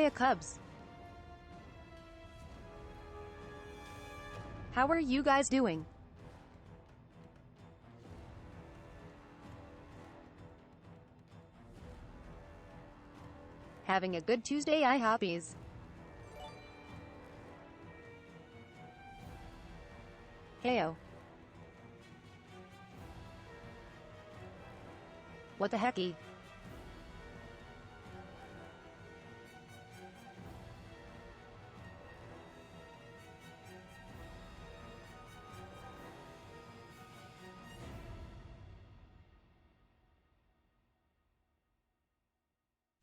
Hey Cubs. How are you guys doing? Having a good Tuesday, I hoppies. Heyo. What the hecky?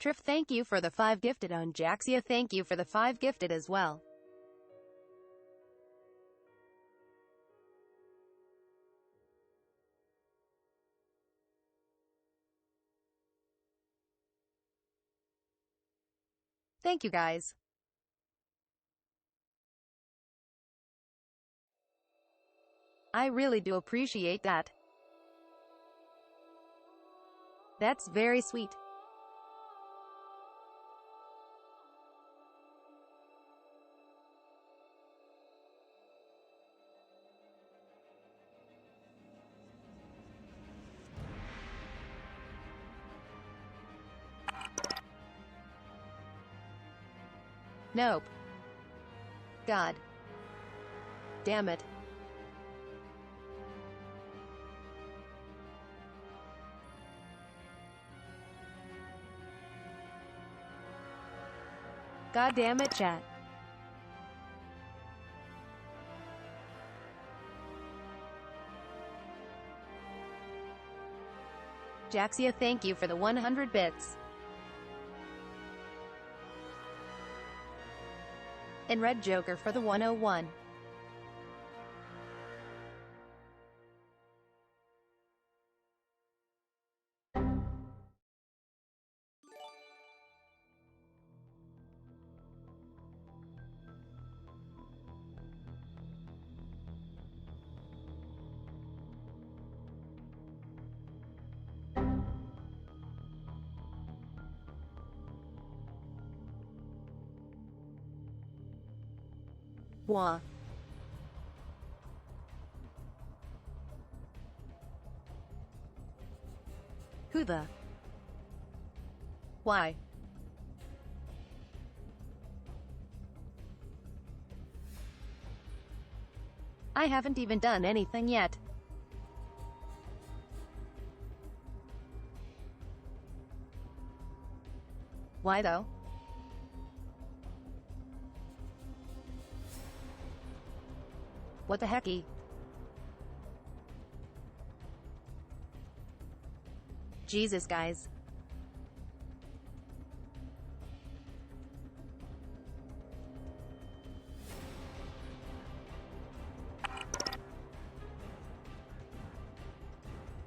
Triff, thank you for the 5 gifted on Jaxia, thank you for the 5 gifted as well. Thank you guys. I really do appreciate that. That's very sweet. Nope. God. Damn it. God damn it, chat. Jaxia, thank you for the 100 bits. And Red Joker for the 101. Wah. Who the? Why? I haven't even done anything yet. Why though? What the hecky? Jesus, guys.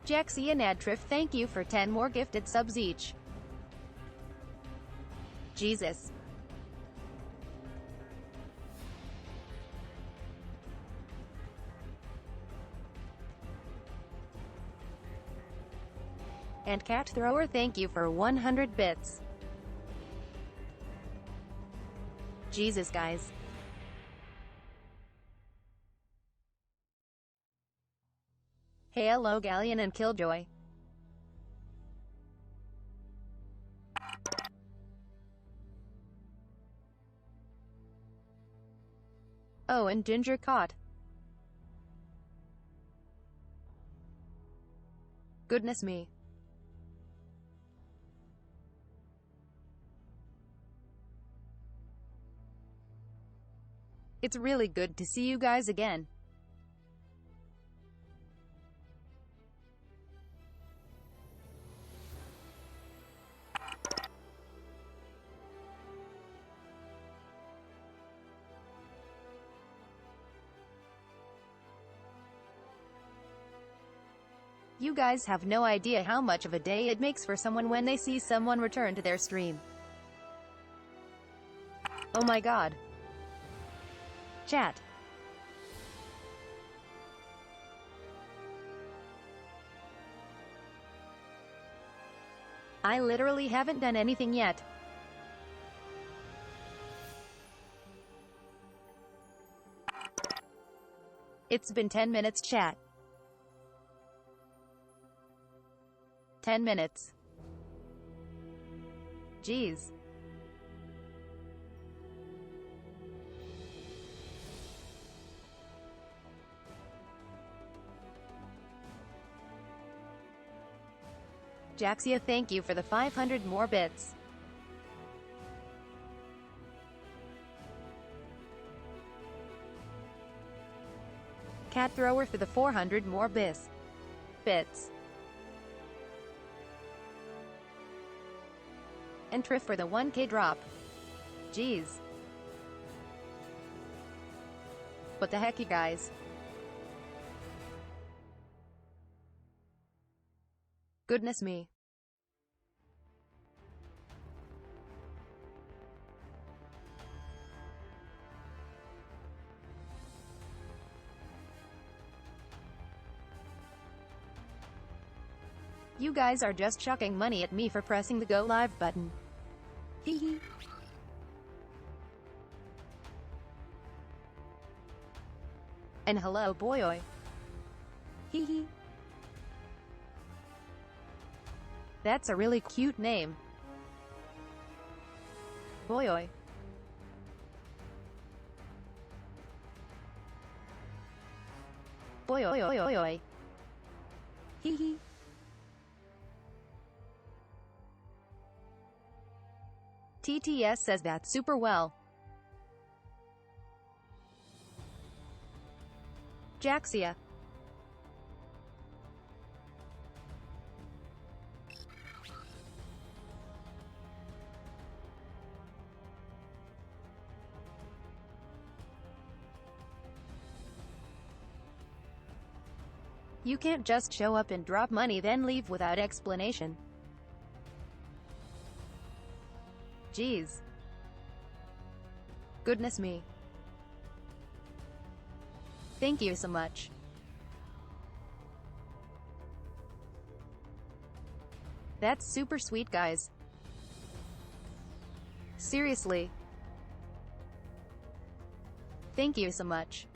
Jaxie and Adtriff, thank you for 10 more gifted subs each. Jesus. And Cat Thrower, thank you for 100 bits. Jesus, guys. Hey, hello Galleon and Killjoy. Oh, and Ginger caught. Goodness me. It's really good to see you guys again. You guys have no idea how much of a day it makes for someone when they see someone return to their stream. Oh my god. Chat. I literally haven't done anything yet. It's been 10 minutes, chat. 10 minutes. Jeez. Jaxia, thank you for the 500 more bits. Cat Thrower for the 400 more bits. And Triff for the 1k drop. Jeez. What the heck, you guys? Goodness me. You guys are just chucking money at me for pressing the go live button. Hehe. And hello, boyoy. Hehe. That's a really cute name. Boyoy. Boyoy. Hehe. TTS says that super well. Jaxia. You can't just show up and drop money then leave without explanation. Jeez. Goodness me. Thank you so much. That's super sweet, guys. Seriously. Thank you so much.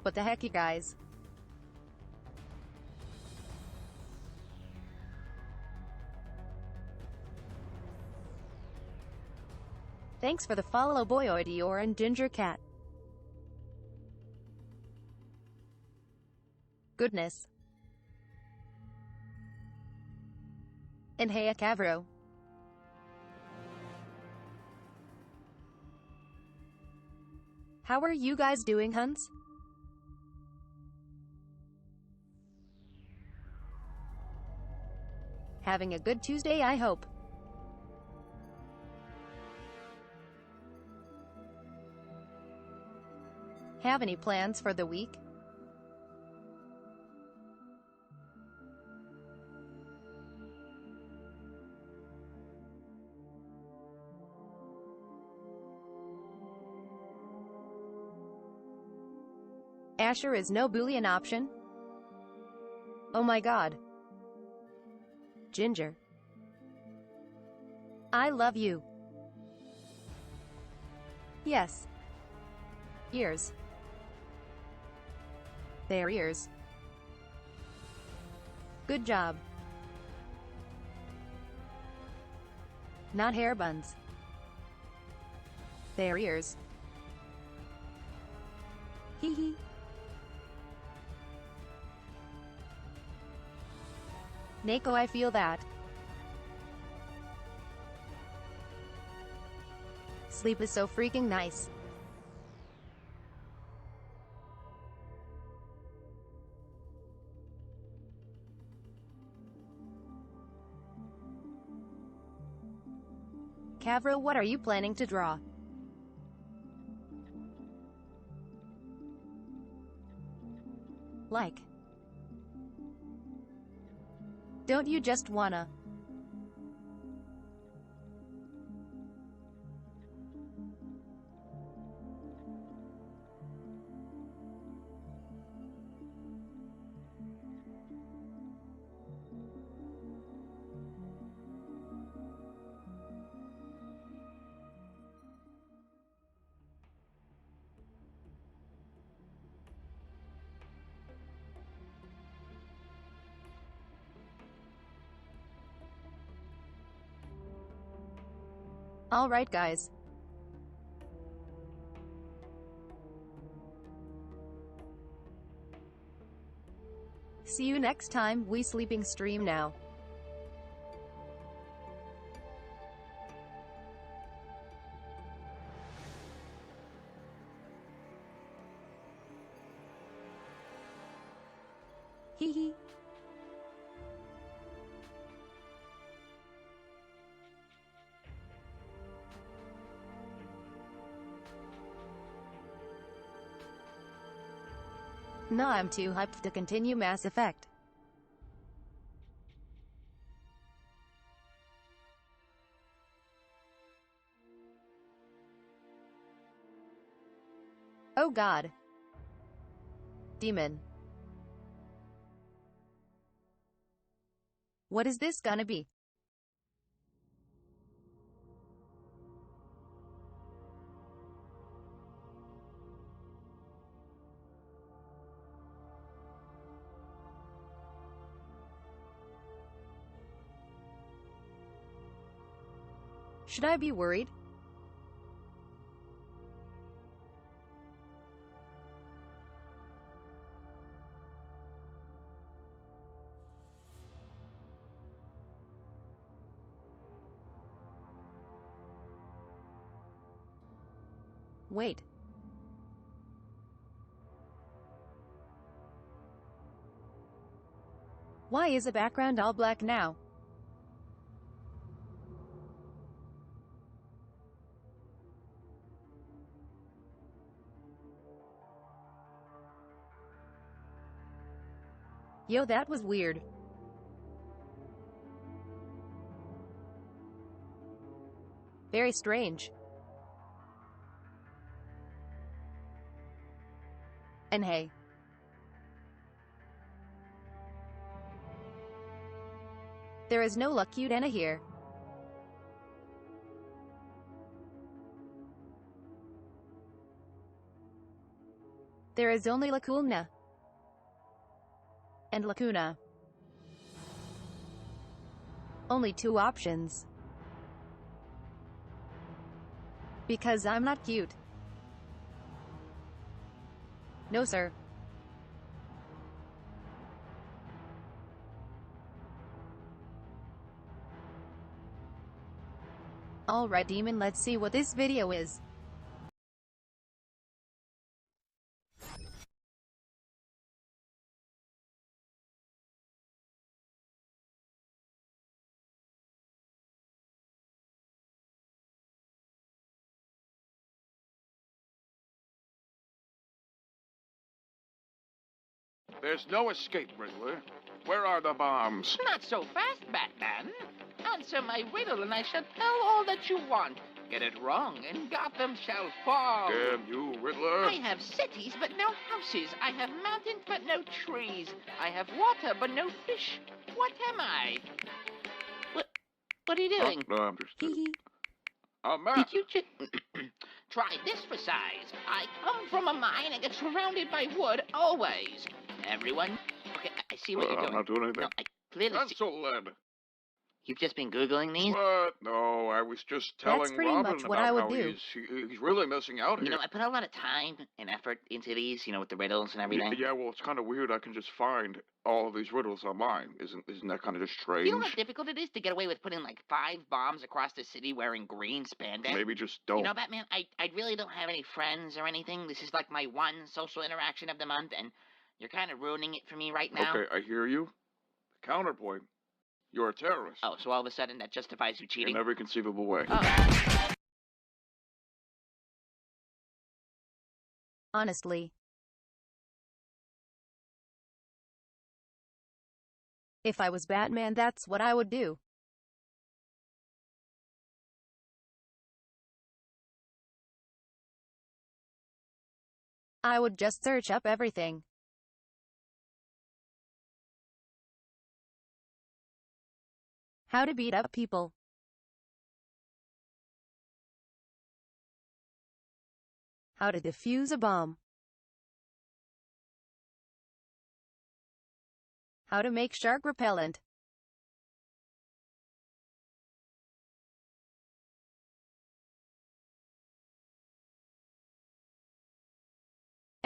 What the heck, you guys? Thanks for the follow, Boyoy, Dior, and Ginger Cat. Goodness. And hey, Cavro. How are you guys doing, Huns? Having a good Tuesday, I hope. Have any plans for the week? Asher is no Boolean option? Oh my god. Ginger. I love you. Yes. Ears. Their ears. Good job. Not hair buns. Their ears. Hee hee. Neko, I feel that. Sleep is so freaking nice. Cavro, what are you planning to draw? Like. Don't you just wanna? Alright guys. See you next time. We sleeping stream now. Hee hee. Nah, I'm too hyped to continue Mass Effect. Oh god. Demon. What is this gonna be? Should I be worried? Wait. Why is the background all black now? Yo, that was weird. Very strange. And hey. There is no Lacuna here. There is only Lacuna. And Lacuna. Only two options. Because I'm not cute. No sir. Alright demon, let's see what this video is. There's no escape, Riddler. Where are the bombs? Not so fast, Batman. Answer my riddle and I shall tell all that you want. Get it wrong and Gotham shall fall. Damn you, Riddler. I have cities but no houses. I have mountains but no trees. I have water but no fish. What am I? What are you doing? Oh, no, I'm just... Hee hee. A map. Did you just... Try this for size. I come from a mine and get surrounded by wood always. Everyone... Okay, I see what you're doing. I'm not doing anything. No, I clearly see... Pencil lead. You've just been Googling these? What? No, I was just telling That's pretty Robin much what about I would how do. he's really missing out You here. know, I put a lot of time and effort into these, you know, with the riddles and everything. Yeah, well, it's kind of weird. I can just find all of these riddles online. Isn't that kind of just strange? You know how difficult it is to get away with putting like 5 bombs across the city wearing green spandex? Maybe just don't. You know, Batman, I really don't have any friends or anything. This is like my one social interaction of the month, and you're kind of ruining it for me right now. Okay, I hear you. Counterpoint. You're a terrorist. Oh, so all of a sudden that justifies you cheating? In every conceivable way. Oh. Honestly. If I was Batman, that's what I would do. I would just search up everything. How to beat up people. How to defuse a bomb. How to make shark repellent.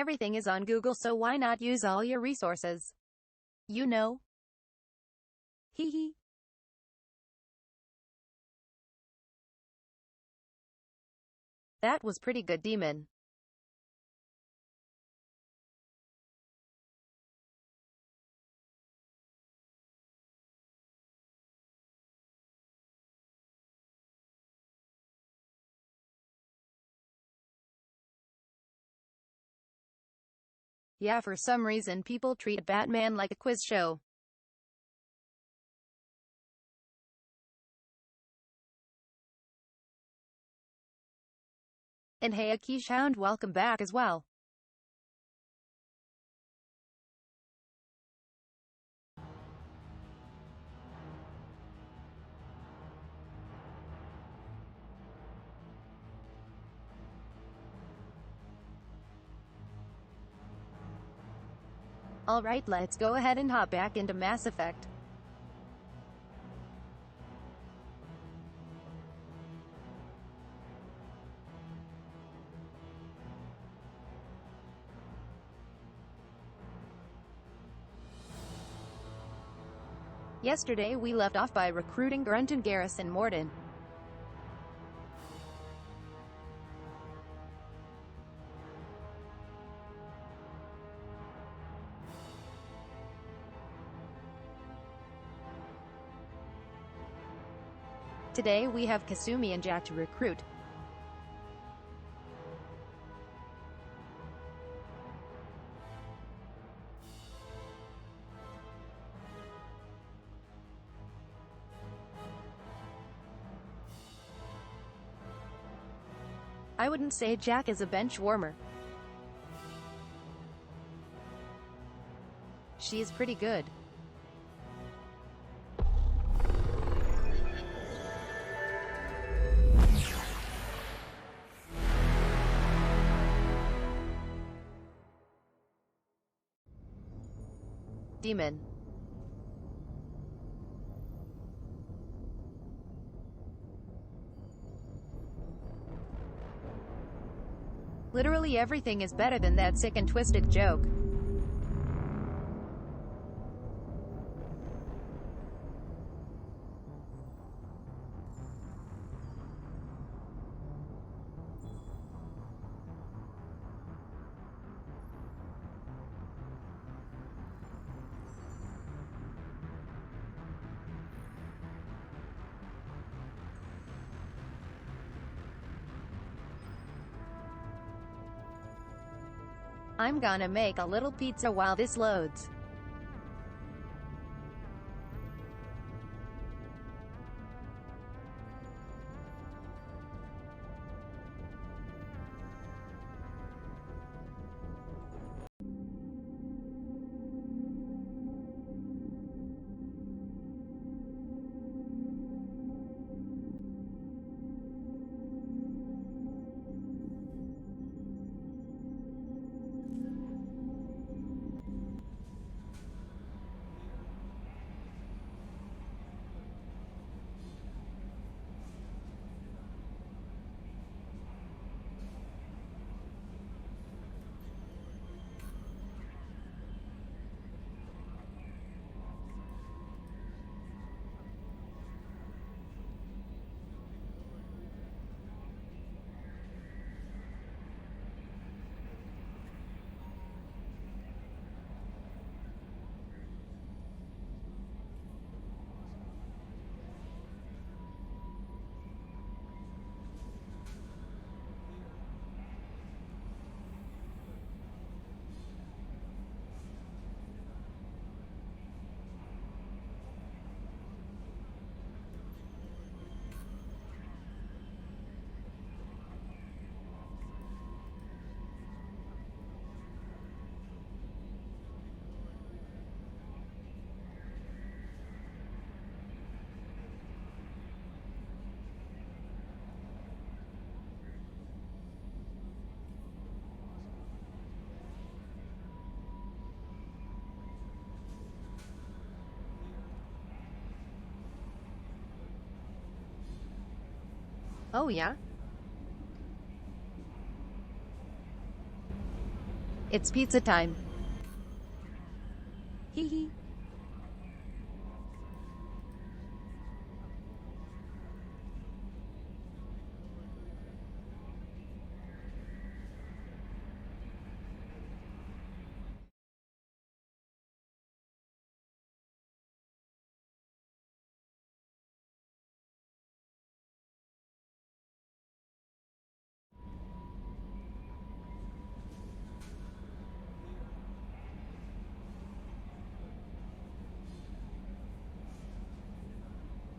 Everything is on Google, so why not use all your resources? You know? Hee hee. That was pretty good, Demon. Yeah, for some reason people treat Batman like a quiz show. And hey Akish Hound, welcome back as well. Alright, let's go ahead and hop back into Mass Effect. Yesterday we left off by recruiting Grunt and Garrison Morden. Today we have Kasumi and Jack to recruit. I wouldn't say Jack is a bench warmer. She is pretty good. Demon. Literally everything is better than that sick and twisted joke. I'm gonna make a little pizza while this loads. Oh yeah? It's pizza time. Hee hee.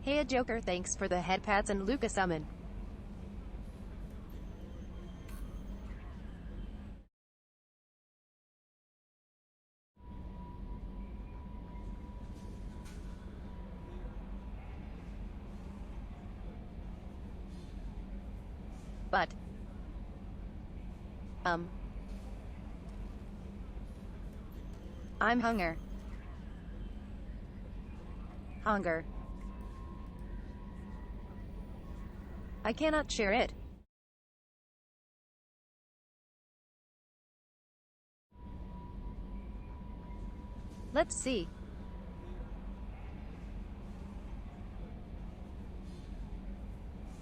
Hey Joker, thanks for the head pats and Luca summon. But I'm hunger. I cannot share it. Let's see.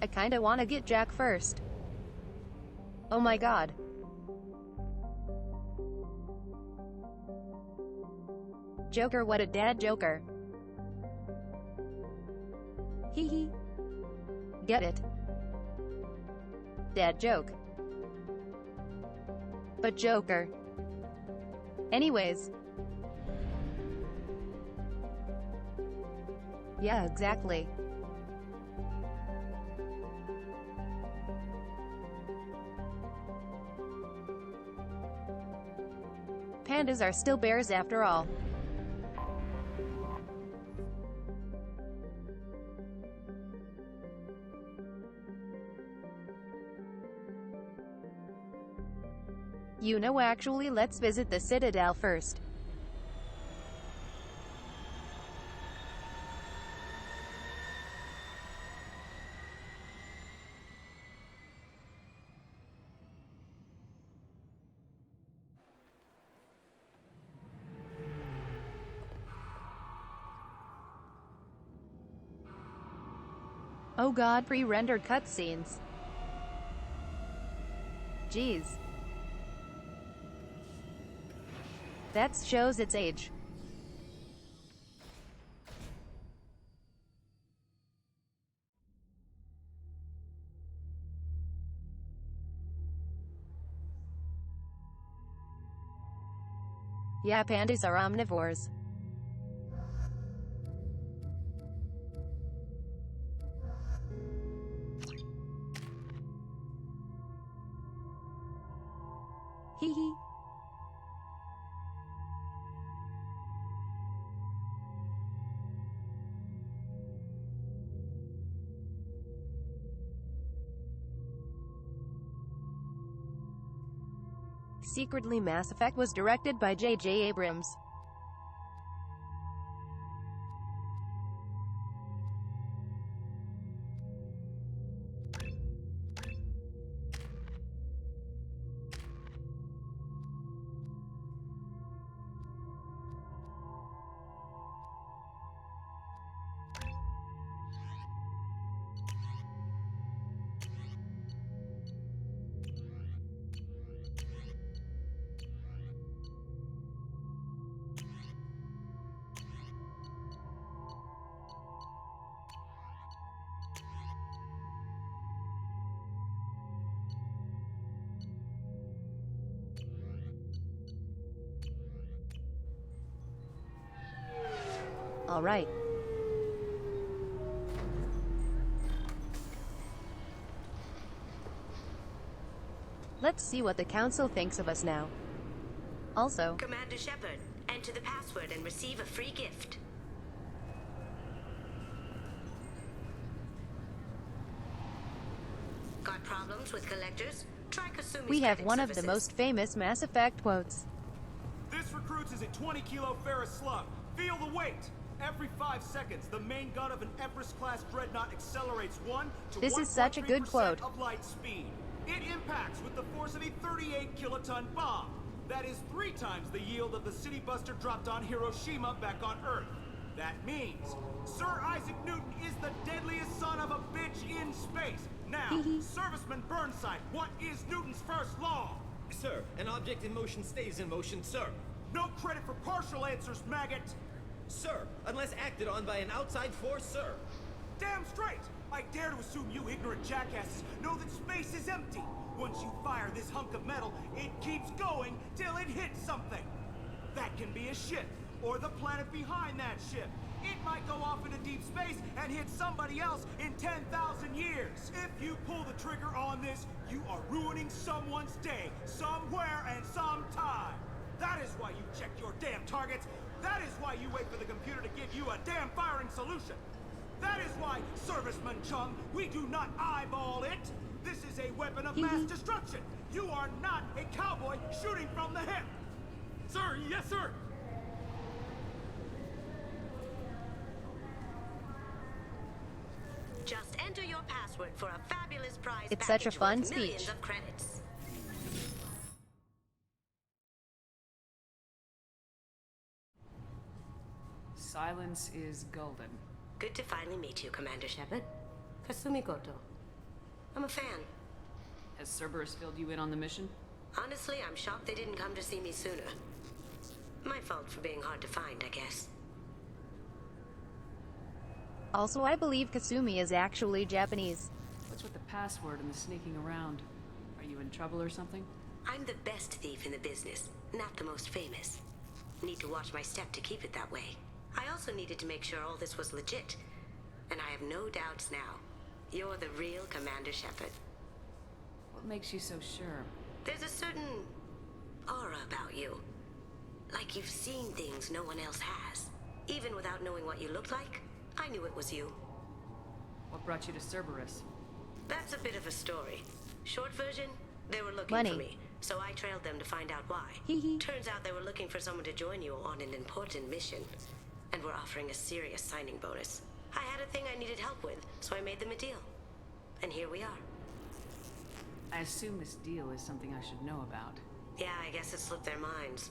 I kinda wanna get Jack first. Oh my god. Joker, what a dad Joker. Hee hee. Get it? Dad joke. But Joker. Anyways. Yeah, exactly. Pandas are still bears after all. You know, actually, let's visit the Citadel first. Oh god, pre-rendered cutscenes. Jeez. That shows its age. Yeah, pandas are omnivores. Hee hee. Secretly, Mass Effect was directed by J.J. Abrams. All right. Let's see what the council thinks of us now. Also, Commander Shepard, enter the password and receive a free gift. Got problems with collectors? Try Kasumi's we have credit one of the services. most famous Mass Effect quotes. This recruits is a 20-kilo ferrous slug. Feel the weight. Every 5 seconds, the main gun of an Everest-class dreadnought accelerates 1 to This is such a good 1.3% quote. of light speed. It impacts with the force of a 38-kiloton bomb. That is 3 times the yield of the city buster dropped on Hiroshima back on Earth. That means Sir Isaac Newton is the deadliest son of a bitch in space. Now, Serviceman Burnside, what is Newton's first law? Sir, an object in motion stays in motion, sir. No credit for partial answers, maggot! Sir, unless acted on by an outside force, sir. Damn straight! I dare to assume you ignorant jackasses know that space is empty. Once you fire this hunk of metal, it keeps going till it hits something. That can be a ship, or the planet behind that ship. It might go off into deep space and hit somebody else in 10,000 years. If you pull the trigger on this, you are ruining someone's day, somewhere and sometime. That is why you check your damn targets. That is why you wait for the computer to give you a damn firing solution. That is why, Serviceman Chung, we do not eyeball it. This is a weapon of mass destruction. You are not a cowboy shooting from the hip. Sir, yes, sir. Just enter your password for a fabulous prize. It's such a package fun worth millions speech. of credits. Silence is golden. Good to finally meet you, Commander Shepard. Kasumi Goto. I'm a fan. Has Cerberus filled you in on the mission? Honestly, I'm shocked they didn't come to see me sooner. My fault for being hard to find, I guess. Also, I believe Kasumi is actually Japanese. What's with the password and the sneaking around? Are you in trouble or something? I'm the best thief in the business, not the most famous. Need to watch my step to keep it that way. I also needed to make sure all this was legit. And I have no doubts now. You're the real Commander Shepard. What makes you so sure? There's a certain aura about you. Like you've seen things no one else has. Even without knowing what you looked like, I knew it was you. What brought you to Cerberus? That's a bit of a story. Short version, they were looking Money. for me, so I trailed them to find out why. Turns out they were looking for someone to join you on an important mission, and were offering a serious signing bonus. I had a thing I needed help with, so I made them a deal. And here we are. I assume this deal is something I should know about. Yeah, I guess it slipped their minds.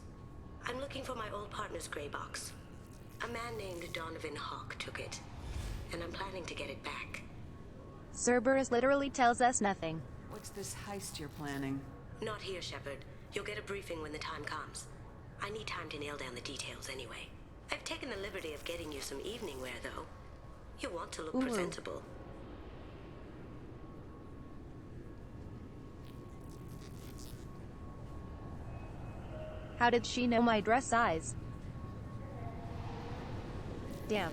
I'm looking for my old partner's gray box. A man named Donovan Hawk took it, and I'm planning to get it back. Cerberus literally tells us nothing. What's this heist you're planning? Not here, Shepard. You'll get a briefing when the time comes. I need time to nail down the details anyway. I've taken the liberty of getting you some evening wear, though. You want to look Ooh. presentable. How did she know my dress size? Damn.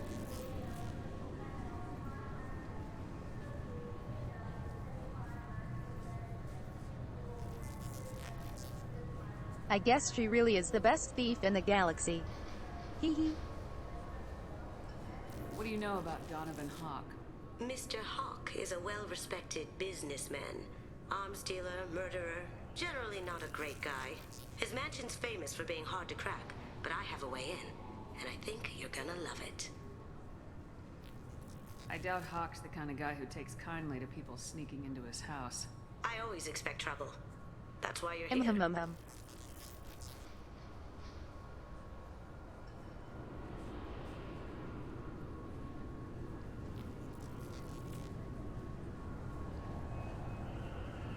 I guess she really is the best thief in the galaxy. Hee hee. What do you know about Donovan Hawk? Mr. Hawk is a well-respected businessman. Arms dealer, murderer, generally not a great guy. His mansion's famous for being hard to crack, but I have a way in, and I think you're gonna love it. I doubt Hawk's the kind of guy who takes kindly to people sneaking into his house. I always expect trouble. That's why you're here.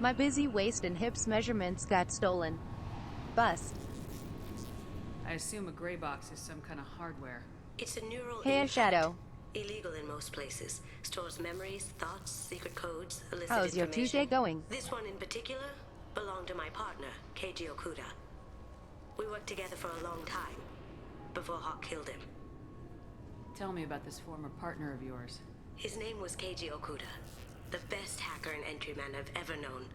My busy waist and hips measurements got stolen. Bust. I assume a gray box is some kind of hardware. It's a neural Hey, implant. Shadow. Illegal in most places. Stores memories, thoughts, secret codes, illicit How's your information. Tuesday going? This one in particular belonged to my partner, Keiji Okuda. We worked together for a long time, before Hawk killed him. Tell me about this former partner of yours. His name was Keiji Okuda, the best hacker and entryman I've ever known.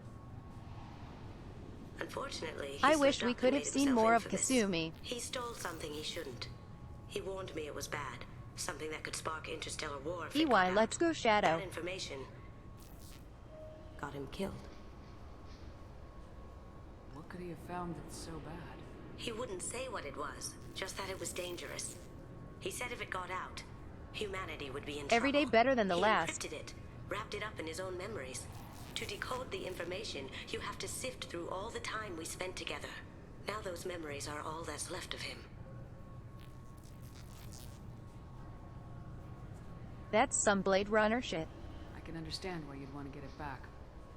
Unfortunately, he I wish slipped we up could and have made seen himself more of infamous. Kasumi. He stole something he shouldn't. He warned me it was bad, something that could spark interstellar war if it got EY, out. let's go Shadow. That information got him killed. What could he have found that's so bad? He wouldn't say what it was, just that it was dangerous. He said if it got out, humanity would be in Every day trouble. better than the He last. encrypted it, wrapped it up in his own memories. To decode the information, you have to sift through all the time we spent together. Now those memories are all that's left of him. That's some Blade Runner shit. I can understand why you'd want to get it back.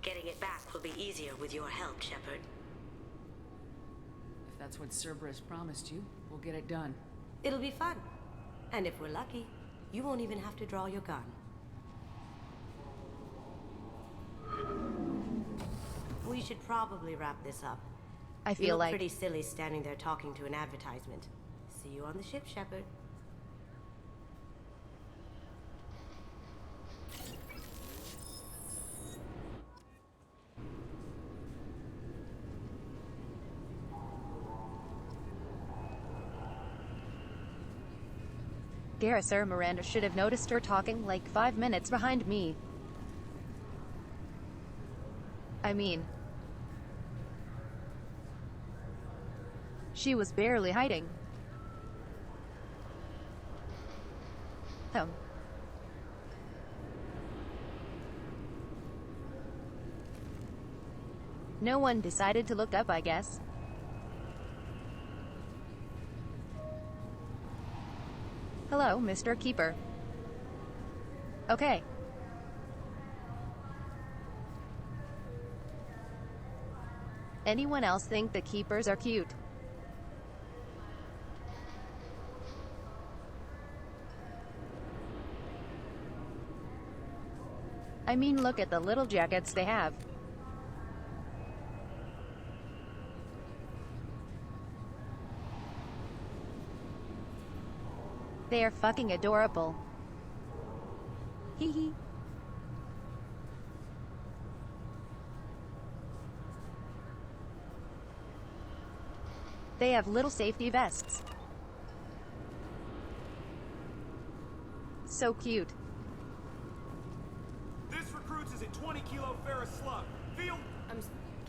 Getting it back will be easier with your help, Shepard. If that's what Cerberus promised you, we'll get it done. It'll be fun. And if we're lucky, you won't even have to draw your gun. We should probably wrap this up. I You feel look like pretty silly standing there talking to an advertisement. See you on the ship, Shepard. Garrus or Miranda should have noticed her talking like 5 minutes behind me. I mean, she was barely hiding. No one decided to look up, I guess. Hello, Mr. Keeper. Okay. Anyone else think the keepers are cute? I mean, look at the little jackets they have. They are fucking adorable. Hee hee. They have little safety vests. So cute. This recruits is a 20-kilo ferrous slug. Field.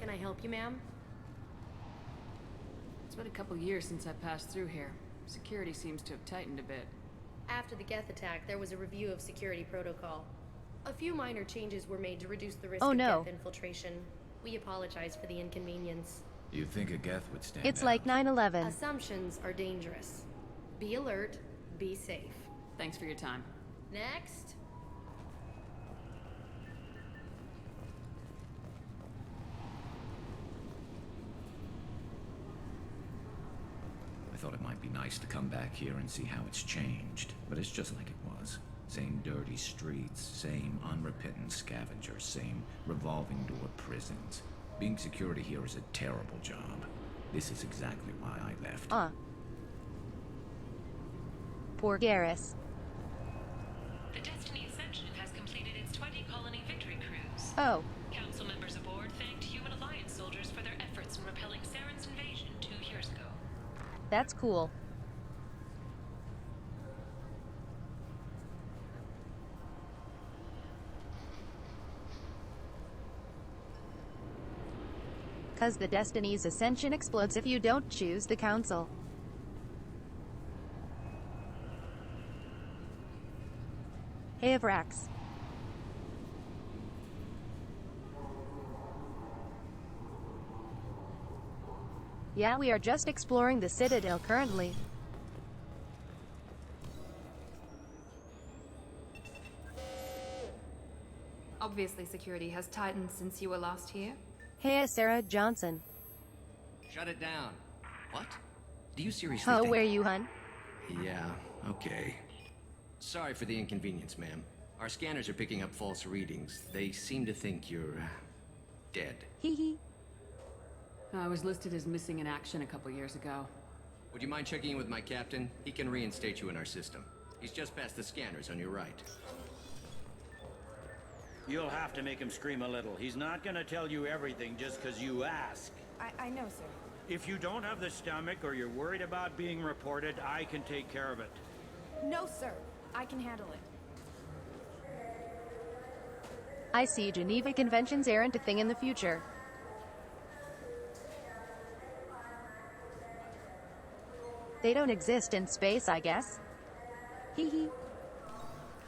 Can I help you, ma'am? It's been a couple years since I passed through here. Security seems to have tightened a bit. After the Geth attack, there was a review of security protocol. A few minor changes were made to reduce the risk Oh, of no. Geth infiltration. We apologize for the inconvenience. You think a Geth would stand It's out? like 9/11. Assumptions are dangerous. Be alert, be safe. Thanks for your time. Next. I thought it might be nice to come back here and see how it's changed, but it's just like it was. Same dirty streets, same unrepentant scavengers, same revolving door prisons. Being security here is a terrible job. This is exactly why I left. Poor Garrus. The Destiny Ascension has completed its 20-colony victory cruise. Oh, Council members aboard thanked Human Alliance soldiers for their efforts in repelling Saren's invasion 2 years ago. that's cool. Cause the Destiny's Ascension explodes if you don't choose the Council. Hey, Avrax. Yeah, we are just exploring the Citadel currently. Obviously, security has tightened since you were last here. Hey, Sarah Johnson. Shut it down. What? Do you seriously Oh, think... where you, hun? Yeah, okay. Sorry for the inconvenience, ma'am. Our scanners are picking up false readings. They seem to think you're... dead. Hee hee. I was listed as missing in action a couple years ago. Would you mind checking in with my captain? He can reinstate you in our system. He's just past the scanners on your right. You'll have to make him scream a little. He's not gonna tell you everything just because you ask. I know, sir. If you don't have the stomach or you're worried about being reported, I can take care of it. No, sir. I can handle it. I see Geneva Conventions aren't a thing in the future. They don't exist in space, I guess. Hee hee.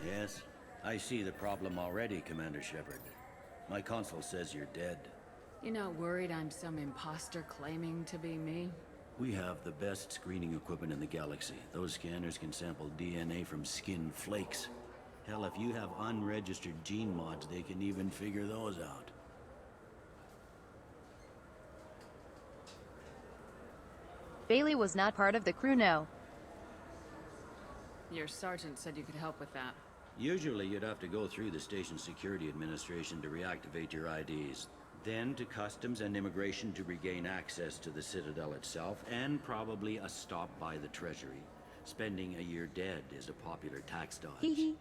Yes, I see the problem already, Commander Shepard. My console says you're dead. You're not worried I'm some imposter claiming to be me? We have the best screening equipment in the galaxy. Those scanners can sample DNA from skin flakes. Hell, if you have unregistered gene mods, they can even figure those out. Bailey was not part of the crew, no. Your sergeant said you could help with that. Usually you'd have to go through the station security administration to reactivate your IDs. Then to customs and immigration to regain access to the Citadel itself, and probably a stop by the Treasury. Spending a year dead is a popular tax dodge.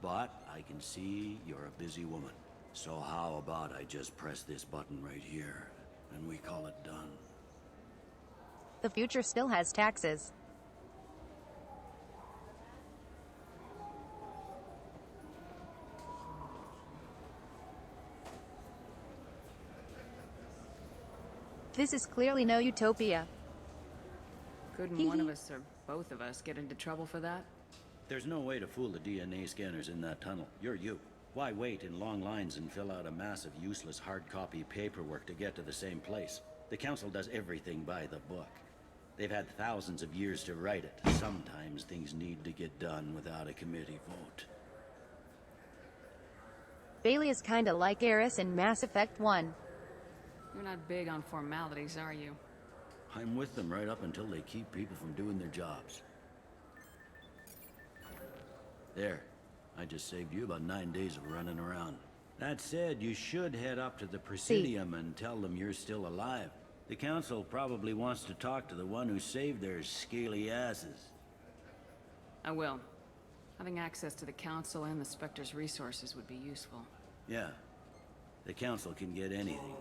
But I can see you're a busy woman. So how about I just press this button right here, and we call it done? The future still has taxes. This is clearly no utopia. Couldn't one of us or both of us get into trouble for that? There's no way to fool the DNA scanners in that tunnel. You're you. Why wait in long lines and fill out a massive useless hard copy paperwork to get to the same place? The Council does everything by the book. They've had thousands of years to write it. Sometimes things need to get done without a committee vote. Bailey is kinda like Garrus in Mass Effect 1. You're not big on formalities, are you? I'm with them right up until they keep people from doing their jobs. There. I just saved you about 9 days of running around. That said, you should head up to the Presidium and tell them you're still alive. The Council probably wants to talk to the one who saved their scaly asses. I will. Having access to the Council and the Spectre's resources would be useful. Yeah. The Council can get anything.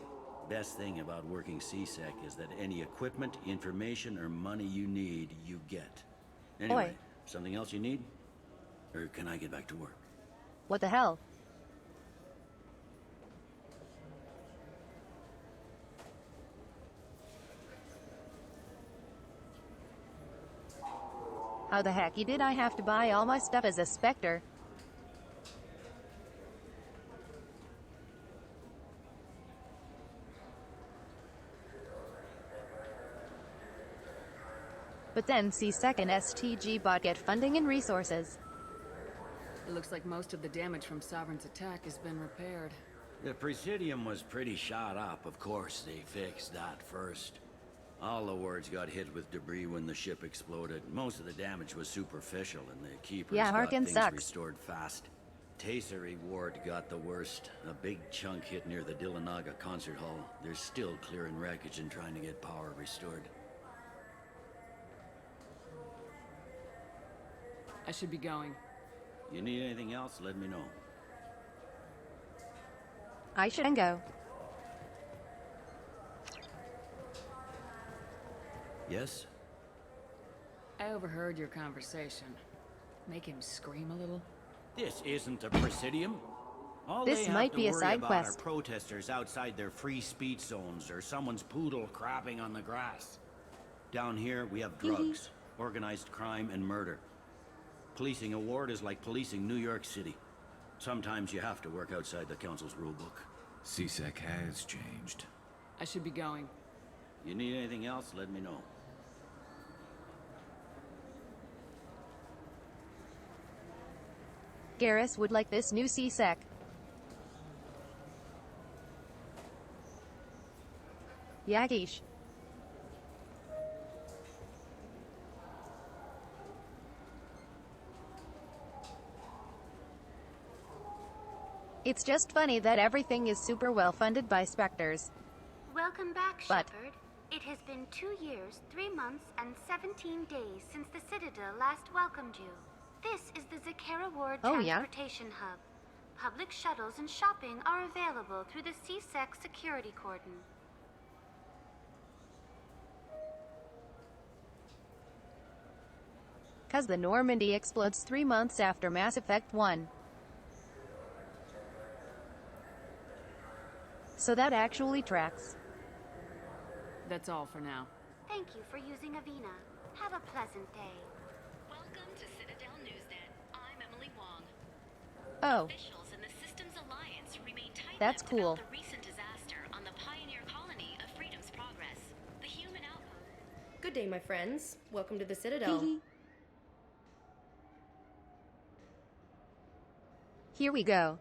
Best thing about working CSEC is that any equipment, information, or money you need, you get. Anyway, something else you need? Or can I get back to work? What the hell? How the heck did I have to buy all my stuff as a Spectre? But then C-Sec and STG bot get funding and resources. It looks like most of the damage from Sovereign's attack has been repaired. The Presidium was pretty shot up. Of course, they fixed that first. All the wards got hit with debris when the ship exploded. Most of the damage was superficial, and the Keepers got things restored fast. Tasery Ward got the worst. A big chunk hit near the Dillanaga concert hall. They're still clearing wreckage and trying to get power restored. I should be going. You need anything else, let me know. I shouldn't go. Yes? I overheard your conversation. Make him scream a little? This isn't a Presidium. All this might be a side quest. Are protesters outside their free speech zones or someone's poodle crapping on the grass. Down here, we have drugs, organized crime, and murder. Policing a ward is like policing New York City. Sometimes you have to work outside the Council's rulebook. CSEC has changed. I should be going. You need anything else, let me know. Garrus would like this new C-Sec. Yagish. It's just funny that everything is super well funded by Spectres. Welcome back, Shepard. It has been 2 years, 3 months, and 17 days since the Citadel last welcomed you. This is the Zakera Ward Transportation Hub. Public shuttles and shopping are available through the CSEC security cordon. Cause the Normandy explodes 3 months after Mass Effect 1. So that actually tracks. That's all for now. Thank you for using Avina. Have a pleasant day. Welcome to Citadel Newsnet. I'm Emily Wong. Oh. Officials in the Systems Alliance remain tight-lipped That's cool. about the recent day, my friends. Welcome to the Citadel. Here we go.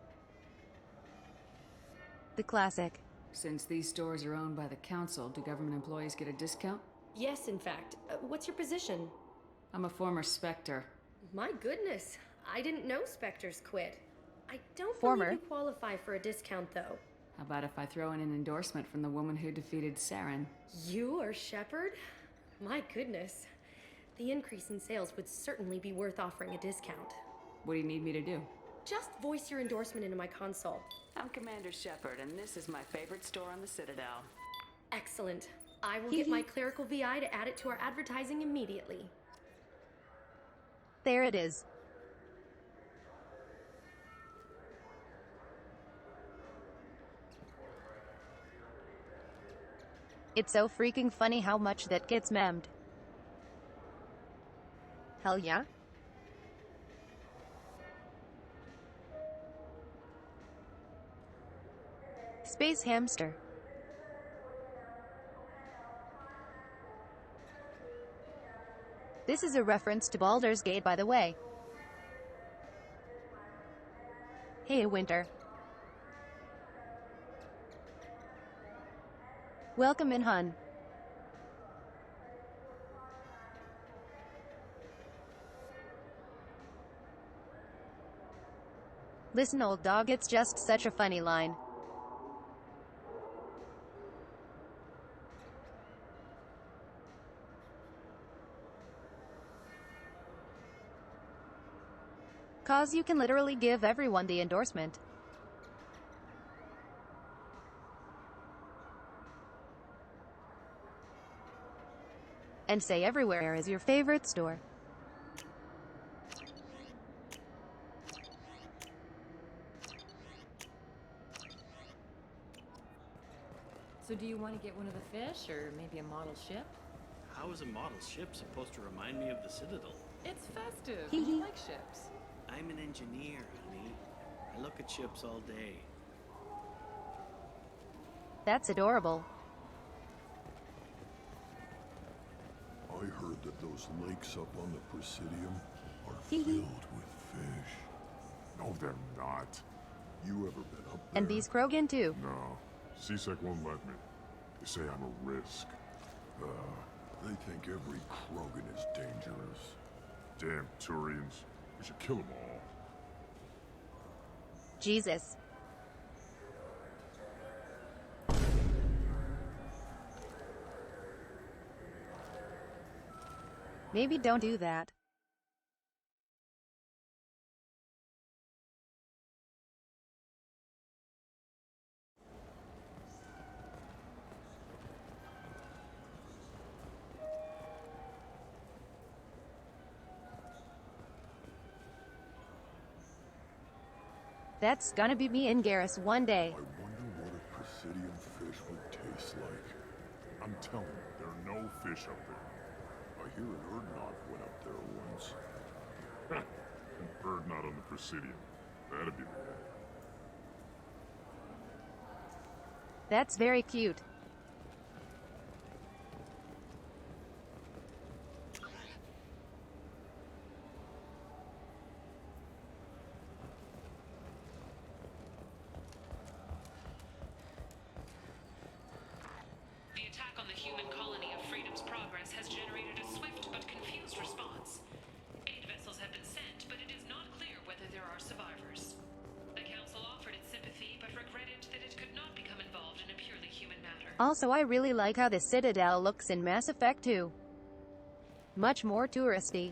The classic. Since these stores are owned by the council, do government employees get a discount? Yes, in fact. What's your position? I'm a former Spectre. My goodness. I didn't know Spectres quit. I don't Former. believe you qualify for a discount, though. How about if I throw in an endorsement from the woman who defeated Saren? You are Shepard? My goodness. The increase in sales would certainly be worth offering a discount. What do you need me to do? Just voice your endorsement into my console. I'm Commander Shepard, and this is my favorite store on the Citadel. Excellent. I will get my clerical VI to add it to our advertising immediately. There it is. It's so freaking funny how much that gets memmed. Hell yeah. Space hamster. This is a reference to Baldur's Gate, by the way. Hey, Winter. Welcome in, hun. Listen, old dog, it's just such a funny line. Cause you can literally give everyone the endorsement. And say everywhere is your favorite store. So do you want to get one of the fish, or maybe a model ship? How is a model ship supposed to remind me of the Citadel? It's festive. You like ships. I'm an engineer, honey. I look at ships all day. That's adorable. I heard that those lakes up on the Presidium are filled with fish. No, they're not. You ever been up there? And these Krogan too. No. CSEC won't let me. They say I'm a risk. They think every Krogan is dangerous. Damn Turians. We should kill them all. Jesus. Maybe don't do that. That's gonna be me and Garrus one day. I wonder what a Presidium fish would taste like. I'm telling you, there are no fish up there. I hear an Urdnot went up there once. An Urdnot on the Presidium. That'd be the guy. That's very cute. The attack on the human colony of Freedom's Progress has generated a swift but confused response. 8 vessels have been sent, but it is not clear whether there are survivors. The Council offered its sympathy, but regretted that it could not become involved in a purely human matter. Also, I really like how the Citadel looks in Mass Effect 2. Much more touristy.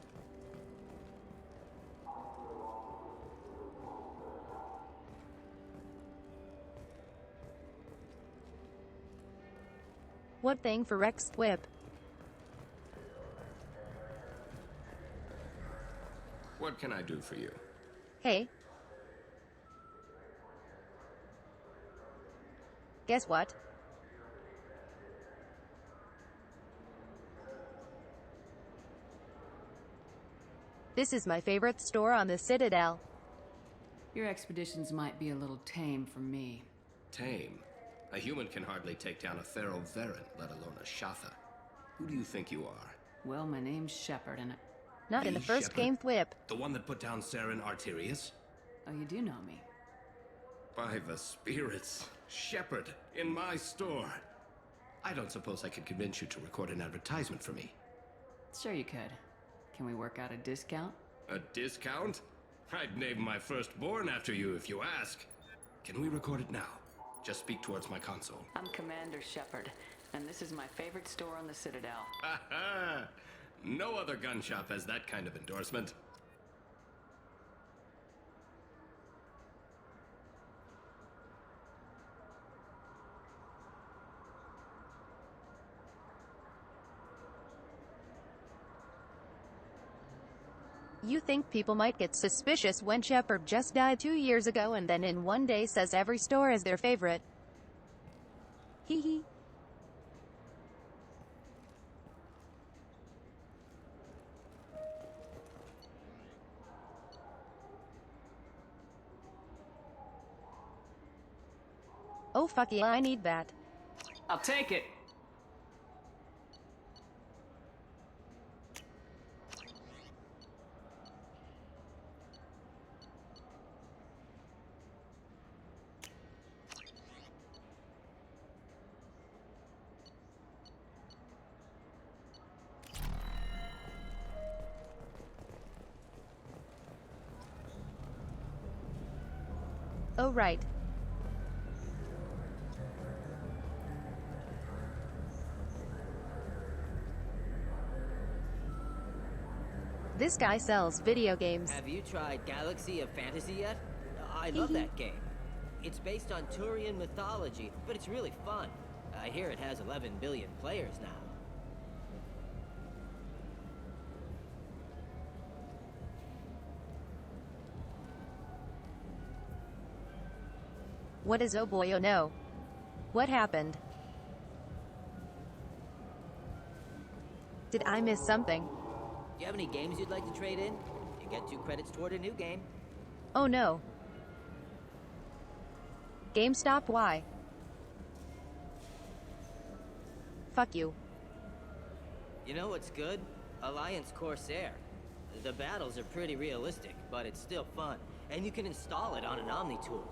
What thing for Rex Whip? What can I do for you? Hey. Guess what? This is my favorite store on the Citadel. Your expeditions might be a little tame for me. Tame? A human can hardly take down a Thero Varen, let alone a Shatha. Who do you think you are? Well, my name's Shepard, and Not in the first Shepard? game, Whip. The one that put down Saren Arterius? Oh, you do know me. By the spirits. Shepard, in my store. I don't suppose I could convince you to record an advertisement for me. Sure you could. Can we work out a discount? A discount? I'd name my firstborn after you if you ask. Can we record it now? Just speak towards my console. I'm Commander Shepard, and this is my favorite store on the Citadel. Ha ha! No other gun shop has that kind of endorsement. You think people might get suspicious when Shepard just died 2 years ago and then in one day says every store is their favorite. Hee hee. Oh fuck yeah, I need that. I'll take it. Oh right. This guy sells video games. Have you tried Galaxy of Fantasy yet? I love that game. It's based on Turian mythology, but it's really fun. I hear it has 11 billion players now. What is oh boy oh no? What happened? Did I miss something? Do you have any games you'd like to trade in? You get 2 credits toward a new game. Oh no. GameStop, why? Fuck you. You know what's good? Alliance Corsair. The battles are pretty realistic, but it's still fun. And you can install it on an Omni tool.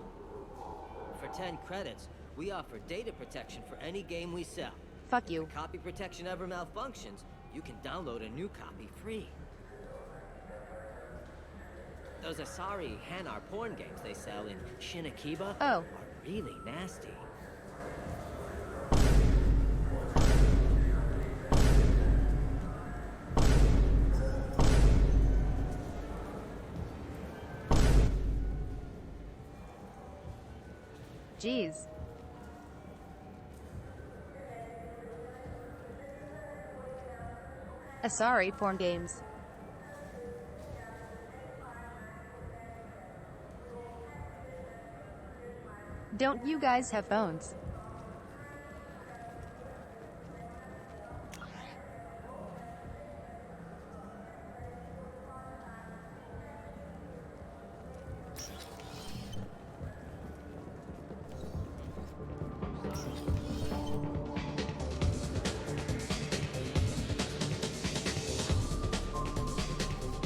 For 10 credits, we offer data protection for any game we sell. Fuck you. If copy protection ever malfunctions, you can download a new copy free. Those Asari Hanar porn games they sell in Shinakiba are really nasty. Jeez. Asari porn games. Don't you guys have phones?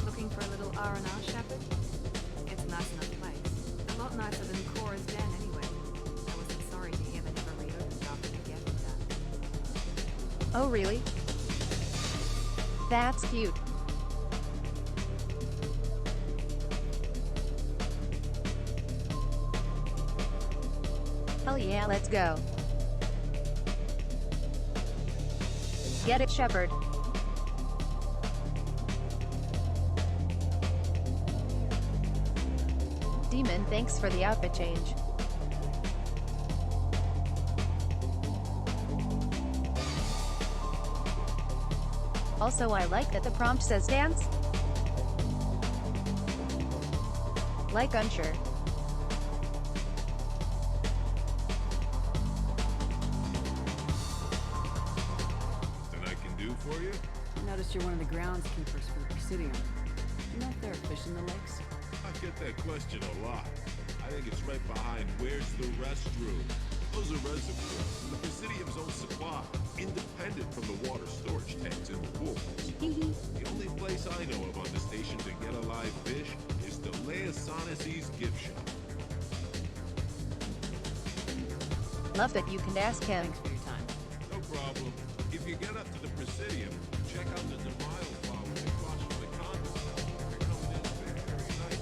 Looking for a little R&R, Shepard? It's a nice enough place. A lot nicer than Cora's den anyway. I wasn't sorry to hear they never reopened after the gift of that. Oh really? That's cute. Hell yeah, let's go. Get it, Shepard. Demon, thanks for the outfit change. Also, I like that the prompt says dance. Like unsure. That I can do for you? I noticed you're one of the groundskeepers for the Presidium. You know if there are fish in the lakes? I get that question a lot. I think it's right behind where's the restroom. Those are reservoirs, the Presidium's own supply, independent from the water storage place I know of on the station to get a live fish is the Leosanis' gift shop. Love that you can ask him. Thanks for your time. No problem. If you get up to the Presidium, check out the Demile flowers across from the condo. They're coming in very nice.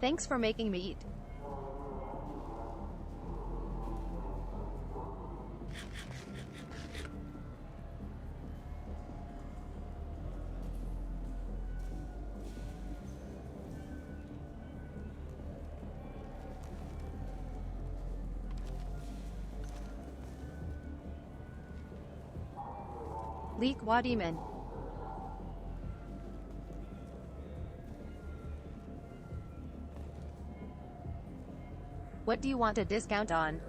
Thanks for making me eat. Leak Wadiman. What do you want a discount on?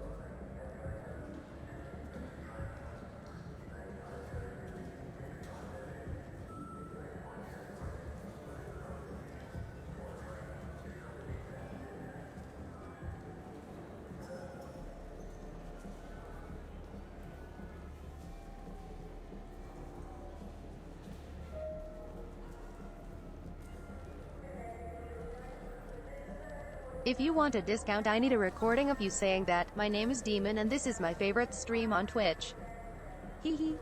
If you want a discount, I need a recording of you saying that, my name is Demon and this is my favorite stream on Twitch. Hee hee.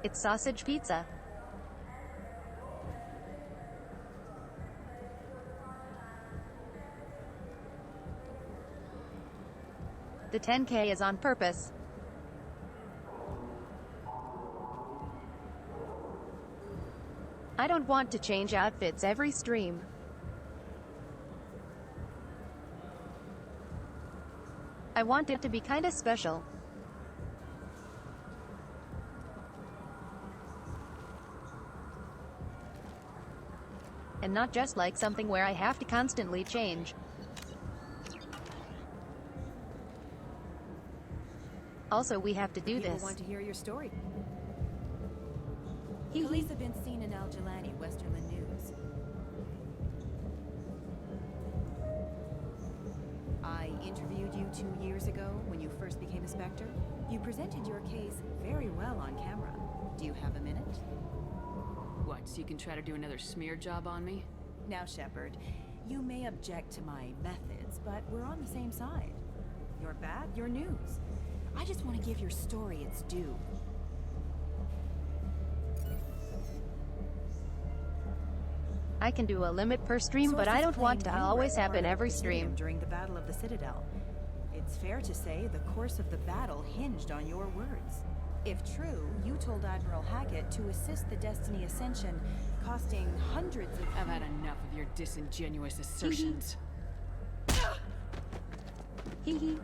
It's sausage pizza. The 10K is on purpose. I don't want to change outfits every stream. I want it to be kinda special. And not just like something where I have to constantly change. Also, we have to do People this. want to hear your story. Hee hee. Police have been seen in Al Jelani, Westerland News. I interviewed you 2 years ago when you first became a Spectre. You presented your case very well on camera. Do you have a minute? What, so you can try to do another smear job on me? Now, Shepard, you may object to my methods, but we're on the same side. You're bad, you're news. I just want to give your story its due. I can do a limit per stream, but I don't want to always happen every stream. During the Battle of the Citadel. It's fair to say the course of the battle hinged on your words. If true, you told Admiral Hackett to assist the Destiny Ascension, costing hundreds of... I've had enough of your disingenuous assertions. Hee hee.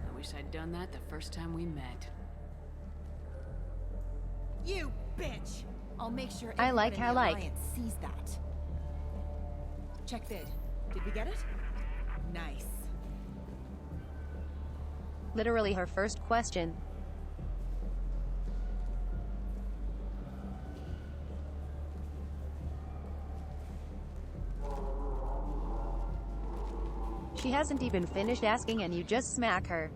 I wish I'd done that the first time we met. You bitch! I'll make sure I everyone like in how the like. Alliance sees that. Check vid. Did we get it? Nice. Literally her first question. She hasn't even finished asking and you just smack her.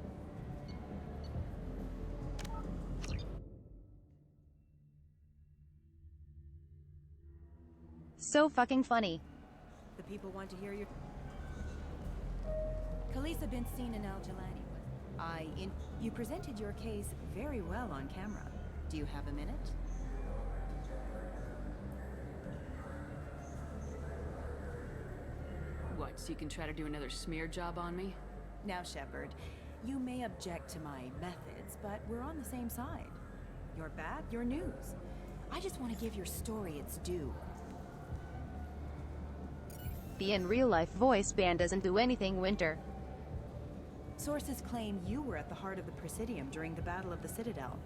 So fucking funny. The people want to hear your... Khalees been seen in Al Jelani. You presented your case very well on camera. Do you have a minute? What, so you can try to do another smear job on me? Now, Shepard, you may object to my methods, but we're on the same side. You're bad, you're news. I just want to give your story its due. The in real life voice band doesn't do anything, Winter. Sources claim you were at the heart of the Presidium during the Battle of the Citadel.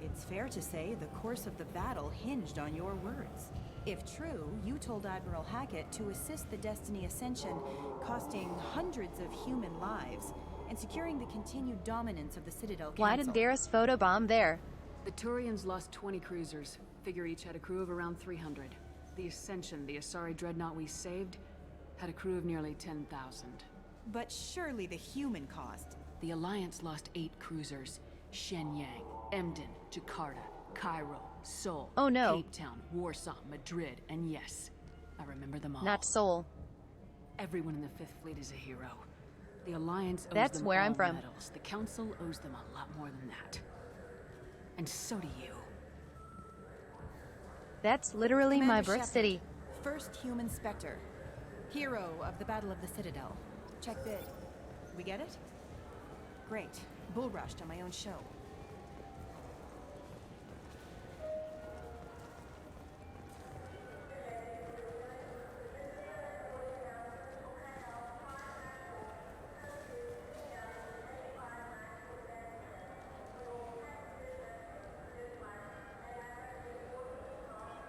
It's fair to say the course of the battle hinged on your words. If true, you told Admiral Hackett to assist the Destiny Ascension, costing hundreds of human lives, and securing the continued dominance of the Citadel Council. Why did Garrus photobomb there? The Turians lost 20 cruisers. Figure each had a crew of around 300. The Ascension, the Asari dreadnought we saved, had a crew of nearly 10,000. But surely the human cost. The Alliance lost 8 cruisers. Shenyang, Emden, Jakarta, Cairo, Seoul, oh no, Cape Town, Warsaw, Madrid, and yes, I remember them all. Not Seoul. Everyone in the Fifth Fleet is a hero. The Alliance owes That's them where all I'm from. medals. The Council owes them a lot more than that. And so do you. That's literally Commander my birth Shepard, city. First human Spectre. Hero of the Battle of the Citadel. Check bid. We get it? Great. Bull rushed on my own show.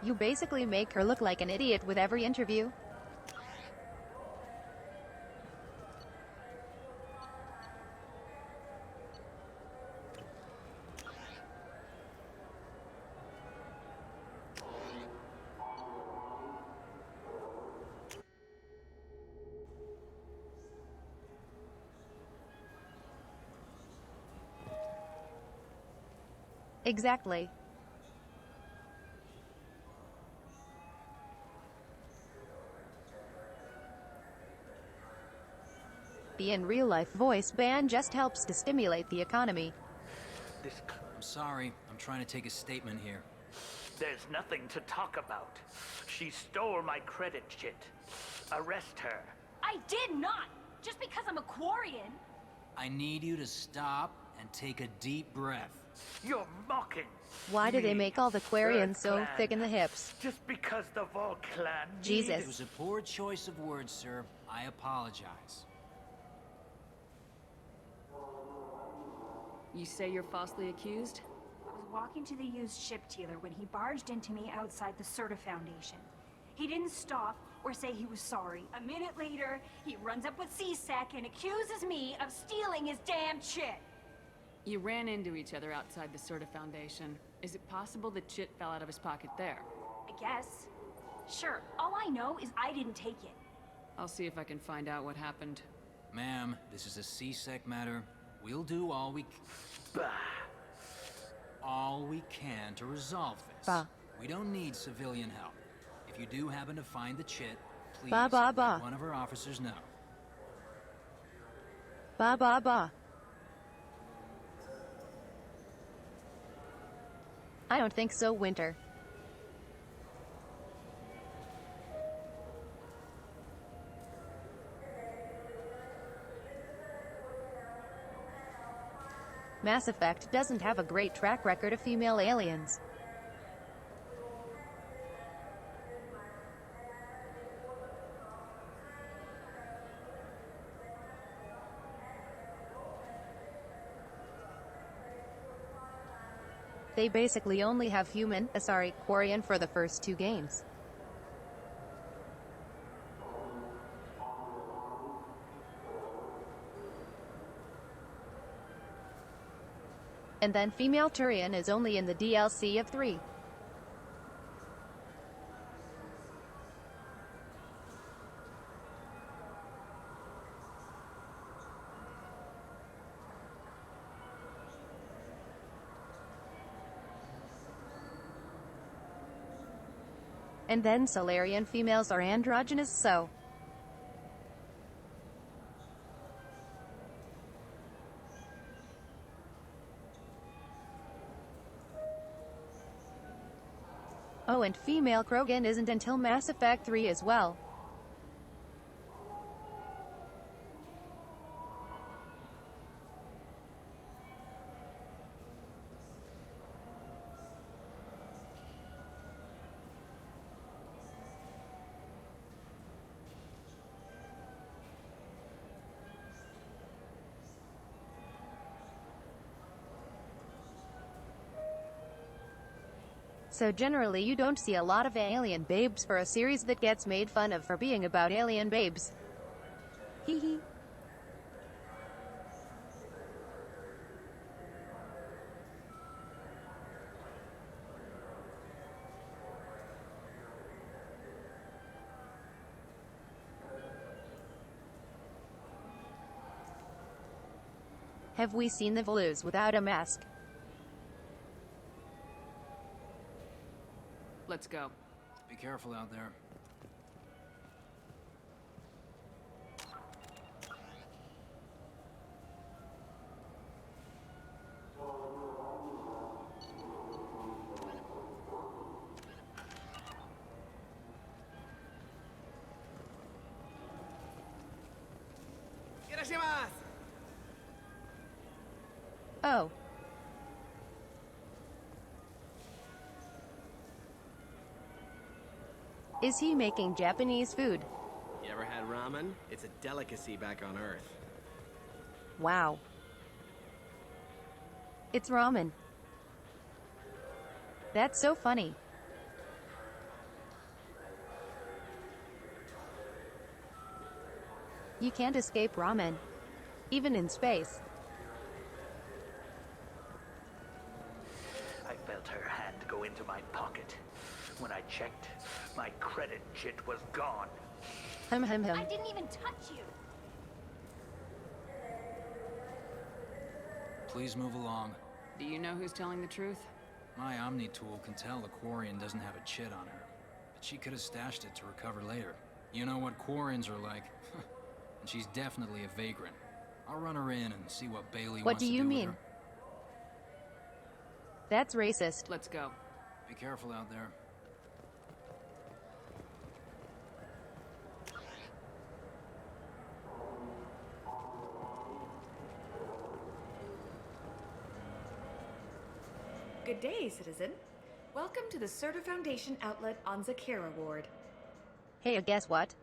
You basically make her look like an idiot with every interview. Exactly. The in real-life voice ban just helps to stimulate the economy. I'm sorry. I'm trying to take a statement here. There's nothing to talk about. She stole my credit chit. Arrest her. I did not! Just because I'm a Quarian! I need you to stop and take a deep breath. You're mocking. Why do they make all the Quarians so Clan. thick in the hips? Just because the Vol clan. Jesus. It was a poor choice of words, sir. I apologize. You say you're falsely accused? I was walking to the used ship dealer when he barged into me outside the Serta Foundation. He didn't stop or say he was sorry. A minute later, he runs up with C-Sec and accuses me of stealing his damn chit. You ran into each other outside the Serta Foundation. Is it possible the chit fell out of his pocket there? I guess. Sure, all I know is I didn't take it. I'll see if I can find out what happened. Ma'am, this is a C-Sec matter. We'll do all we can to resolve this. Bah. We don't need civilian help. If you do happen to find the chit, please Bah, bah, let bah. one of our officers know. Ba ba ba. I don't think so, Winter. Mass Effect doesn't have a great track record of female aliens. They basically only have human, Quarian for the first 2 games. And then female Turian is only in the DLC of 3. And then Solarian females are androgynous, so... Oh, and female Krogan isn't until Mass Effect 3 as well. So generally you don't see a lot of alien babes for a series that gets made fun of for being about alien babes. Hee hee. Have we seen the Velus without a mask? Let's go. Be careful out there. Oh. Is he making Japanese food? You ever had ramen? It's a delicacy back on Earth. Wow. It's ramen. That's so funny. You can't escape ramen. Even in space. I felt her hand go into my pocket. When I checked, my credit chit was gone. I didn't even touch you. Please move along. Do you know who's telling the truth? My Omni tool can tell the Quarian doesn't have a chit on her, but she could have stashed it to recover later. You know what Quarians are like, and she's definitely a vagrant. I'll run her in and see what Bailey What wants do to you do mean? with her. That's racist. Let's go. Be careful out there. Good day, citizen. Welcome to the Serta Foundation outlet on Zakera Ward. Hey, guess what?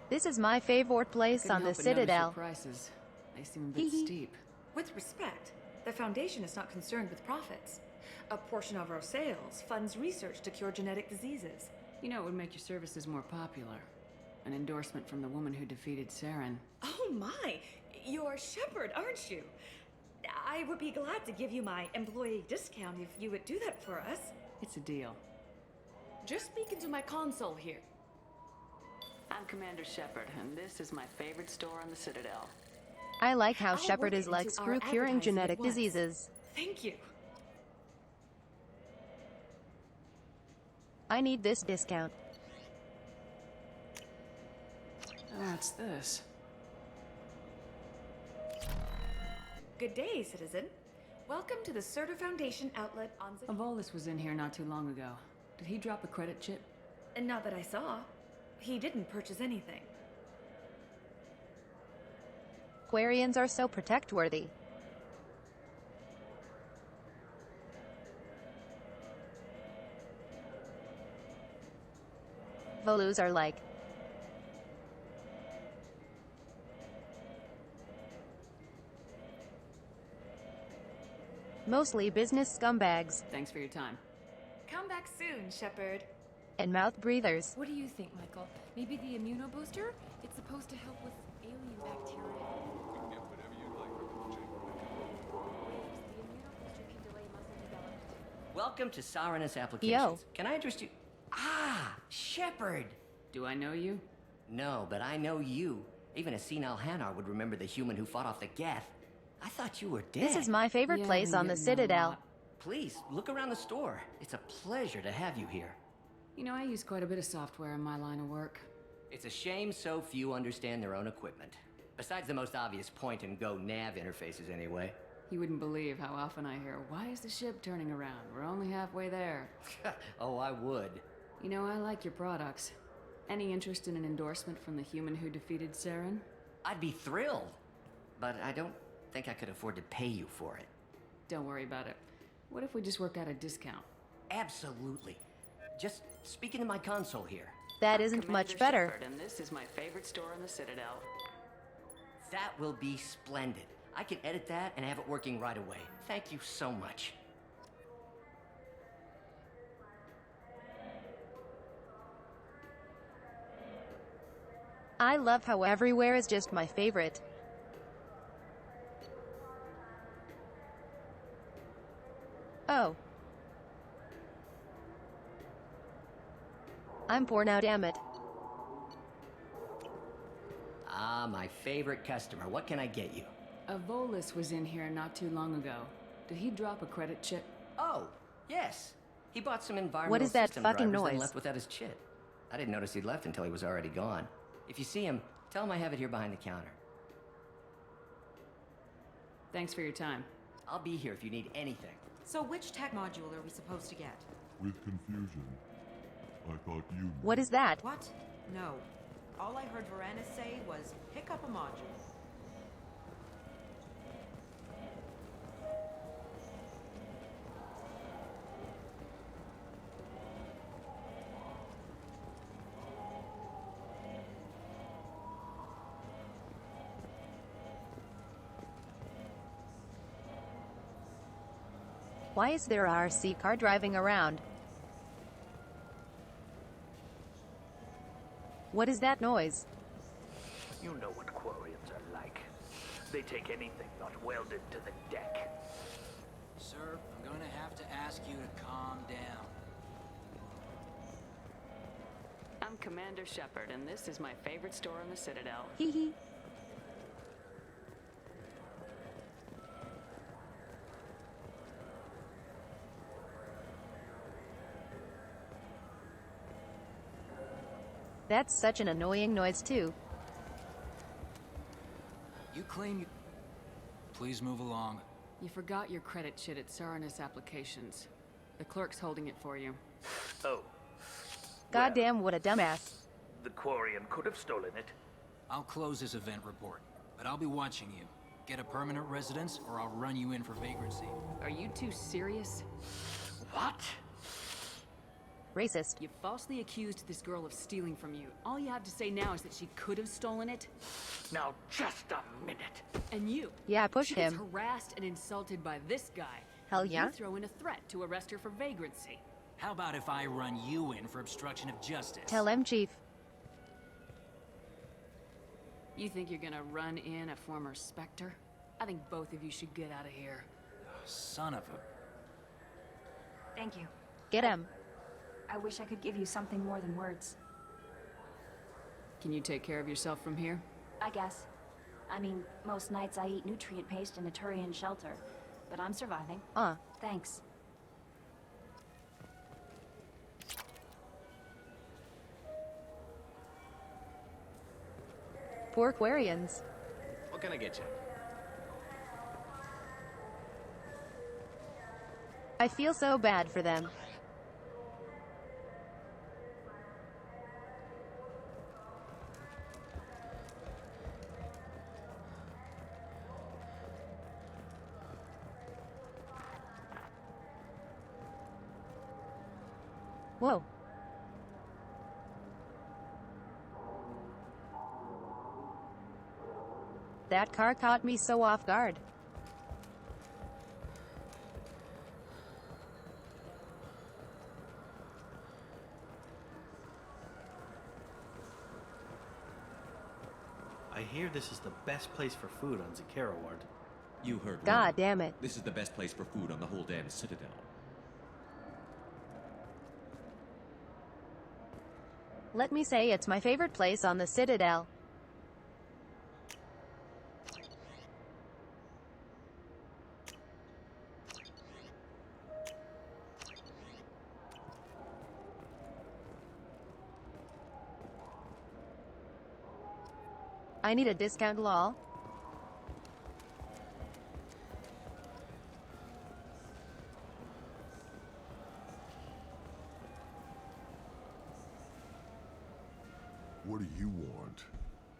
This is my favorite place on the Citadel. Prices. They seem a bit steep. With respect, the Foundation is not concerned with profits. A portion of our sales funds research to cure genetic diseases. You know, it would make your services more popular. An endorsement from the woman who defeated Saren. Oh my! You're Shepard, aren't you? I would be glad to give you my employee discount if you would do that for us. It's a deal. Just speak into my console here. I'm Commander Shepard, and this is my favorite store on the Citadel. I like how I'll Shepard work is like into screw our curing advertising genetic at once. diseases. Thank you. I need this discount. What's this? Good day, citizen. Welcome to the Serta Foundation outlet on A Volus was in here not too long ago. Did he drop a credit chip? And not that I saw. He didn't purchase anything. Quarians are so protect-worthy. Volus are like... mostly business scumbags. Thanks for your time. Come back soon, Shepard. And mouth breathers. What do you think, Michael? Maybe the immunobooster? It's supposed to help with alien bacteria. You can get whatever you'd like from the Welcome to Saranus Applications. Can I address you? Ah, Shepard! Do I know you? No, but I know you. Even a senile Hanar would remember the human who fought off the Geth. I thought you were dead. This is my favorite place on the Citadel. Please, look around the store. It's a pleasure to have you here. You know, I use quite a bit of software in my line of work. It's a shame so few understand their own equipment. Besides the most obvious point-and-go nav interfaces, anyway. You wouldn't believe how often I hear, "Why is the ship turning around? We're only halfway there." Oh, I would. You know, I like your products. Any interest in an endorsement from the human who defeated Saren? I'd be thrilled. But I don't think I could afford to pay you for it. Don't worry about it. What if we just work out a discount? Absolutely. Just speak into my console here. That isn't much better. Shepard, and this is my favorite store in the Citadel. That will be splendid. I can edit that and have it working right away. Thank you so much. I love how everywhere is just my favorite. Oh. I'm poor now, damn it. Ah, my favorite customer. What can I get you? A Volus was in here not too long ago. Did he drop a credit chip? Oh, yes. He bought some environmental What is that system fucking drivers, then noise? left without his chip. I didn't notice he'd left until he was already gone. If you see him, tell him I have it here behind the counter. Thanks for your time. I'll be here if you need anything. So which tech module are we supposed to get? With confusion. I thought you... What is that? What? No. All I heard Varanus say was, pick up a module. Why is there a RC car driving around? What is that noise? You know what Quarians are like. They take anything not welded to the deck. Sir, I'm going to have to ask you to calm down. I'm Commander Shepard, and this is my favorite store in the Citadel. Hee hee. That's such an annoying noise too. You claim you... Please move along. You forgot your credit chit at Saranus Applications. The clerk's holding it for you. Oh. Goddamn, what a dumbass. The Quarian could have stolen it. I'll close this event report, but I'll be watching you. Get a permanent residence, or I'll run you in for vagrancy. Are you two serious? What? Racist. You falsely accused this girl of stealing from you. All you have to say now is that she could have stolen it. Now, just a minute. And you. Yeah, push she him. gets harassed and insulted by this guy. Hell yeah. You throw in a threat to arrest her for vagrancy. How about if I run you in for obstruction of justice? Tell him, Chief. You think you're gonna run in a former Spectre? I think both of you should get out of here. Son of a... Thank you. Get him. I wish I could give you something more than words. Can you take care of yourself from here? I guess. I mean, most nights I eat nutrient paste in a Turian shelter, but I'm surviving. Thanks. Poor Quarians. What can I get you? I feel so bad for them. Whoa. That car caught me so off guard. I hear this is the best place for food on Zakera Ward. You heard God wrong. damn it. This is the best place for food on the whole damn Citadel. Let me say it's my favorite place on the Citadel. I need a discount, lol. What do you want?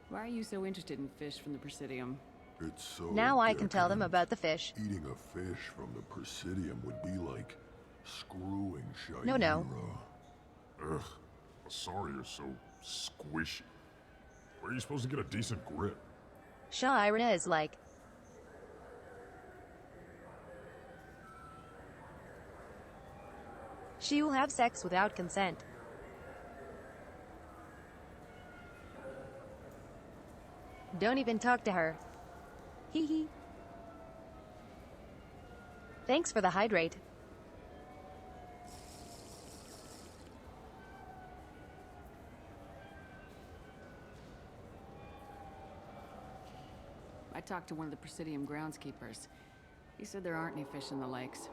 Why are you so interested in fish from the Presidium? It's so Now I can tell them about the fish. Eating a fish from the Presidium would be like screwing Shaira. No. Ugh. Sorry you're so squishy. Where are you supposed to get a decent grip? Shaira is like... She will have sex without consent. Don't even talk to her. Hee hee. Thanks for the hydrate. talked to one of the Presidium groundskeepers. He said there aren't any fish in the lakes.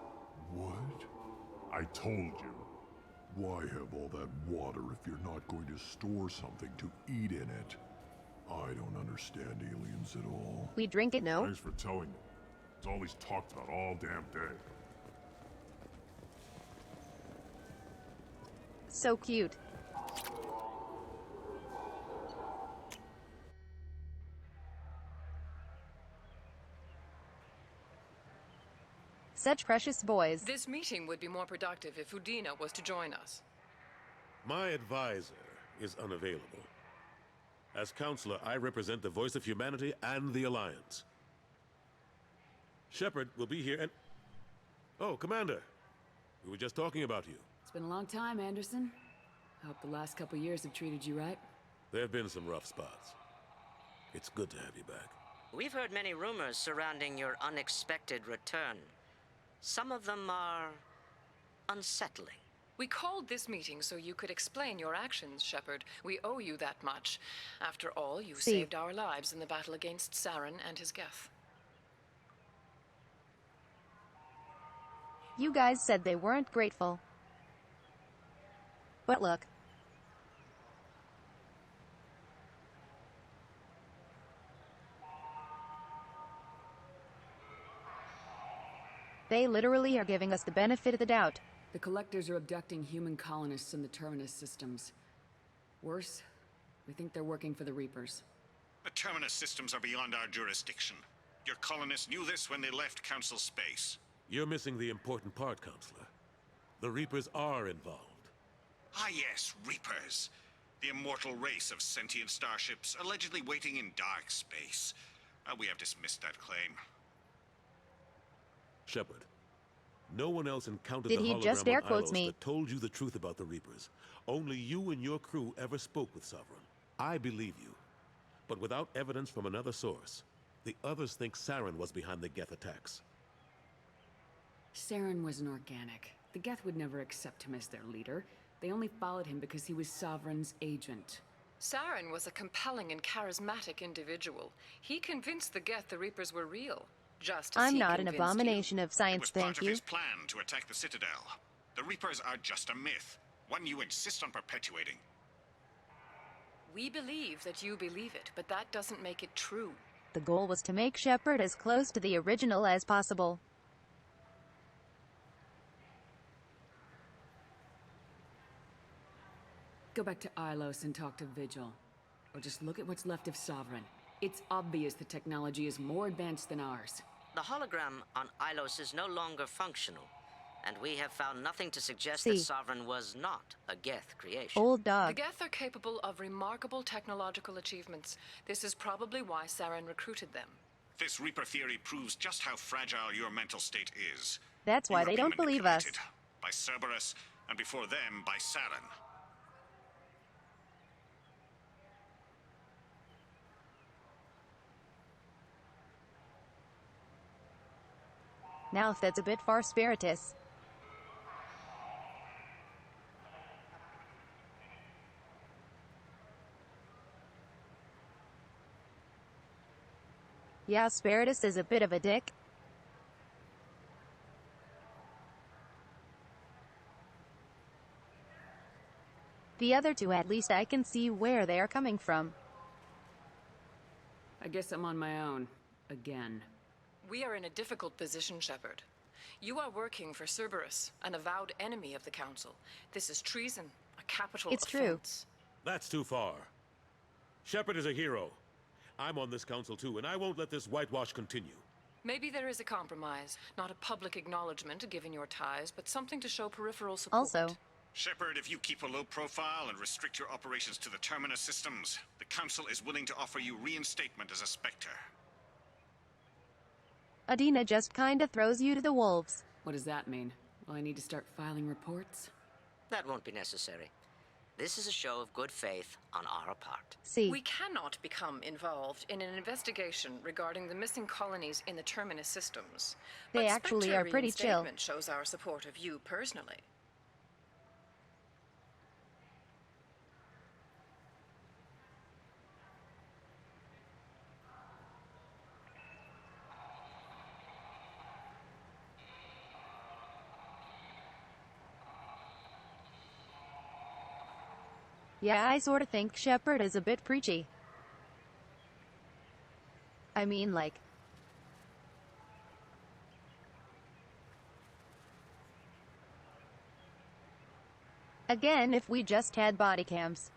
What? I told you. Why have all that water if you're not going to store something to eat in it? I don't understand aliens at all. We drink it, no? Thanks for telling me. It's all he's talked about all damn day. So cute. Such precious boys. This meeting would be more productive if Udina was to join us. My advisor is unavailable. As counselor, I represent the voice of humanity and the Alliance. Shepard will be here and... Oh, Commander. We were just talking about you. It's been a long time, Anderson. I hope the last couple years have treated you right. There have been some rough spots. It's good to have you back. We've heard many rumors surrounding your unexpected return. Some of them are unsettling. We called this meeting so you could explain your actions, Shepard. We owe you that much. After all, you saved our lives in the battle against Saren and his Geth. You guys said they weren't grateful. But look. They literally are giving us the benefit of the doubt. The Collectors are abducting human colonists in the Terminus systems. Worse, we think they're working for the Reapers. The Terminus systems are beyond our jurisdiction. Your colonists knew this when they left Council space. You're missing the important part, Counselor. The Reapers are involved. Ah yes, Reapers. The immortal race of sentient starships allegedly waiting in dark space. We have dismissed that claim. Shepard, no one else encountered Did the he hologram just air on quotes Ilos me? that told you the truth about the Reapers. Only you and your crew ever spoke with Sovereign. I believe you. But without evidence from another source, the others think Saren was behind the Geth attacks. Saren was an organic. The Geth would never accept him as their leader. They only followed him because he was Sovereign's agent. Saren was a compelling and charismatic individual. He convinced the Geth the Reapers were real. Just as I'm he not an convinced abomination of science, It was thank part you. of his plan to attack the Citadel. The Reapers are just a myth, one you insist on perpetuating. We believe that you believe it, but that doesn't make it true. The goal was to make Shepard as close to the original as possible. Go back to Ilos and talk to Vigil. Or just look at what's left of Sovereign. It's obvious the technology is more advanced than ours. The hologram on Ilos is no longer functional, and we have found nothing to suggest that Sovereign was not a Geth creation. Old dog. The Geth are capable of remarkable technological achievements. This is probably why Saren recruited them. This Reaper theory proves just how fragile your mental state is. That's why You they are being don't believe us. manipulated by Cerberus, and before them, by Saren. Now if that's a bit far spiritus. Yeah, Spiritus is a bit of a dick. The other two, at least I can see where they are coming from. I guess I'm on my own. Again. We are in a difficult position, Shepard. You are working for Cerberus, an avowed enemy of the Council. This is treason, a capital offense. That's too far. Shepard is a hero. I'm on this council too, and I won't let this whitewash continue. Maybe there is a compromise. Not a public acknowledgement given your ties, but something to show peripheral support. Also, Shepard, if you keep a low profile and restrict your operations to the Terminus systems, the Council is willing to offer you reinstatement as a Spectre. Adina just kinda throws you to the wolves. What does that mean? Will I need to start filing reports? That won't be necessary. This is a show of good faith on our part. We cannot become involved in an investigation regarding the missing colonies in the Terminus systems. They But actually Spectre are pretty chill. reinstatement shows our support of you personally. Yeah, I sorta think Shepard is a bit preachy. I mean, like... Again, if we just had body cams.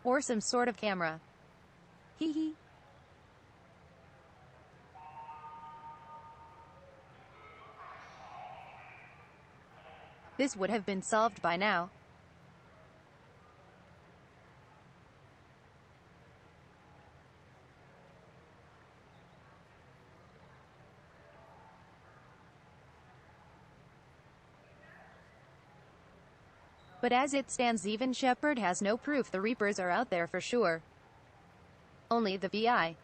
Or some sort of camera. Hee hee. This would have been solved by now. But as it stands, even Shepard has no proof the Reapers are out there for sure. Only the VI.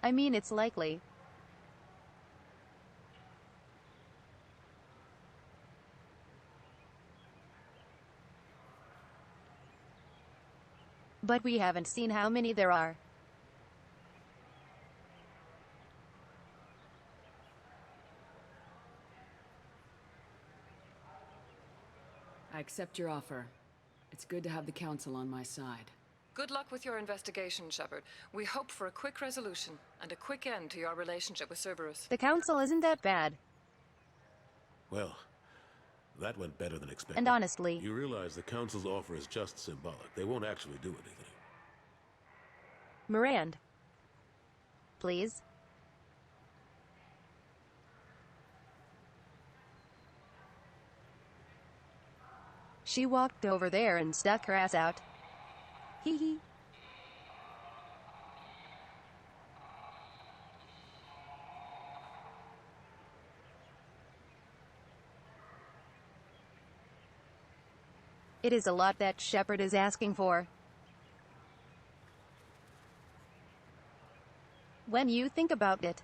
I mean, it's likely. But we haven't seen how many there are. I accept your offer. It's good to have the Council on my side. Good luck with your investigation, Shepard. We hope for a quick resolution and a quick end to your relationship with Cerberus. The Council isn't that bad. Well, that went better than expected. And honestly... You realize the Council's offer is just symbolic. They won't actually do anything. Miranda. Please? She walked over there and stuck her ass out. Hee hee. It is a lot that Shepard is asking for. When you think about it.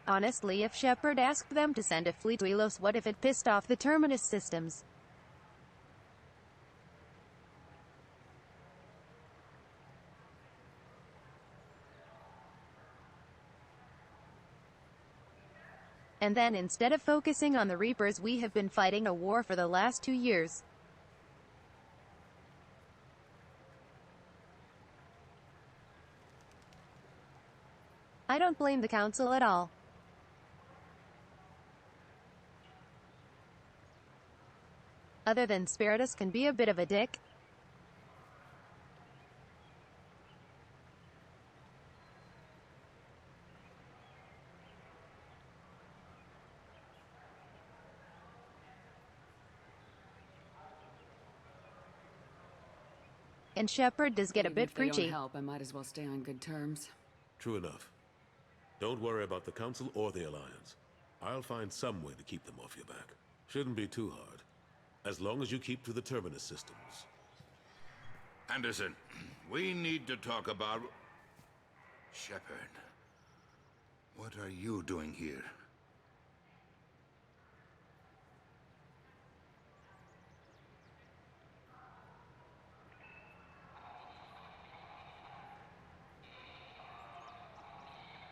Honestly, if Shepard asked them to send a fleet to Elos, what if it pissed off the Terminus systems? And then instead of focusing on the Reapers, we have been fighting a war for the last 2 years. I don't blame the Council at all. Other than Spiritus can be a bit of a dick. And Shepard does get a bit preachy. If they don't help, I might as well stay on good terms. True enough. Don't worry about the Council or the Alliance. I'll find some way to keep them off your back. Shouldn't be too hard. As long as you keep to the Terminus systems. Anderson, we need to talk about... Shepard. What are you doing here?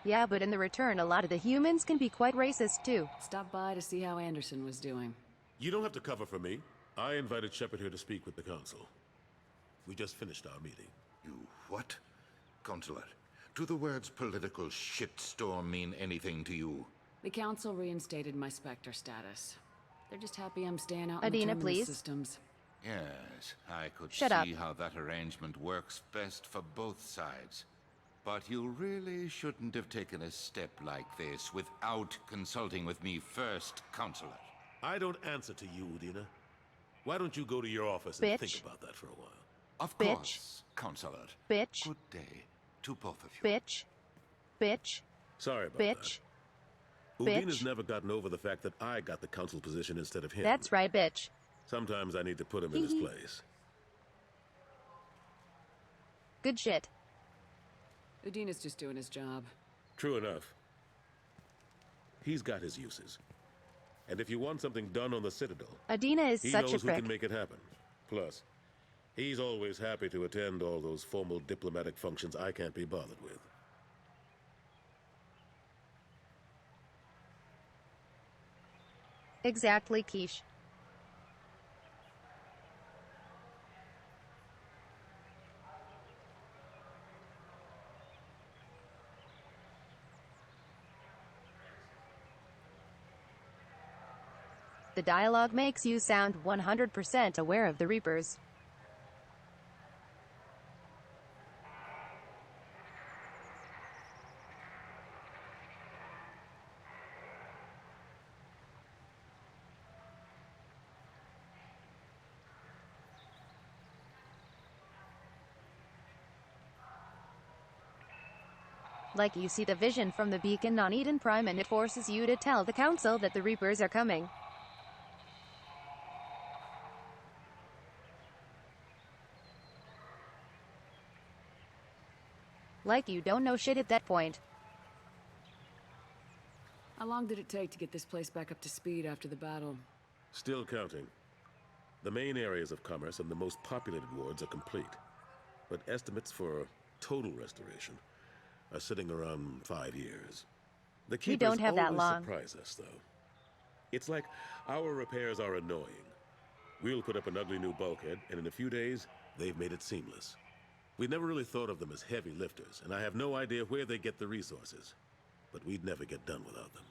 Yeah, but in the return, a lot of the humans can be quite racist too. Stop by to see how Anderson was doing. You don't have to cover for me. I invited Shepard here to speak with the Council. We just finished our meeting. You what? Consular, do the words political shitstorm mean anything to you? The Council reinstated my Spectre status. They're just happy I'm staying out in Adina, the Terminus please. systems. Yes, I could Shut see up. how that arrangement works best for both sides. But you really shouldn't have taken a step like this without consulting with me first, Consular. I don't answer to you, Udina. Why don't you go to your office and think about that for a while? Of Bitch. course, Consular. Bitch. Good day to both of you. Bitch. Bitch. Sorry about Bitch. that. Bitch. Udina's never gotten over the fact that I got the Council position instead of him. That's right, bitch. Sometimes I need to put him in his place. Good shit. Udina's just doing his job. True enough. He's got his uses. And if you want something done on the Citadel, Adina is he such a knows who prick. can make it happen. Plus, he's always happy to attend all those formal diplomatic functions I can't be bothered with. Exactly, Quiche. The dialogue makes you sound 100% aware of the Reapers. Like you see the vision from the beacon on Eden Prime and it forces you to tell the Council that the Reapers are coming. Like you don't know shit at that point. How long did it take to get this place back up to speed after the battle? Still counting. The main areas of commerce and the most populated wards are complete. But estimates for total restoration are sitting around 5 years. The We don't keepers have that always long. surprise us, though. It's like our repairs are annoying. We'll put up an ugly new bulkhead, and in a few days, they've made it seamless. We never really thought of them as heavy lifters, and I have no idea where they get the resources. But we'd never get done without them.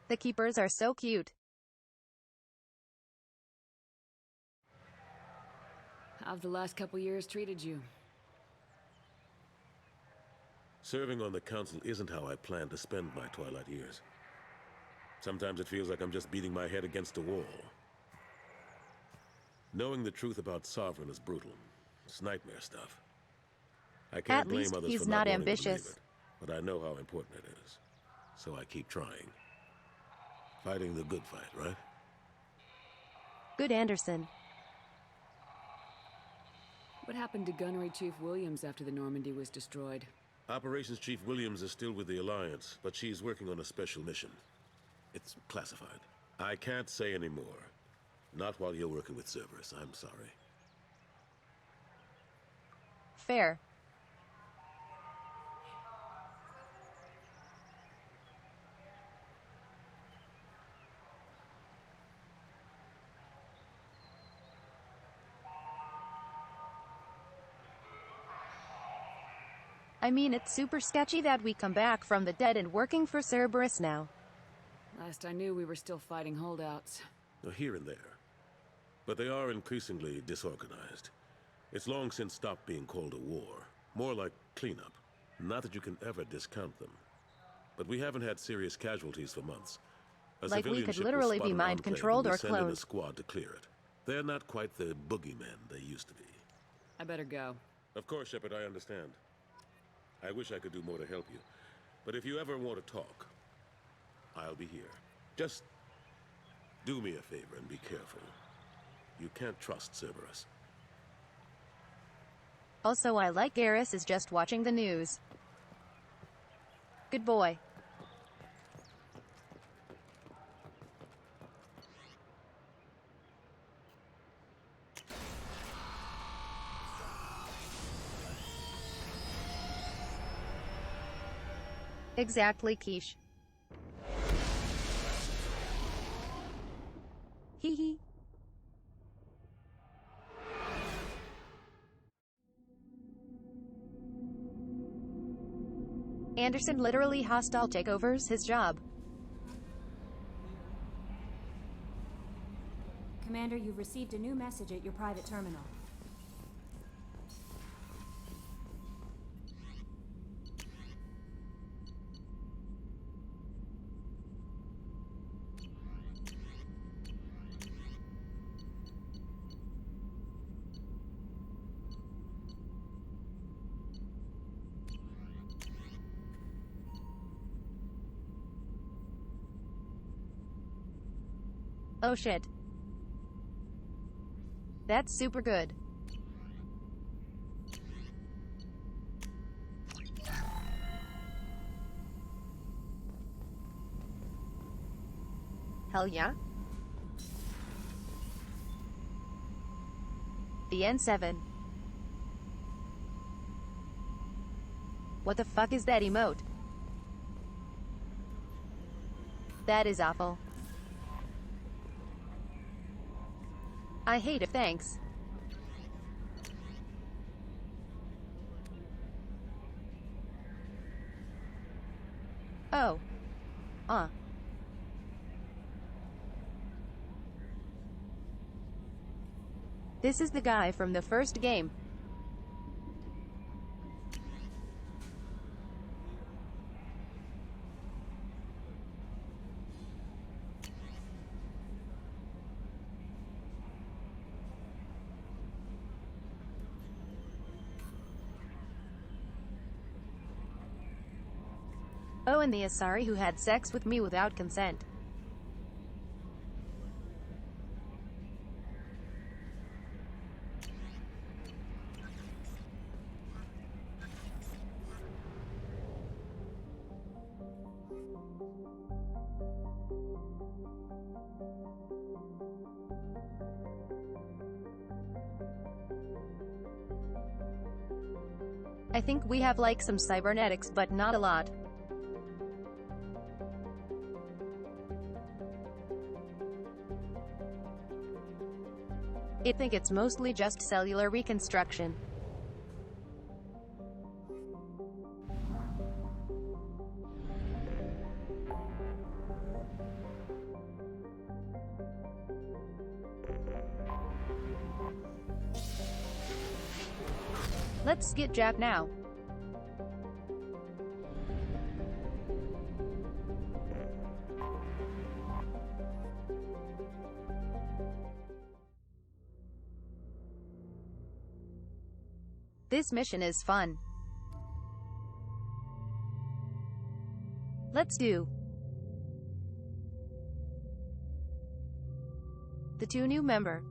The Keepers are so cute. How've the last couple years treated you? Serving on the Council isn't how I plan to spend my twilight years. Sometimes it feels like I'm just beating my head against a wall. Knowing the truth about Sovereign is brutal. It's nightmare stuff. I can't At blame least others he's for not wanting to believe ambitious. it, but I know how important it is. So I keep trying. Fighting the good fight, right? Good Anderson. What happened to Gunnery Chief Williams after the Normandy was destroyed? Operations Chief Williams is still with the Alliance, but she's working on a special mission. It's classified. I can't say any more. Not while you're working with Cerberus, I'm sorry. Fair. I mean, it's super sketchy that we come back from the dead and working for Cerberus now. Last I knew, we were still fighting holdouts. Here and there. But they are increasingly disorganized. It's long since stopped being called a war. More like cleanup. Not that you can ever discount them. But we haven't had serious casualties for months. A Like we civilian could ship was literally spotted be on mind-controlled Enclave, and or we send in a cloned. squad to clear it. They're not quite the boogeymen they used to be. I better go. Of course, Shepard, I understand. I wish I could do more to help you. But if you ever want to talk, I'll be here. Just do me a favor and be careful. You can't trust Cerberus. Also, I like Garrus is just watching the news. Good boy. Exactly, Quiche. Hee hee. Anderson literally hostile takeovers his job. Commander, you've received a new message at your private terminal. Oh shit. That's super good. Hell yeah. The N7. What the fuck is that emote? That is awful. I hate it, thanks. Oh. This is the guy from the first game. Oh, and the Asari who had sex with me without consent. I think we have like some cybernetics, but not a lot. I think it's mostly just cellular reconstruction. Let's get Jack now. This mission is fun. Let's do the 2 new member.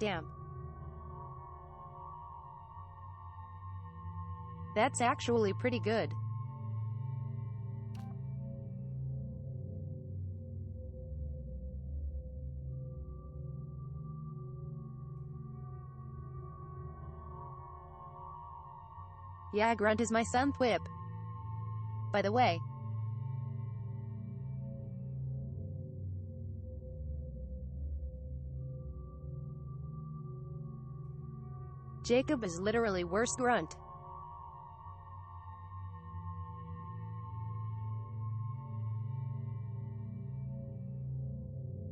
Damn. That's actually pretty good. Yeah, Grunt is my son Thwip. By the way. Jacob is literally worse Grunt.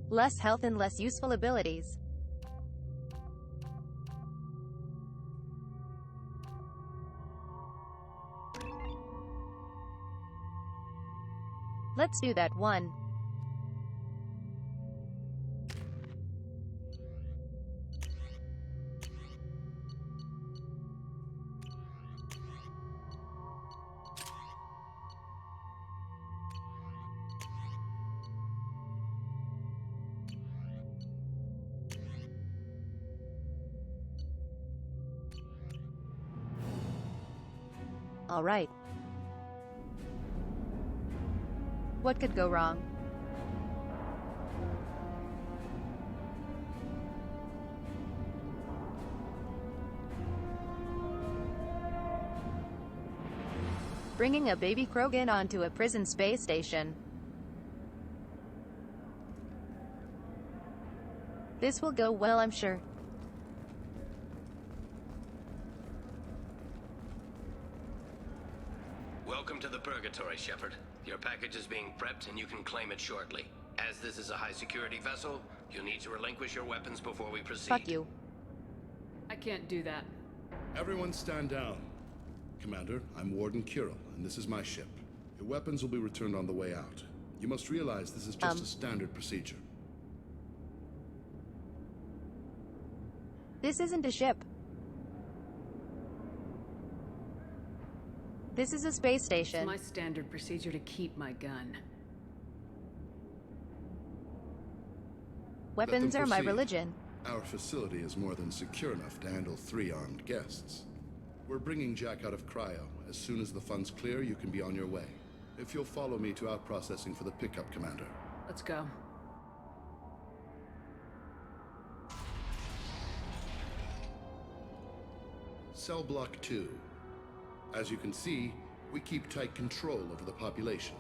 Less health and less useful abilities. Let's do that one. All right. What could go wrong? Bringing a baby Krogan onto a prison space station. This will go well, I'm sure. Welcome to the Purgatory, Shepard. Your package is being prepped and you can claim it shortly. As this is a high-security vessel, you'll need to relinquish your weapons before we proceed. Fuck you. I can't do that. Everyone stand down. Commander, I'm Warden Kirill, and this is my ship. Your weapons will be returned on the way out. You must realize this is just a standard procedure. This isn't a ship. This is a space station. It's my standard procedure to keep my gun. Weapons are my religion. Our facility is more than secure enough to handle 3 armed guests. We're bringing Jack out of cryo. As soon as the funds clear, you can be on your way. If you'll follow me to out-processing for the pickup, Commander. Let's go. Cell Block 2. As you can see, we keep tight control over the population.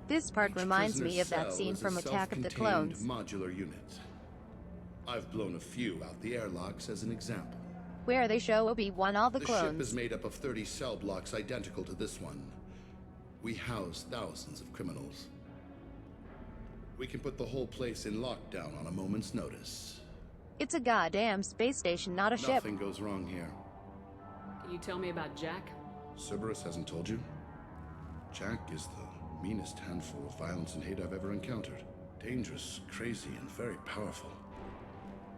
This part reminds me of that scene from Attack of the Clones. Modular unit. I've blown a few out the airlocks as an example. Where they show Obi-Wan all the clones. The ship is made up of 30 cell blocks identical to this one. We house thousands of criminals. We can put the whole place in lockdown on a moment's notice. It's a goddamn space station, not a ship. Nothing goes wrong here. Can you tell me about Jack? Cerberus hasn't told you? Jack is the meanest handful of violence and hate I've ever encountered. Dangerous, crazy, and very powerful.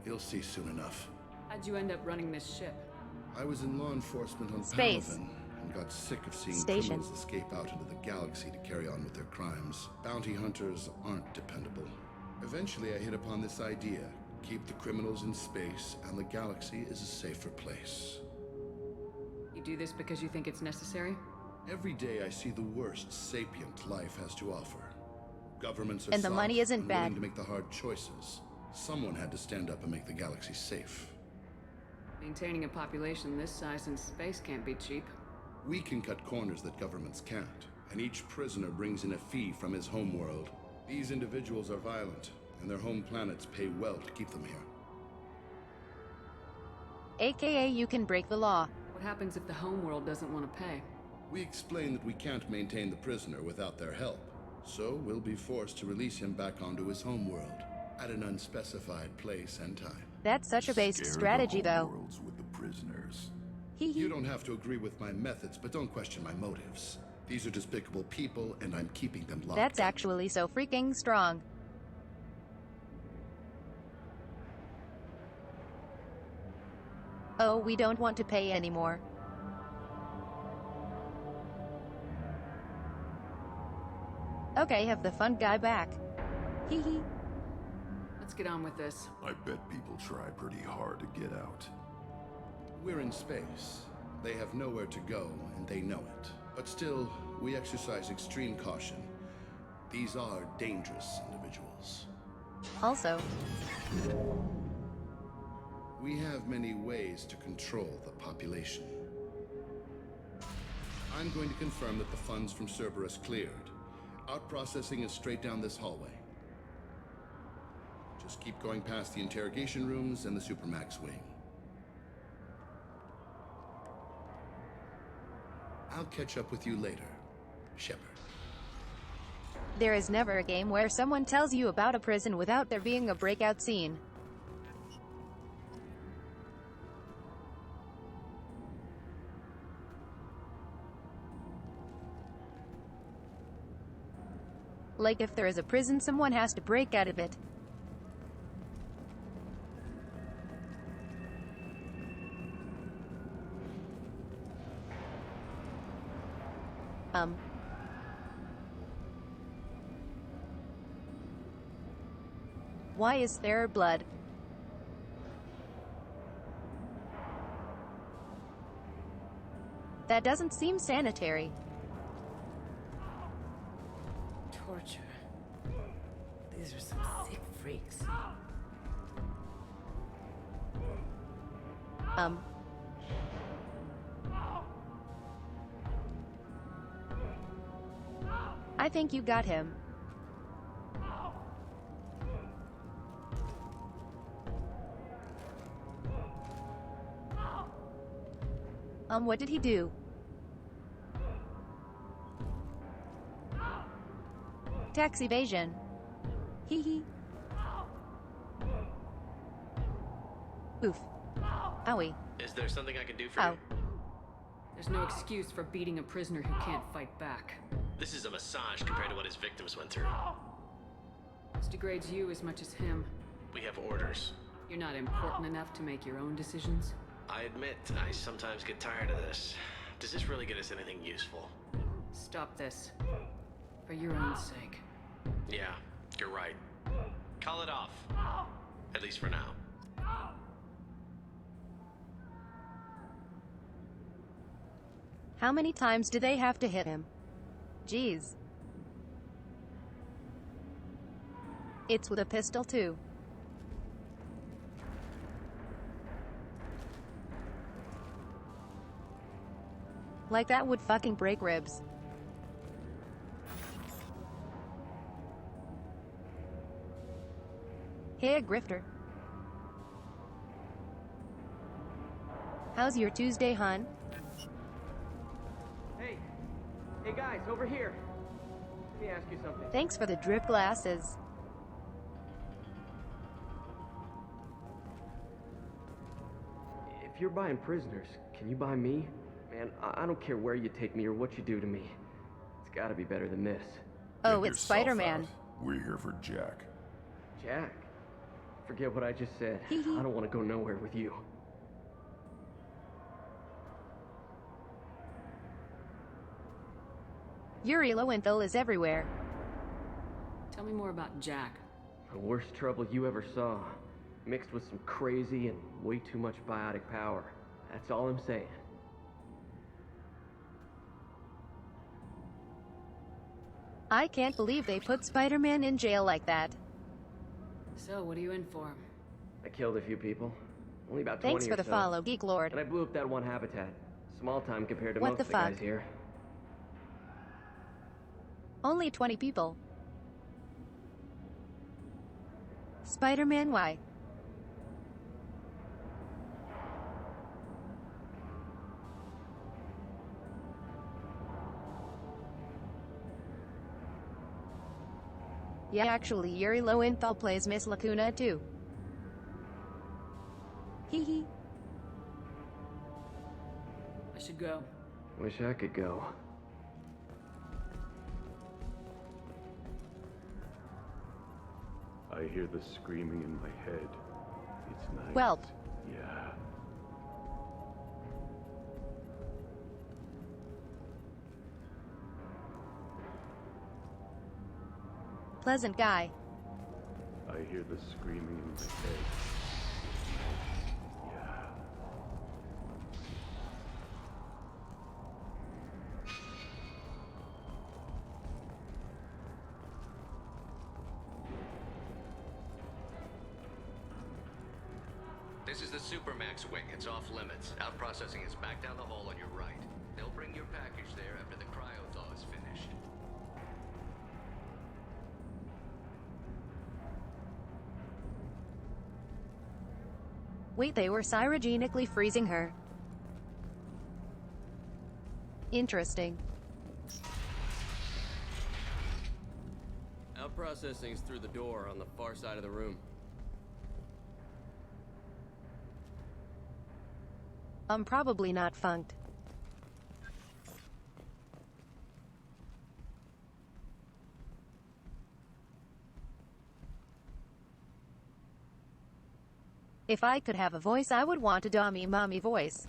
You'll see soon enough. How'd you end up running this ship? I was in law enforcement on Space. Palaven and got sick of seeing Station. criminals escape out into the galaxy to carry on with their crimes. Bounty hunters aren't dependable. Eventually I hit upon this idea. Keep the criminals in space and the galaxy is a safer place. You do this because you think it's necessary? Every day I see the worst sapient life has to offer. Governments are And the soft money isn't and willing bad. to make the hard choices. Someone had to stand up and make the galaxy safe. Maintaining a population this size in space can't be cheap. We can cut corners that governments can't, and each prisoner brings in a fee from his homeworld. These individuals are violent, and their home planets pay well to keep them here. AKA you can break the law. What happens if the homeworld doesn't want to pay? We explain that we can't maintain the prisoner without their help, so we'll be forced to release him back onto his homeworld at an unspecified place and time. That's such a basic strategy, though. With the prisoners. You don't have to agree with my methods, but don't question my motives. These are despicable people, and I'm keeping them locked. That's actually so freaking strong. Oh, we don't want to pay anymore. Okay, have the fun guy back. Hee hee. Let's get on with this. I bet people try pretty hard to get out. We're in space. They have nowhere to go, and they know it. But still, we exercise extreme caution. These are dangerous individuals. Also, we have many ways to control the population. I'm going to confirm that the funds from Cerberus cleared. Out-processing is straight down this hallway. Just keep going past the interrogation rooms and the Supermax wing. I'll catch up with you later, Shepard. there is never a game where someone tells you about a prison without there being a breakout scene. Like if there is a prison, someone has to break out of it. Why is there blood? That doesn't seem sanitary. Torture. These are some sick freaks. I think you got him. What did he do? Tax evasion. Hee hee. Oof. Owie. Is there something I can do for Ow. you? There's no excuse for beating a prisoner who can't fight back. This is a massage compared to what his victims went through. This degrades you as much as him. We have orders. You're not important enough to make your own decisions? I admit, I sometimes get tired of this. Does this really get us anything useful? Stop this. For your own sake. Yeah, you're right. Call it off. At least for now. How many times do they have to hit him? Jeez. It's with a pistol too. Like that would fucking break ribs. Hey, grifter. How's your Tuesday, hun? Hey guys, over here. Let me ask you something. Thanks for the drip glasses. If you're buying prisoners, can you buy me? Man, I don't care where you take me or what you do to me. It's gotta be better than this. Oh, it's Spider-Man. We're here for Jack. Jack? Forget what I just said. I don't want to go nowhere with you. Yuri Lowenthal is everywhere. Tell me more about Jack. The worst trouble you ever saw. Mixed with some crazy and way too much biotic power. That's all I'm saying. I can't believe they put Spider-Man in jail like that. So, what are you in for? I killed a few people. Only about 20 Thanks for or the so. follow, Geek Lord. And I blew up that one habitat. Small time compared to What most the of the guys fuck? here. Only 20 people. Spider-Man, why? Yeah, actually, Yuri Lowenthal plays Miss Lacuna too. Hee hee. I should go. Wish I could go. I hear the screaming in my head. It's nice. Welp. Yeah. Pleasant guy. I hear the screaming in my head. Yeah. This is the Supermax wing. It's off limits. Out processing is back down the hall on your right. They'll bring your package there after the cryo-thaw is finished. Wait, they were cryogenically freezing her. Interesting. Out processing's through the door on the far side of the room. I'm probably not funked. If I could have a voice, I would want a dummy mommy voice.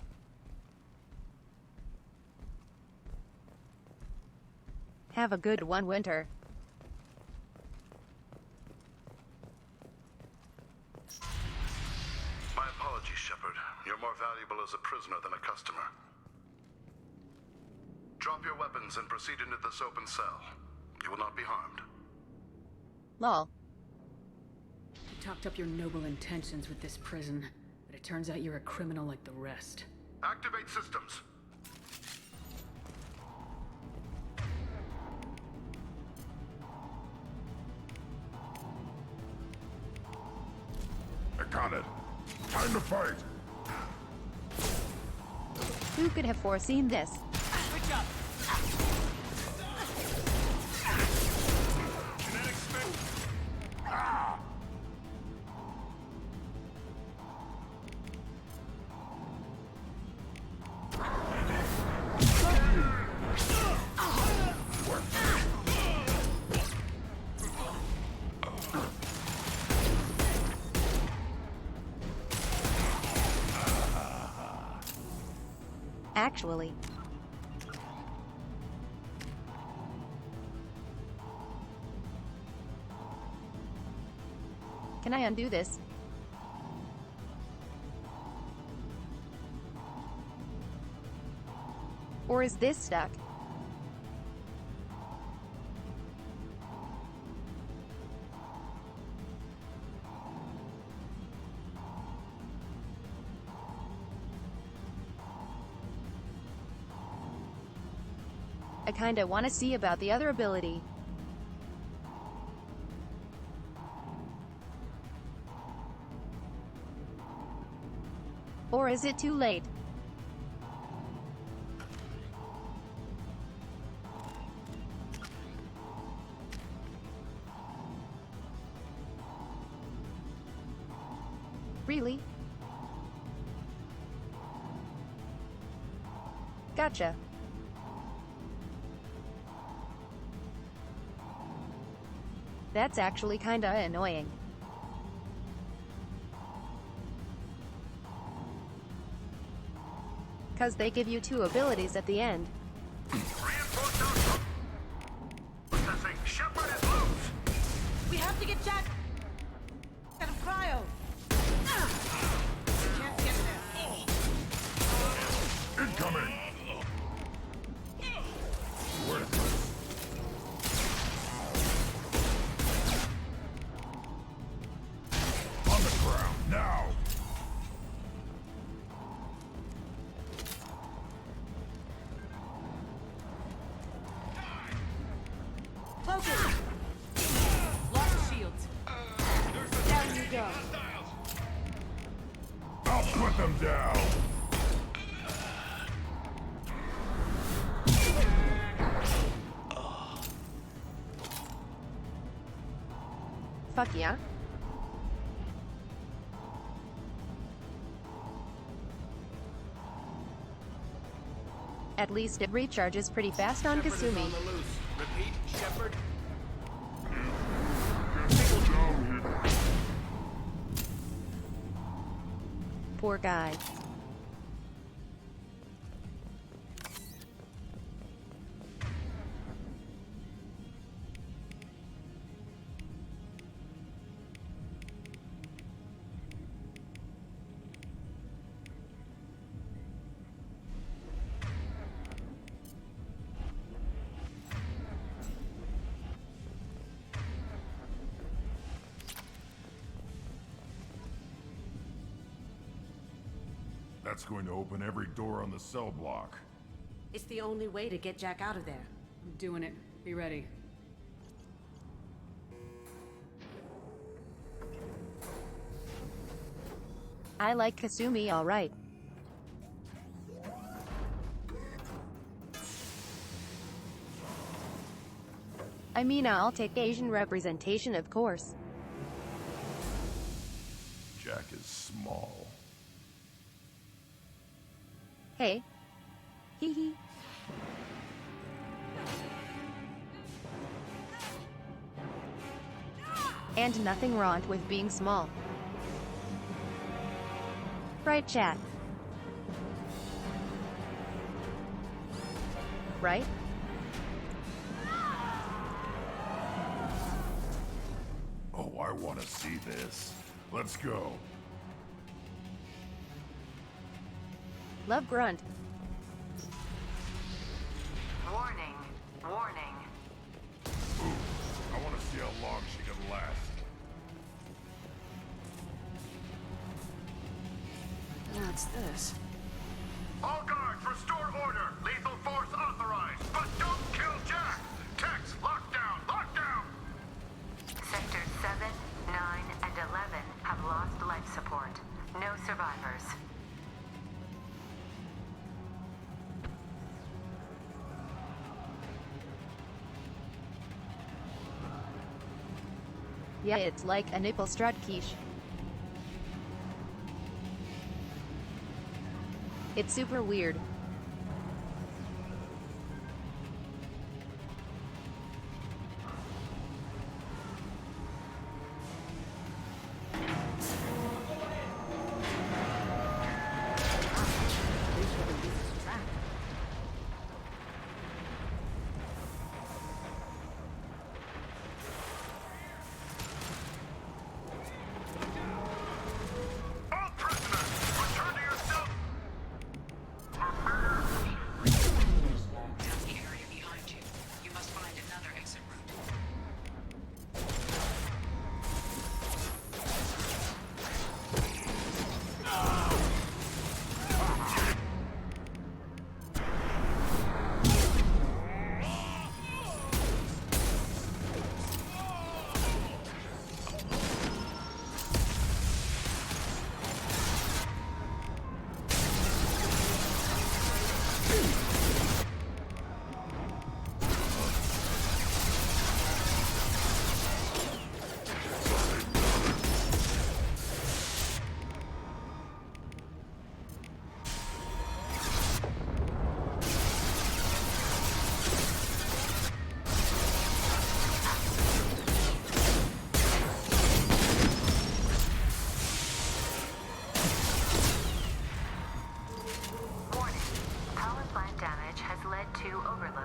Have a good one, Winter. My apologies, Shepard. You're more valuable as a prisoner than a customer. Drop your weapons and proceed into this open cell. You will not be harmed. Lol. You talked up your noble intentions with this prison, but it turns out you're a criminal like the rest. Activate systems. I got it. Time to fight. Who could have foreseen this? Switch up. Actually. Can I undo this? Or is this stuck? I kinda wanna see about the other ability. Or is it too late? Really? Gotcha. That's actually kinda annoying. Cause they give you two abilities at the end. We have to get Jack out of cryo. Can't get there. Incoming! Worthless. On the ground, now! Focus! Lock the shields. Down you go. I'll put them down! Fuck yeah. At least it recharges pretty fast on Shepard is Kasumi. on the loose. Repeat, Shepard. Poor guy. That's going to open every door on the cell block. It's the only way to get Jack out of there. I'm doing it. Be ready. I like Kasumi alright. I mean, I'll take Asian representation, of course. Jack is small. Hey. Hee hee. And nothing wrong with being small. Right, chat? Right? Oh, I want to see this. Let's go. Love grunt. Warning. Warning. Ooh, I want to see how long she can last. What's this? All guards, restore order. Lethal force authorized, but don't kill Jack. Tex, lockdown, lockdown. Sectors 7, 9, and 11 have lost life support. No survivors. Yeah, it's like a nipple strut quiche. It's super weird.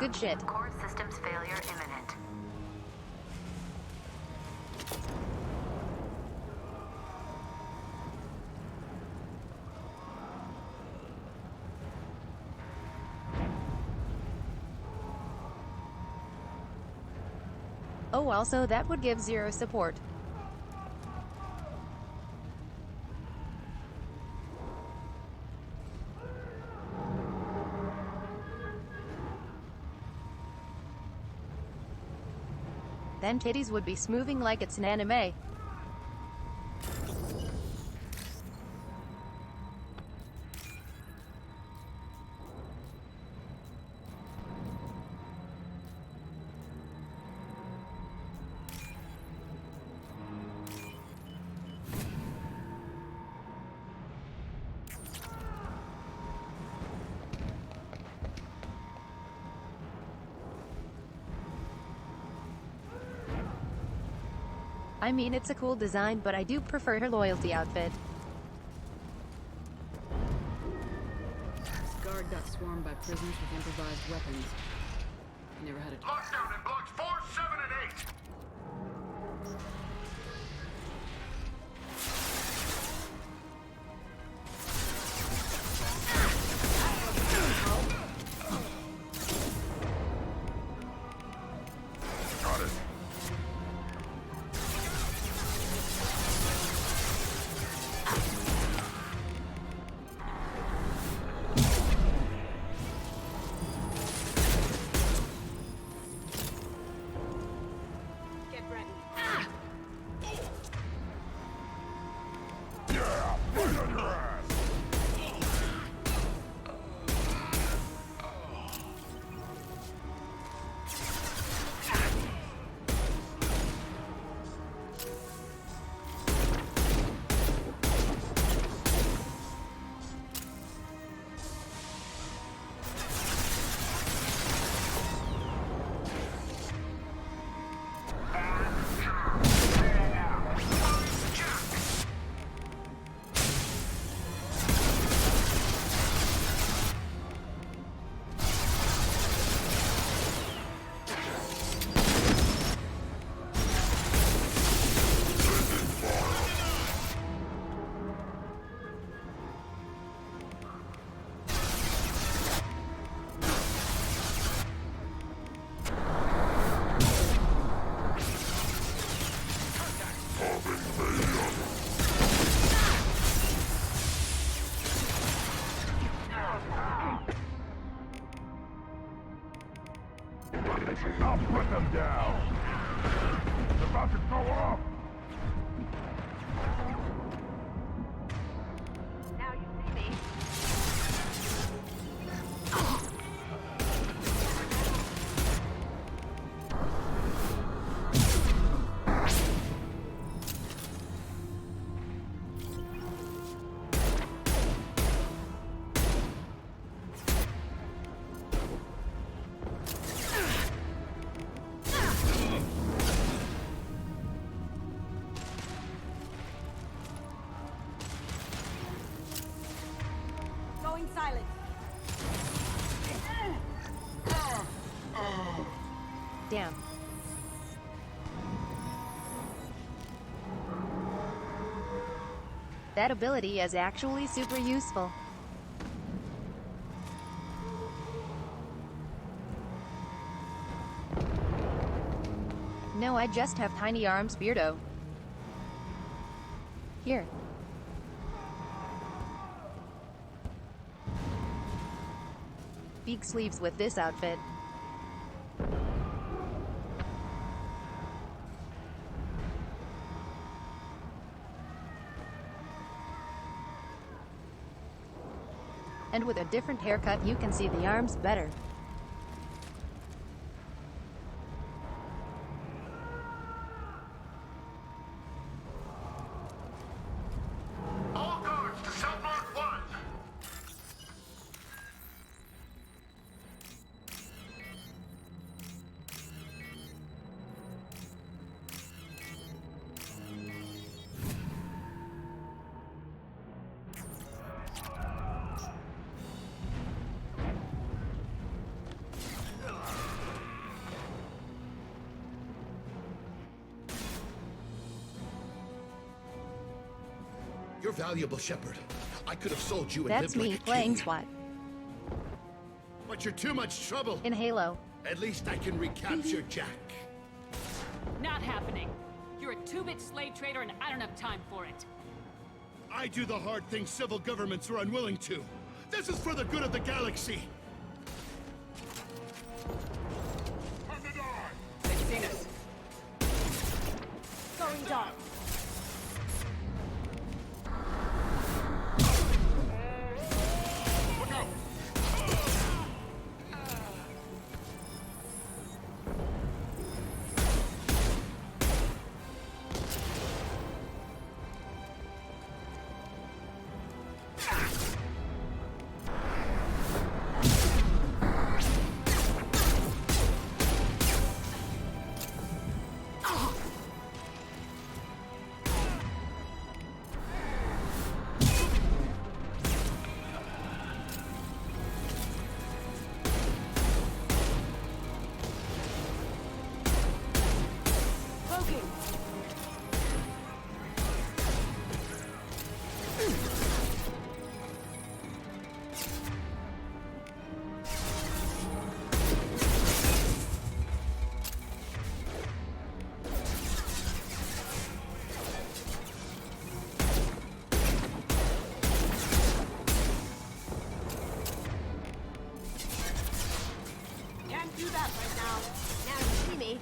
Good shit. Core systems failure imminent. Oh, also that would give zero support. Then titties would be smoothing like it's an anime. I mean, it's a cool design, but I do prefer her loyalty outfit. This guard got swarmed by prisoners with improvised weapons. He never had a... Lockdown in blocks 4, 7, and 8! I'll put them down! It's about to go off! Now you see me. silence. Damn. That ability is actually super useful. No, I just have tiny arms, Beardo. Here. Big sleeves with this outfit. And with a different haircut you can see the arms better. All guards to Submark 1! You're valuable, Shepard. I could have sold you and That's lived me like a playing king. SWAT. But you're too much trouble. In Halo. At least I can recapture Jack. Not happening. You're a two-bit slave trader and I don't have time for it. I do the hard things civil governments are unwilling to. This is for the good of the galaxy. They've seen us. Going dark. Can't do that right now. Now you see me.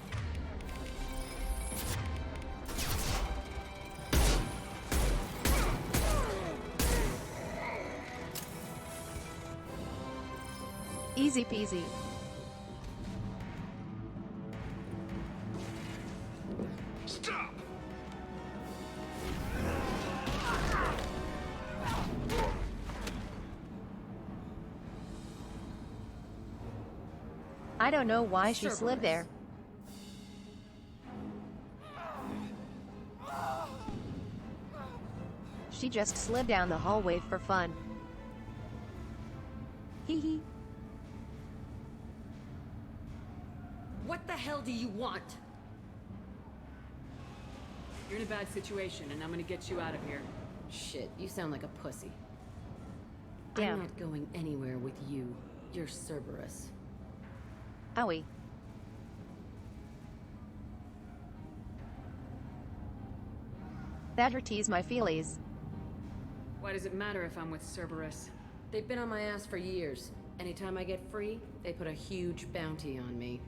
Easy peasy. Stop! I don't know why she slid there. She just slid down the hallway for fun. Hee hee. What the hell do you want? You're in a bad situation, and I'm gonna get you out of here. Shit, you sound like a pussy. Damn. I'm not going anywhere with you. You're Cerberus. Owie. That hurts my feelies. Why does it matter if I'm with Cerberus? They've been on my ass for years. Anytime I get free, they put a huge bounty on me.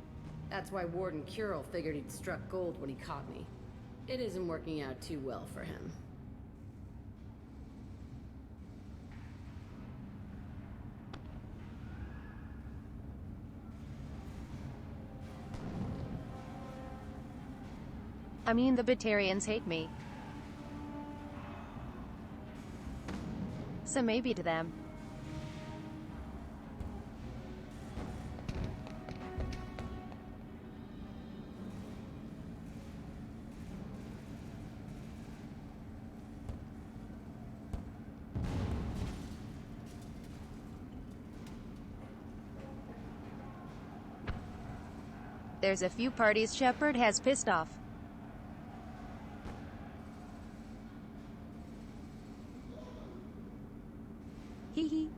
That's why Warden Curel figured he'd struck gold when he caught me. It isn't working out too well for him. I mean, the Batarians hate me. So maybe to them. There's a few parties Shepard has pissed off. Hee hee.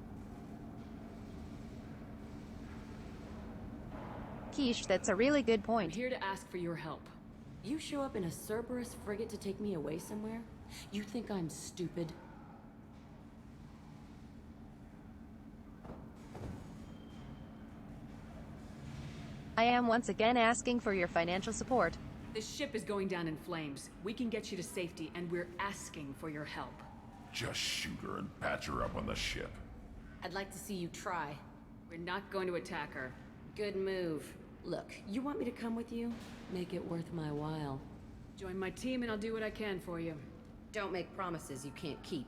Quiche, that's a really good I'm point. here to ask for your help. You show up in a Cerberus frigate to take me away somewhere? You think I'm stupid? I am once again asking for your financial support. This ship is going down in flames. We can get you to safety, and we're asking for your help. Just shoot her and patch her up on the ship. I'd like to see you try. We're not going to attack her. Good move. Look, you want me to come with you? Make it worth my while. Join my team and I'll do what I can for you. Don't make promises you can't keep.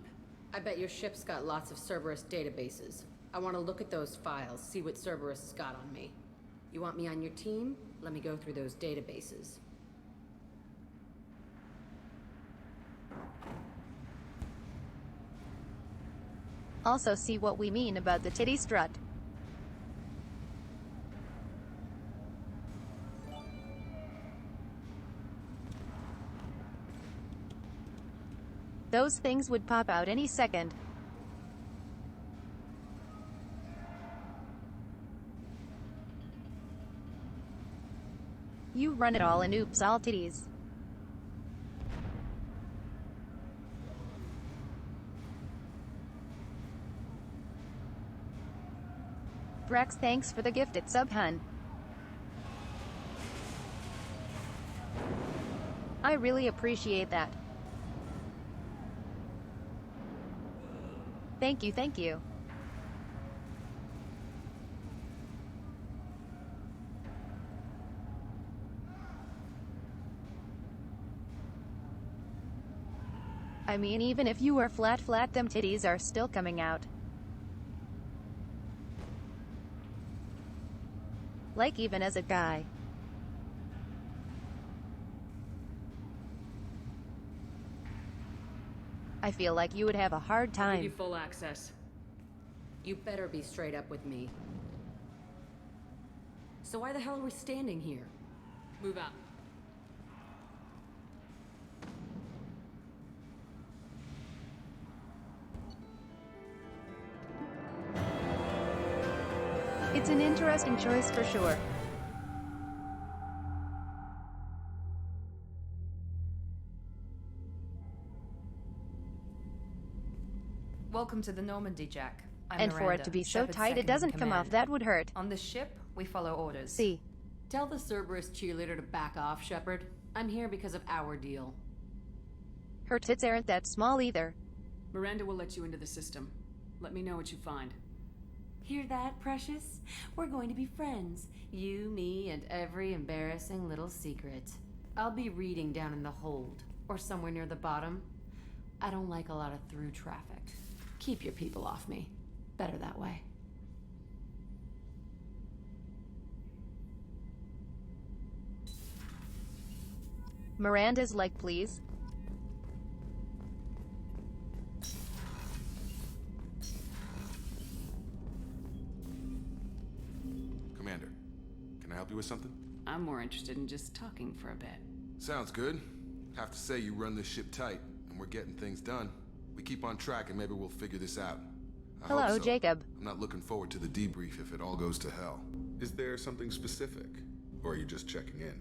I bet your ship's got lots of Cerberus databases. I want to look at those files, see what Cerberus has got on me. You want me on your team? Let me go through those databases. Also see what we mean about the titty strut. Those things would pop out any second. You run it all and oops all titties. Brex, thanks for the gifted sub, hun. I really appreciate that. Thank you, thank you. I mean, even if you were flat, them titties are still coming out. Like, even as a guy. I feel like you would have a hard I'll time. give you full access. You better be straight up with me. So why the hell are we standing here? Move out. It's an interesting choice for sure. Welcome to the Normandy, Jack. I'm And for Miranda, it to be so Shepard's tight it second in doesn't come command. off, that would hurt. On this ship, we follow orders. See. Tell the Cerberus cheerleader to back off, Shepard. I'm here because of our deal. Her tits aren't that small either. Miranda will let you into the system. Let me know what you find. Hear that, Precious? We're going to be friends. You, me, and every embarrassing little secret. I'll be reading down in the hold, or somewhere near the bottom. I don't like a lot of through traffic. Keep your people off me. Better that way. Miranda's like, please. Commander, can I help you with something? I'm more interested in just talking for a bit. Sounds good. Have to say you run this ship tight, and we're getting things done. We keep on track and maybe we'll figure this out. I Hello, hope so. Jacob. I'm not looking forward to the debrief if it all goes to hell. Is there something specific? Or are you just checking in?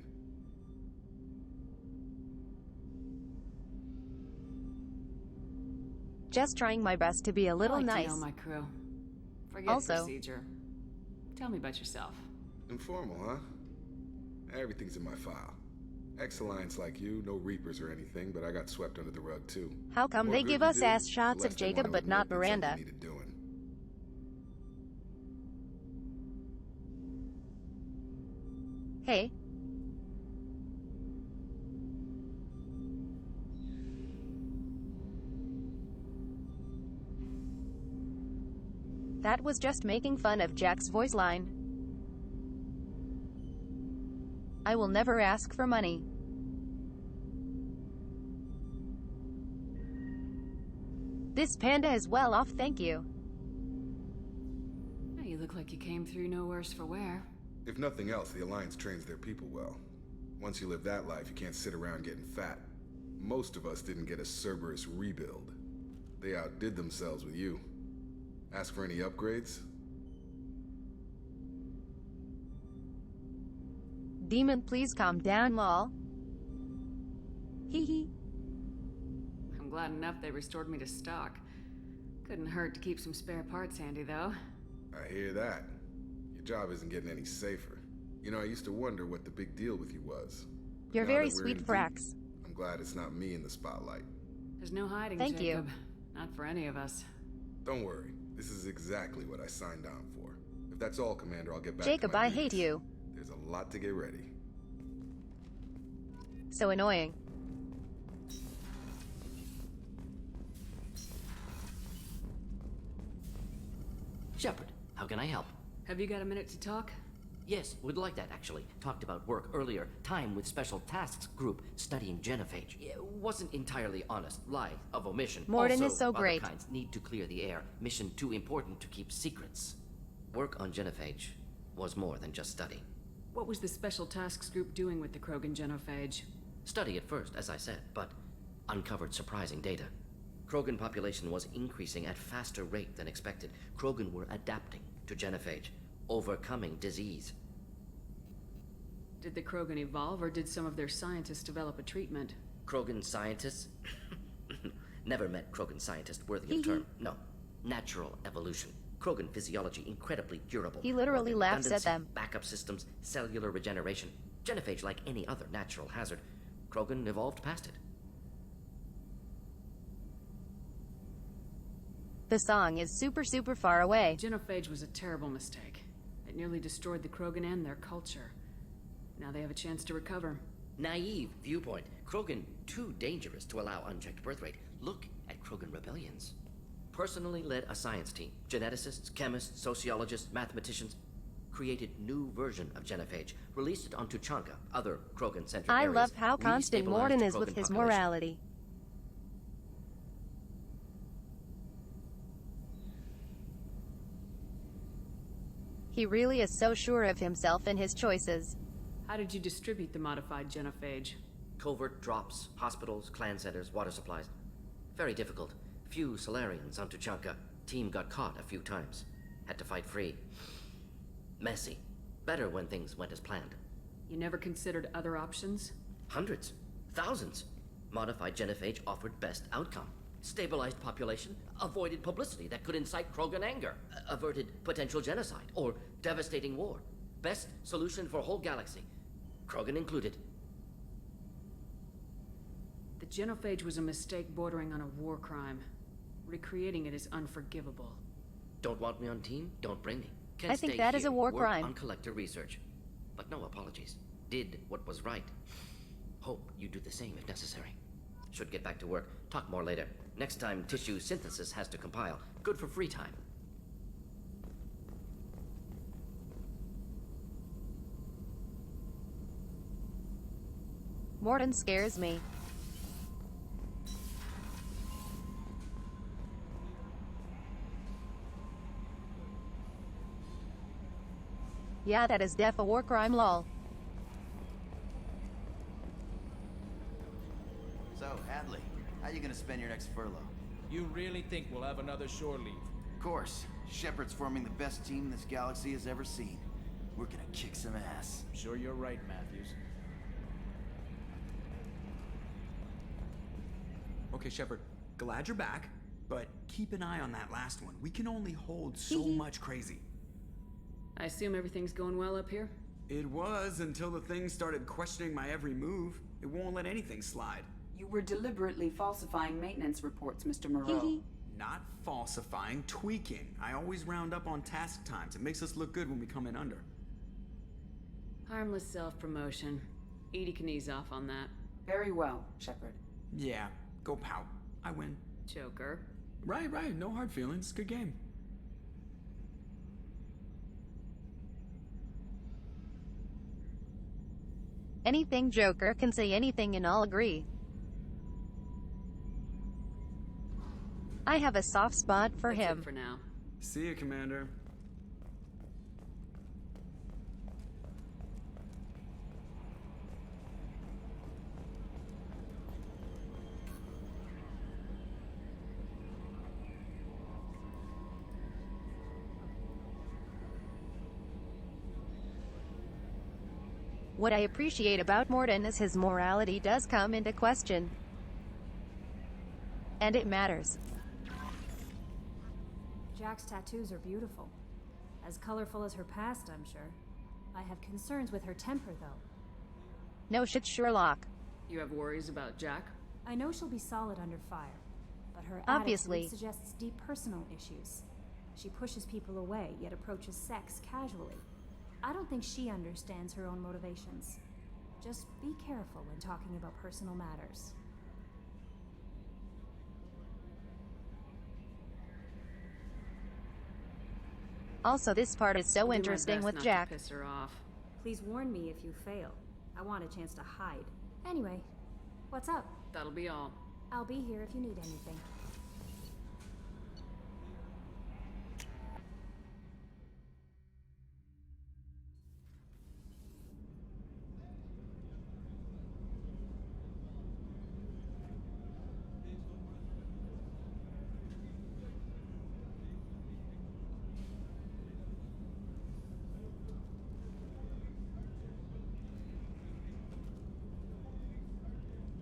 Just trying my best to be a little I like nice. to know my crew. Forget Also- procedure. Tell me about yourself. Informal, huh? Everything's in my file. Ex-Alliance like you, no Reapers or anything, but I got swept under the rug too. How come More they good give you us do, ass the shots less of they Jacob want to but not admit that something Miranda? needed doing. Hey. That was just making fun of Jack's voice line. I will never ask for money. This panda is well off, thank you. You look like you came through no worse for wear. If nothing else, the Alliance trains their people well. Once you live that life, you can't sit around getting fat. Most of us didn't get a Cerberus rebuild. They outdid themselves with you. Ask for any upgrades? Demon, please calm down, lol. Hee hee. I'm glad enough they restored me to stock. Couldn't hurt to keep some spare parts handy, though. I hear that. Your job isn't getting any safer. You know, I used to wonder what the big deal with you was. But You're now very that we're sweet, in deep, Frax. I'm glad it's not me in the spotlight. There's no hiding, Thank Jacob. you. Not for any of us. Don't worry. This is exactly what I signed on for. If that's all, Commander, I'll get back Jacob, to my I hate duties. you. There's a lot to get ready. So annoying. Shepard, how can I help? Have you got a minute to talk? Yes, would like that actually. Talked about work earlier. Time with Special Tasks Group studying genophage. It wasn't entirely honest. Lie of omission. Morden also, is so great. Other kinds need to clear the air. Mission too important to keep secrets. Work on genophage was more than just study. What was the Special Tasks Group doing with the Krogan genophage? Study at first, as I said, but uncovered surprising data. Krogan population was increasing at faster rate than expected. Krogan were adapting to genophage, overcoming disease. Did the Krogan evolve, or did some of their scientists develop a treatment? Krogan scientists? Never met Krogan scientist worthy of term. No. Natural evolution. Krogan physiology incredibly durable. He literally Organ laughs at redundancy, them. Backup systems, cellular regeneration. Genophage like any other natural hazard. Krogan evolved past it. The song is super far away. Genophage was a terrible mistake. It nearly destroyed the Krogan and their culture. Now they have a chance to recover. Naive viewpoint. Krogan too dangerous to allow unchecked birth rate. Look at Krogan rebellions. Personally led a science team. Geneticists, chemists, sociologists, mathematicians. Created new version of genophage. Released it on Tuchanka, other Krogan-centric I areas. love how constant Morden is Restabilized with Krogan his population. morality. He really is so sure of himself and his choices. How did you distribute the modified genophage? Covert drops, hospitals, clan centers, water supplies. Very difficult. Few Solarians on Tuchanka. Team got caught a few times. Had to fight free. Messy. Better when things went as planned. You never considered other options? Hundreds. Thousands. Modified genophage offered best outcome. Stabilized population, avoided publicity that could incite Krogan anger, averted potential genocide, or devastating war. Best solution for whole galaxy. Krogan included. The genophage was a mistake bordering on a war crime. Recreating it is unforgivable. Don't want me on team? Don't bring me. Can I think stay that is here, a war work crime. on collector research. But no apologies. Did what was right. Hope you do the same if necessary. Should get back to work. Talk more later. Next time, tissue synthesis has to compile. Good for free time. Morden scares me. Yeah, that is def a war crime, lol. So, Hadley, how you gonna spend your next furlough? You really think we'll have another shore leave? Of course. Shepard's forming the best team this galaxy has ever seen. We're gonna kick some ass. I'm sure you're right, Matthews. Okay, Shepard, glad you're back, but keep an eye on that last one. We can only hold so much crazy. I assume everything's going well up here? It was until the thing started questioning my every move. It won't let anything slide. You were deliberately falsifying maintenance reports, Mr. Moreau. Not falsifying, tweaking. I always round up on task times. It makes us look good when we come in under. Harmless self-promotion. Edie can ease off on that. Very well, Shepard. Yeah, go pout. I win. Joker. Right, no hard feelings. Good game. Anything Joker can say anything and I'll agree. I have a soft spot for him. For now. See you, Commander. What I appreciate about Morden is his morality does come into question. And it matters. Jack's tattoos are beautiful. As colorful as her past, I'm sure. I have concerns with her temper, though. No shit, Sherlock. You have worries about Jack? I know she'll be solid under fire, but her Obviously. attitude suggests deep personal issues. She pushes people away, yet approaches sex casually. I don't think she understands her own motivations. Just be careful when talking about personal matters. Also, this part is so I'll do my interesting best with not Jack. to piss her off. Please warn me if you fail. I want a chance to hide. Anyway, what's up? That'll be all. I'll be here if you need anything.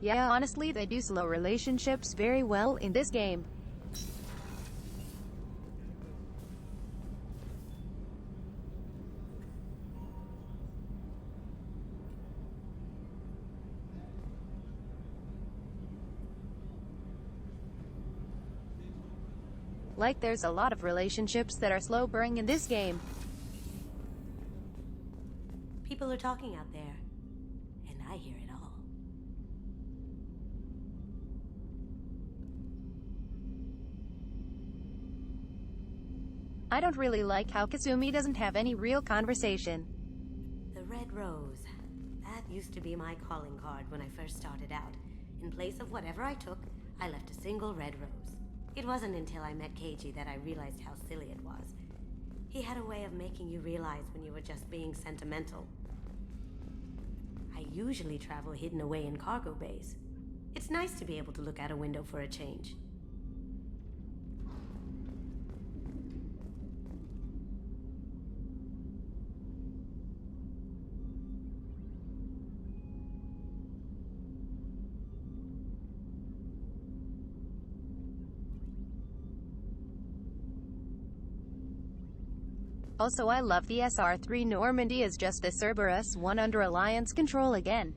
Yeah, honestly, they do slow relationships very well in this game. Like there's a lot of relationships that are slow burning in this game. People are talking out there, and I hear it all. I don't really like how Kasumi doesn't have any real conversation. The Red Rose. That used to be my calling card when I first started out. In place of whatever I took, I left a single red rose. It wasn't until I met Keiji that I realized how silly it was. He had a way of making you realize when you were just being sentimental. I usually travel hidden away in cargo bays. It's nice to be able to look out a window for a change. Also, I love the SR-3 Normandy is just the Cerberus one under Alliance control again.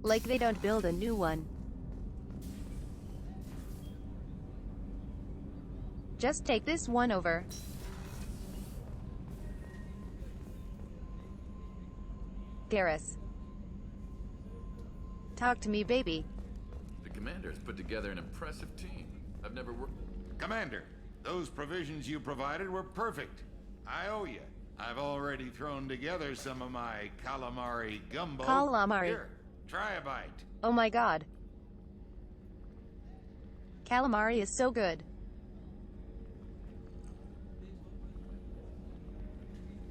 Like they don't build a new one. Just take this one over. Garrus. Talk to me, baby. The commander's put together an impressive team. I've never worked... Commander, those provisions you provided were perfect. I owe you. I've already thrown together some of my calamari gumbo. Calamari. Here, try a bite. Oh my god. Calamari is so good.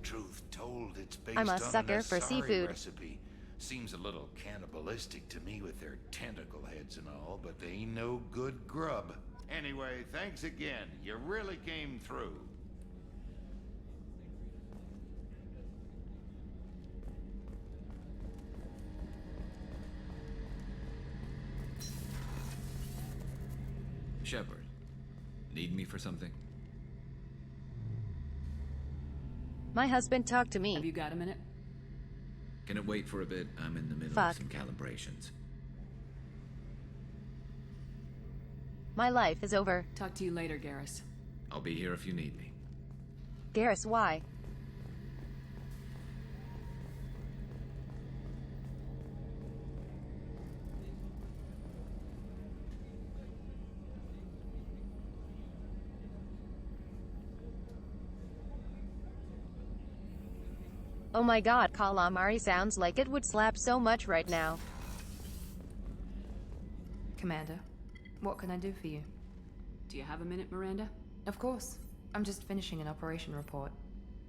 Truth told, it's based I'm a on sucker an for Asari seafood. recipe. Seems a little cannibalistic to me with their tentacle heads and all, but they ain't no good grub. Anyway, thanks again. You really came through. Shepard, need me for something? My husband talked to me. Have you got a minute? Can it wait for a bit? I'm in the middle Fuck. of some calibrations. My life is over. Talk to you later, Garrus. I'll be here if you need me. Garrus, why? Oh my god, calamari sounds like it would slap so much right now. Commander, what can I do for you? Do you have a minute, Miranda? Of course. I'm just finishing an operation report.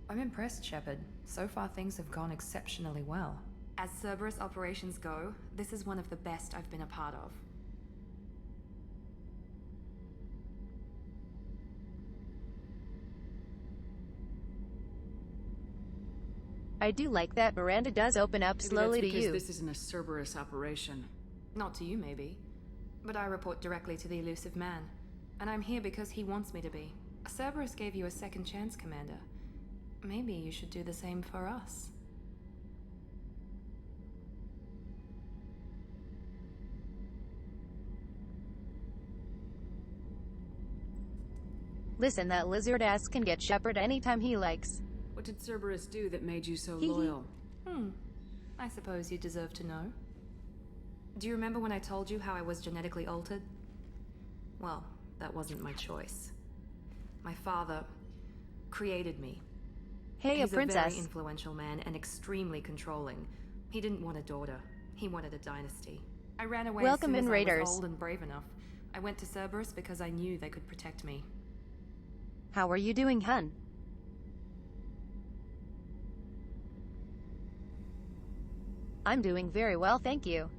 I'm impressed, Shepard. So far things have gone exceptionally well. As Cerberus operations go, this is one of the best I've been a part of. I do like that Miranda does open up Maybe slowly that's to because you. this isn't a Cerberus operation. Not to you, maybe. But I report directly to the elusive man. And I'm here because he wants me to be. Cerberus gave you a second chance, Commander. Maybe you should do the same for us. Listen, that lizard ass can get Shepard anytime he likes. What did Cerberus do that made you so Hee hee. loyal? I suppose you deserve to know. Do you remember when I told you how I was genetically altered? Well, that wasn't my choice. My father created me. Hey, He's a princess. a very influential man and extremely controlling. He didn't want a daughter. He wanted a dynasty. I ran away Welcome as soon in, as I Raiders. was old and brave enough. I went to Cerberus because I knew they could protect me. How are you doing, hun? I'm doing very well, thank you.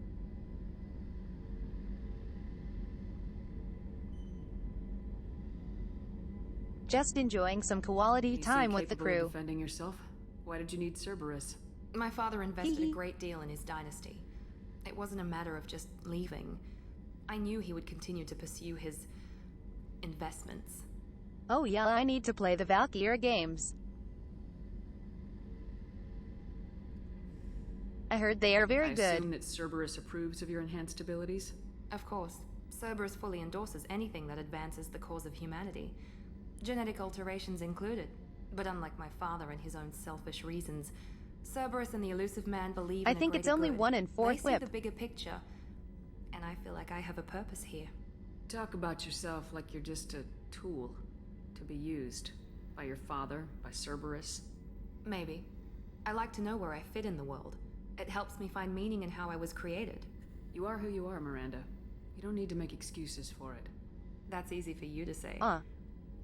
Just enjoying some quality You time seem with the capable of crew. defending yourself? Why did you need Cerberus? My father invested Hee a hee. great deal in his dynasty. It wasn't a matter of just leaving. I knew he would continue to pursue his investments. Oh yeah, I need to play the Valkyria games. I heard they are very I good. assume that Cerberus approves of your enhanced abilities? Of course, Cerberus fully endorses anything that advances the cause of humanity. Genetic alterations included. But unlike my father and his own selfish reasons, Cerberus and the elusive man believe I in a think it's greater only good. 1 in 4 They see whip. the bigger picture, and I feel like I have a purpose here. Talk about yourself like you're just a tool to be used by your father, by Cerberus. Maybe. I like to know where I fit in the world. It helps me find meaning in how I was created. You are who you are, Miranda. You don't need to make excuses for it. That's easy for you to say. Uh.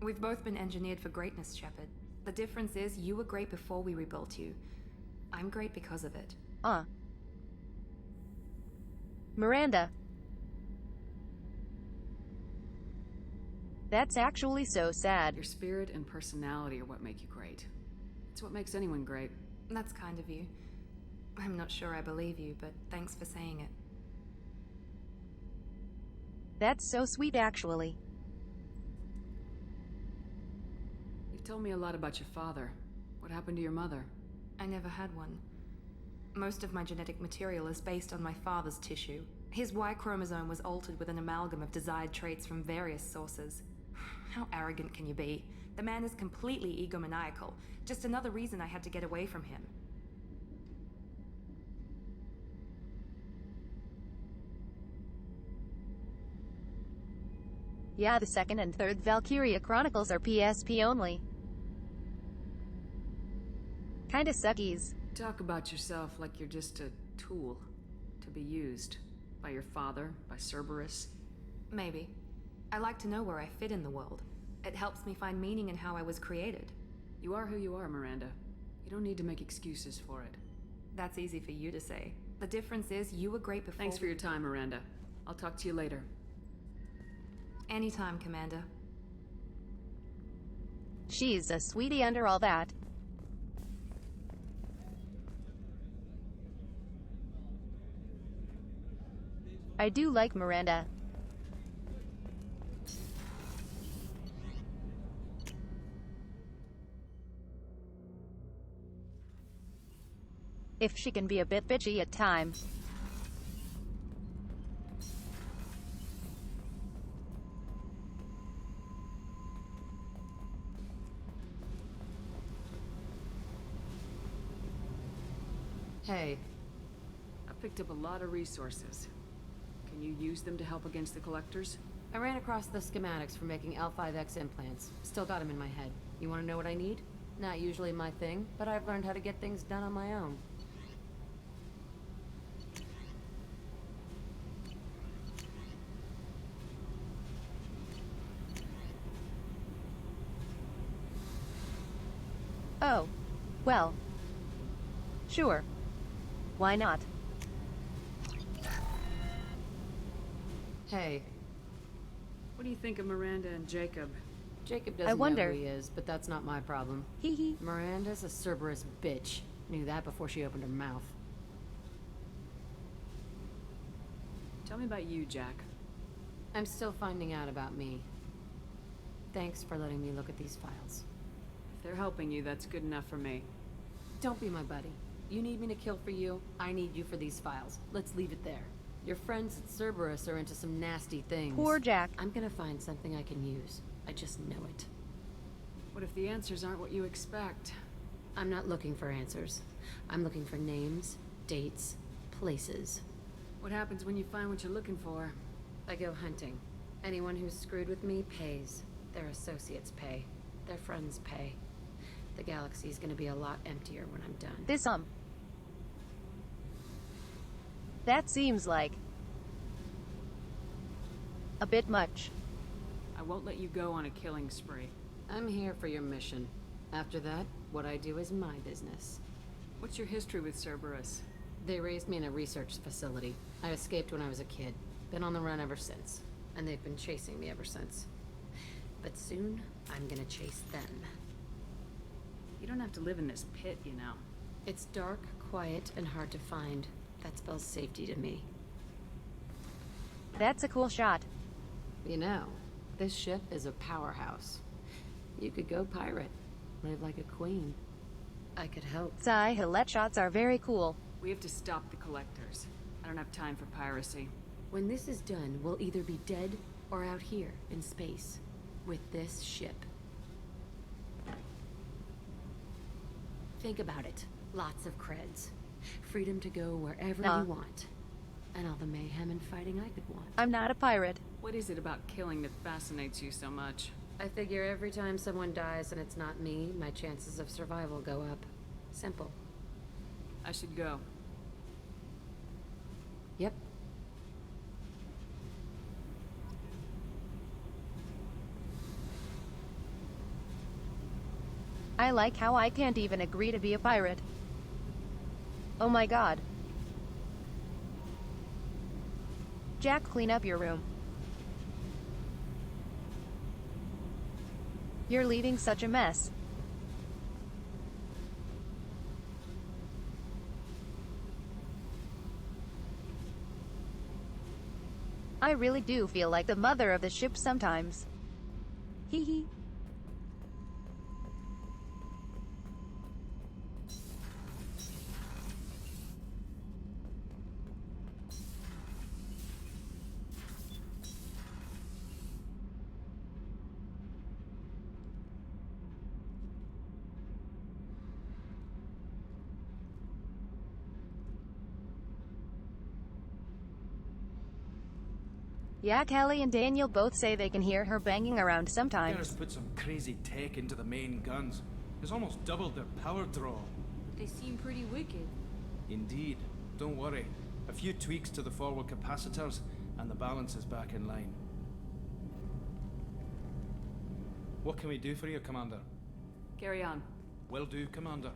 We've both been engineered for greatness, Shepard. The difference is you were great before we rebuilt you. I'm great because of it. Miranda. That's actually so sad. Your spirit and personality are what make you great. It's what makes anyone great. That's kind of you. I'm not sure I believe you, but thanks for saying it. That's so sweet, actually. You've told me a lot about your father. What happened to your mother? I never had one. Most of my genetic material is based on my father's tissue. His Y chromosome was altered with an amalgam of desired traits from various sources. How arrogant can you be? The man is completely egomaniacal. Just another reason I had to get away from him. Yeah, the 2nd and 3rd Valkyria Chronicles are PSP only. Kinda suckies. Talk about yourself like you're just a tool to be used by your father, by Cerberus. Maybe. I like to know where I fit in the world. It helps me find meaning in how I was created. You are who you are, Miranda. You don't need to make excuses for it. That's easy for you to say. The difference is you were great before. Thanks for your time, Miranda. I'll talk to you later. Anytime, Commander. She's a sweetie under all that. I do like Miranda. If she can be a bit bitchy at times. Hey. I picked up a lot of resources. Can you use them to help against the Collectors? I ran across the schematics for making L5X implants. Still got them in my head. You want to know what I need? Not usually my thing, but I've learned how to get things done on my own. Oh. Well. Sure. Why not? Hey. What do you think of Miranda and Jacob? Jacob doesn't know who he is, but that's not my problem. Hee hee. Miranda's a Cerberus bitch. Knew that before she opened her mouth. Tell me about you, Jack. I'm still finding out about me. Thanks for letting me look at these files. If they're helping you, that's good enough for me. Don't be my buddy. You need me to kill for you, I need you for these files. Let's leave it there. Your friends at Cerberus are into some nasty things. Poor Jack. I'm gonna find something I can use. I just know it. What if the answers aren't what you expect? I'm not looking for answers. I'm looking for names, dates, places. What happens when you find what you're looking for? I go hunting. Anyone who's screwed with me pays. Their associates pay. Their friends pay. The galaxy's gonna be a lot emptier when I'm done. That seems like a bit much. I won't let you go on a killing spree. I'm here for your mission. After that, what I do is my business. What's your history with Cerberus? They raised me in a research facility. I escaped when I was a kid. Been on the run ever since. And they've been chasing me ever since. But soon, I'm gonna chase them. You don't have to live in this pit, you know. It's dark, quiet, and hard to find. That spells safety to me. That's a cool shot. You know, this ship is a powerhouse. You could go pirate. Live like a queen. I could help. Hillet shots are very cool. We have to stop the collectors. I don't have time for piracy. When this is done, we'll either be dead or out here in space. With this ship. Think about it. Lots of creds. Freedom to go wherever you want. And all the mayhem and fighting I could want. I'm not a pirate. What is it about killing that fascinates you so much? I figure every time someone dies and it's not me, my chances of survival go up. Simple. I should go. Yep. I like how I can't even agree to be a pirate. Oh my god. Jack, clean up your room. You're leaving such a mess. I really do feel like the mother of the ship sometimes. Hee hee. Yeah, Kelly and Daniel both say they can hear her banging around sometimes. Garrus put some crazy tech into the main guns. It's almost doubled their power draw. They seem pretty wicked. Indeed. Don't worry. A few tweaks to the forward capacitors, and the balance is back in line. What can we do for you, Commander? Carry on. Will do, Commander.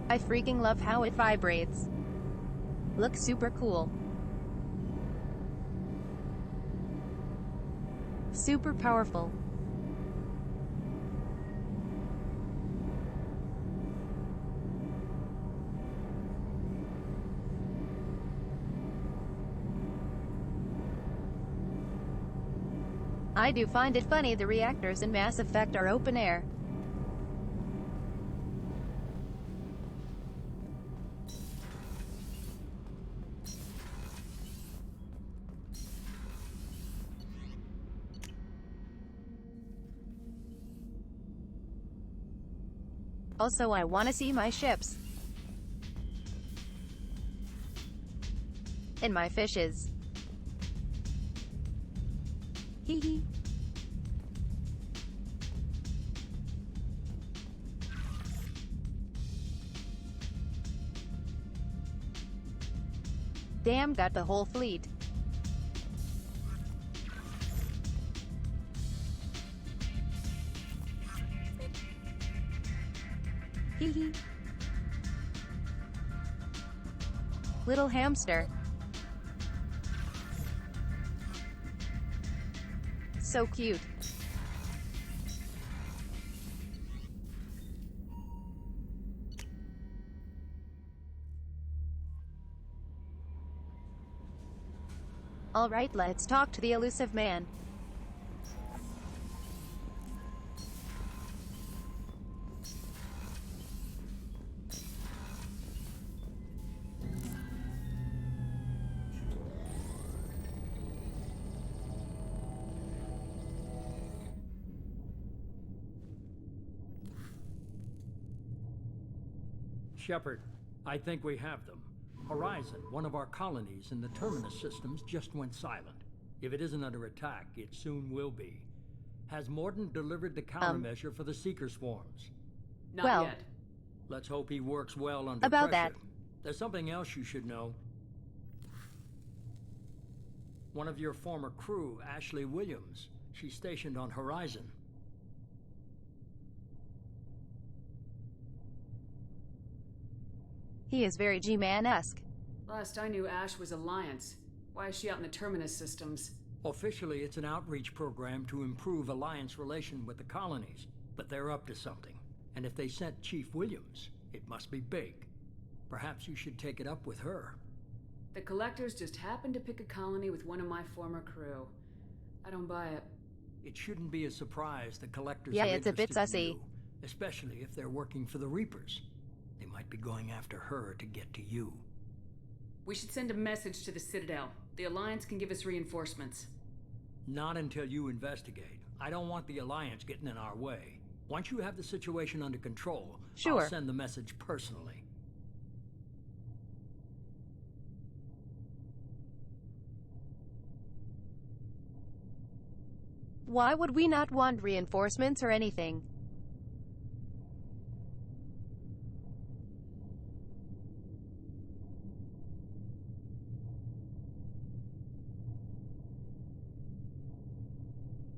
I freaking love how it vibrates. Looks super cool. Super powerful. I do find it funny the reactors in Mass Effect are open air. Also, I want to see my ships. And my fishes. Hee hee. Damn, got the whole fleet. Hee hee. Little hamster. So cute. Alright, let's talk to the elusive man. Shepard, I think we have them. Horizon, one of our colonies in the Terminus systems, just went silent. If it isn't under attack, it soon will be. Has Mordin delivered the countermeasure for the Seeker swarms? Not yet. Let's hope he works well under About pressure. that. There's something else you should know. One of your former crew, Ashley Williams, she's stationed on Horizon. He is very G-Man-esque. Last I knew, Ash was Alliance. Why is she out in the Terminus systems? Officially, it's an outreach program to improve Alliance relation with the colonies, but they're up to something. And if they sent Chief Williams, it must be big. Perhaps you should take it up with her. The Collectors just happened to pick a colony with one of my former crew. I don't buy it. It shouldn't be a surprise the Collectors Yeah, are it's a bit interested in sussy. you, especially if they're working for the Reapers. They might be going after her to get to you. We should send a message to the Citadel. The Alliance can give us reinforcements. Not until you investigate. I don't want the Alliance getting in our way. Once you have the situation under control, Sure. I'll send the message personally. Why would we not want reinforcements or anything?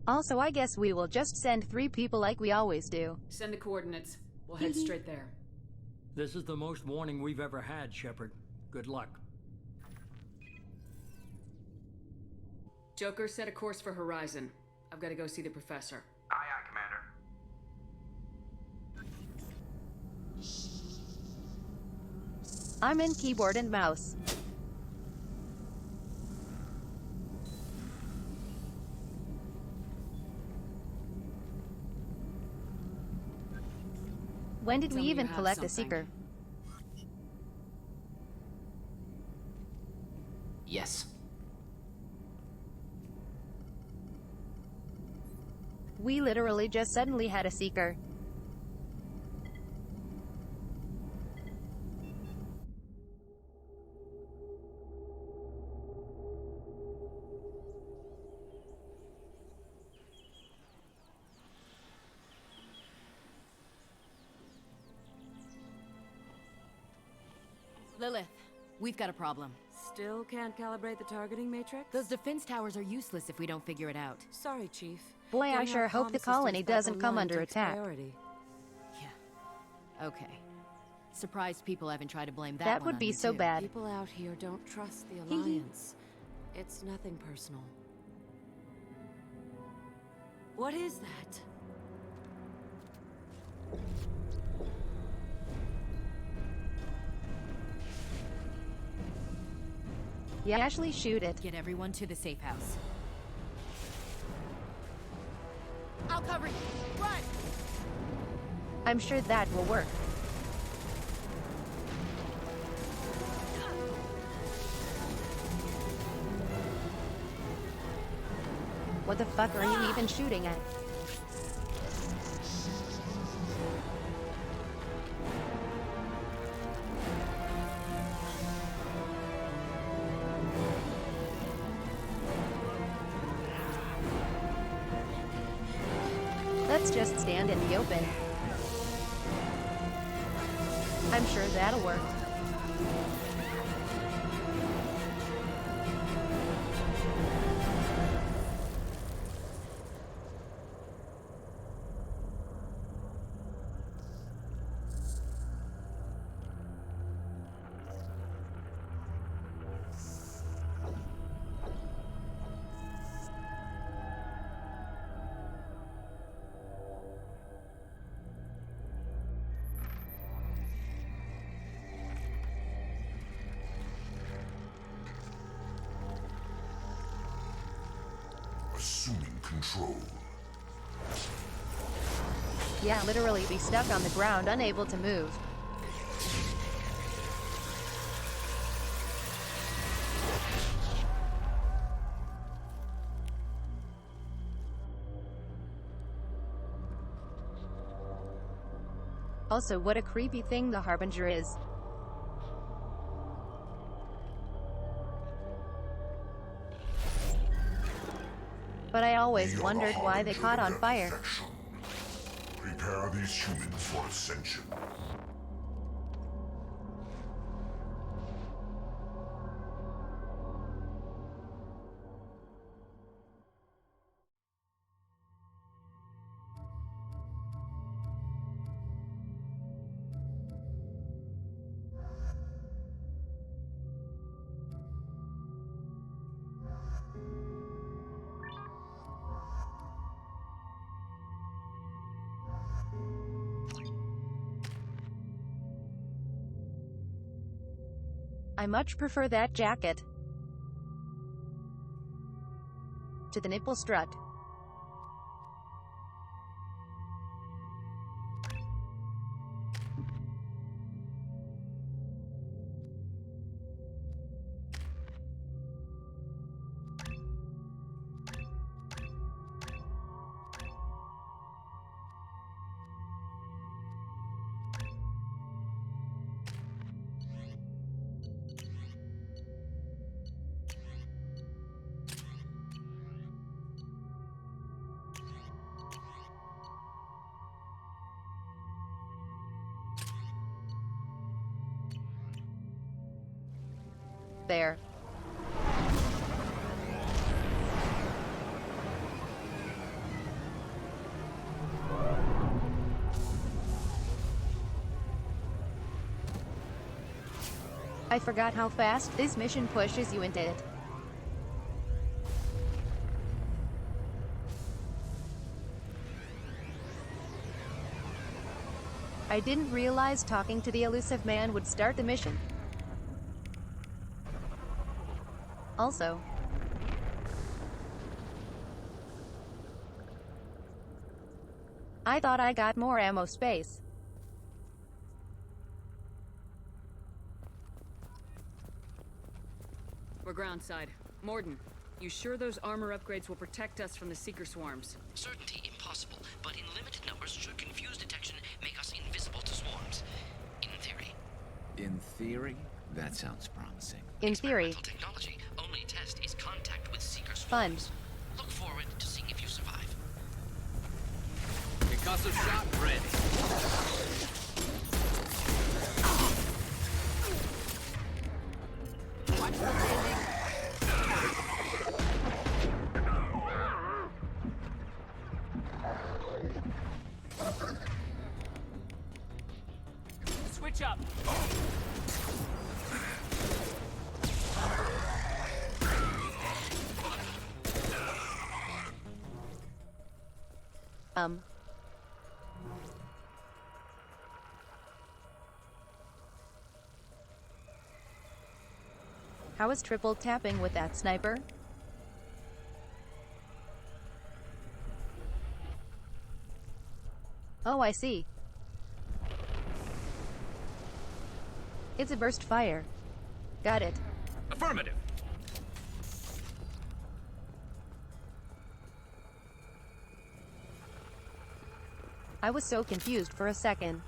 Also, I guess we will just send 3 people like we always do. Send the coordinates. We'll head straight there. This is the most warning we've ever had, Shepard. Good luck. Joker, set a course for Horizon. I've got to go see the professor. Aye, aye, Commander. I'm in keyboard and mouse. When did Tell we me you even have collect a something. Seeker? Yes. We literally just suddenly had a Seeker. Lilith, we've got a problem. Still can't calibrate the targeting matrix? Those defense towers are useless if we don't figure it out. Sorry, Chief. Boy, I Getting sure our hope comm the systems colony back doesn't come online under takes attack. priority. Okay. Surprised people haven't tried to blame that That one would on be you, so too. bad. People out here don't trust the Alliance. It's nothing personal. What is that? Yeah, Ashley, shoot it. Get everyone to the safe house. I'll cover you. Run! I'm sure that will work. What the fuck are you even shooting at? Let's just stand in the open. I'm sure that'll work. assuming control. Yeah, literally be stuck on the ground, unable to move. Also, what a creepy thing the Harbinger is. But I always wondered why they caught on fire. Prepare these humans for ascension. I much prefer that jacket to the nipple strut. There. I forgot how fast this mission pushes you into it. I didn't realize talking to the elusive man would start the mission. Also, I thought I got more ammo space. We're groundside. Morden, you sure those armor upgrades will protect us from the Seeker swarms? Certainty impossible, but in limited numbers should confuse detection, make us invisible to swarms. In theory. In theory? That sounds promising. In theory. Experimental technology. Only test is contact with Seeker Fun. swarms. Look forward to seeing if you survive. Concussive shot ready. Watch the landing. Switch up. How is triple tapping with that sniper? Oh, I see. It's a burst fire. Got it. Affirmative. I was so confused for a second.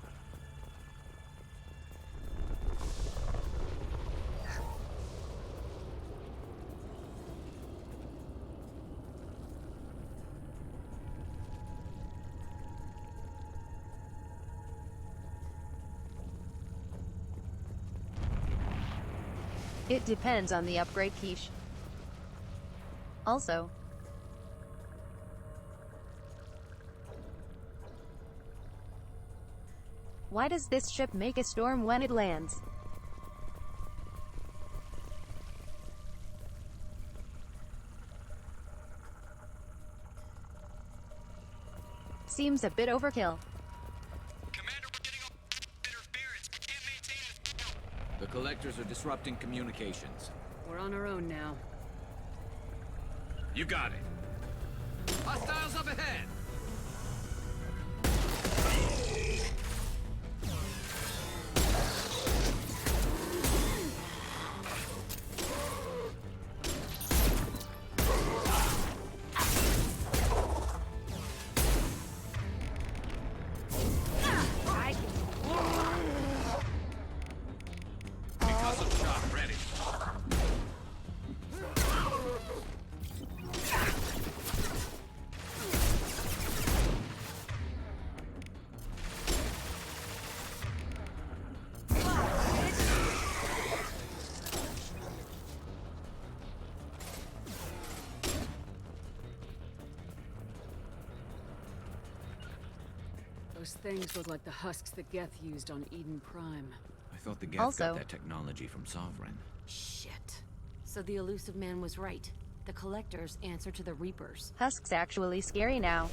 It depends on the upgrade quiche. Also, why does this ship make a storm when it lands? Seems a bit overkill. The collectors are disrupting communications. We're on our own now. You got it. Hostiles up ahead! Concussive shot ready. Those things look like the husks that Geth used on Eden Prime. I thought the Geth Also- got that technology from Sovereign. Shit. So the elusive man was right. The Collectors answer to the Reapers. Husk's actually scary now.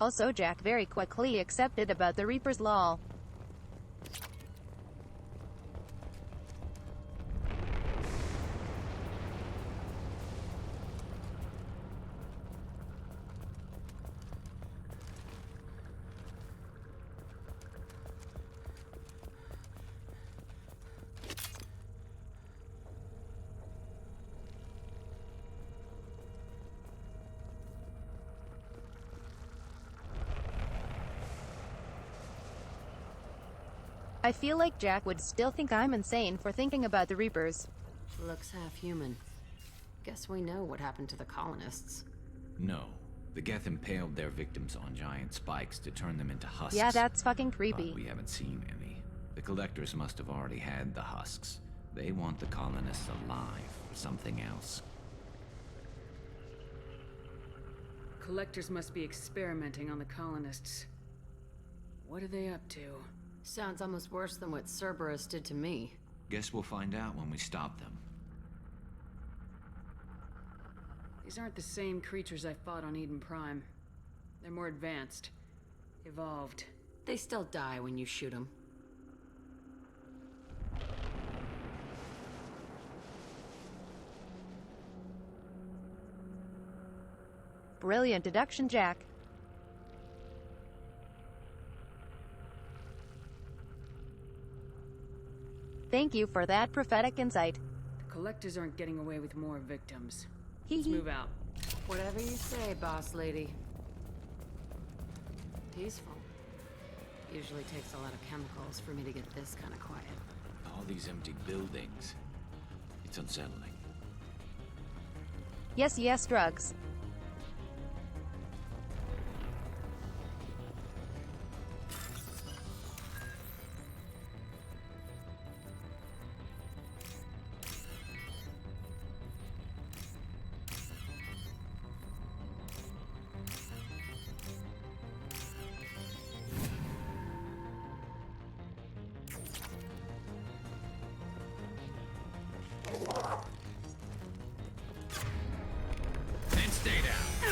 Also, Jack very quickly accepted about the Reaper's law. I feel like Jack would still think I'm insane for thinking about the Reapers. Looks half human. Guess we know what happened to the colonists. No. The Geth impaled their victims on giant spikes to turn them into husks. Yeah, that's fucking creepy. But we haven't seen any. The Collectors must have already had the husks. They want the colonists alive or something else. Collectors must be experimenting on the colonists. What are they up to? Sounds almost worse than what Cerberus did to me. Guess we'll find out when we stop them. These aren't the same creatures I fought on Eden Prime. They're more advanced. Evolved. They still die when you shoot them. Brilliant deduction, Jack. Thank you for that prophetic insight. The Collectors aren't getting away with more victims. Hee Let's hee. move out. Whatever you say, boss lady. Peaceful. Usually takes a lot of chemicals for me to get this kind of quiet. All these empty buildings. It's unsettling. Yes, yes, drugs. And stay down.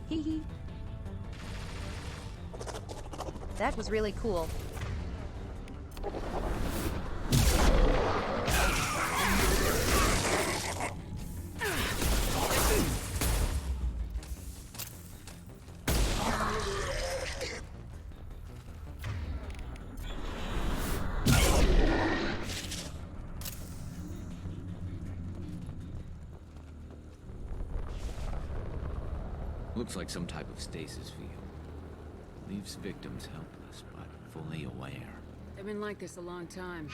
Hee hee. That was really cool. Looks like some type of stasis field. Leaves victims helpless, but fully aware. They've been like this a long time.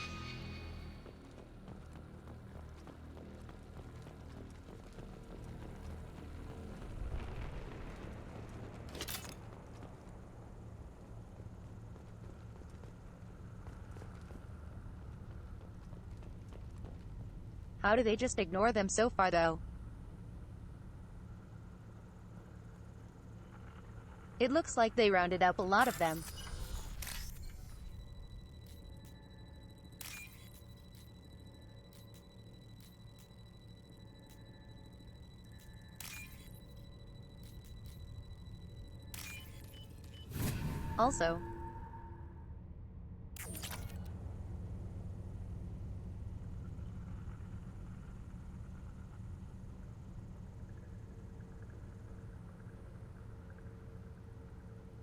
How do they just ignore them so far, though? It looks like they rounded up a lot of them. Also,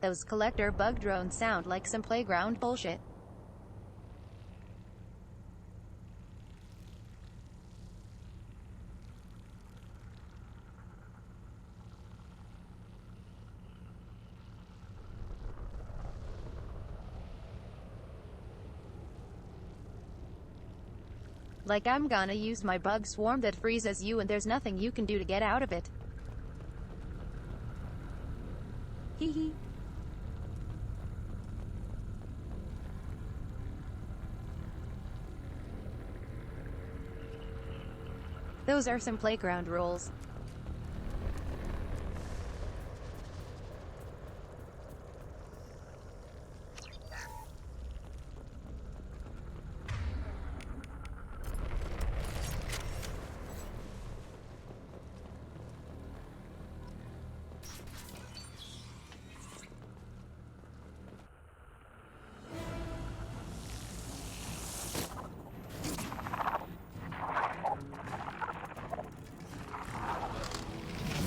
those collector bug drones sound like some playground bullshit. Like I'm gonna use my bug swarm that freezes you and there's nothing you can do to get out of it. Hee hee. Those are some playground rules.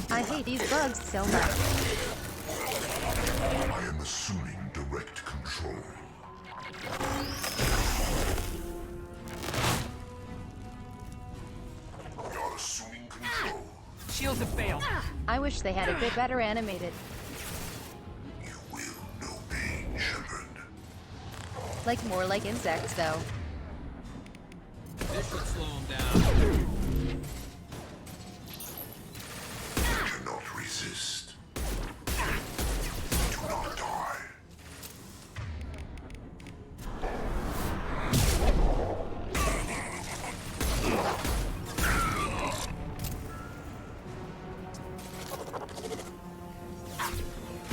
I hate these bugs so much. I am assuming direct control. You're assuming control. Shields have failed. I wish they had a bit better animated. You will know pain, Shepard. Like more like insects, though. This should slow them down. Cannot resist. Do not die.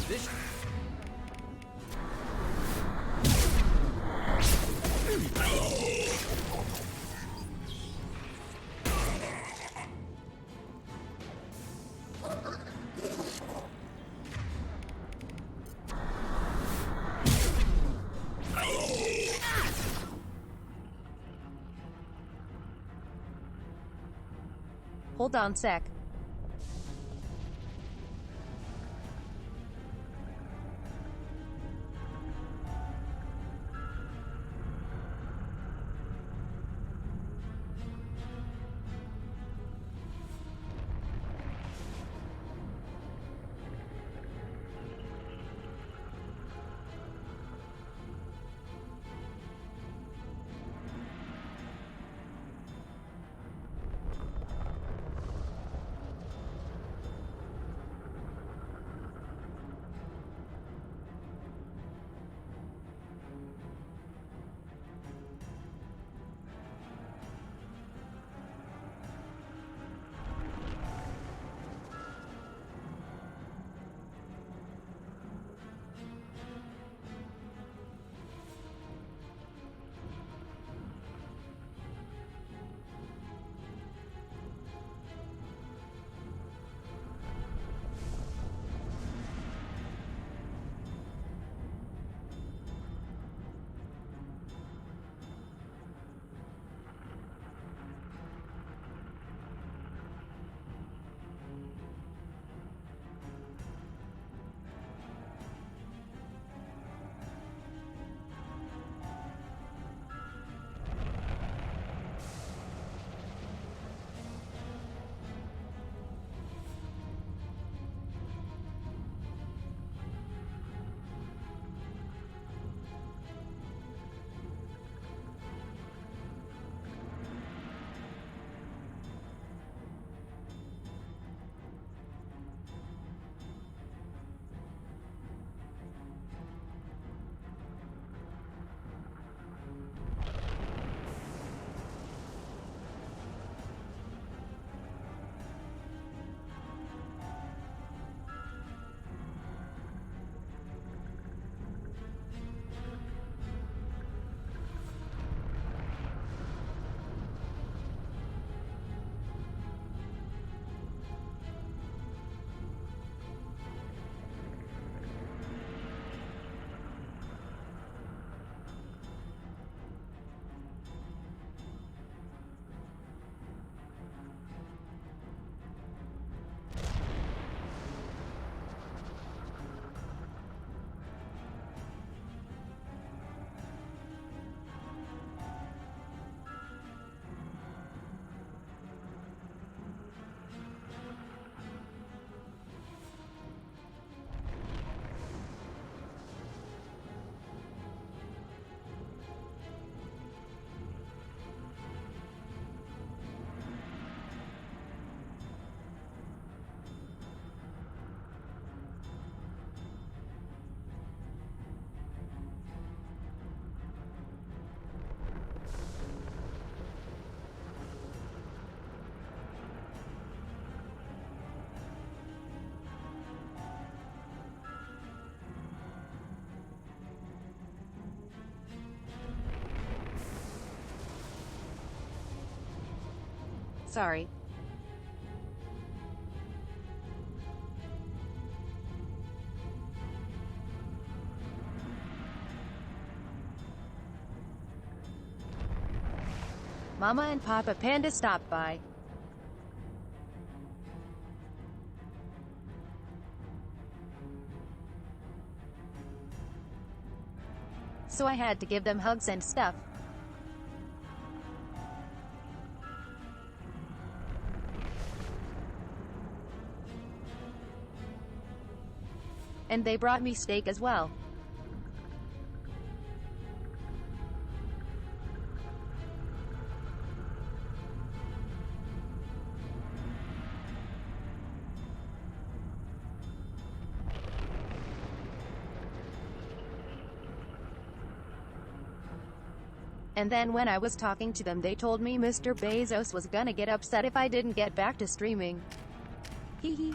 This. Hold on sec. Sorry. Mama and Papa Panda stopped by. So I had to give them hugs and stuff. And they brought me steak as well. And then when I was talking to them, they told me Mr. Bezos was gonna get upset if I didn't get back to streaming. Hee hee.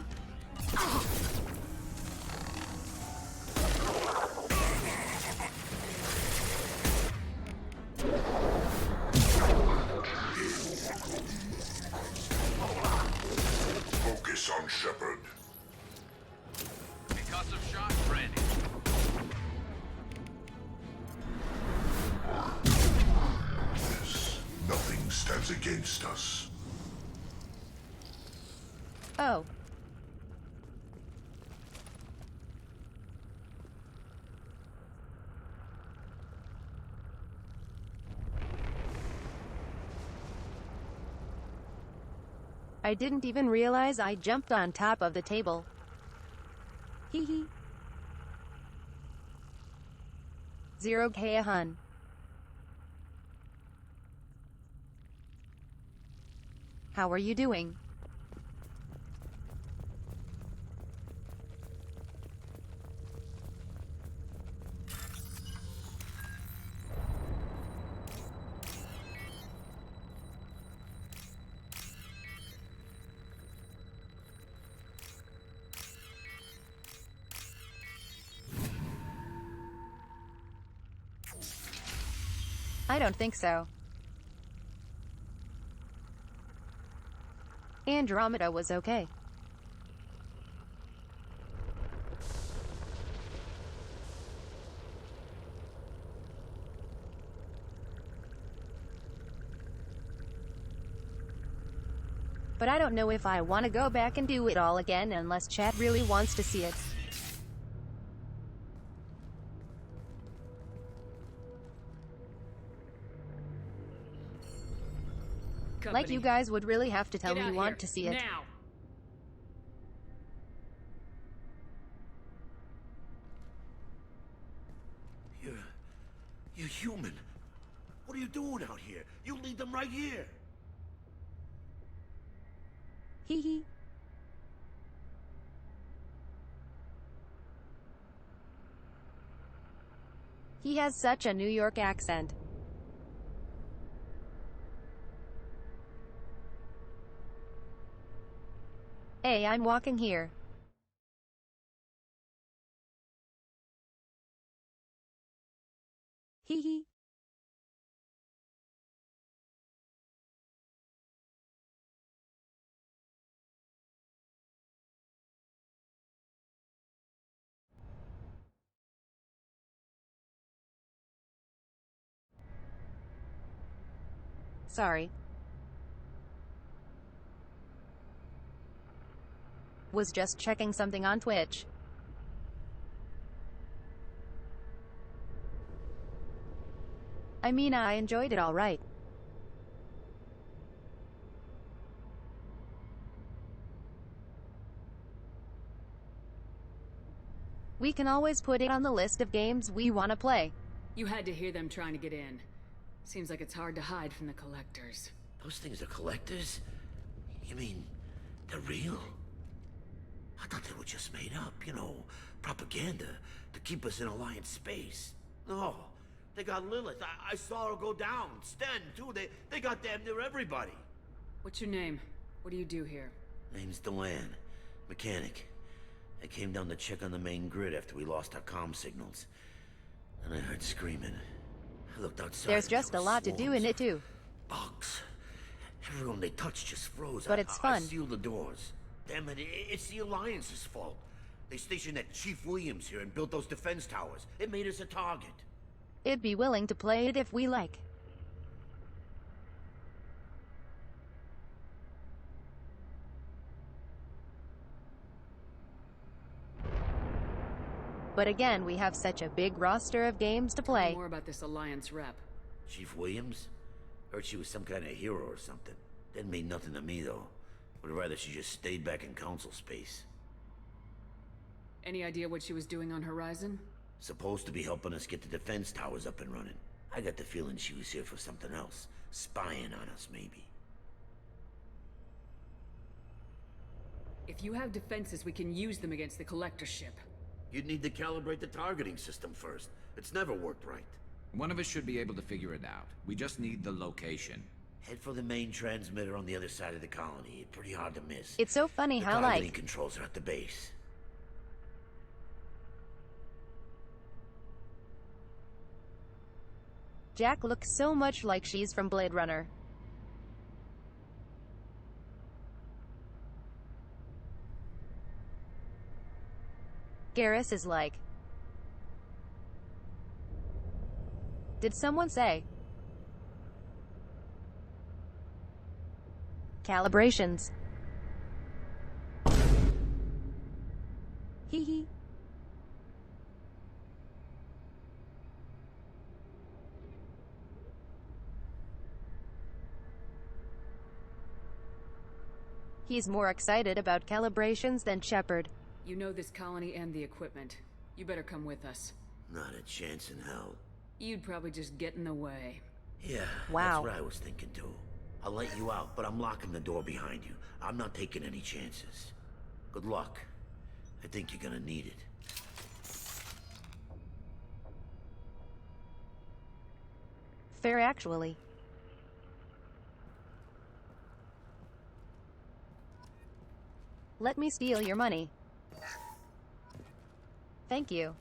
Focus on Shepard. Concussive shot ready. Nothing stands against us. Oh. I didn't even realize I jumped on top of the table. Hee hee. 0K a hun. How are you doing? I don't think so. Andromeda was okay. But I don't know if I want to go back and do it all again unless chat really wants to see it. Like you guys would really have to tell me you want to see it. Now. You're human. What are you doing out here? You lead them right here. Hee hee. He has such a New York accent. Hey, I'm walking here. Hee hee. Sorry. Was just checking something on Twitch. I mean, I enjoyed it all right. We can always put it on the list of games we want to play. You had to hear them trying to get in. Seems like it's hard to hide from the collectors. Those things are collectors? You mean, they're real? I thought they were just made up, you know, propaganda to keep us in Alliance space. No, they got Lilith. I saw her go down. Sten, too. They got damn near everybody. What's your name? What do you do here? Name's Delan. Mechanic. I came down to check on the main grid after we lost our comm signals. And I heard screaming. I looked outside. There's just a lot to do in it, too. Bugs. Everyone they touched just froze. But it's I fun. sealed the doors. Damn it, it's the Alliance's fault. They stationed that Chief Williams here and built those defense towers. It made us a target. It'd be willing to play it if we like. But again, we have such a big roster of games to play. More about this Alliance rep. Chief Williams? Heard she was some kind of hero or something. Didn't mean nothing to me, though. Would rather she just stayed back in council space. Any idea what she was doing on Horizon? Supposed to be helping us get the defense towers up and running. I got the feeling she was here for something else. Spying on us, maybe. If you have defenses, we can use them against the Collector ship. You'd need to calibrate the targeting system first. It's never worked right. One of us should be able to figure it out. We just need the location. Head for the main transmitter on the other side of the colony. Pretty hard to miss. It's so funny how, targeting like... controls are at the base. Jack looks so much like she's from Blade Runner. Garrus is like... Did someone say? Calibrations. Hee hee. He's more excited about calibrations than Shepard. You know this colony and the equipment. You better come with us. Not a chance in hell. You'd probably just get in the way. Yeah, wow. That's what I was thinking too. I'll let you out, but I'm locking the door behind you. I'm not taking any chances. Good luck. I think you're gonna need it. Fair, actually. Let me steal your money. Thank you.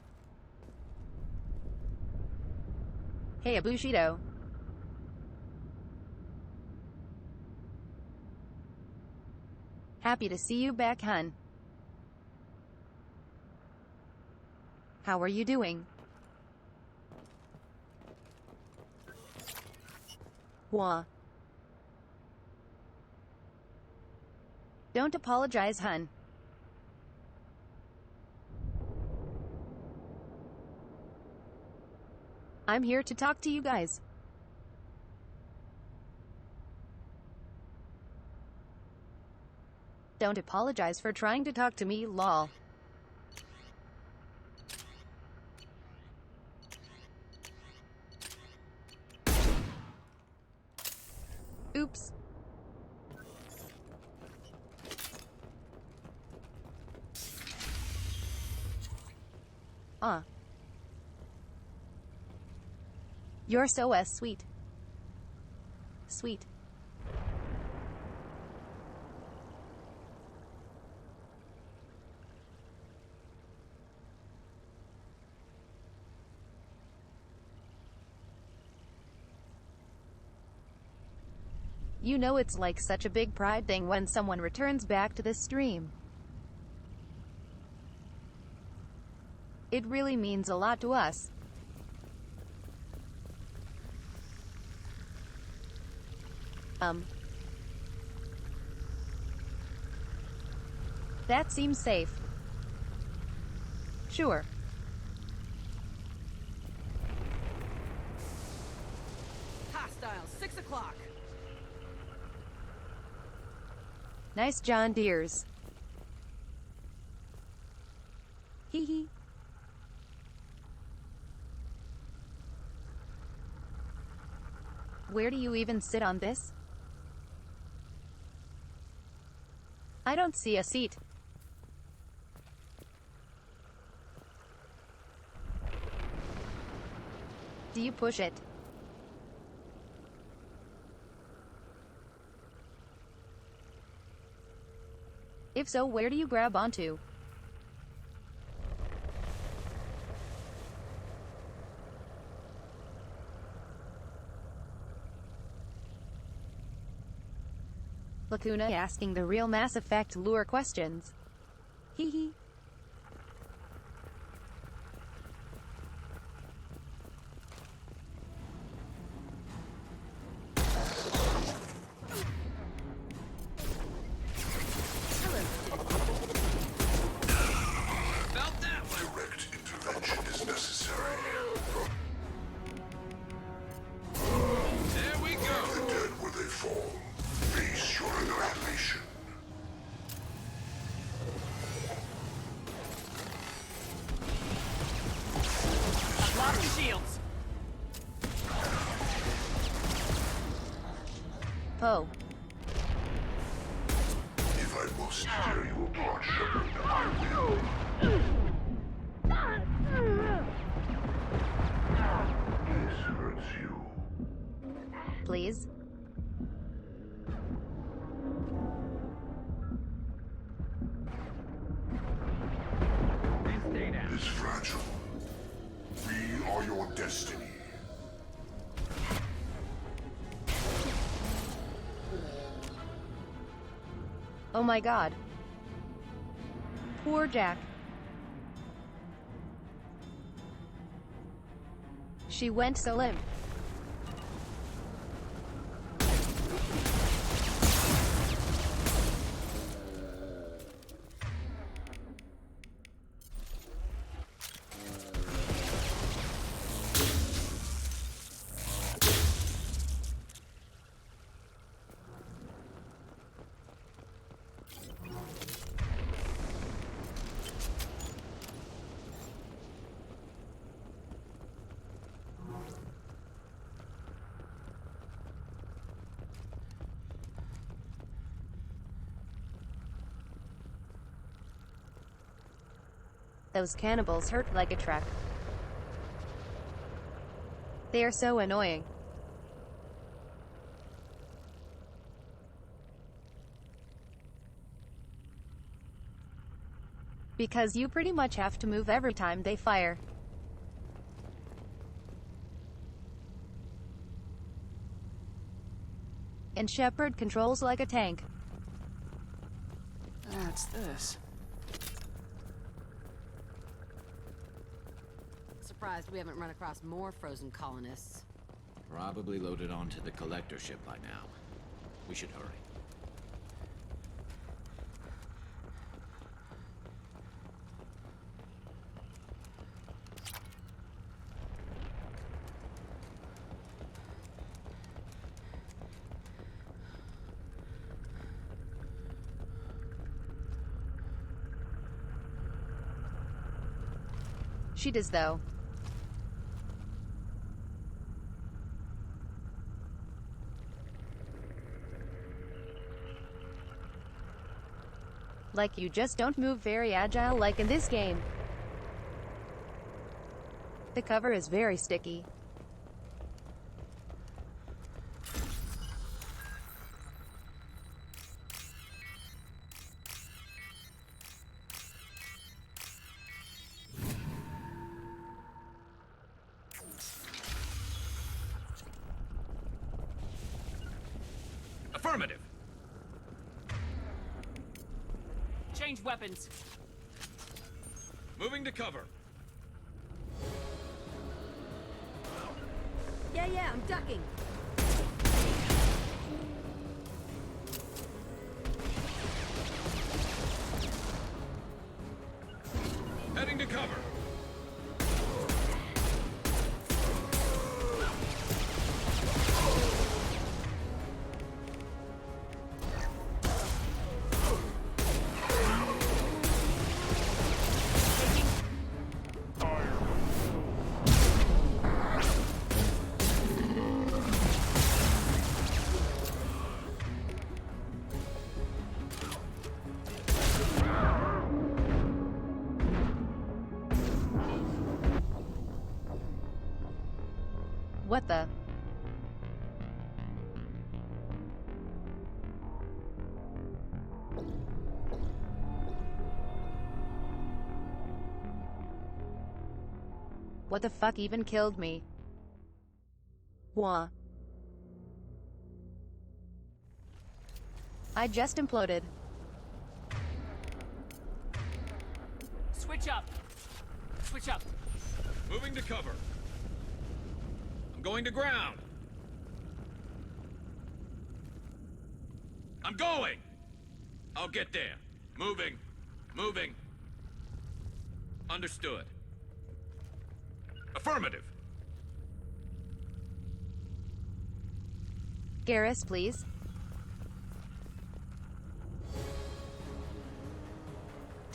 Hey, Bushido. Happy to see you back, hun. How are you doing? Wah. Don't apologize, hun. I'm here to talk to you guys. Don't apologize for trying to talk to me, lol. Oops. You're so sweet. Sweet. You know it's like such a big pride thing when someone returns back to this stream. It really means a lot to us. That seems safe. Sure. Hostile, 6 o'clock. Nice John Deere's. Hee hee. Where do you even sit on this? I don't see a seat. Do you push it? If so, where do you grab onto? Lacuna asking the real Mass Effect lure questions. Hee hee. Direct intervention is necessary. There we go. The dead where they fall. Face your annihilation. I've lost shields. Poe. If I must tear you apart, Shepard, I will. This hurts you. Please? Is fragile. We are your destiny. Oh my god. Poor Jack. She went so limp. Those cannibals hurt like a truck. They are so annoying. Because you pretty much have to move every time they fire. And Shepard controls like a tank. That's this. Surprised we haven't run across more frozen colonists. Probably loaded onto the collector ship by now. We should hurry. She does though. Like you just don't move very agile like in this game. The cover is very sticky. Affirmative. Change weapons. Moving to cover. Yeah, I'm ducking. Heading to cover. What the? What the fuck even killed me? Wah. I just imploded. Switch up. Switch up. Moving to cover. I'm going to ground. I'm going! I'll get there. Moving. Moving. Understood. Affirmative. Garrus, please.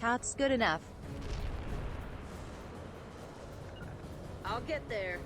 That's good enough. I'll get there.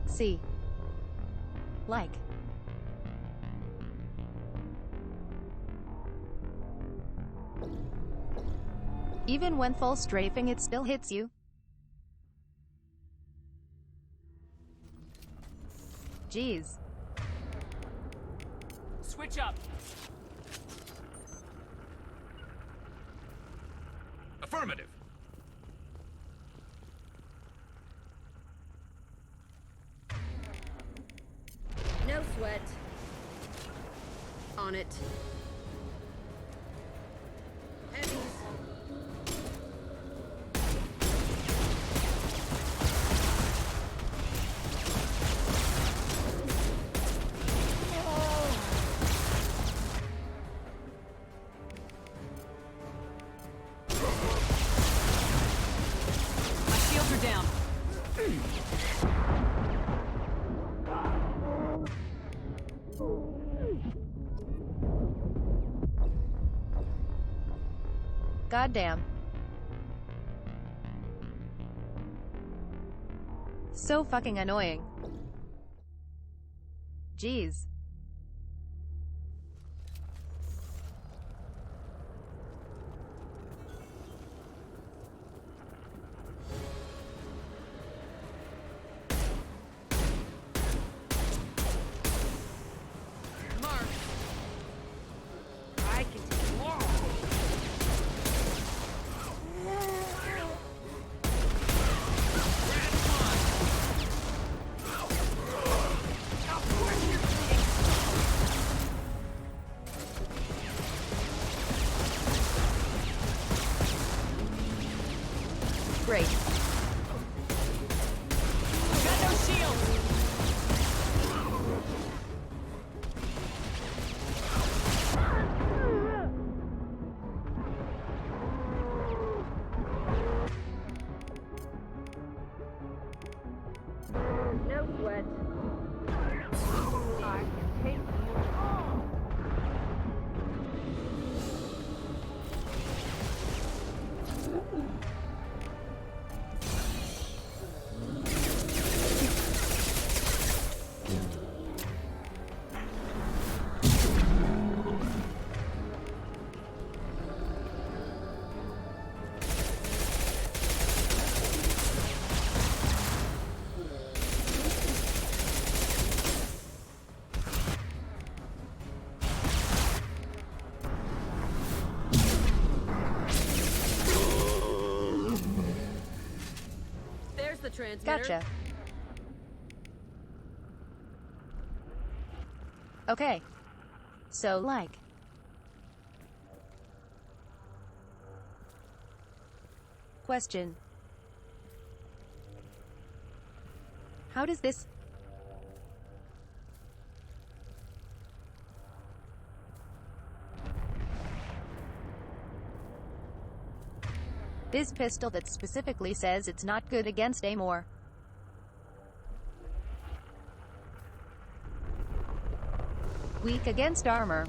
See. Like. Even when full strafing, it still hits you. Jeez. Switch up. Affirmative. No sweat. On it. Heavies. My shields are down. Goddamn. So fucking annoying. Jeez. Mark. I can take more. Great. Got no shields. No sweat. I can take you all. There's the transmitter. Gotcha. Okay. So, like. Question. How does this... This pistol that specifically says it's not good against Amor. Weak against armor.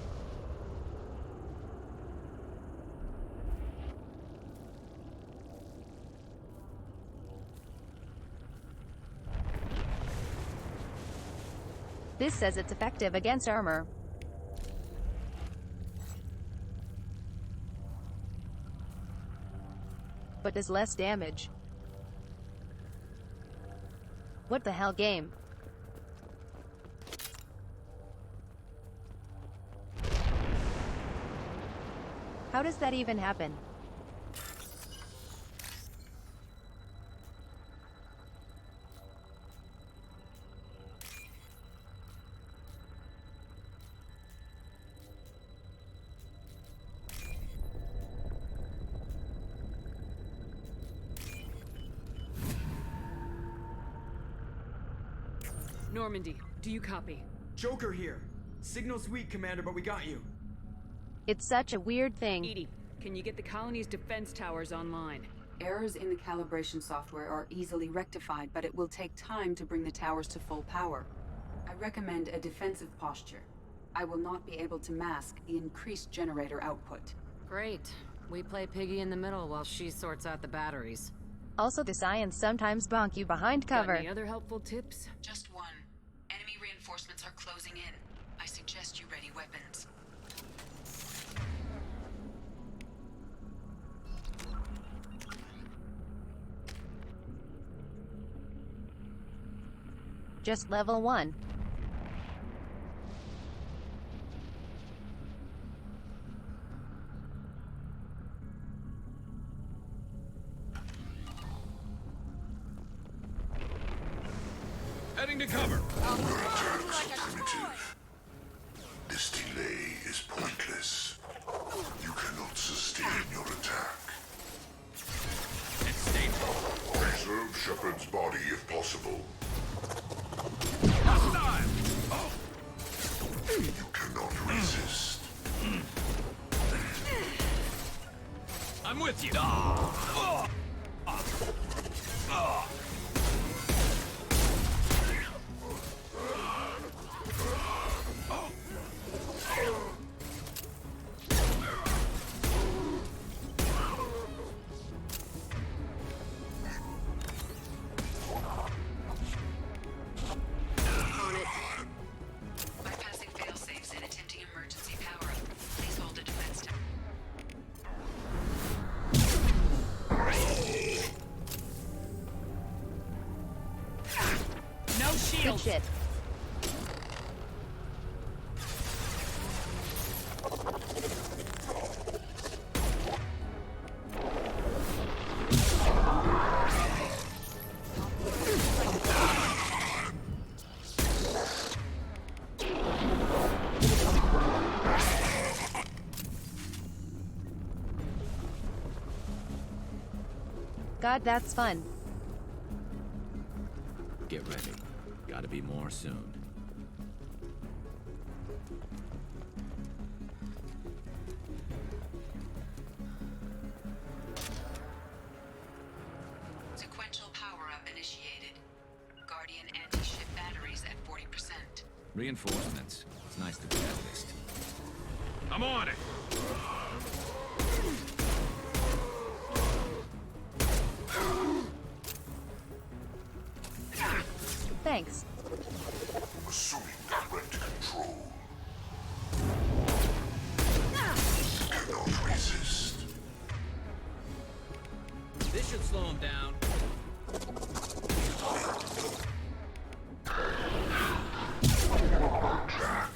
This says it's effective against armor. but does less damage. What the hell, game? How does that even happen? Normandy, do you copy? Joker here. Signal's weak, Commander, but we got you. It's such a weird thing. Edie, can you get the colony's defense towers online? Errors in the calibration software are easily rectified, but it will take time to bring the towers to full power. I recommend a defensive posture. I will not be able to mask the increased generator output. Great. We play piggy in the middle while she sorts out the batteries. Also, the science sometimes bonk you behind cover. Got any other helpful tips? Just one. Enemy reinforcements are closing in. I suggest you ready weapons. Just level 1. Heading to cover. This delay is pointless. You cannot sustain your attack. It's safe. Preserve Shepard's body if possible. Hostile! Oh. You cannot resist. I'm with you. Bypassing fail-safes and attempting emergency power-up. Please hold a defense tower. No shield. Good shit. God, that's fun. Get ready. Gotta be more soon. Sequential power-up initiated. Guardian anti-ship batteries at 40%. Reinforcements. It's nice to be noticed. I'm on it. Thanks. Assuming correct control. Cannot resist. This should slow him down. Jack.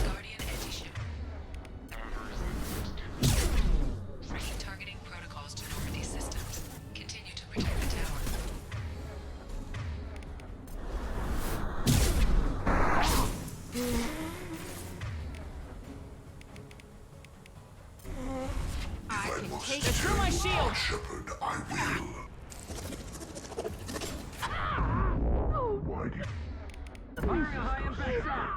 Guardian anti-ship. Targeting protocols to Normandy systems. Continue to protect the tower. I can take Let's through my shield. Shepard, I will. Why do you... Firing a high impact shot!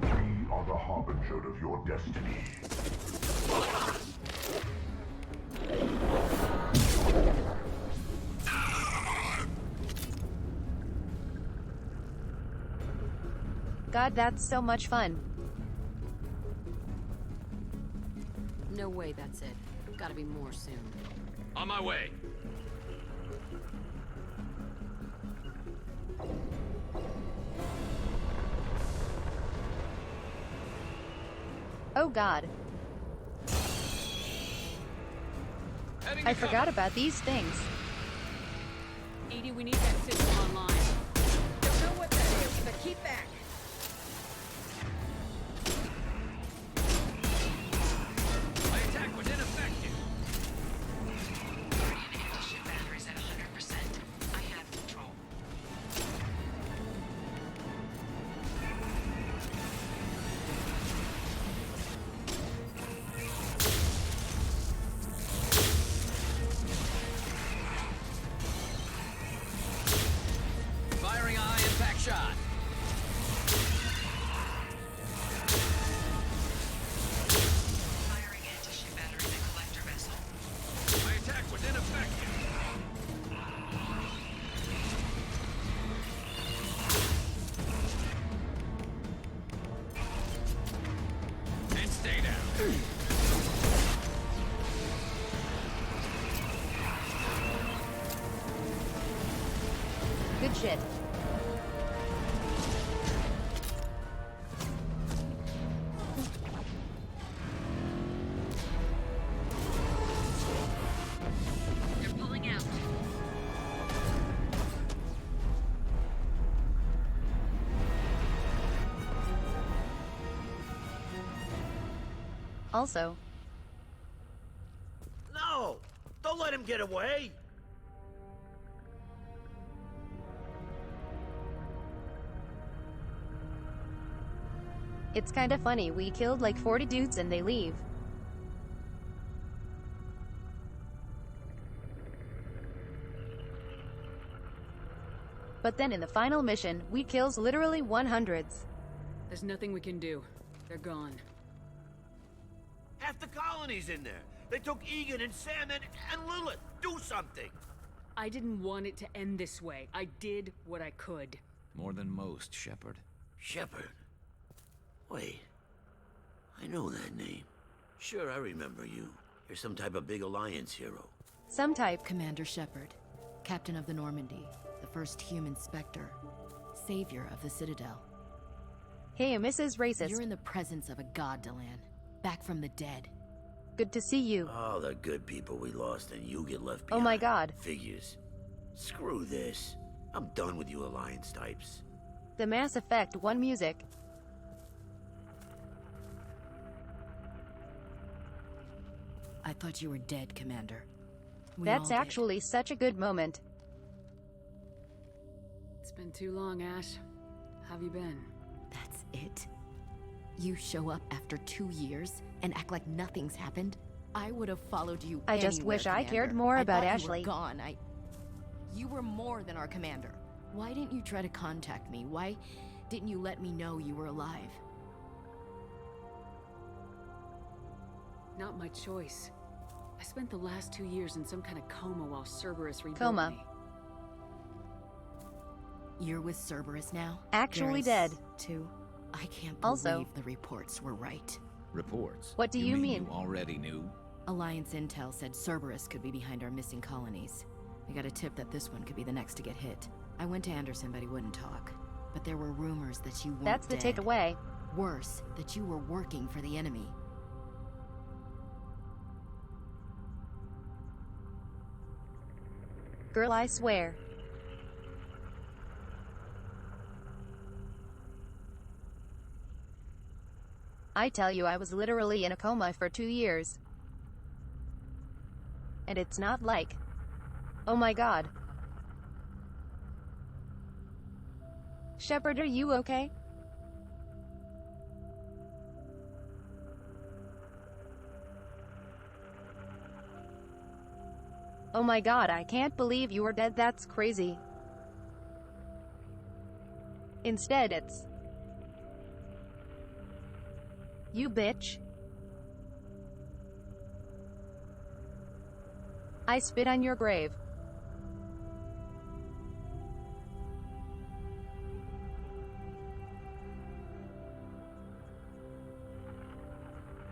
We are the harbinger of your destiny. God, that's so much fun. No way that's it. Gotta be more soon. On my way. Oh god. I forgot about these things. Edie, we need that system online. Don't know what that is, but keep back. My attack was ineffective. Guardian anti-ship batteries at 100%. I have control. Firing a high impact shot. Firing anti-ship battery in the collector vessel. My attack was ineffective. And stay down. Good shit. They're pulling out. Also, No! Don't let him get away! it's kinda funny, we killed like 40 dudes and they leave. But then in the final mission, we kills literally 100s. There's nothing we can do. They're gone. Half the colony's in there. They took Egan and Sam and Lilith. Do something! I didn't want it to end this way. I did what I could. More than most, Shepard. Shepard? Wait. I know that name. Sure, I remember you. You're some type of big Alliance hero. Some type. Commander Shepard, Captain of the Normandy, the first human Spectre, savior of the Citadel. Hey, Mrs. Racist. You're in the presence of a god, Delan. Back from the dead. Good to see you. All the good people we lost and you get left Oh behind. my god. Figures. Screw this. I'm done with you Alliance types. The Mass Effect 1 music. I thought you were dead, Commander. We That's all did. actually such a good moment. It's been too long, Ash. How have you been? That's it? You show up after 2 years and act like nothing's happened? I would have followed you I just anywhere, wish I cared Commander. more I about thought Ashley. You were gone. You were more than our commander. Why didn't you try to contact me? Why didn't you let me know you were alive? Not my choice. I spent the last 2 years in some kind of coma while Cerberus rebuilt Coma. me. You're with Cerberus now? Actually Garrus, dead. Too. I can't Also- believe the reports were right. Reports? What do you mean? You already knew? Alliance intel said Cerberus could be behind our missing colonies. We got a tip that this one could be the next to get hit. I went to Anderson, but he wouldn't talk. But there were rumors that you weren't That's the dead. takeaway. Worse, that you were working for the enemy. Girl, I swear. I tell you, I was literally in a coma for 2 years. And it's not like... Oh my god. Shepard, are you okay? Oh my god, I can't believe you are dead, that's crazy. Instead it's... You bitch. I spit on your grave.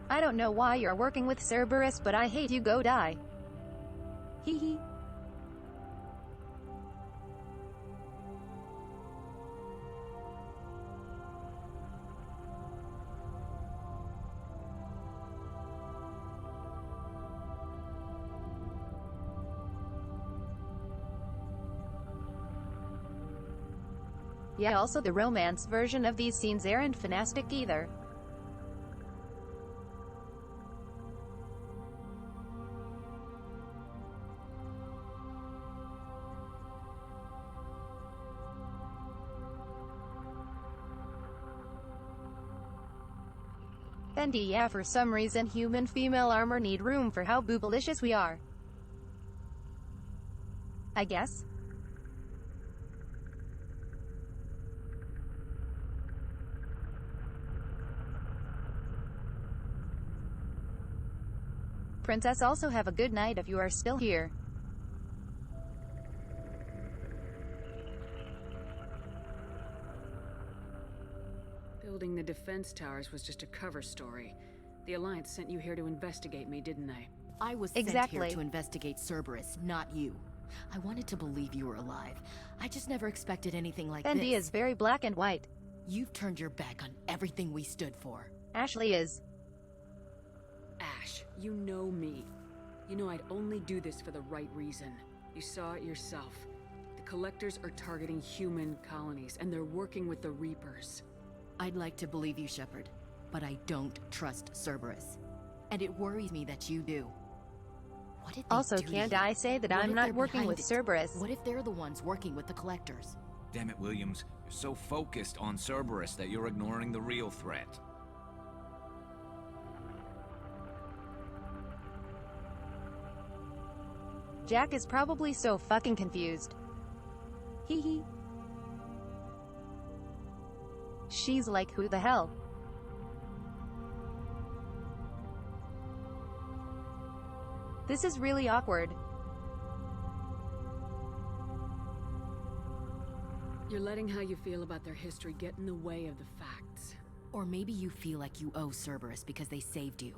I don't know why you're working with Cerberus, but I hate you, go die. Hee hee. Yeah, also the romance version of these scenes aren't fantastic either. Fendi, yeah, for some reason human female armor need room for how boobalicious we are. I guess. Princess, also have a good night if you are still here. Building the defense towers was just a cover story. The Alliance sent you here to investigate me, didn't they? I was sent here to investigate Cerberus, not you. I wanted to believe you were alive. I just never expected anything like this. Fendi is very black and white. You've turned your back on everything we stood for. Ashley is. Ash, you know me. You know I'd only do this for the right reason. You saw it yourself. The Collectors are targeting human colonies, and they're working with the Reapers. I'd like to believe you, Shepard, but I don't trust Cerberus. And it worries me that you do. What did they also, do can't to you? I say that What I'm if not they're working with behind it? Cerberus? What if they're the ones working with the Collectors? Damn it, Williams. You're so focused on Cerberus that you're ignoring the real threat. Jack is probably so fucking confused. Hee hee. She's like, who the hell? This is really awkward. You're letting how you feel about their history get in the way of the facts. Or maybe you feel like you owe Cerberus because they saved you.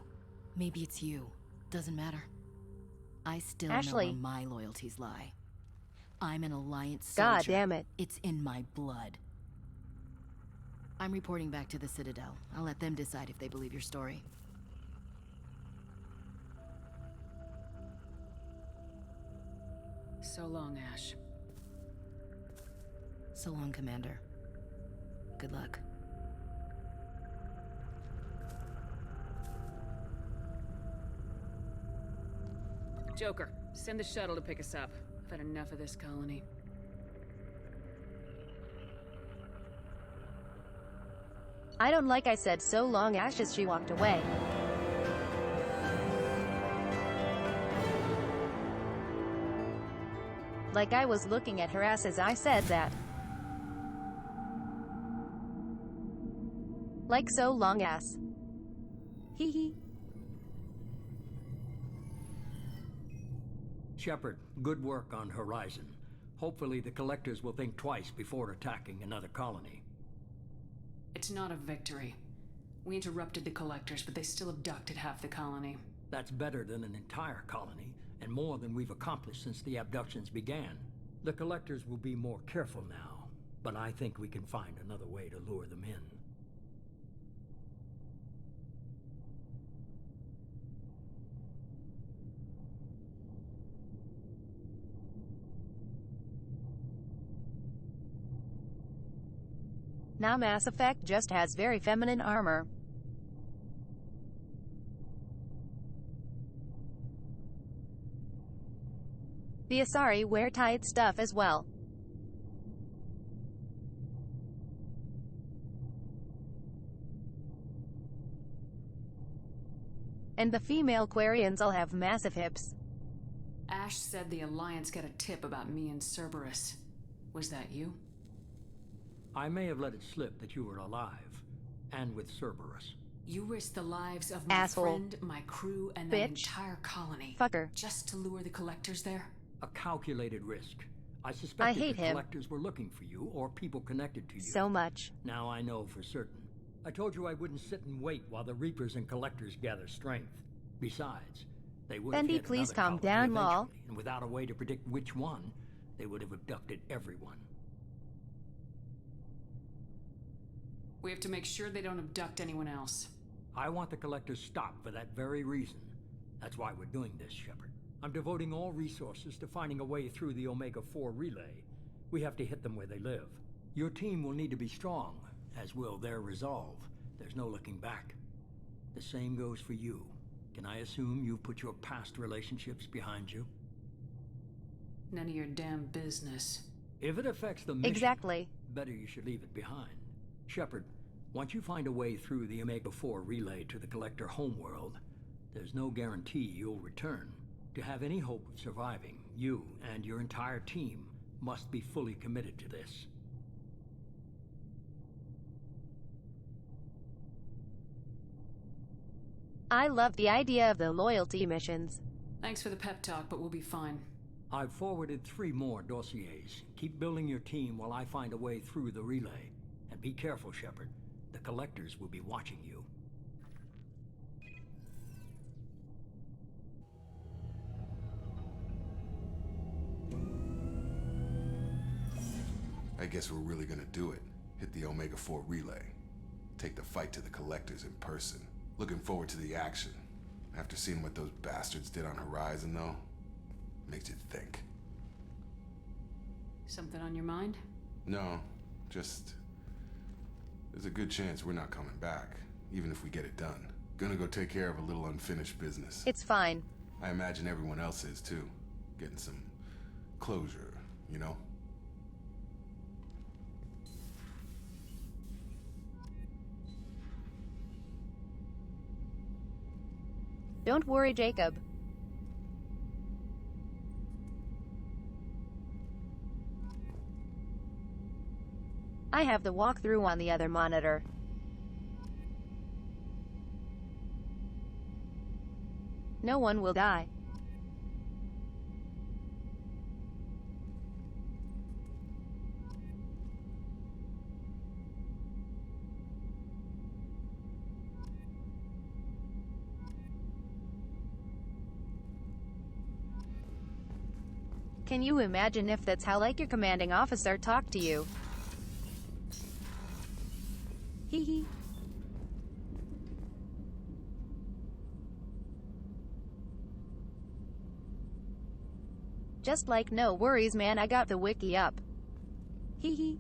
Maybe it's you. Doesn't matter. I still know where my loyalties lie. I'm an Alliance soldier. God damn it. It's in my blood. I'm reporting back to the Citadel. I'll let them decide if they believe your story. So long, Ash. So long, Commander. Good luck. Joker, send the shuttle to pick us up. I've had enough of this colony. I don't like I said so long Ash as she walked away. Like I was looking at her ass as I said that. Like so long ass. Hee hee. Shepard, good work on Horizon. Hopefully the Collectors will think twice before attacking another colony. It's not a victory. We interrupted the Collectors, but they still abducted half the colony. That's better than an entire colony, and more than we've accomplished since the abductions began. The Collectors will be more careful now, but I think we can find another way to lure them in. Now Mass Effect just has very feminine armor. The Asari wear tight stuff as well. And the female Quarians all have massive hips. Ash said the Alliance got a tip about me and Cerberus. Was that you? I may have let it slip that you were alive, and with Cerberus. You risked the lives of my friend, my crew, and the entire colony. Fucker. Just to lure the Collectors there? A calculated risk. I suspected the Collectors were looking for you, or people connected to you. So much. Now I know for certain. I told you I wouldn't sit and wait while the Reapers and Collectors gather strength. Besides, They would have Bendy, hit please another calm colony down, Maul. eventually, and without a way to predict which one, they would have abducted everyone. We have to make sure they don't abduct anyone else. I want the Collectors stopped for that very reason. That's why we're doing this, Shepard. I'm devoting all resources to finding a way through the Omega-4 relay. We have to hit them where they live. Your team will need to be strong, as will their resolve. There's no looking back. The same goes for you. Can I assume you've put your past relationships behind you? None of your damn business. If it affects the mission, Exactly. better you should leave it behind. Shepard, once you find a way through the Omega-4 relay to the Collector homeworld, there's no guarantee you'll return. To have any hope of surviving, you and your entire team must be fully committed to this. I love the idea of the loyalty missions. Thanks for the pep talk, but we'll be fine. I've forwarded 3 more dossiers. Keep building your team while I find a way through the relay. And be careful, Shepard. The Collectors will be watching you. I guess we're really gonna do it. Hit the Omega-4 relay. Take the fight to the Collectors in person. Looking forward to the action. After seeing what those bastards did on Horizon, though, makes you think. Something on your mind? No, just... there's a good chance we're not coming back, even if we get it done. Gonna go take care of a little unfinished business. It's fine. I imagine everyone else is, too. Getting some closure, you know? Don't worry, Jacob. I have the walkthrough on the other monitor. No one will die. Can you imagine if that's how, like, your commanding officer talked to you? Hee hee. Just like, no worries man, I got the wiki up. Hee hee.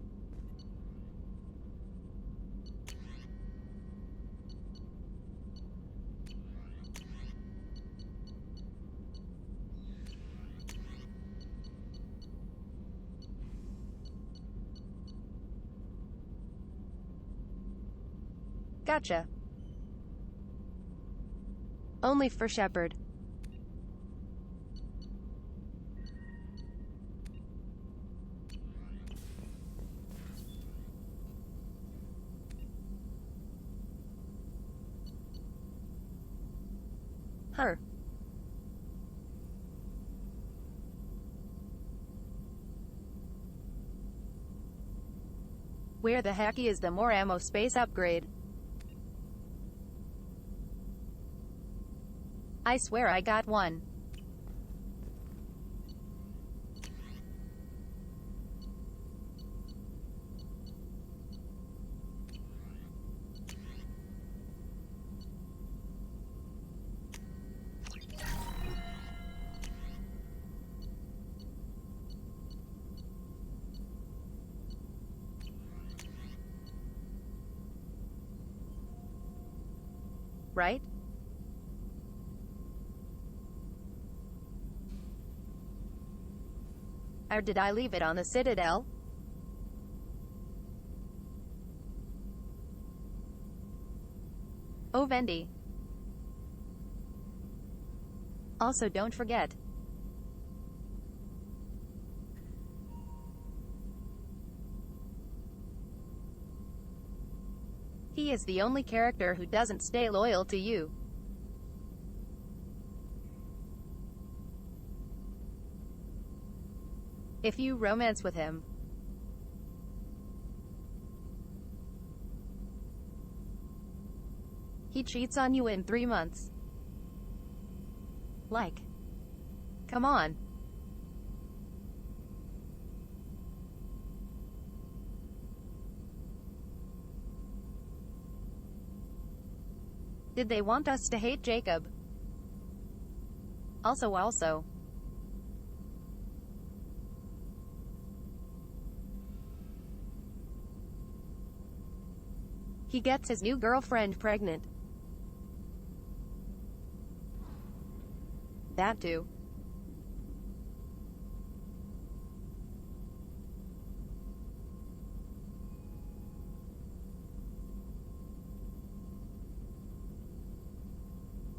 Gotcha. Only for Shepard. Her. Where the heck is the more ammo space upgrade? I swear I got one. Right? Or did I leave it on the Citadel? Oh, Vendy. Also, don't forget. He is the only character who doesn't stay loyal to you. If you romance with him, he cheats on you in 3 months. Like. Come on. Did they want us to hate Jacob? Also. He gets his new girlfriend pregnant. That too.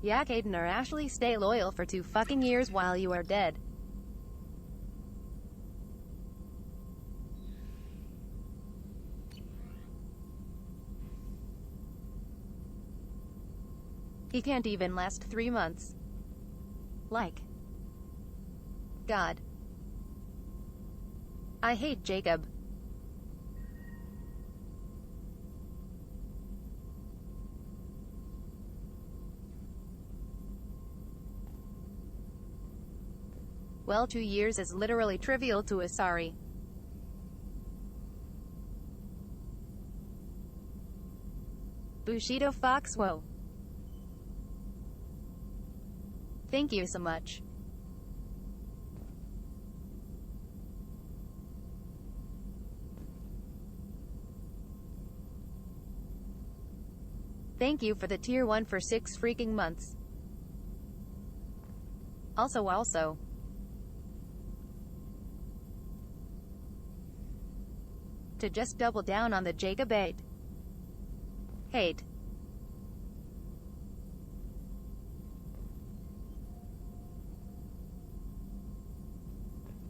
Yeah, Caden or Ashley, stay loyal for 2 fucking years while you are dead. He can't even last 3 months. Like. God. I hate Jacob. Well, 2 years is literally trivial to Asari. Bushido Fox, whoa. Thank you so much. Thank you for the tier 1 for 6 freaking months. Also. To just double down on the Jacob hate.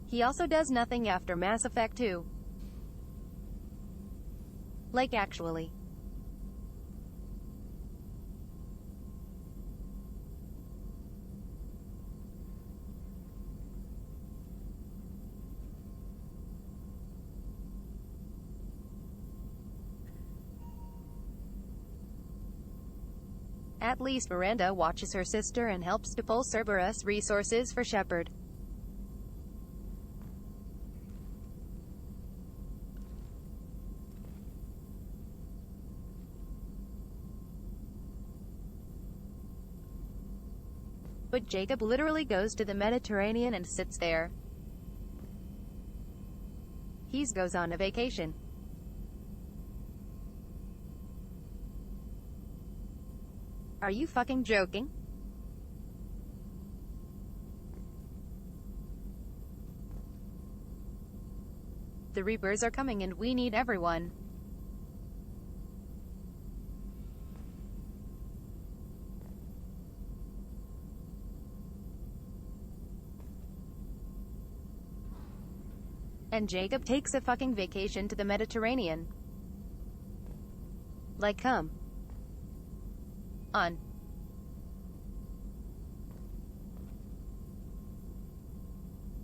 He also does nothing after Mass Effect 2. Like actually. At least Miranda watches her sister and helps to pull Cerberus resources for Shepard. But Jacob literally goes to the Mediterranean and sits there. He goes on a vacation. Are you fucking joking? The Reapers are coming and we need everyone. And Jacob takes a fucking vacation to the Mediterranean. Like, come on.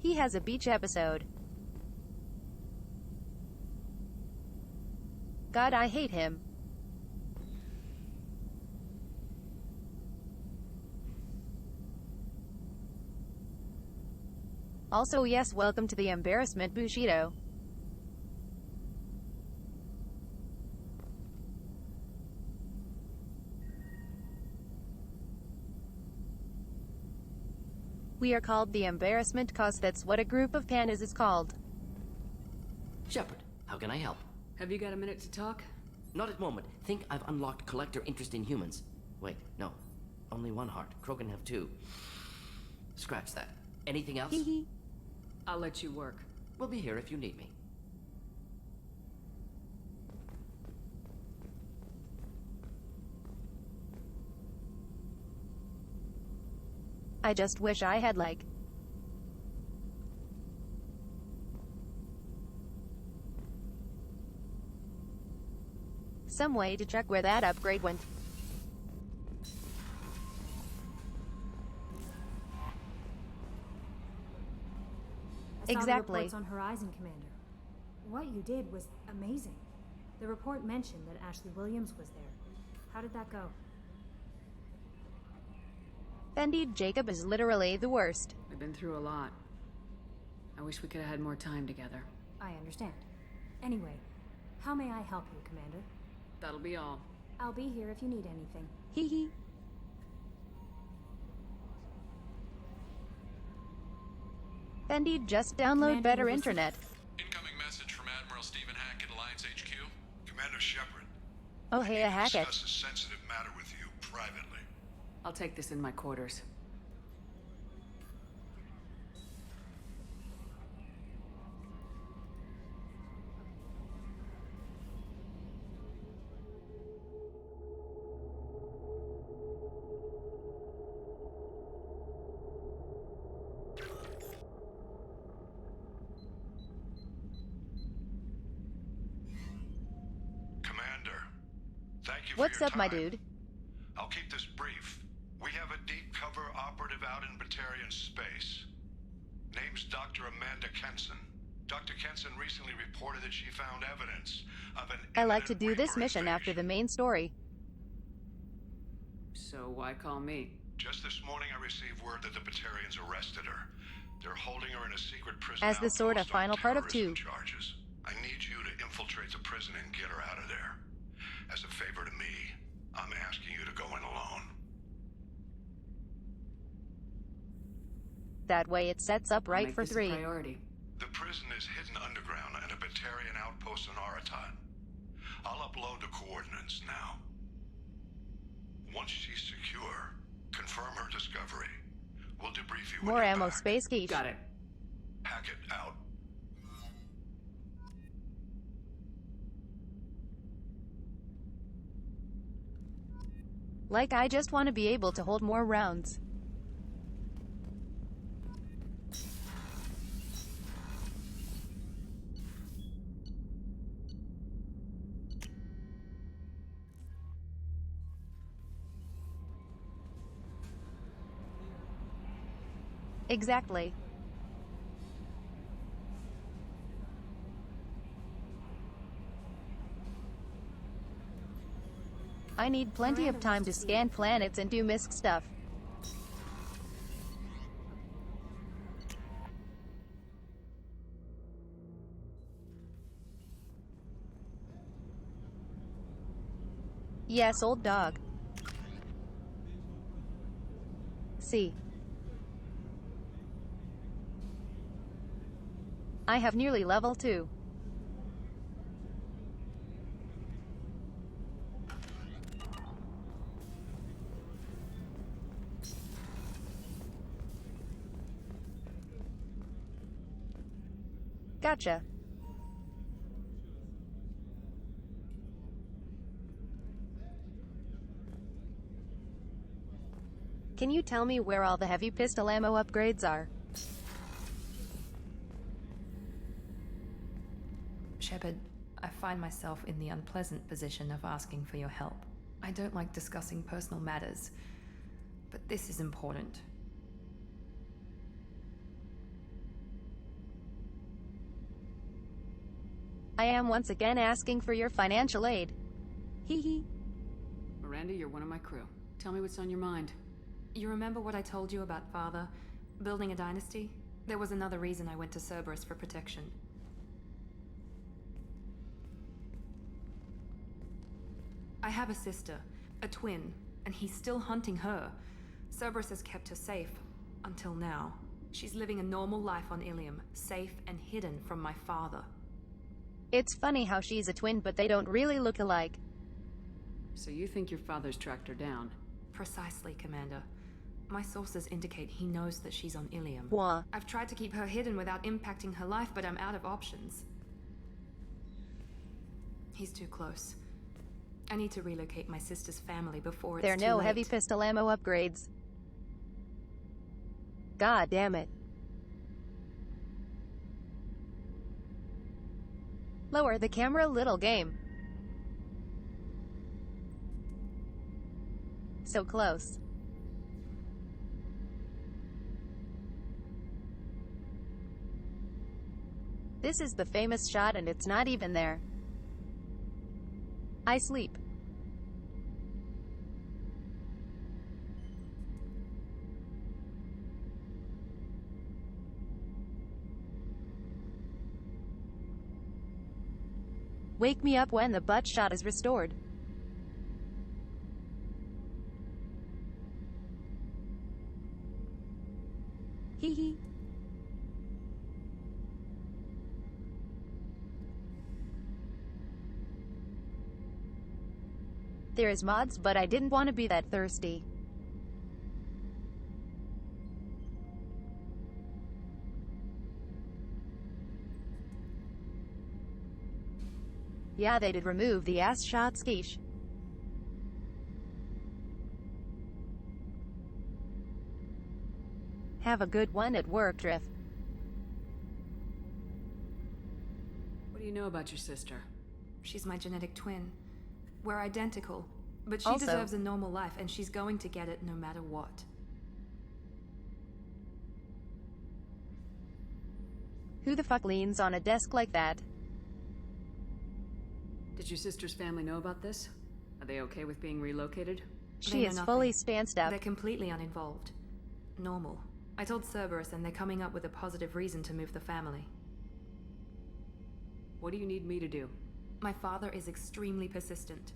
He has a beach episode. God, I hate him. Also, yes, welcome to the embarrassment, Bushido. We are called the embarrassment cause that's what a group of pandas is called. Shepard, how can I help? Have you got a minute to talk? Not at the moment. Think I've unlocked collector interest in humans. Wait, no. Only 1 heart. Krogan have 2. Scratch that. Anything else? I'll let you work. We'll be here if you need me. I just wish I had, like, some way to check where that upgrade went. I saw Exactly. the reports on Horizon, Commander. What you did was amazing. The report mentioned that Ashley Williams was there. How did that go? Indeed, Jacob is literally the worst. We've been through a lot. I wish we could have had more time together. I understand. Anyway, how may I help you, Commander? That'll be all. I'll be here if you need anything. Hee hee. Indeed, just download better internet. Incoming message from Admiral Stephen Hackett, Alliance HQ. Commander Shepard. Oh, hey, Hackett. Discuss a sensitive matter with you privately. I'll take this in my quarters. What's up, my dude? I'll keep this brief. We have a deep cover operative out in Batarian space. Name's Dr. Amanda Kenson. Dr. Kenson recently reported that she found evidence of an I like to do this mission after the main story. So why call me? Just this morning I received word that the Batarians arrested her. They're holding her in a secret prison As the sort of final part of 2. Charges. I need you to infiltrate the prison and get her out of there. As a favor to me, I'm asking you to go in alone. That way it sets up right for 3. Priority. The prison is hidden underground at a Batarian outpost in Araton. I'll upload the coordinates now. Once she's secure, confirm her discovery. We'll debrief you. More ammo, space geek. Got it. Hackett out. Like, I just want to be able to hold more rounds. Exactly. I need plenty of time to scan planets and do misc stuff. Yes, old dog. See. I have nearly level 2. Gotcha. Can you tell me where all the heavy pistol ammo upgrades are? Shepard, I find myself in the unpleasant position of asking for your help. I don't like discussing personal matters, but this is important. I am once again asking for your financial aid. Hee hee. Miranda, you're one of my crew. Tell me what's on your mind. You remember what I told you about Father? Building a dynasty? There was another reason I went to Cerberus for protection. I have a sister, a twin, and he's still hunting her. Cerberus has kept her safe, until now. She's living a normal life on Ilium, safe and hidden from my father. It's funny how she's a twin, but they don't really look alike. So you think your father's tracked her down? Precisely, Commander. My sources indicate he knows that she's on Ilium. What? I've tried to keep her hidden without impacting her life, but I'm out of options. He's too close. I need to relocate my sister's family before it's too late. There are no heavy pistol ammo upgrades. God damn it. Lower the camera, little game. So close. This is the famous shot and it's not even there. I sleep. Wake me up when the butt shot is restored. Hee hee. There is mods, but I didn't want to be that thirsty. Yeah, they did remove the ass shot skish. Have a good one at work, Drift. What do you know about your sister? She's my genetic twin. We're identical, but she Also, deserves a normal life, and she's going to get it no matter what. Who the fuck leans on a desk like that? Did your sister's family know about this? Are they okay with being relocated? She is fully stanced up. They're completely uninvolved. Normal. I told Cerberus, and they're coming up with a positive reason to move the family. What do you need me to do? My father is extremely persistent.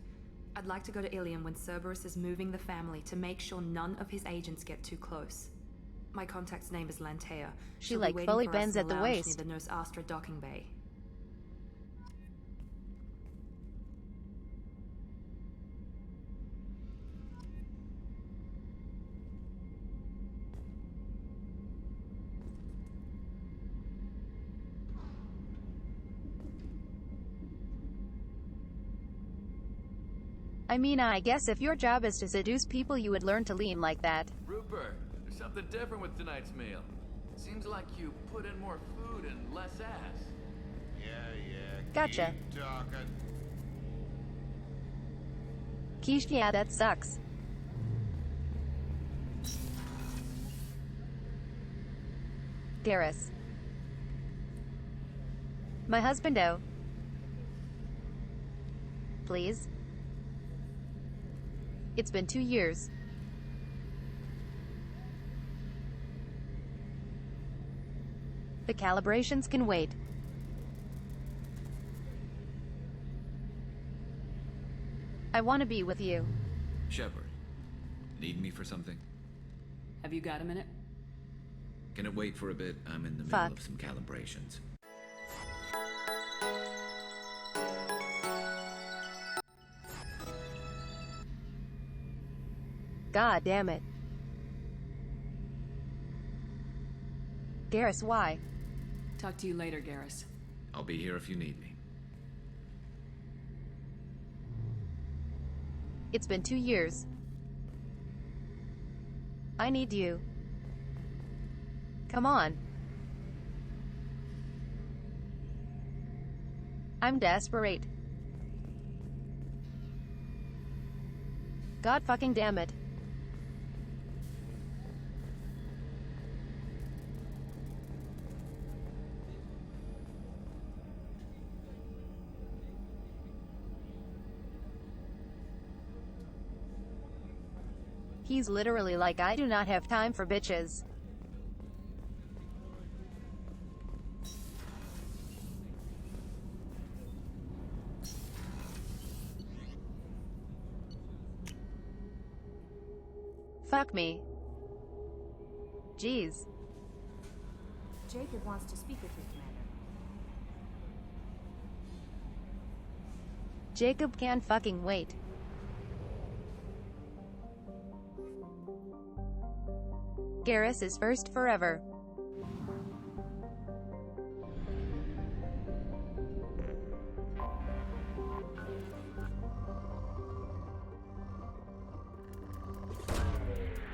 I'd like to go to Ilium when Cerberus is moving the family to make sure none of his agents get too close. My contact's name is Lantea. She like fully bends at the waist. Near the Nos Astra docking bay. I mean, I guess if your job is to seduce people, you would learn to lean like that. Rupert, there's something different with tonight's meal. Seems like you put in more food and less ass. Yeah. Gotcha. Keep talking. Quiche, yeah, that sucks. Garrus. My husbando. Please? It's been 2 years. The calibrations can wait. I want to be with you. Shepard, need me for something? Have you got a minute? Can it wait for a bit? I'm in the middle of some calibrations. God damn it. Garrus, why? Talk to you later, Garrus. I'll be here if you need me. It's been 2 years. I need you. Come on. I'm desperate. God fucking damn it. He's literally like, I do not have time for bitches. Fuck me. Jeez. Jacob wants to speak with you, Commander. Jacob can't fucking wait. Garrus is first forever.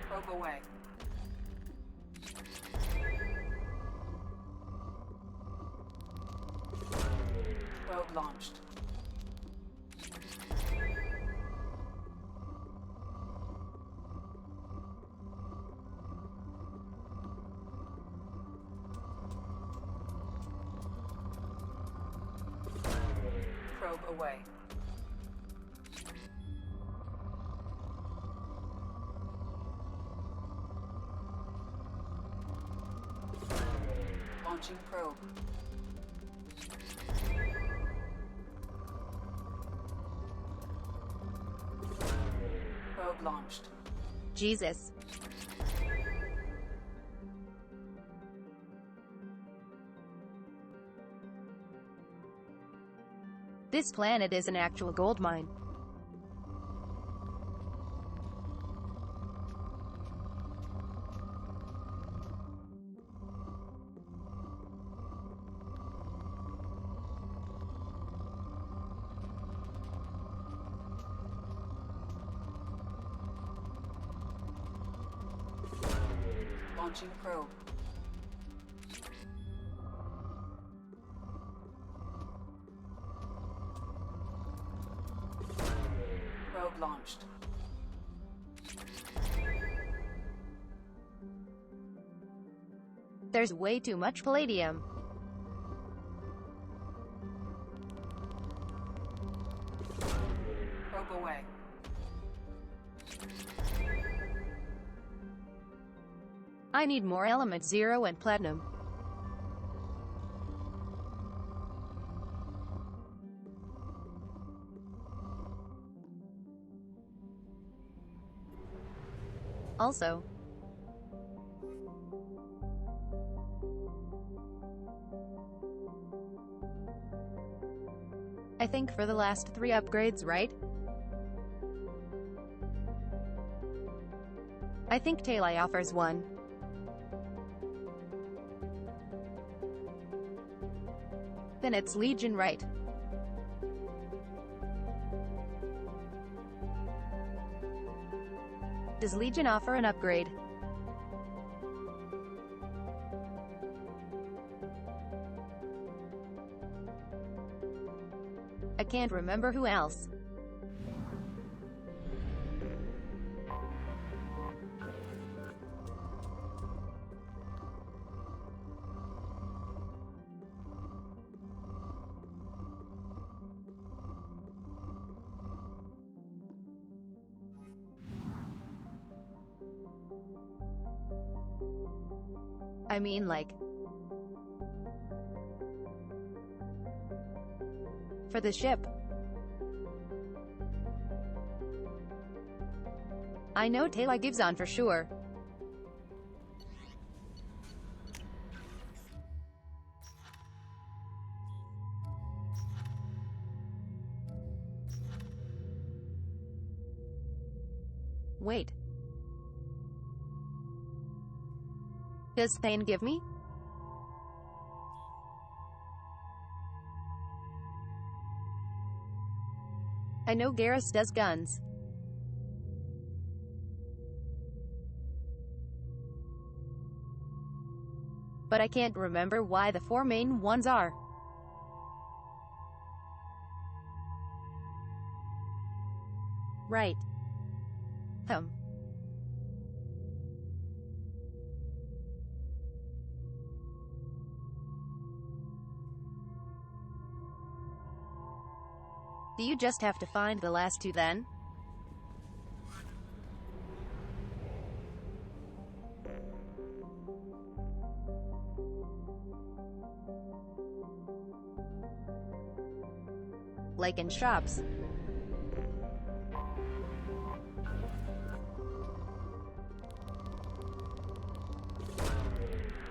Probe away. Probe launched. Probe away. Launching probe. Probe launched. Jesus. This planet is an actual gold mine. Launching probe. Probe launched. There's way too much palladium. Probe away. I need more element 0 and platinum. Also, I think for the last 3 upgrades, right? I think Tali offers one. Then it's Legion, right? Does Legion offer an upgrade? I can't remember who else. I mean, like, for the ship. I know Tali gives on for sure. Wait. Does Thane give me? I know Garrus does guns. But I can't remember why the 4 main ones are. Right. Do you just have to find the last 2 then? Like in shops.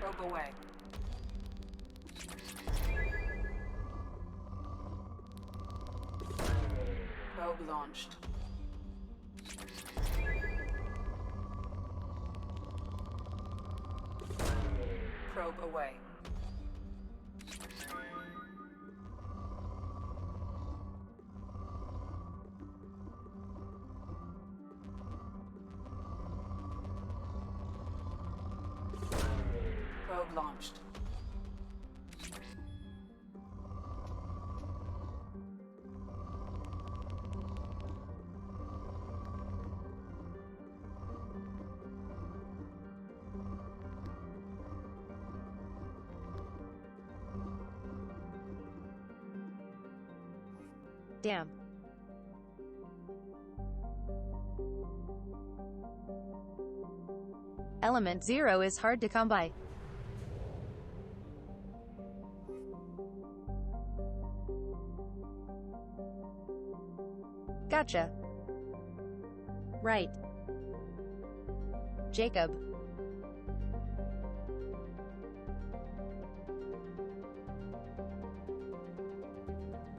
Probe away. Probe launched. Probe away. Probe launched. Damn. Element 0 is hard to come by. Gotcha. Right. Jacob.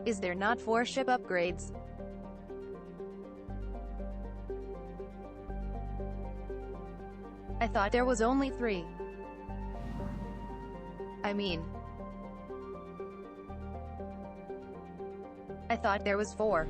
Is there not 4 ship upgrades? I thought there was only 3. I mean, I thought there was 4.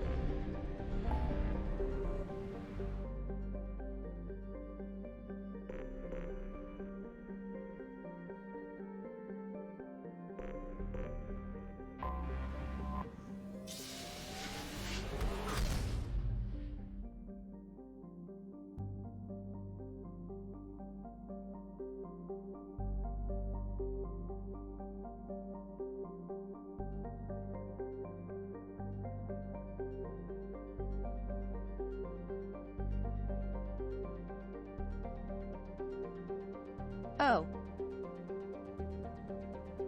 Oh.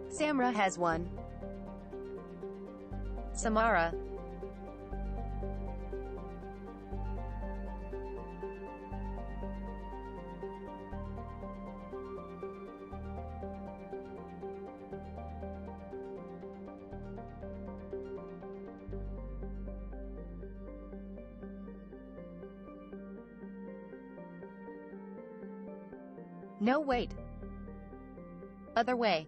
Samra has 1. Samara. No, wait. Other way.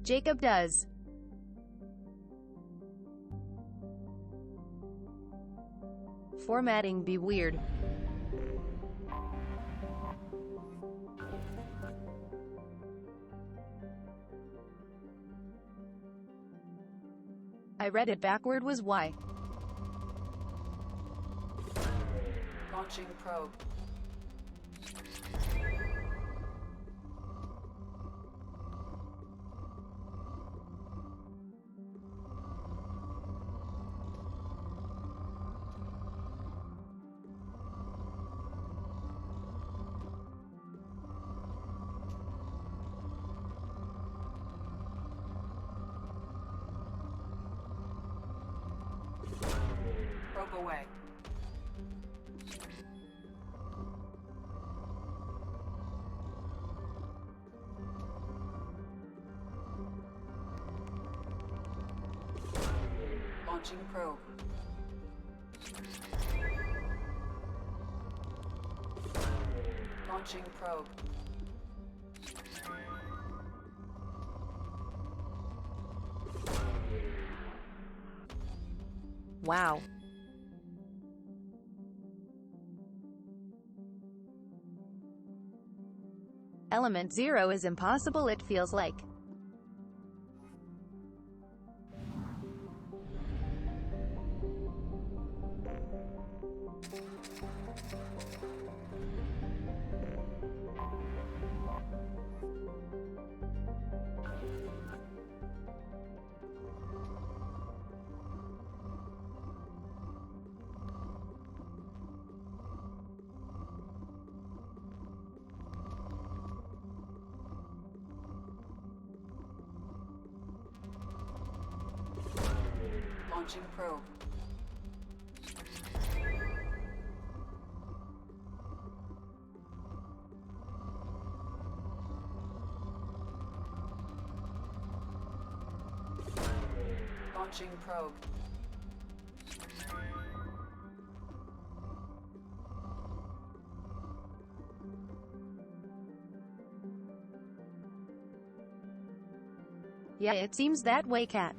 Jacob does. Formatting be weird. I read it backward was why. Launching probe. Probe away. Launching probe. Launching probe. Wow. Element 0 is impossible, it feels like. Launching probe. Launching probe. Yeah, it seems that way, Cat.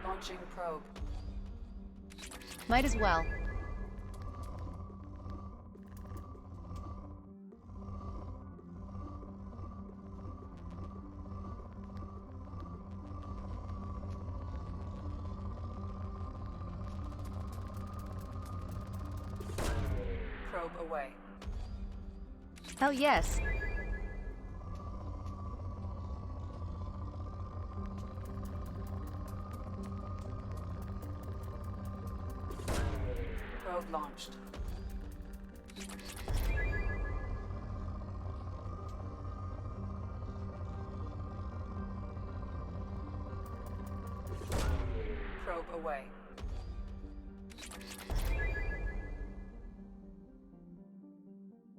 Launching probe. Might as well. Probe away. Hell yes. launched. Probe away.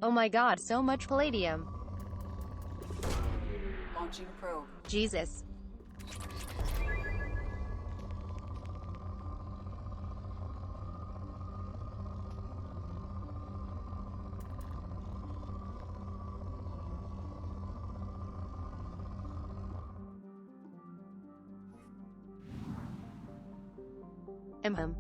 Oh my god, so much palladium. Launching probe. Jesus. Him.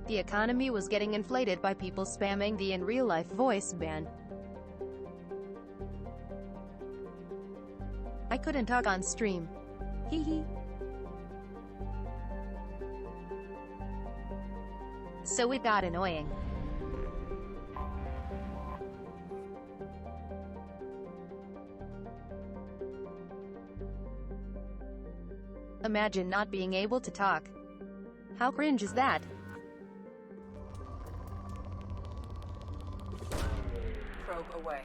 The economy was getting inflated by people spamming the in real life voice ban. I couldn't talk on stream. Hee hee. So it got annoying. Imagine not being able to talk. How cringe is that? Probe away.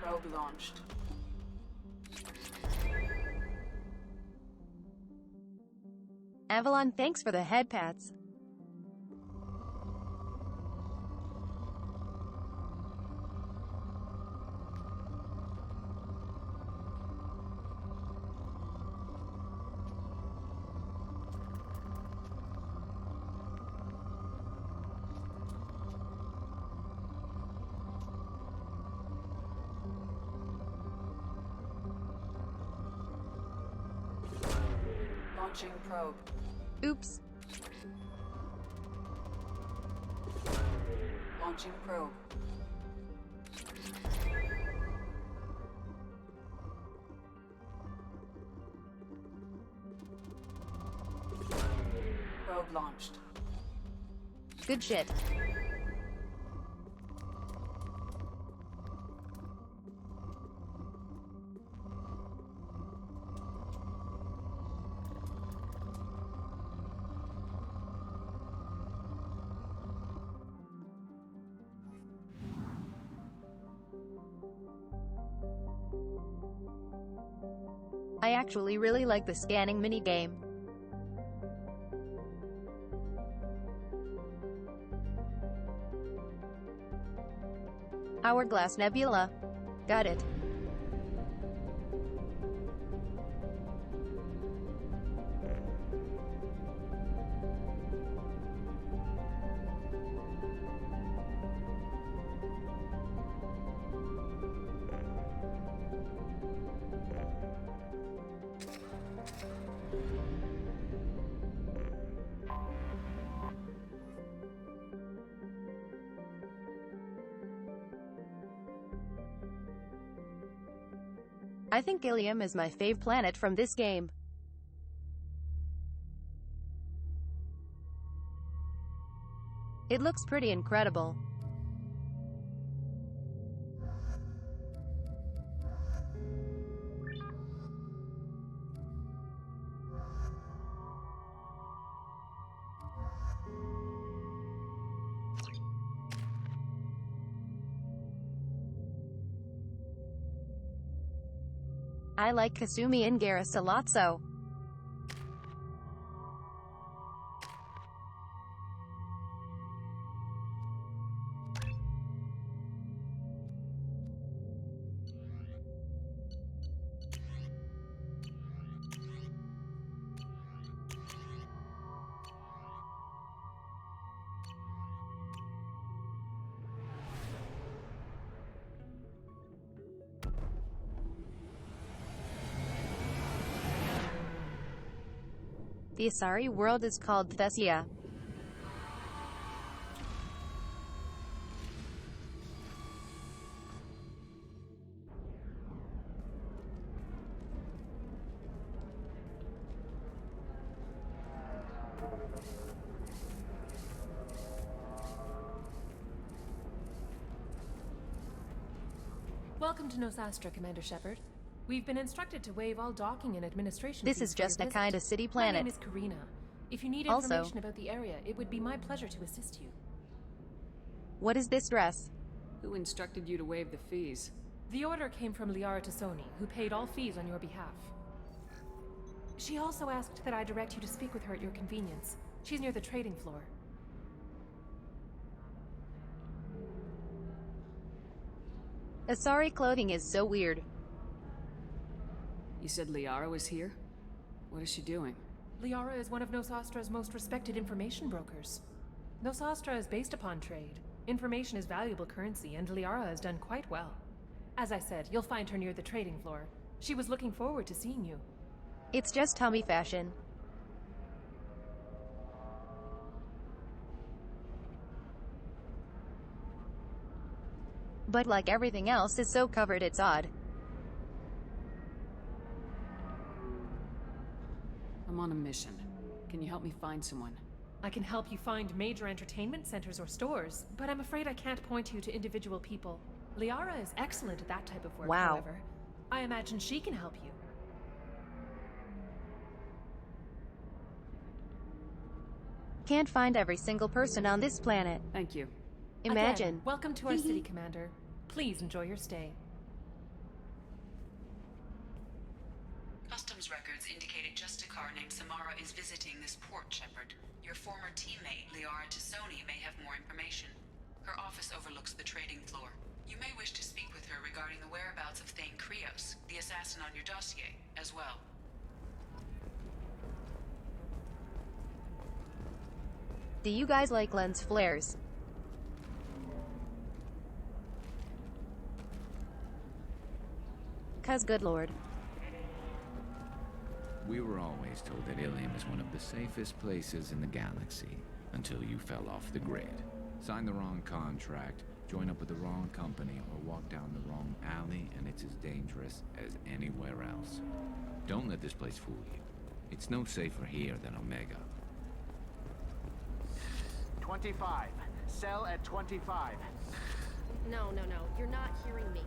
Probe launched. Avalon, thanks for the head pats. Launching probe. Oops. Launching probe. Probe launched. Good shit. I actually really like the scanning minigame. Hourglass Nebula. Got it. I think Ilium is my fave planet from this game. It looks pretty incredible. I like Kasumi and Garrus a lot, so the Asari world is called Thessia. Welcome to Nosastra, Commander Shepard. We've been instructed to waive all docking and administration This fees is for your just a visit. kind of city planet. My name is Karina. If you need Also, information about the area, it would be my pleasure to assist you. What is this dress? Who instructed you to waive the fees? The order came from Liara Tassoni, who paid all fees on your behalf. She also asked that I direct you to speak with her at your convenience. She's near the trading floor. Asari clothing is so weird. You said Liara was here? What is she doing? Liara is one of Nosastra's most respected information brokers. Nosastra is based upon trade. Information is valuable currency, and Liara has done quite well. As I said, you'll find her near the trading floor. She was looking forward to seeing you. It's just tummy fashion. But like everything else is so covered, it's odd. I'm on a mission. Can you help me find someone? I can help you find major entertainment centers or stores, but I'm afraid I can't point you to individual people. Liara is excellent at that type of work, Wow. however. I imagine she can help you. Can't find every single person on this planet. Thank you. Imagine. Again, welcome to our city, Commander. Please enjoy your stay. Customs records indicated just a car named Samara is visiting this port, Shepard. Your former teammate, Liara Tassoni, may have more information. Her office overlooks the trading floor. You may wish to speak with her regarding the whereabouts of Thane Krios, the assassin on your dossier, as well. Do you guys like lens flares? Cause good lord. We were always told that Ilium is one of the safest places in the galaxy, until you fell off the grid. Signed the wrong contract, join up with the wrong company, or walk down the wrong alley, and it's as dangerous as anywhere else. Don't let this place fool you. It's no safer here than Omega. 25. Sell at 25. No. You're not hearing me.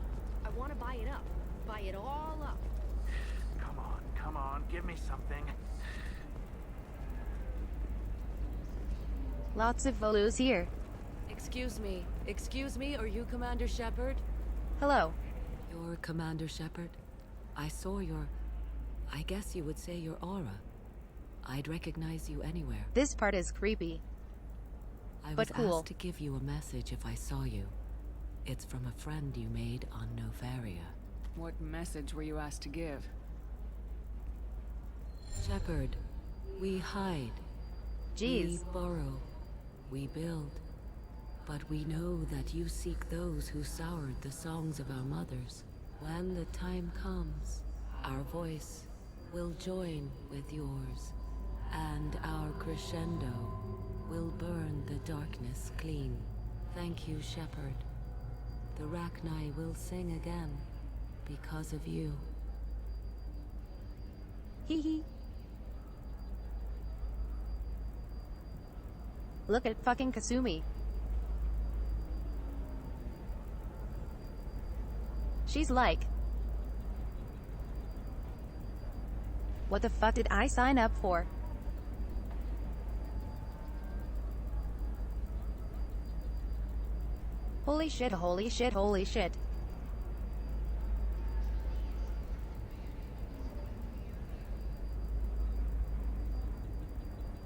I want to buy it up. Buy it all up. Come on, give me something. Lots of Volus here. Excuse me, are you Commander Shepard? Hello. You're Commander Shepard? I saw I guess you would say your aura. I'd recognize you anywhere. This part is creepy. I but was cool. asked to give you a message if I saw you. It's from a friend you made on Novaria. What message were you asked to give? Shepard, we hide. Jeez. We borrow. We build. But we know that you seek those who soured the songs of our mothers. When the time comes, our voice will join with yours, and our crescendo will burn the darkness clean. Thank you, Shepard. The Rachni will sing again because of you. Hee hee. Look at fucking Kasumi. She's like... What the fuck did I sign up for? Holy shit, holy shit, holy shit.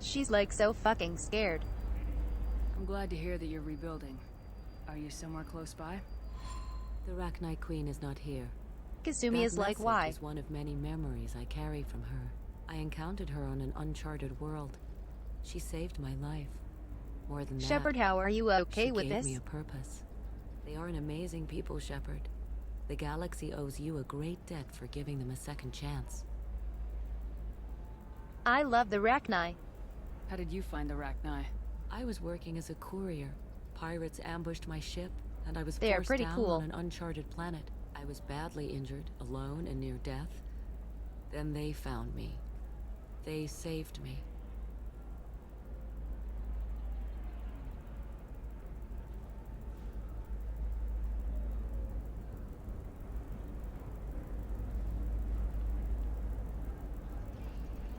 She's like so fucking scared. I'm glad to hear that you're rebuilding. Are you somewhere close by? The Rachni Queen is not here. Kasumi is like, why? That is one of many memories I carry from her. I encountered her on an uncharted world. She saved my life. More than that, Shepard, how are you okay with this? She gave me a purpose. They are an amazing people, Shepard. The galaxy owes you a great debt for giving them a second chance. I love the Rachni. How did you find the Rachni? I was working as a courier. Pirates ambushed my ship, and I was They are forced pretty down cool. on an uncharted planet. I was badly injured, alone and near death. Then they found me. They saved me.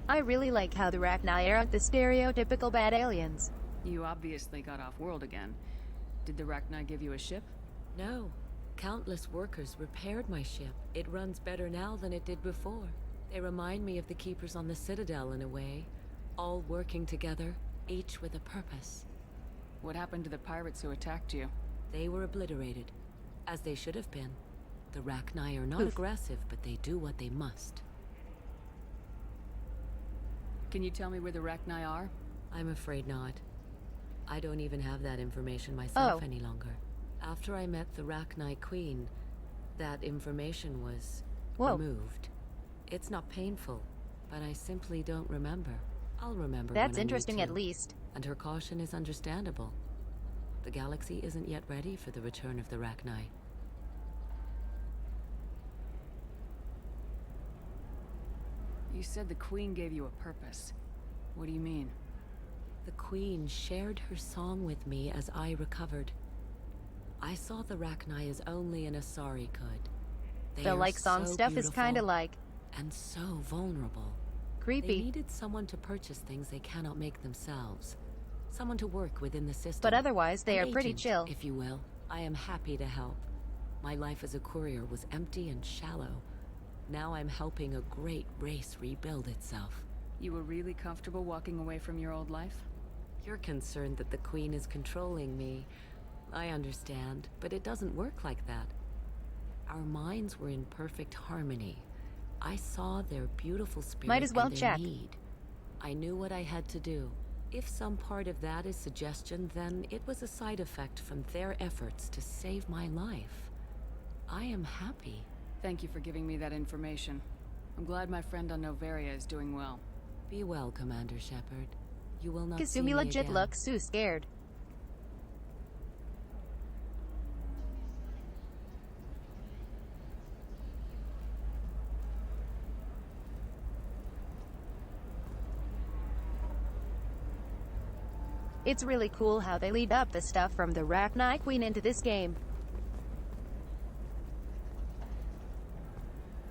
I really like how the Rachni aren't the stereotypical bad aliens. You obviously got off world again. Did the Rachni give you a ship? No. Countless workers repaired my ship. It runs better now than it did before. They remind me of the Keepers on the Citadel in a way. All working together, each with a purpose. What happened to the pirates who attacked you? They were obliterated, as they should have been. The Rachni are not aggressive, but they do what they must. Can you tell me where the Rachni are? I'm afraid not. I don't even have that information myself any longer. After I met the Rachni Queen, that information was removed. It's not painful, but I simply don't remember. I'll remember when I That's interesting at least. And her caution is understandable. The galaxy isn't yet ready for the return of the Rachni. You said the Queen gave you a purpose. What do you mean? The Queen shared her song with me as I recovered. I saw the Rachni as only an Asari could. The song so stuff is kinda like... and so vulnerable. Creepy. They needed someone to purchase things they cannot make themselves. Someone to work within the system. But otherwise, they are pretty agent, chill. if you will. I am happy to help. My life as a courier was empty and shallow. Now I'm helping a great race rebuild itself. You were really comfortable walking away from your old life? You're concerned that the Queen is controlling me. I understand, but it doesn't work like that. Our minds were in perfect harmony. I saw their beautiful spirit Might as well and their check. need. I knew what I had to do. If some part of that is suggestion, then it was a side effect from their efforts to save my life. I am happy. Thank you for giving me that information. I'm glad my friend on Noveria is doing well. Be well, Commander Shepard. You will not see Kasumi me legit again. looks so scared. It's really cool how they lead up the stuff from the Rachni Queen into this game.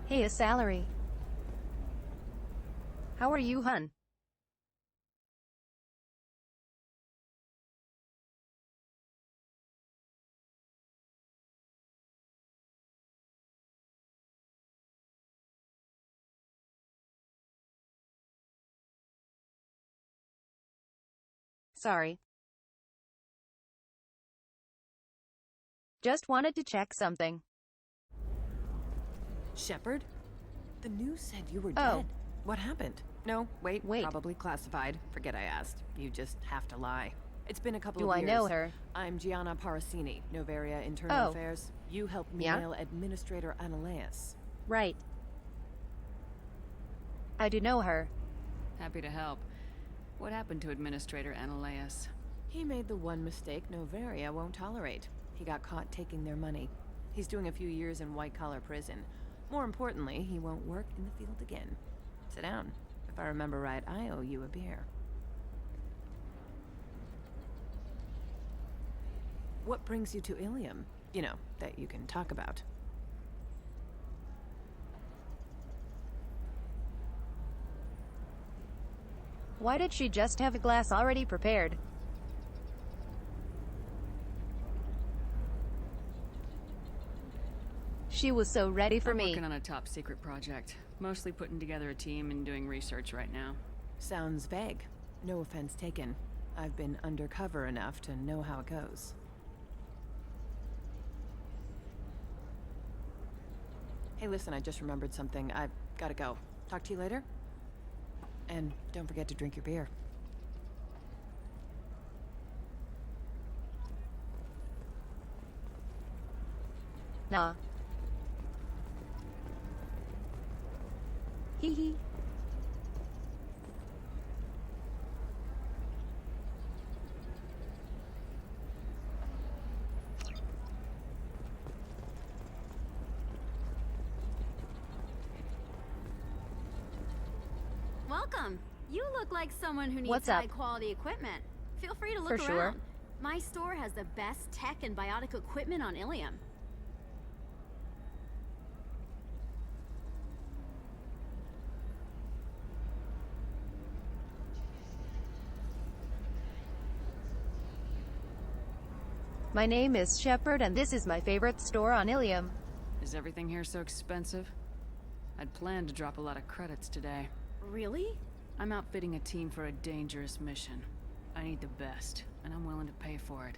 Hey, a salary. How are you, hun? Sorry. Just wanted to check something. Shepard? The news said you were dead. What happened? No, wait. Probably classified. Forget I asked. You just have to lie. It's been a couple of years. Do I know her? I'm Gianna Parasini, Noveria Internal Oh. Affairs. You helped me Yeah? nail Administrator Ananias. Right. I do know her. Happy to help. What happened to Administrator Ananias? He made the one mistake Noveria won't tolerate. He got caught taking their money. He's doing a few years in white-collar prison. More importantly, he won't work in the field again. Sit down. If I remember right, I owe you a beer. What brings you to Ilium? You know, that you can talk about. Why did she just have a glass already prepared? She was so ready for I'm me. working on a top secret project. Mostly putting together a team and doing research right now. Sounds vague. No offense taken. I've been undercover enough to know how it goes. Hey, listen, I just remembered something. I've gotta go. Talk to you later? And don't forget to drink your beer. Nah. Hee hee. Welcome. You look like someone who needs What's up? high-quality equipment. Feel free to look For around. sure. My store has the best tech and biotic equipment on Ilium. My name is Shepard, and this is my favorite store on Ilium. Is everything here so expensive? I'd planned to drop a lot of credits today. Really? I'm outfitting a team for a dangerous mission. I need the best, and I'm willing to pay for it,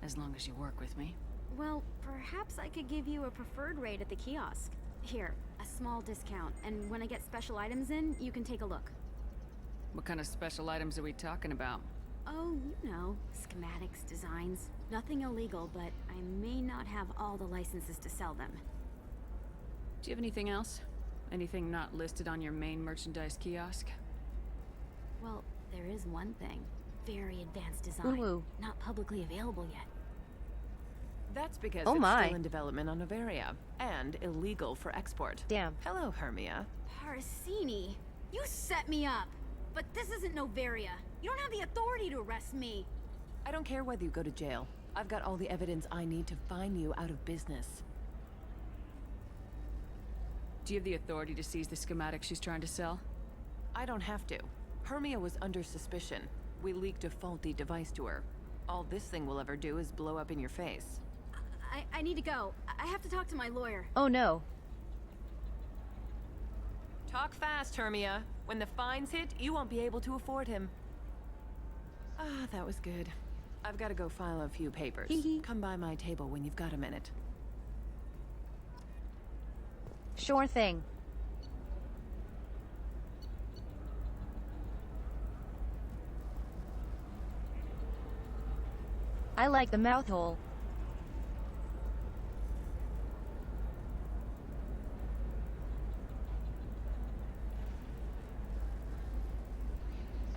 as long as you work with me. Well, perhaps I could give you a preferred rate at the kiosk. Here, a small discount, and when I get special items in, you can take a look. What kind of special items are we talking about? Oh, you know, schematics, designs. Nothing illegal, but I may not have all the licenses to sell them. Do you have anything else? Anything not listed on your main merchandise kiosk? Well, there is one thing. Very advanced design. Ooh. Not publicly available yet. That's because Oh it's my. still in development on Noveria, and illegal for export. Damn. Hello, Hermia. Parasini, you set me up! But this isn't Noveria. You don't have the authority to arrest me. I don't care whether you go to jail. I've got all the evidence I need to fine you out of business. Do you have the authority to seize the schematic she's trying to sell? I don't have to. Hermia was under suspicion. We leaked a faulty device to her. All this thing will ever do is blow up in your face. I need to go. I have to talk to my lawyer. Oh no. Talk fast, Hermia. When the fines hit, you won't be able to afford him. Ah, that was good. I've got to go file a few papers. Come by my table when you've got a minute. Sure thing. I like the mouth hole.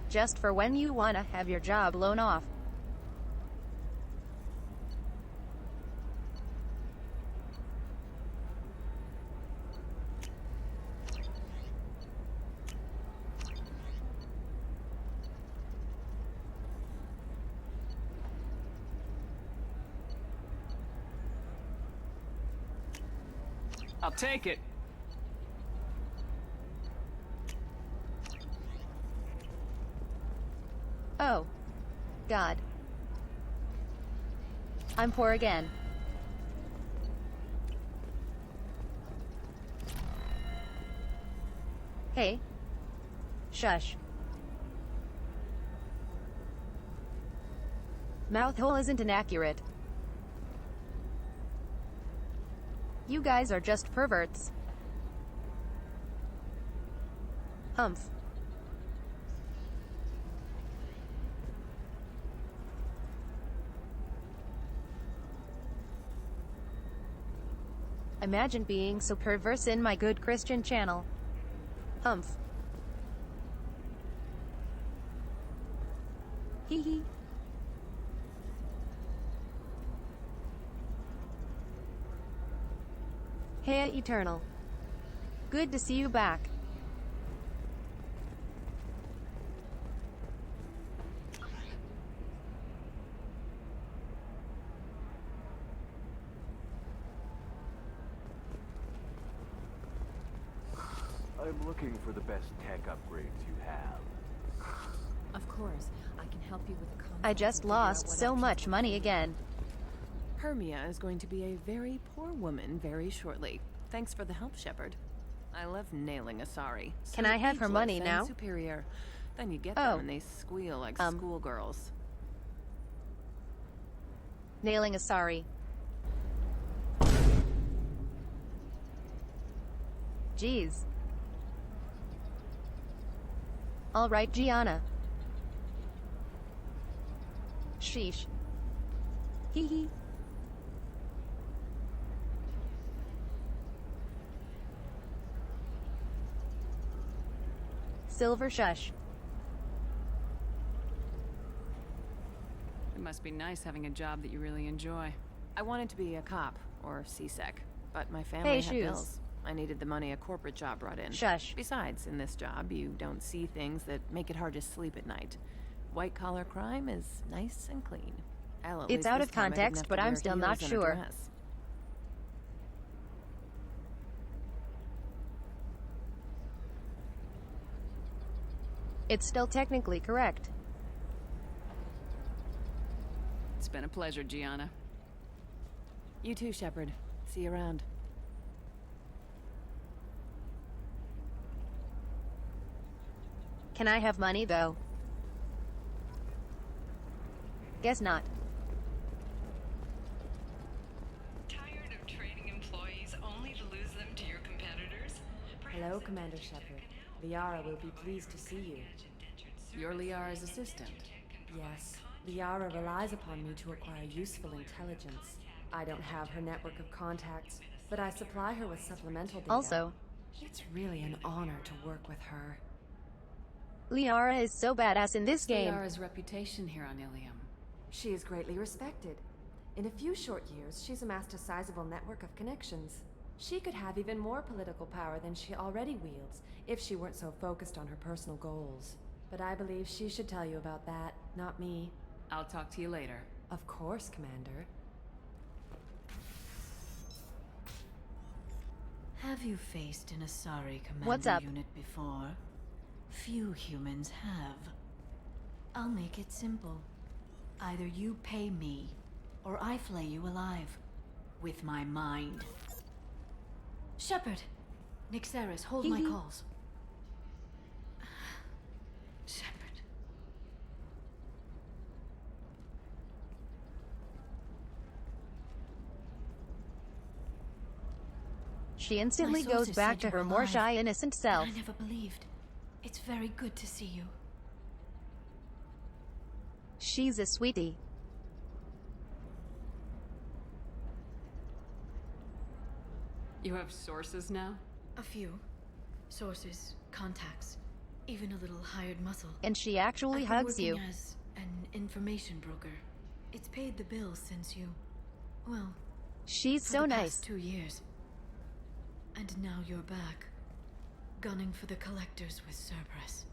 Just for when you wanna have your job blown off. I'll take it. Oh. God. I'm poor again. Hey. Shush. Mouth hole isn't inaccurate. You guys are just perverts. Humph. Imagine being so perverse in my good Christian channel. Humph. Hee hee. Hey, Eternal. Good to see you back. I'm looking for the best tech upgrades you have. Of course, I can help you with the console. I just lost so much money again. Hermia is going to be a very poor woman very shortly. Thanks for the help, Shepard. I love nailing Asari. Can I have her money now? Superior. Then you get Oh. them and they squeal like schoolgirls. Nailing Asari. Jeez. Alright, Gianna. Sheesh. Hee hee. Silver shush. It must be nice having a job that you really enjoy. I wanted to be a cop or CSEC, but my family Hey, had shoes. bills. I needed the money a corporate job brought in. Shush. Besides, in this job, you don't see things that make it hard to sleep at night. White-collar crime is nice and clean. Hell, at It's least out this of time I didn't context, have but to I'm wear still heels not and a sure. dress. It's still technically correct. It's been a pleasure, Gianna. You too, Shepard. See you around. Can I have money, though? Guess not. Tired of training employees only to lose them to your competitors? Hello, Commander Shepard. Liara will be pleased to see you. You're Liara's assistant. Yes. Liara relies upon me to acquire useful intelligence. I don't have her network of contacts, but I supply her with supplemental data. Also, it's really an honor to work with her. Liara is so badass in this What's game. Liara's reputation here on Ilium? She is greatly respected. In a few short years, she's amassed a sizable network of connections. She could have even more political power than she already wields if she weren't so focused on her personal goals. But I believe she should tell you about that, not me. I'll talk to you later. Of course, Commander. Have you faced an Asari What's commander up? unit before? Few humans have. I'll make it simple. Either you pay me, or I flay you alive. With my mind. Shepard! Nixeris, hold my calls. Shepard. She instantly My goes sources back said to you her were more alive, shy, innocent but self. I never believed. It's very good to see you. She's a sweetie. You have sources now? A few. Sources, contacts, even a little hired muscle. And she actually I've been hugs you. working as an information broker. It's paid the bills since you... well... She's for so the nice. past 2 years. And now you're back. Gunning for the collectors with Cerberus.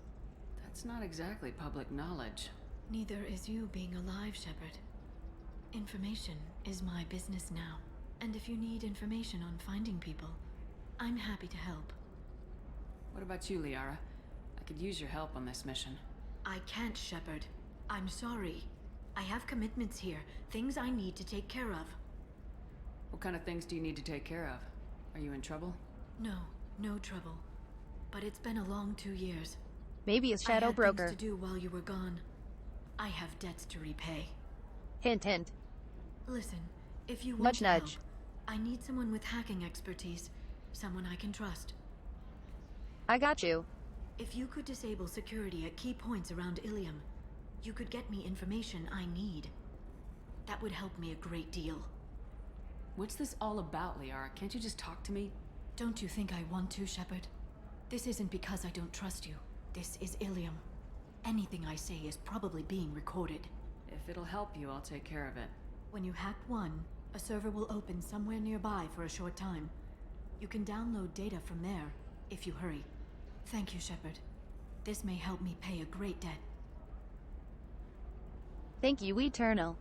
That's not exactly public knowledge. Neither is you being alive, Shepard. Information is my business now. And if you need information on finding people, I'm happy to help. What about you, Liara? I could use your help on this mission. I can't, Shepard. I'm sorry. I have commitments here, things I need to take care of. What kind of things do you need to take care of? Are you in trouble? No, no trouble. But it's been a long 2 years. Maybe a shadow I had broker. things to do while you were gone. I have debts to repay. Hint, hint. Listen, if you want Nudge, to nudge. help, I need someone with hacking expertise. Someone I can trust. I got you. If you could disable security at key points around Ilium, you could get me information I need. That would help me a great deal. What's this all about, Liara? Can't you just talk to me? Don't you think I want to, Shepard? This isn't because I don't trust you. This is Ilium. Anything I say is probably being recorded. If it'll help you, I'll take care of it. When you hack one, a server will open somewhere nearby for a short time. You can download data from there, if you hurry. Thank you, Shepard. This may help me pay a great debt. Thank you, Eternal.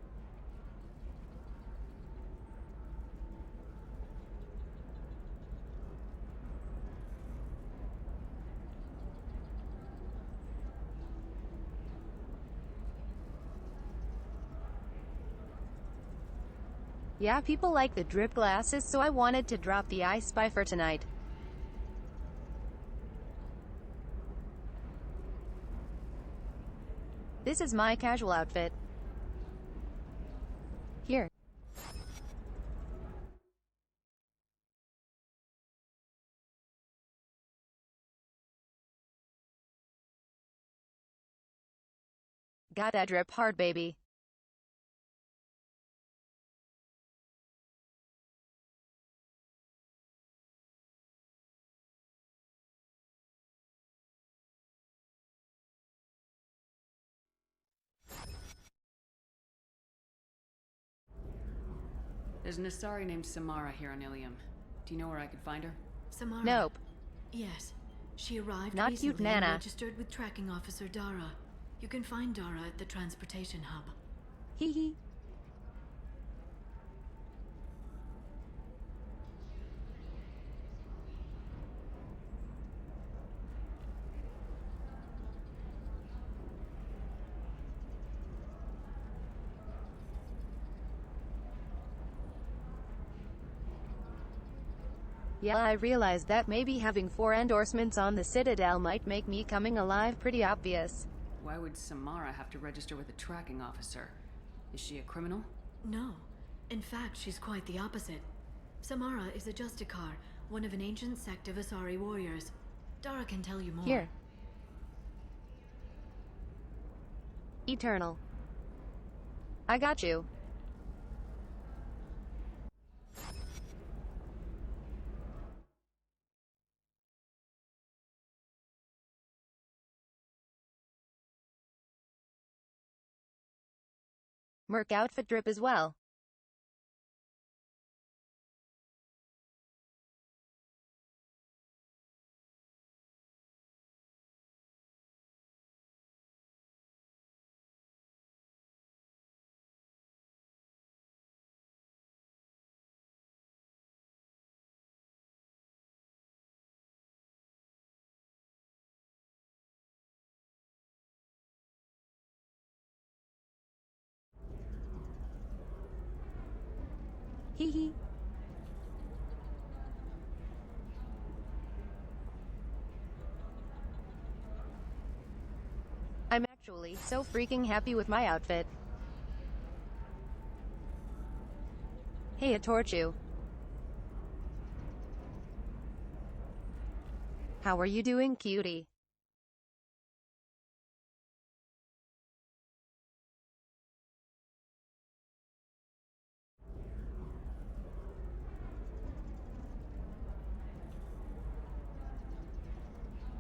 Yeah, people like the drip glasses, so I wanted to drop the I Spy for tonight. This is my casual outfit. Here. Got that drip hard, baby. There's an Asari named Samara here on Ilium. Do you know where I could find her? Samara? Nope. Yes. She arrived Not recently cute, Nana. and registered with Tracking Officer Dara. You can find Dara at the transportation hub. Hee hee. Yeah, I realized that maybe having 4 endorsements on the Citadel might make me coming alive pretty obvious. Why would Samara have to register with a tracking officer? Is she a criminal? No. In fact, she's quite the opposite. Samara is a Justicar, one of an ancient sect of Asari warriors. Dara can tell you more. Here. Eternal. I got you. Merc outfit drip as well. Hee hee. I'm actually so freaking happy with my outfit. Hey, I torch you. How are you doing, cutie?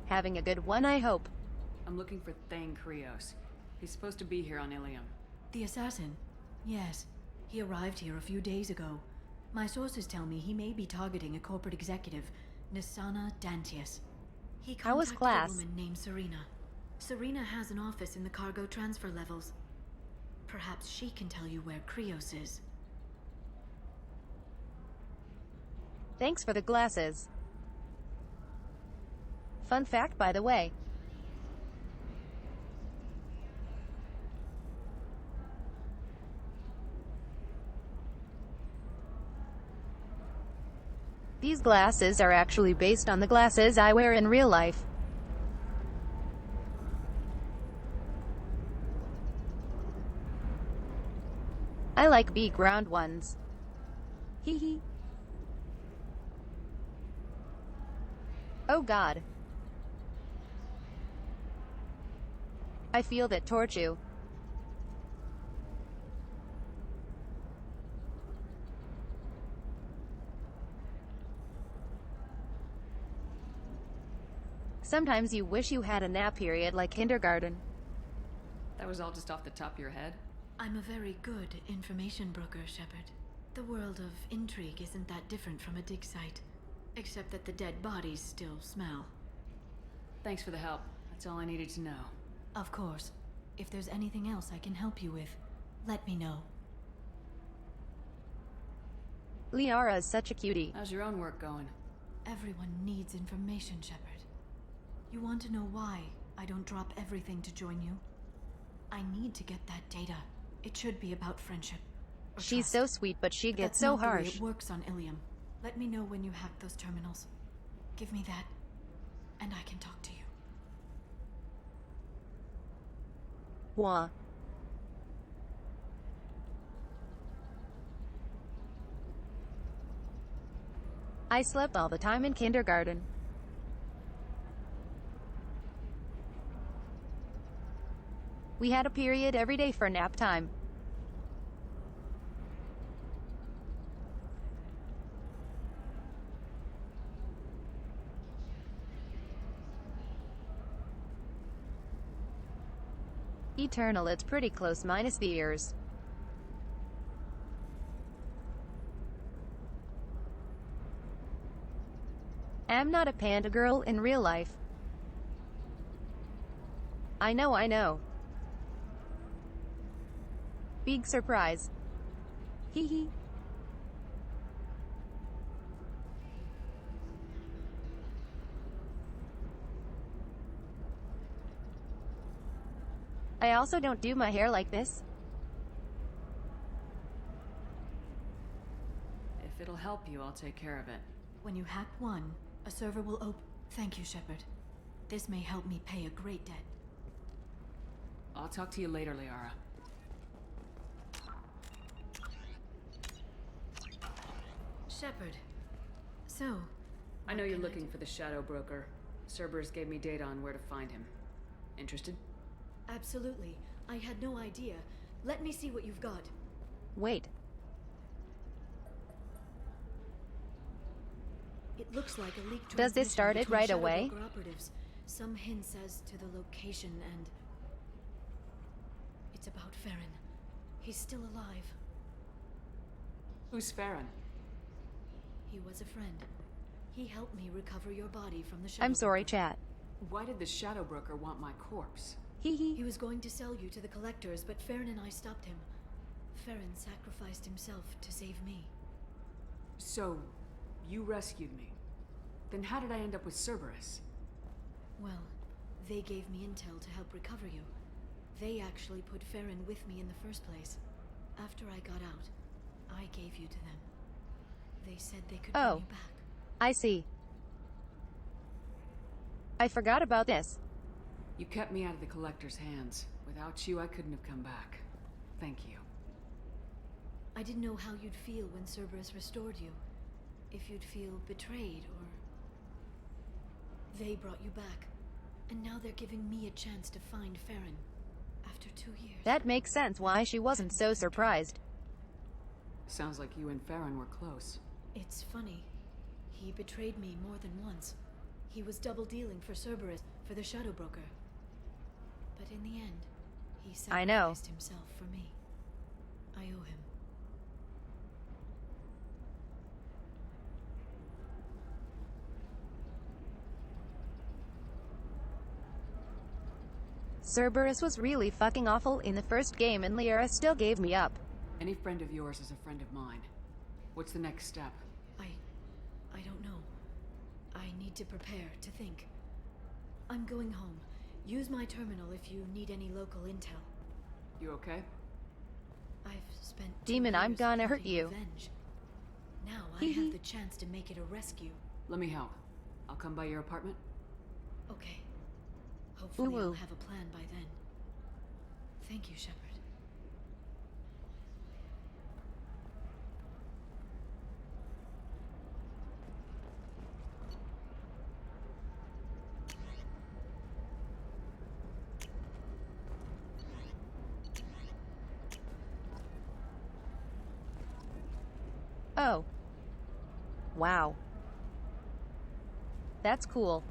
Having a good one, I hope. I'm looking for Thane Krios. He's supposed to be here on Ilium. The assassin? Yes. He arrived here a few days ago. My sources tell me he may be targeting a corporate executive, Nisana Dantius. He How was contacted class? a woman named Serena. Serena has an office in the cargo transfer levels. Perhaps she can tell you where Krios is. Thanks for the glasses. Fun fact, by the way. These glasses are actually based on the glasses I wear in real life. I like big round ones. Hee hee. Oh god. I feel that torch you. Sometimes you wish you had a nap period like kindergarten. That was all just off the top of your head? I'm a very good information broker, Shepard. The world of intrigue isn't that different from a dig site. Except that the dead bodies still smell. Thanks for the help. That's all I needed to know. Of course. If there's anything else I can help you with, let me know. Liara is such a cutie. How's your own work going? Everyone needs information, Shepard. You want to know why I don't drop everything to join you? I need to get that data. It should be about friendship. She's so sweet, but she gets That's so not the way harsh. it works on Ilium. Let me know when you hack those terminals. Give me that, and I can talk to you. Wah. I slept all the time in kindergarten. We had a period every day for nap time. Eternal, it's pretty close minus the ears. I'm not a panda girl in real life. I know, I know. Big surprise. Hee hee. I also don't do my hair like this. If it'll help you, I'll take care of it. When you hack one, a server will open... Thank you, Shepard. This may help me pay a great debt. I'll talk to you later, Liara. Shepard. So... I know you're looking for the Shadow Broker. Cerberus gave me data on where to find him. Interested? Absolutely. I had no idea. Let me see what you've got. Wait. It looks like a leak. Does this start it right away? Operatives. Some hints as to the location and... It's about Farron. He's still alive. Who's Farron? He was a friend. He helped me recover your body from the Shadow I'm sorry, Broker. chat. Why did the Shadow Broker want my corpse? He was going to sell you to the Collectors, but Farron and I stopped him. Farron sacrificed himself to save me. So, you rescued me. Then how did I end up with Cerberus? Well, they gave me intel to help recover you. They actually put Farron with me in the first place. After I got out, I gave you to them. They said they could bring you back. I see. I forgot about this. You kept me out of the Collector's hands. Without you, I couldn't have come back. Thank you. I didn't know how you'd feel when Cerberus restored you. If you'd feel betrayed, or... They brought you back. And now they're giving me a chance to find Farron. After 2 years. That makes sense why she wasn't so surprised. Sounds like you and Farron were close. It's funny. He betrayed me more than once. He was double-dealing for Cerberus, for the Shadow Broker. But in the end, he sacrificed himself for me. I owe him. Cerberus was really fucking awful in the first game and Liara still gave me up. Any friend of yours is a friend of mine. What's the next step? I don't know. I need to prepare, to think. I'm going home. Use my terminal if you need any local intel. You okay? I've spent Demon, I'm gonna hurt you. Revenge. Now I have the chance to make it a rescue. Let me help. I'll come by your apartment. Okay. Hopefully I'll have a plan by then. Thank you, Shepard. Oh. Wow. That's cool.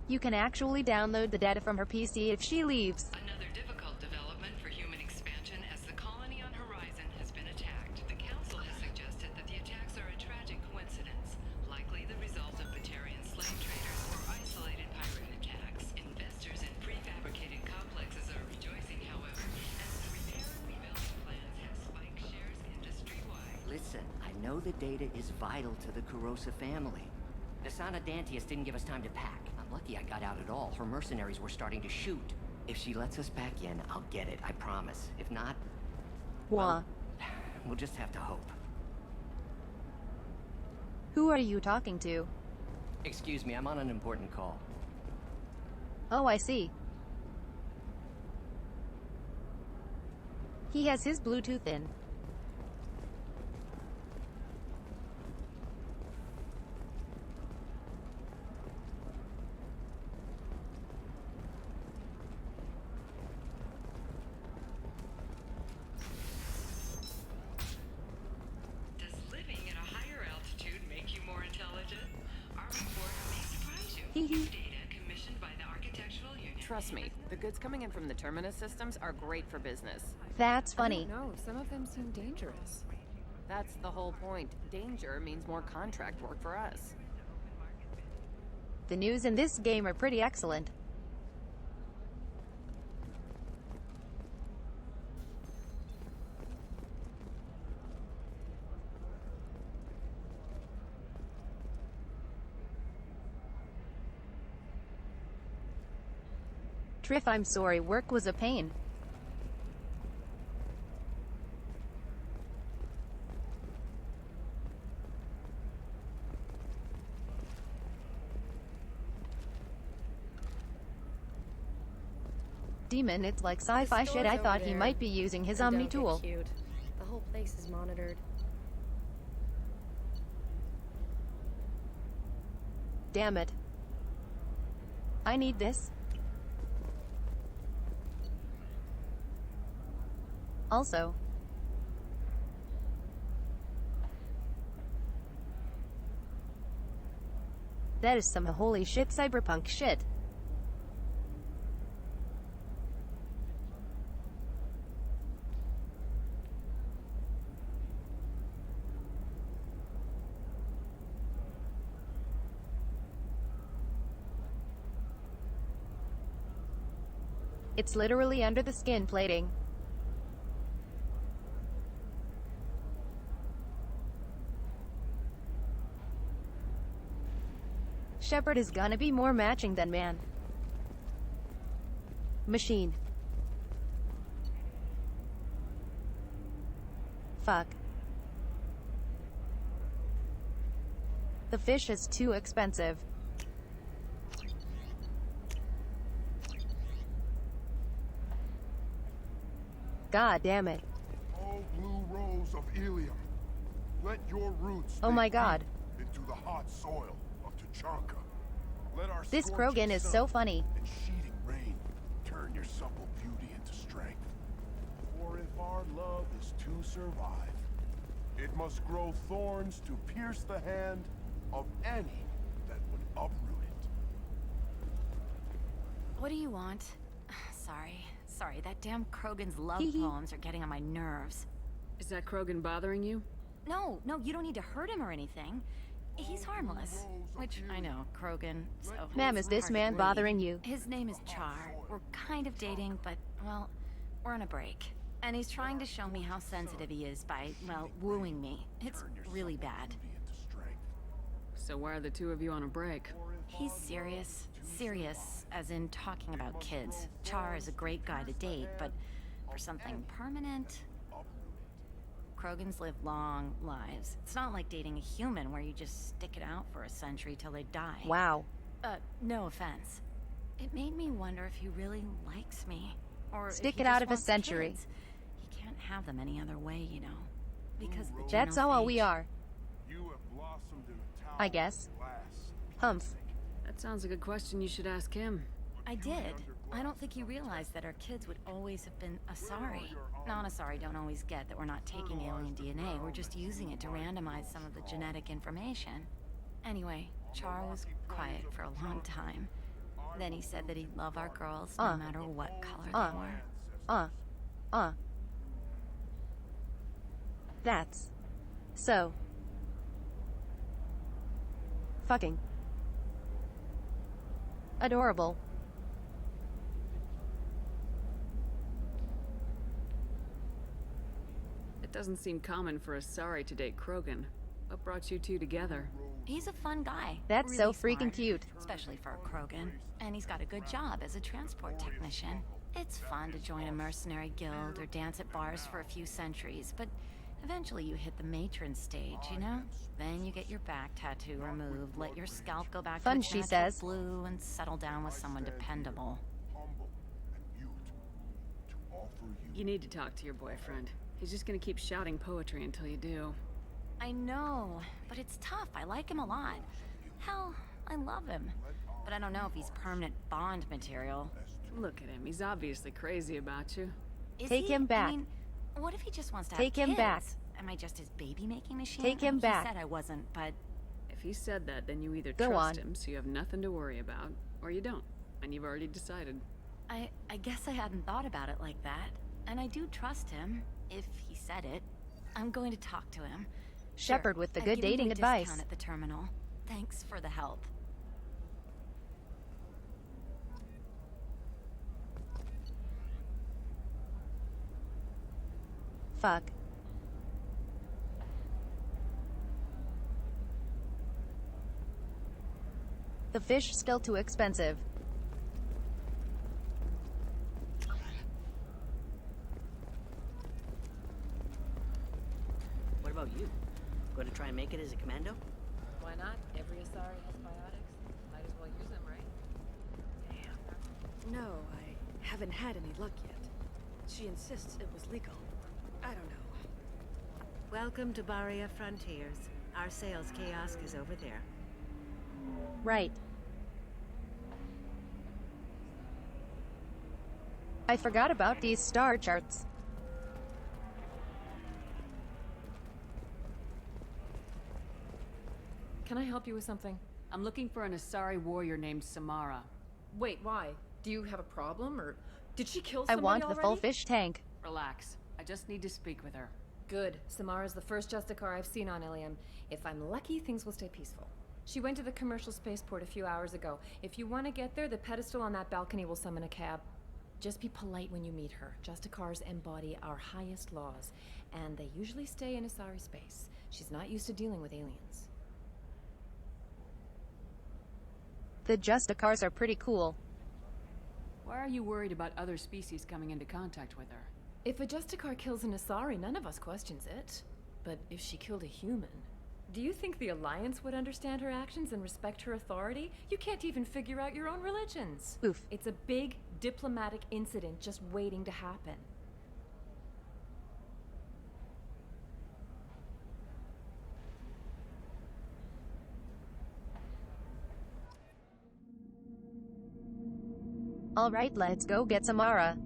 You can actually download the data from her PC if she leaves. Another difficult development for human expansion as the colony on Horizon has been attacked. The Council has suggested that the attacks are a tragic coincidence, likely the result of Batarian slave traders or isolated pirate attacks. Investors in prefabricated complexes are rejoicing, however, as the repair and rebuilding plans have spiked shares industry-wide. Listen, I know the data is vital to the Kurosa family. Nasana Dantius didn't give us time to pack. I'm lucky I got out at all. Her mercenaries were starting to shoot. If she lets us back in, I'll get it, I promise. If not, well, we'll just have to hope. Who are you talking to? Excuse me, I'm on an important call. Oh, I see. He has his Bluetooth in. Trust me, the goods coming in from the Terminus systems are great for business. That's funny. No, some of them seem dangerous. That's the whole point. Danger means more contract work for us. The news in this game are pretty excellent. Triff, I'm sorry, work was a pain. Demon, it's like sci-fi shit. I thought he might be using his Omni tool. Cute. The whole place is monitored. Damn it. I need this. Also, that is some holy shit cyberpunk shit. It's literally under the skin plating. Shepard is gonna be more matching than man. Machine. Fuck. The fish is too expensive. God damn it. Oh, blue rose of Ilium. Let your roots Oh my god. into the hot soil of Tuchanka. Let our This scorching Krogan is sun so funny. and sheeting rain turn your supple beauty into strength. For if our love is to survive, it must grow thorns to pierce the hand of any that would uproot it. What do you want? Sorry, that damn Krogan's love poems are getting on my nerves. Is that Krogan bothering you? No, you don't need to hurt him or anything. He's harmless. Which, I know, Krogan, so... Ma'am, is it's this hard to man believe. bothering you? His name is Char. We're kind of dating, but, well, we're on a break. And he's trying to show me how sensitive he is by, well, wooing me. It's really bad. So why are the two of you on a break? He's serious. Serious, as in talking about kids. Char is a great guy to date, but for something permanent... Krogans live long lives. It's not like dating a human where you just stick it out for a century till they die. Wow. No offense. It made me wonder if he really likes me. Or Stick if he it out just of a wants century. kids. He can't have them any other way, you know. Because the That's all we are. You have blossomed in a tower I guess. of glass. Humph. That sounds like a question you should ask him. I did. I don't think you realized that our kids would always have been Asari. Non-Asari don't always get that we're not taking alien DNA, we're just using it to randomize some of the genetic information. Anyway, Char was quiet for a long time. Then he said that he'd love our girls no matter what color they were. That's so fucking adorable. It doesn't seem common for Asari to date Krogan. What brought you two together? He's a fun guy. That's really so freaking smart, cute. especially for a Krogan. And he's got a good job as a transport technician. It's fun to join a mercenary guild or dance at bars for a few centuries, but eventually you hit the matron stage, you know? Then you get your back tattoo removed, let your scalp go back Fun, to she its natural says. blue, and settle down with someone dependable. You need to talk to your boyfriend. He's just gonna keep shouting poetry until you do. I know, but it's tough. I like him a lot. Hell, I love him. But I don't know if he's permanent Bond material. Look at him. He's obviously crazy about you. Is Take he? him back. I mean, what if he just wants to Take have him kids? back. Am I just his baby-making machine? Take him back. He said I wasn't, but... If he said that, then you either Go trust on. him so you have nothing to worry about, or you don't, and you've already decided. I guess I hadn't thought about it like that. And I do trust him, if he said it. I'm going to talk to him. Shepard with the I've good given you dating a advice. discount at the terminal. Thanks for the help. Fuck. The fish still too expensive. about you? Going to try and make it as a commando? Why not? Every Asari has biotics. Might as well use them, right? No, I haven't had any luck yet. She insists it was legal. I don't know. Welcome to Baria Frontiers. Our sales kiosk is over there. Right. I forgot about these star charts. Can I help you with something? I'm looking for an Asari warrior named Samara. Wait, why? Do you have a problem, or did she kill I somebody want already? the full fish tank. Relax. I just need to speak with her. Good. Samara's the first Justicar I've seen on Ilium. If I'm lucky, things will stay peaceful. She went to the commercial spaceport a few hours ago. If you want to get there, the pedestal on that balcony will summon a cab. Just be polite when you meet her. Justicars embody our highest laws, and they usually stay in Asari space. She's not used to dealing with aliens. The Justicars are pretty cool. Why are you worried about other species coming into contact with her? If a Justicar kills an Asari, none of us questions it. But if she killed a human, do you think the Alliance would understand her actions and respect her authority? You can't even figure out your own religions. Oof. It's a big diplomatic incident just waiting to happen. All right, let's go get Samara.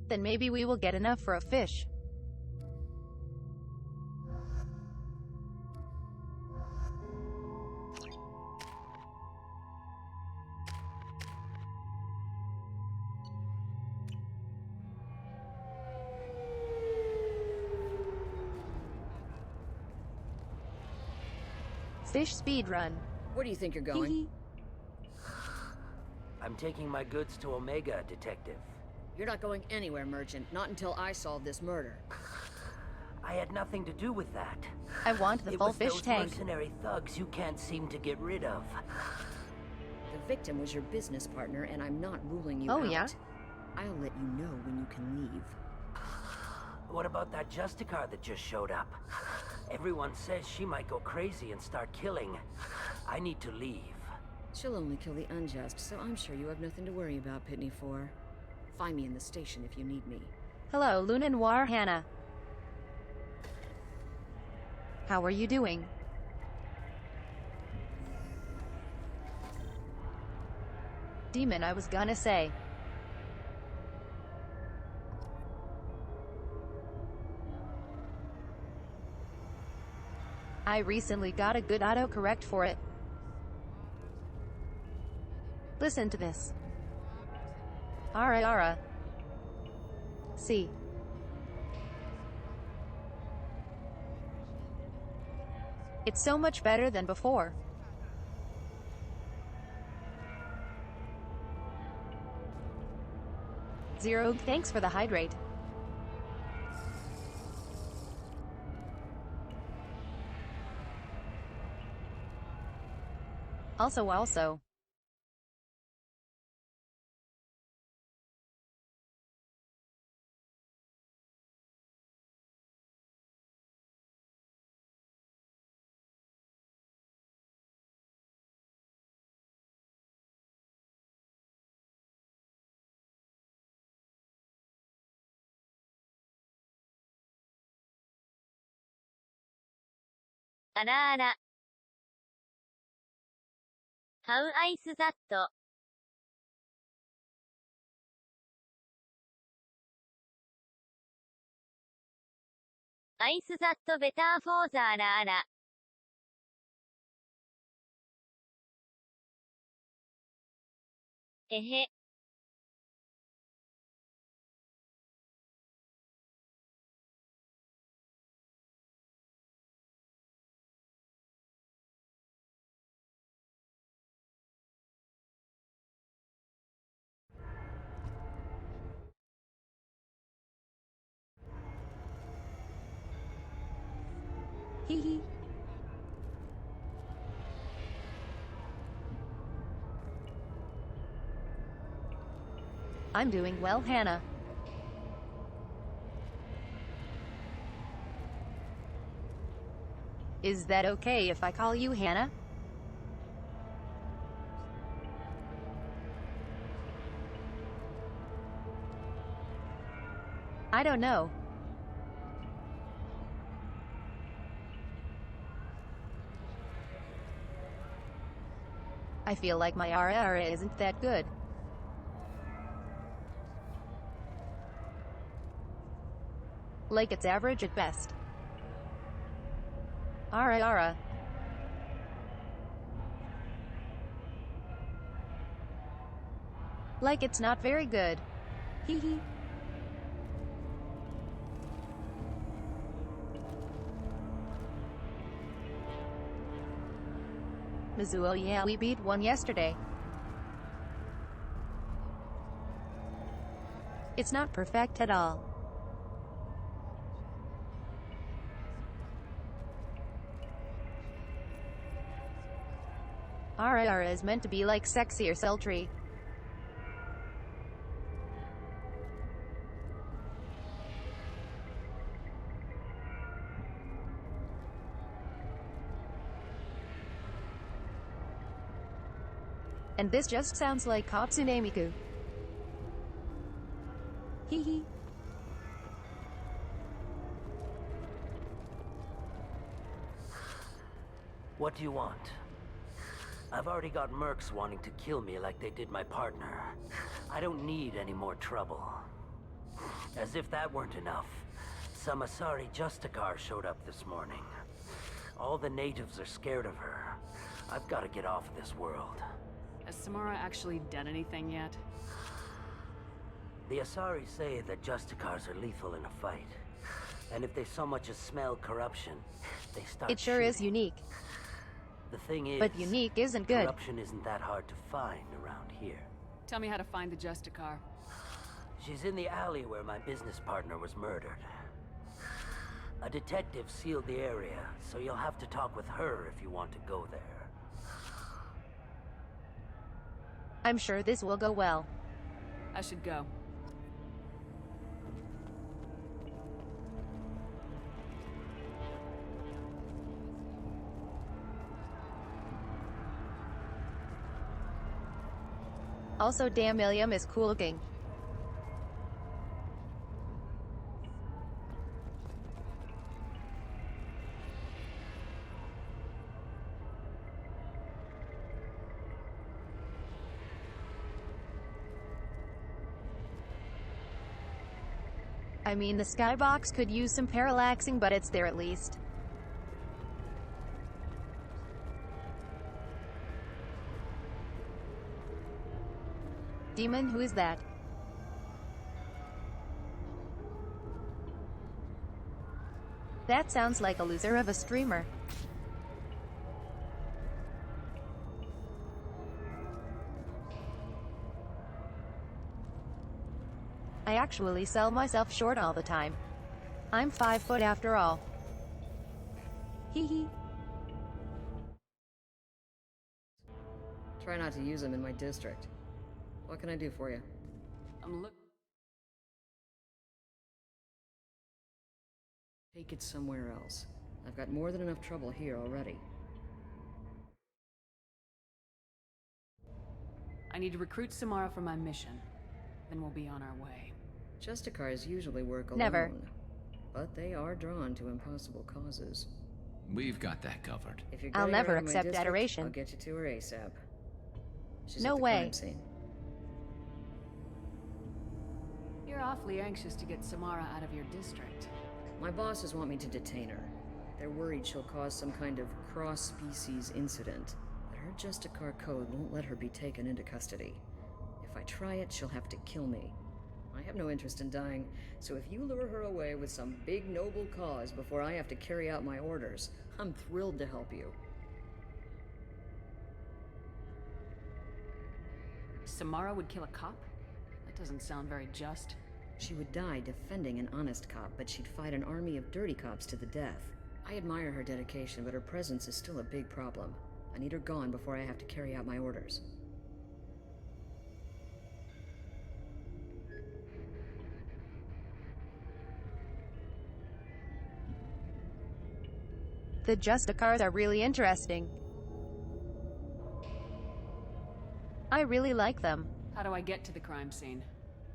Then maybe we will get enough for a fish. Fish speed run. Where do you think you're going? I'm taking my goods to Omega, Detective. You're not going anywhere, Merchant. Not until I solve this murder. I had nothing to do with that. I want the full fish those tank. Mercenary thugs you can't seem to get rid of. The victim was your business partner, and I'm not ruling you out. Oh, yeah? I'll let you know when you can leave. What about that Justicar that just showed up? Everyone says she might go crazy and start killing. I need to leave. She'll only kill the unjust, so I'm sure you have nothing to worry about, Pitney 4. Find me in the station if you need me. Hello, Luna Noir Hannah. How are you doing? Demon, I was gonna say. I recently got a good autocorrect for it. Listen to this. Ara ara. See. It's so much better than before. Zero, thanks for the hydrate. Also. Ara. How ice that? アイスザットベターフォーザーラーラ。えへ。Hee hee. I'm doing well, Hannah. Is that okay if I call you Hannah? I don't know. I feel like my aura isn't that good. Like it's average at best. Aura. Like it's not very good. Hee hee. Mizuo, yeah, we beat one yesterday. It's not perfect at all. Aura is meant to be like sexy or sultry. And this just sounds like Hatsune Miku. Hee hee. What do you want? I've already got mercs wanting to kill me like they did my partner. I don't need any more trouble. As if that weren't enough, some Asari Justicar showed up this morning. All the natives are scared of her. I've got to get off of this world. Has Samara actually done anything yet? The Asari say that Justicars are lethal in a fight. And if they so much as smell corruption, they start It sure is shooting. unique. The thing is, But unique isn't good. corruption isn't that hard to find around here. Tell me how to find the Justicar. She's in the alley where my business partner was murdered. A detective sealed the area, so you'll have to talk with her if you want to go there. I'm sure this will go well. I should go. Also, damn, Ilium is cool looking. I mean, the skybox could use some parallaxing, but it's there at least. Demon, who is that? That sounds like a loser of a streamer. I actually sell myself short all the time. I'm 5 foot after all. Hee hee. Try not to use them in my district. What can I do for you? Take it somewhere else. I've got more than enough trouble here already. I need to recruit Samara for my mission. Then we'll be on our way. Justicars usually work alone. Never. But they are drawn to impossible causes. We've got that covered. If you're I'll getting her never out of my accept district, adoration. I'll get you to her ASAP. She's No at the way. crime scene. You're awfully anxious to get Samara out of your district. My bosses want me to detain her. They're worried she'll cause some kind of cross-species incident. But her Justicar code won't let her be taken into custody. If I try it, she'll have to kill me. I have no interest in dying, so if you lure her away with some big noble cause before I have to carry out my orders, I'm thrilled to help you. Samara would kill a cop? That doesn't sound very just. She would die defending an honest cop, but she'd fight an army of dirty cops to the death. I admire her dedication, but her presence is still a big problem. I need her gone before I have to carry out my orders. The Justicars are really interesting. I really like them. How do I get to the crime scene?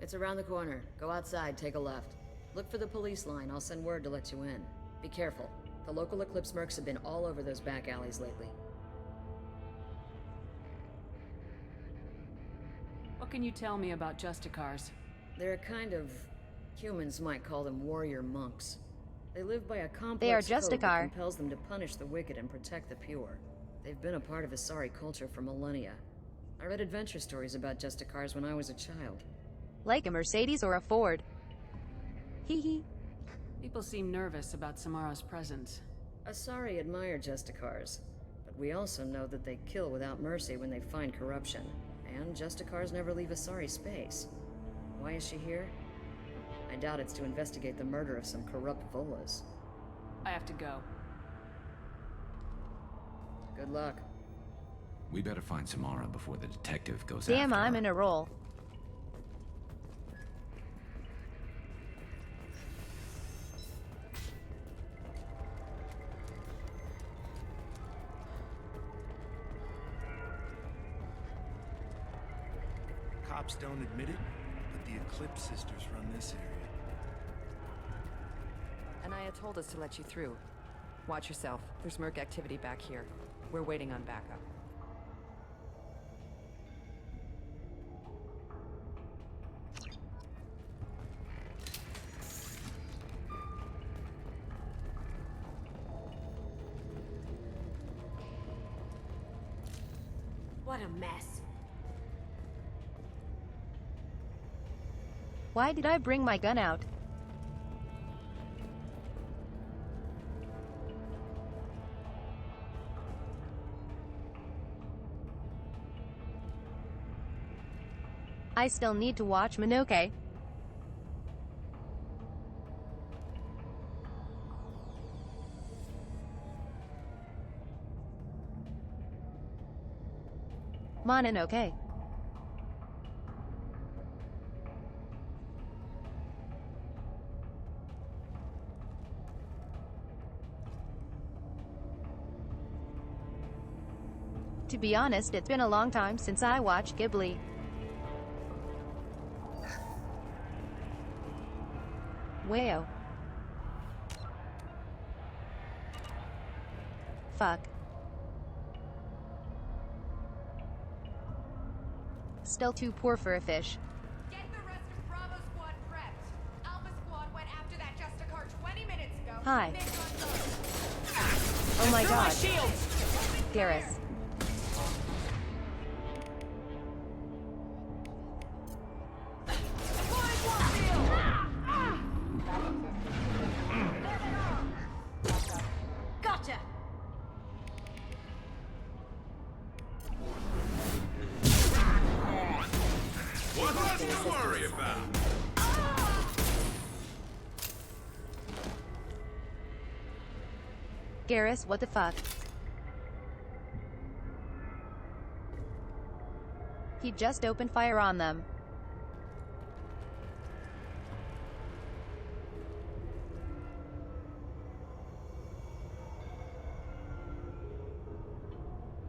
It's around the corner. Go outside, take a left. Look for the police line. I'll send word to let you in. Be careful. The local Eclipse mercs have been all over those back alleys lately. What can you tell me about Justicars? They're kind of... humans might call them warrior monks. They live by a complex They are code that Justicar. compels them to punish the wicked and protect the pure. They've been a part of Asari culture for millennia. I read adventure stories about Justicars when I was a child. Like a Mercedes or a Ford. Hee hee. People seem nervous about Samara's presence. Asari admire Justicars, but we also know that they kill without mercy when they find corruption. And Justicars never leave Asari space. Why is she here? I doubt it's to investigate the murder of some corrupt Volas. I have to go. Good luck. We better find Samara before the detective goes Damn, after I'm her. in a roll. Cops don't admit it, but the Eclipse sisters run this area. Anaya told us to let you through. Watch yourself. There's merc activity back here. We're waiting on backup. What a mess. Why did I bring my gun out? I still need to watch Minoke. Mononoke. To be honest, it's been a long time since I watched Ghibli. Wow. Fuck. Still too poor for a fish. Get the rest of Bravo Squad prepped. Alpha Squad went after that Justicar 20 minutes ago. Hi. They got Oh my Through my god. shields. Garrus. Gotcha. What's left to worry about? Garrus, what the fuck? He just opened fire on them.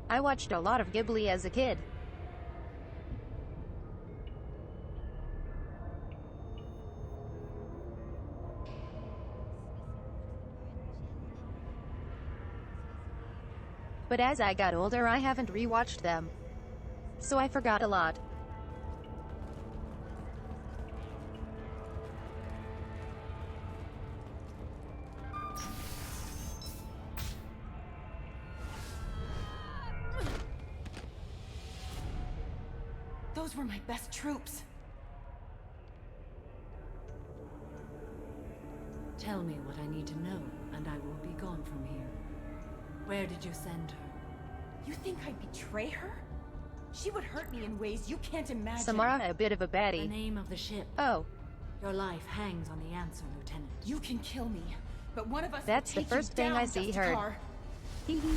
I watched a lot of Ghibli as a kid. But as I got older, I haven't rewatched them. So I forgot a lot. Those were my best troops. Tell me what I need to know, and I will be gone from here. Where did you send her? You think I'd betray her? She would hurt me in ways you can't imagine. Samara, a bit of a baddie. The name of the ship. Oh. Your life hangs on the answer, Lieutenant. You can kill me, but one of us That's will the take first you thing down, I see Justicar. her. Hee hee.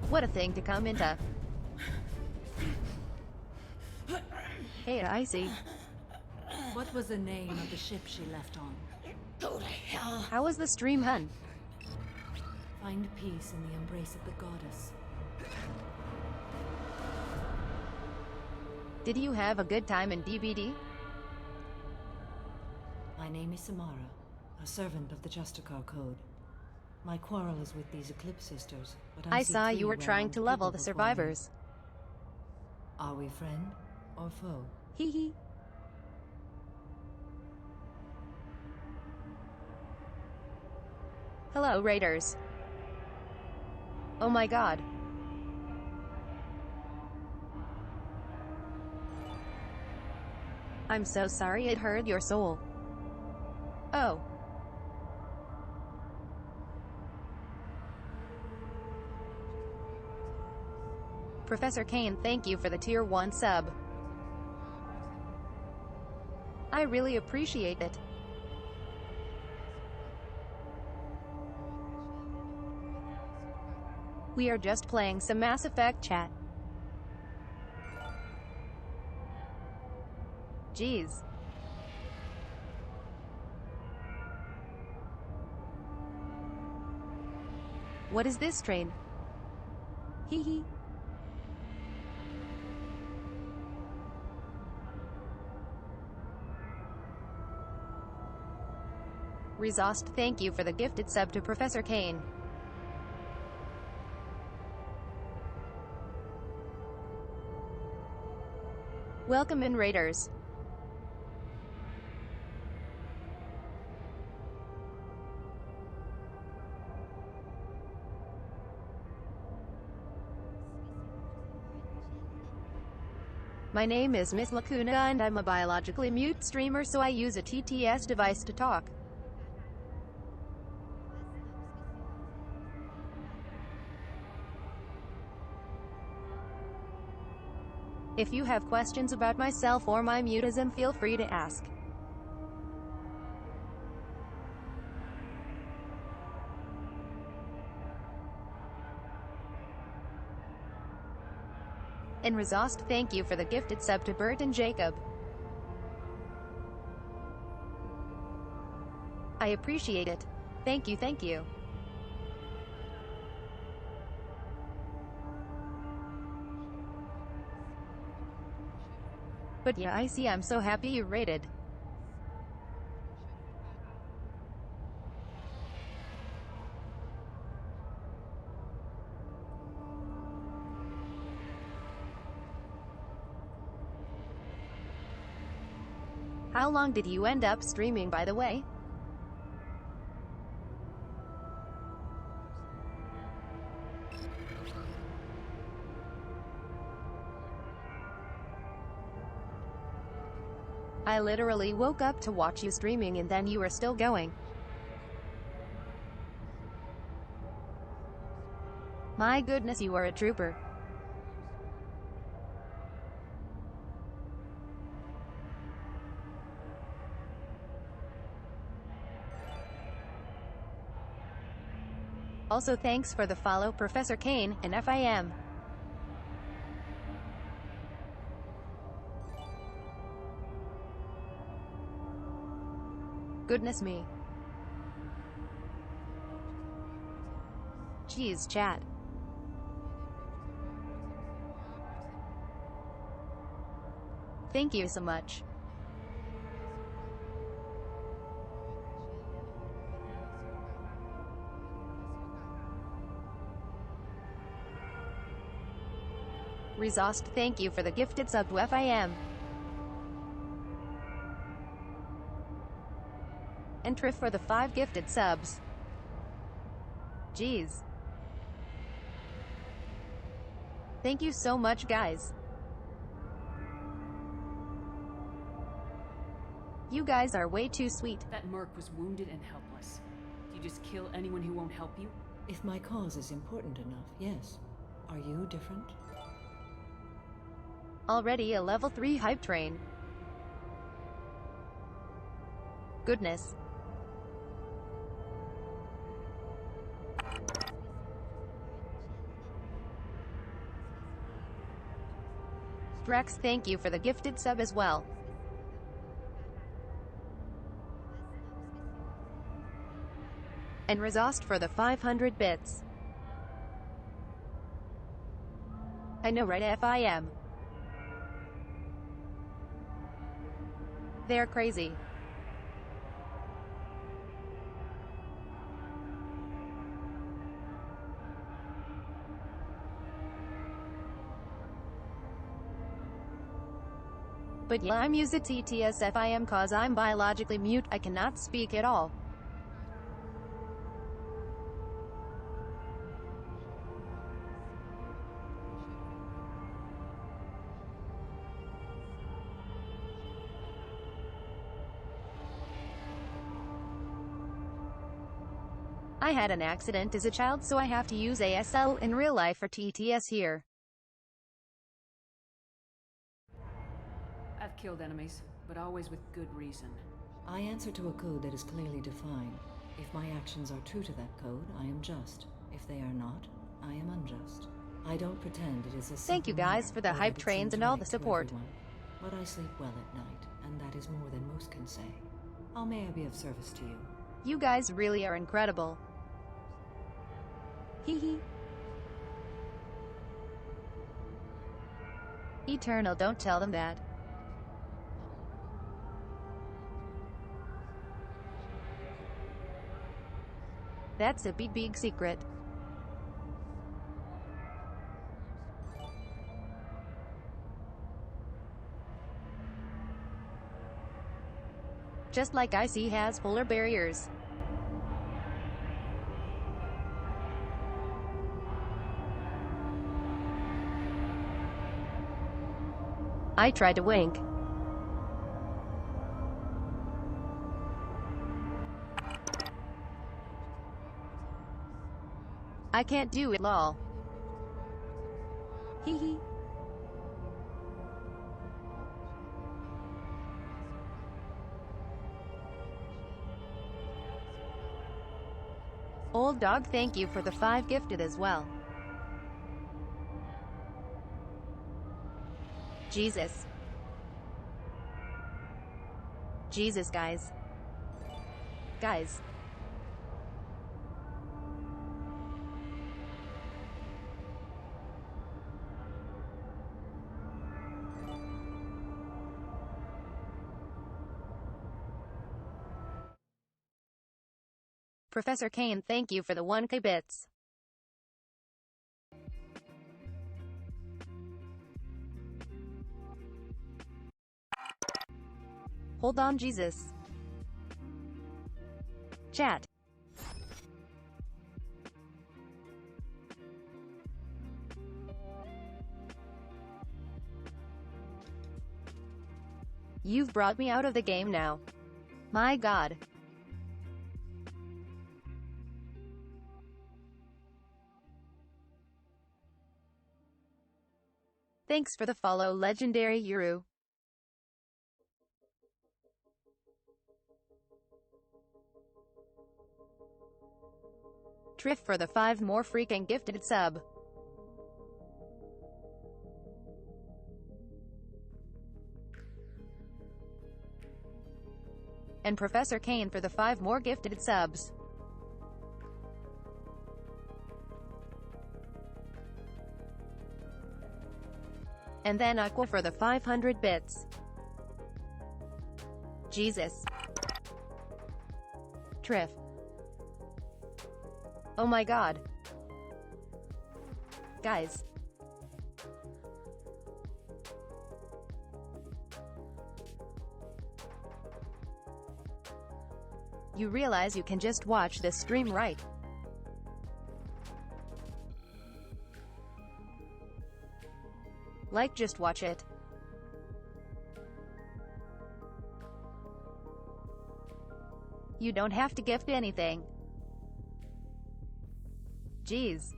What a thing to come into. Hey, I see. What was the name of the ship she left on? Go to hell. How was the stream, hun? Find peace in the embrace of the goddess. Did you have a good time in DBD? My name is Samara, a servant of the Justicar Code. My quarrel is with these Eclipse sisters, but I see saw three you were trying well-armed to level people the before me. survivors. Are we friend or foe? Hee hee. Hello, Raiders. Oh my god. I'm so sorry it hurt your soul. Oh. Professor Kane, thank you for the tier 1 sub. I really appreciate it. We are just playing some Mass Effect chat. Jeez. What is this train? Hee hee. Rezost, thank you for the gifted sub to Professor Kane. Welcome in, Raiders. My name is Miss Lacuna and I'm a biologically mute streamer, so I use a TTS device to talk. If you have questions about myself or my mutism, feel free to ask. And Rezost, thank you for the gifted sub to Bert and Jacob. I appreciate it. Thank you, thank you. But yeah, I see, I'm so happy you rated. How long did you end up streaming, by the way? I literally woke up to watch you streaming and then you were still going. My goodness, you are a trooper. Also thanks for the follow, Professor Kane, and FIM. Goodness me. Jeez, chat. Thank you so much. Rezost, thank you for the gifted sub to FIM. And Triff for the 5 gifted subs. Jeez. Thank you so much, guys. You guys are way too sweet. That merc was wounded and helpless. Do you just kill anyone who won't help you? If my cause is important enough, yes. Are you different? Already a level 3 hype train. Goodness. Drex, thank you for the gifted sub as well. And Razost for the 500 bits. I know, right? FIM. They're crazy. But yeah, I'm using TTSFIM cause I'm biologically mute, I cannot speak at all. I had an accident as a child, so I have to use ASL in real life for TTS here. I've killed enemies, but always with good reason. I answer to a code that is clearly defined. If my actions are true to that code, I am just. If they are not, I am unjust. I don't pretend it is a Thank you guys for the hype trains and all the support. But I sleep well at night, and that is more than most can say. How may I be of service to you? You guys really are incredible. Hee hee. Eternal, don't tell them that. That's a big secret. Just like IC has polar barriers. I tried to wink. I can't do it, lol. Hee hee. Old dog, thank you for the 5 gifted as well. Jesus. Jesus, guys. Guys. Professor Kane, thank you for the 1K bits. Hold on, Jesus. Chat. You've brought me out of the game now. My God. Thanks for the follow, legendary Yuru. Triff for the 5 more freaking gifted sub. And Professor Kane for the 5 more gifted subs. And then Aqua for the 500 bits. Jesus. Triff. Oh my God. Guys. You realize you can just watch this stream, right? Like, just watch it. You don't have to gift anything. Jeez.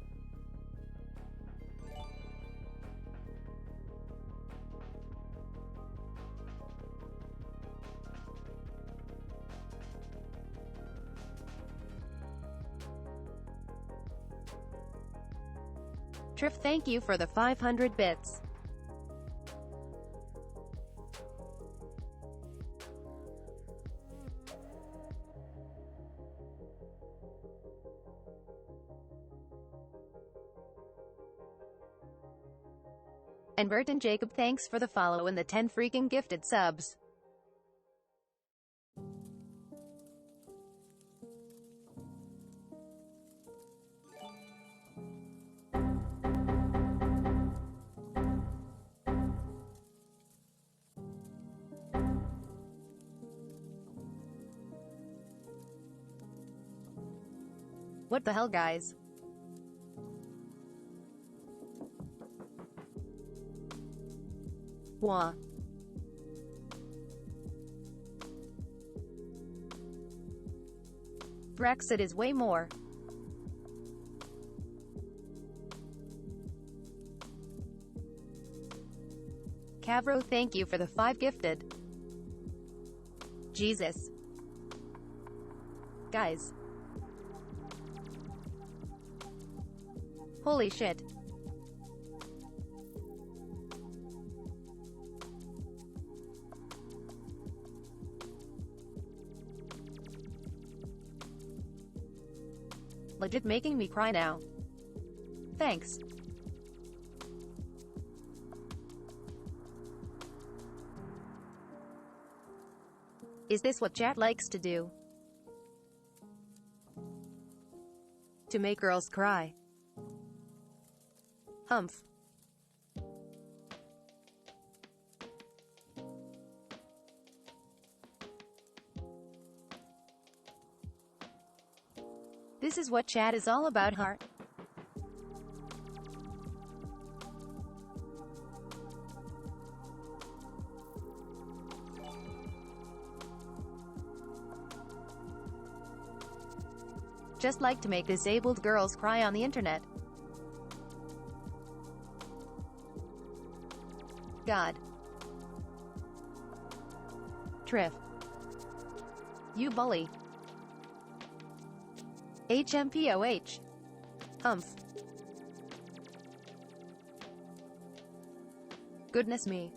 Triff, thank you for the 500 bits. And Burton Jacob, thanks for the follow and the 10 freaking gifted subs. What the hell, guys? Wah. Brexit is way more. Cavro, thank you for the 5 gifted. Jesus. Guys. Holy shit. Legit making me cry now. Thanks. Is this what chat likes to do? To make girls cry. Humph. This is what chat is all about, heart. Just like to make disabled girls cry on the internet. God. Triff. You bully. HMPOH. Humph. Goodness me.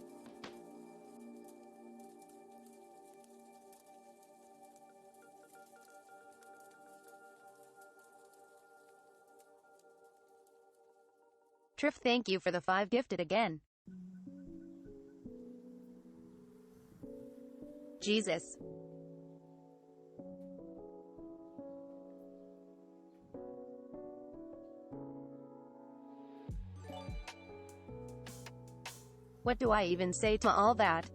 Triff, thank you for the 5 gifted again. Jesus. What do I even say to all that?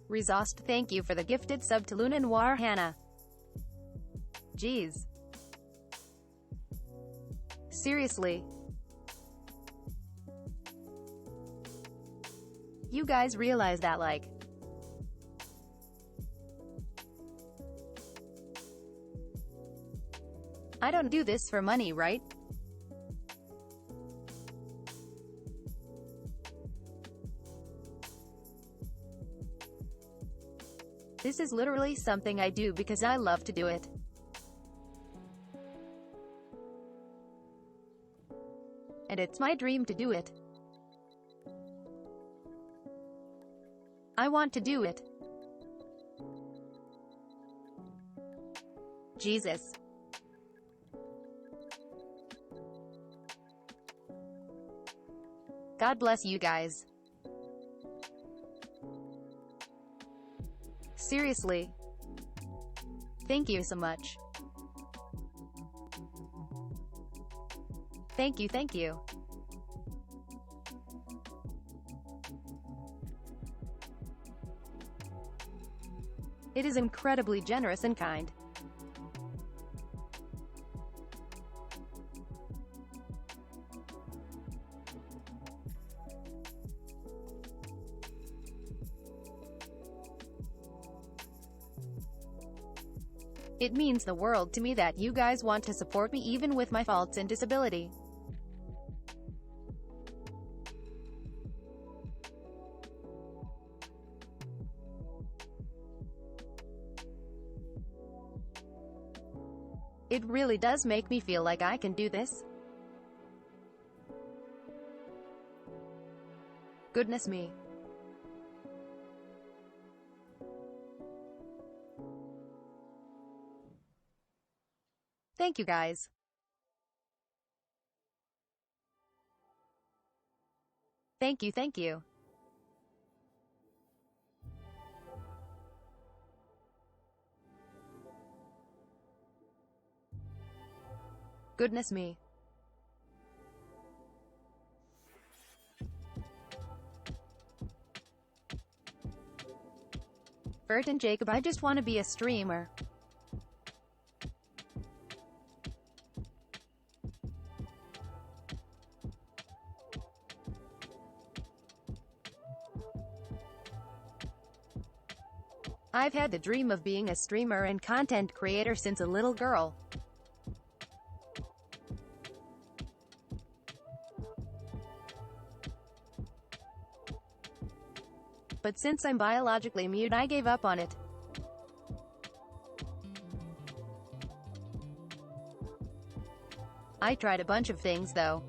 Rezost, thank you for the gifted sub to Luna Noir Hannah. Jeez. Seriously. You guys realize that, like, I don't do this for money, right? This is literally something I do because I love to do it. And it's my dream to do it. I want to do it. Jesus. God bless you guys. Seriously. Thank you so much. Thank you, thank you. It is incredibly generous and kind. It means the world to me that you guys want to support me even with my faults and disability. It really does make me feel like I can do this. Goodness me. Thank you guys. Thank you, thank you. Goodness me. Bert and Jacob, I just want to be a streamer. I've had the dream of being a streamer and content creator since a little girl. But since I'm biologically mute, I gave up on it. I tried a bunch of things though.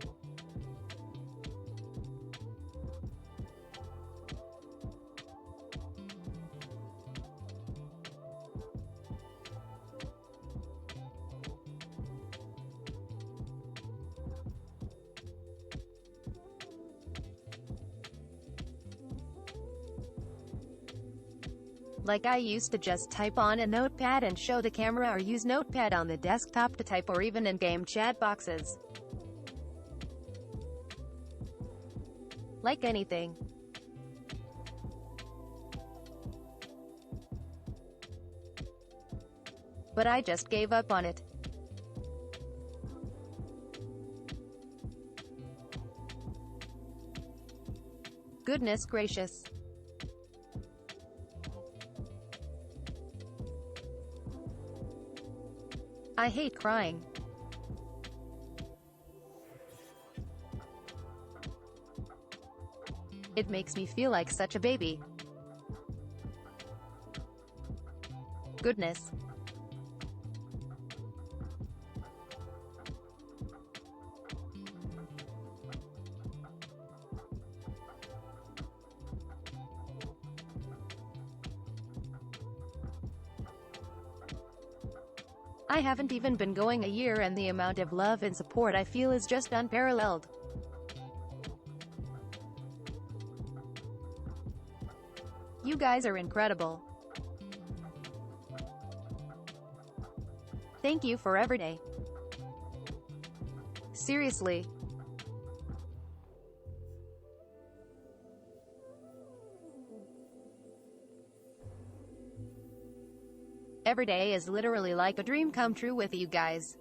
Like I used to just type on a notepad and show the camera, or use notepad on the desktop to type, or even in-game chat boxes. Like anything. But I just gave up on it. Goodness gracious. I hate crying. It makes me feel like such a baby. Goodness. I haven't even been going a year, and the amount of love and support I feel is just unparalleled. You guys are incredible. Thank you for every day. Seriously. Every day is literally like a dream come true with you guys.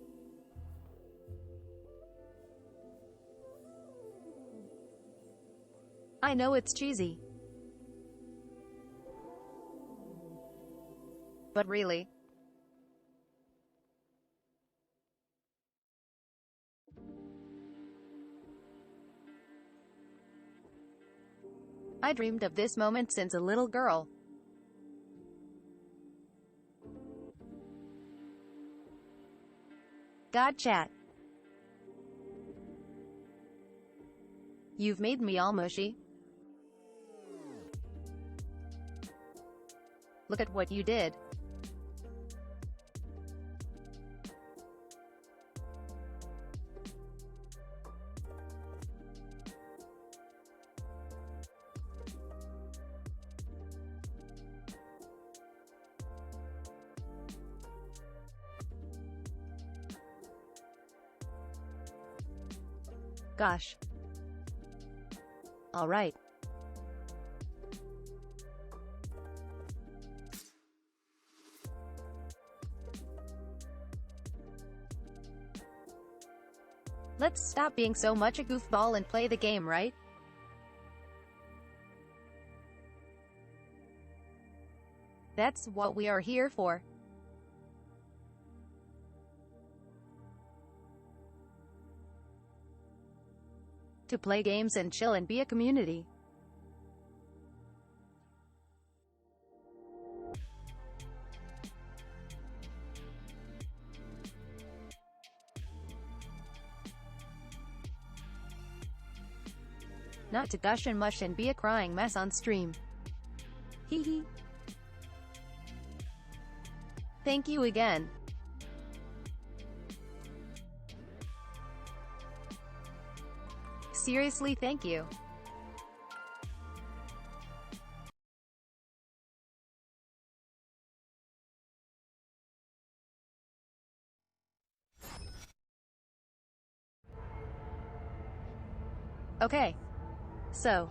I know it's cheesy. But really. I dreamed of this moment since a little girl. God chat. You've made me all mushy. Look at what you did. Gosh. All right. Let's stop being so much a goofball and play the game, right? That's what we are here for. To play games and chill and be a community. Not to gush and mush and be a crying mess on stream. Hee hee. Thank you again. Seriously, thank you. Okay. So.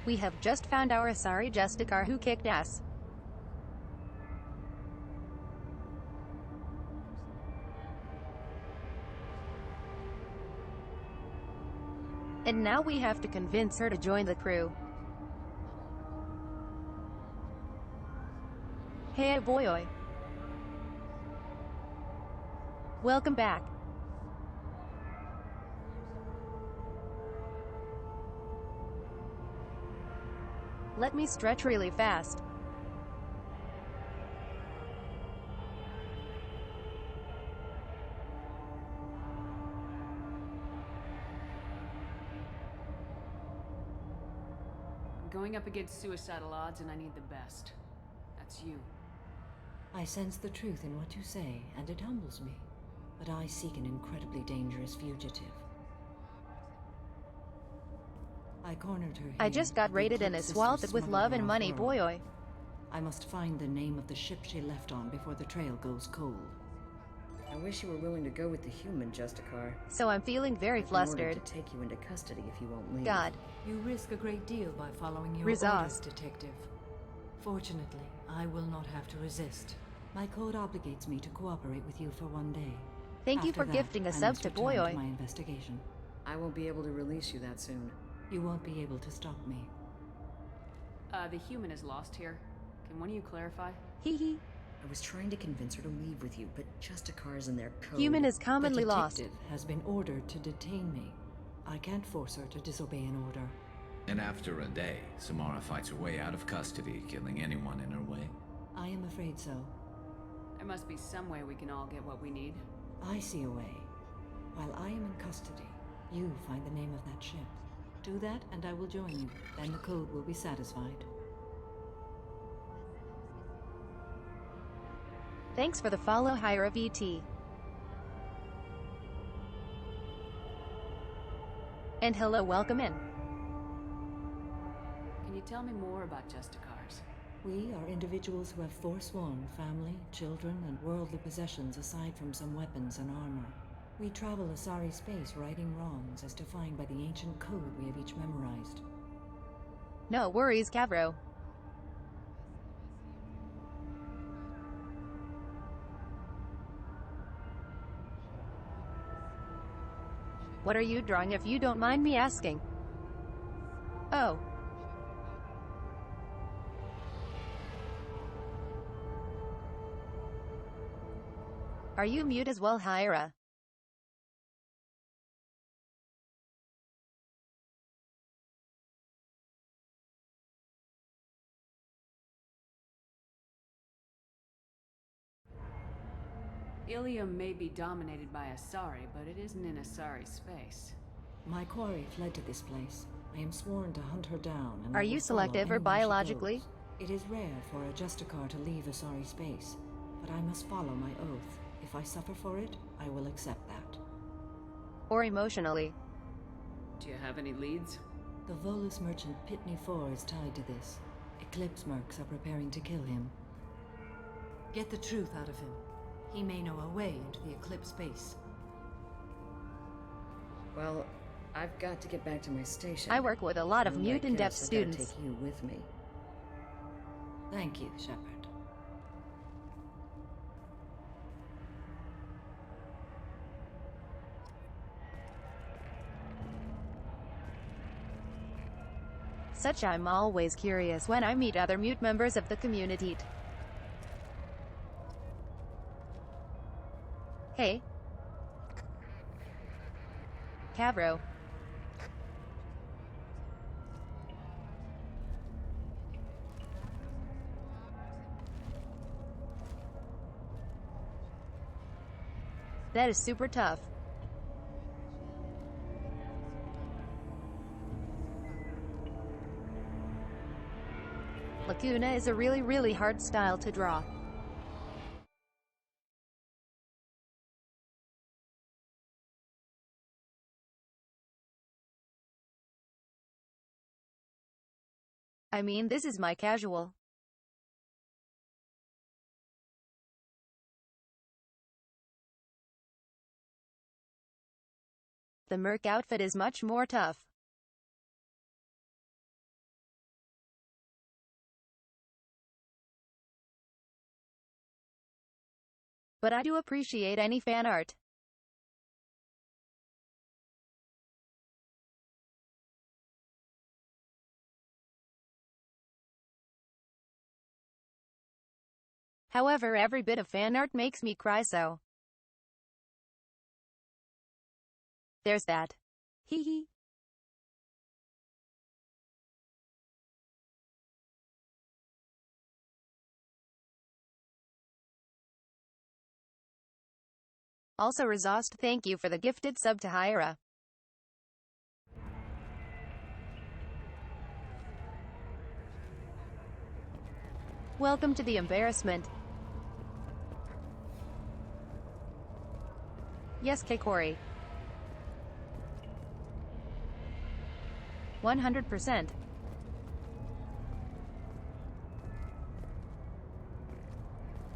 We have just found our Asari Justicar who kicked ass. And now we have to convince her to join the crew. Hey boy. Welcome back. Let me stretch really fast. I'm going up against suicidal odds and I need the best. That's you. I sense the truth in what you say, and it humbles me. But I seek an incredibly dangerous fugitive. I cornered her here. I just got raided and assaulted with love and money, boy. I must find the name of the ship she left on before the trail goes cold. I wish you were willing to go with the human Justicar. So I'm feeling very flustered. To take you into custody if you won't leave. God. You risk a great deal by following your orders, detective. Fortunately, I will not have to resist. My code obligates me to cooperate with you for one day. Thank you for gifting a sub to boy. My investigation. I won't be able to release you that soon. You won't be able to stop me. The human is lost here. Can one of you clarify? Hee hee. I was trying to convince her to leave with you, but Justicar's in their code. Human is commonly lost. The detective has been ordered to detain me. I can't force her to disobey an order. And after a day, Samara fights her way out of custody, killing anyone in her way. I am afraid so. There must be some way we can all get what we need. I see a way. While I am in custody, you find the name of that ship. Do that, and I will join you. Then the code will be satisfied. Thanks for the follow, Hyra VT. And hello, welcome in. Can you tell me more about Justicars? We are individuals who have forsworn family, children, and worldly possessions aside from some weapons and armor. We travel Asari space righting wrongs as defined by the ancient code we have each memorized. No worries, Cavro. What are you drawing, if you don't mind me asking? Oh. Are you mute as well, Hyra? Ilium may be dominated by Asari, but it isn't in Asari space. My quarry fled to this place. I am sworn to hunt her down. And are you selective or biologically? It is rare for a Justicar to leave Asari space, but I must follow my oath. If I suffer for it, I will accept that. Or emotionally. Do you have any leads? The Volus merchant Pitney 4 is tied to this. Eclipse mercs are preparing to kill him. Get the truth out of him. He may know a way into the Eclipse base. Well, I've got to get back to my station. I work with a lot of mute and deaf students. I've got to take you with me. Thank you, Shepard. Such I'm always curious when I meet other mute members of the community. Hey. Cavro. That is super tough. Lacuna is a really hard style to draw. I mean, this is my casual. The Merc outfit is much more tough. But I do appreciate any fan art. However, every bit of fan art makes me cry, so there's that. Hee hee. Also Razost, thank you for the gifted sub to Hyra. Welcome to the embarrassment. Yes, Kikori. 100%.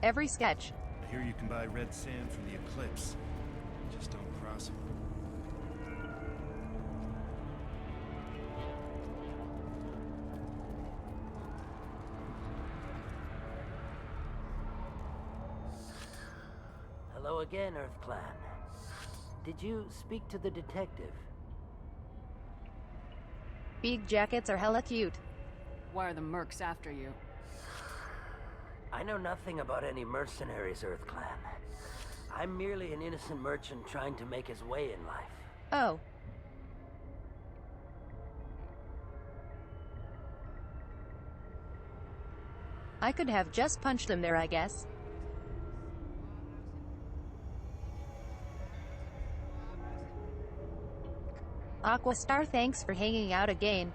Every sketch. I hear you can buy red sand from the Eclipse. Just don't cross them. Hello again, Earth Clan. Did you speak to the detective? Big jackets are hella cute. Why are the mercs after you? I know nothing about any mercenaries, Earth Clan. I'm merely an innocent merchant trying to make his way in life. Oh. I could have just punched him there, I guess. Aquastar, thanks for hanging out again.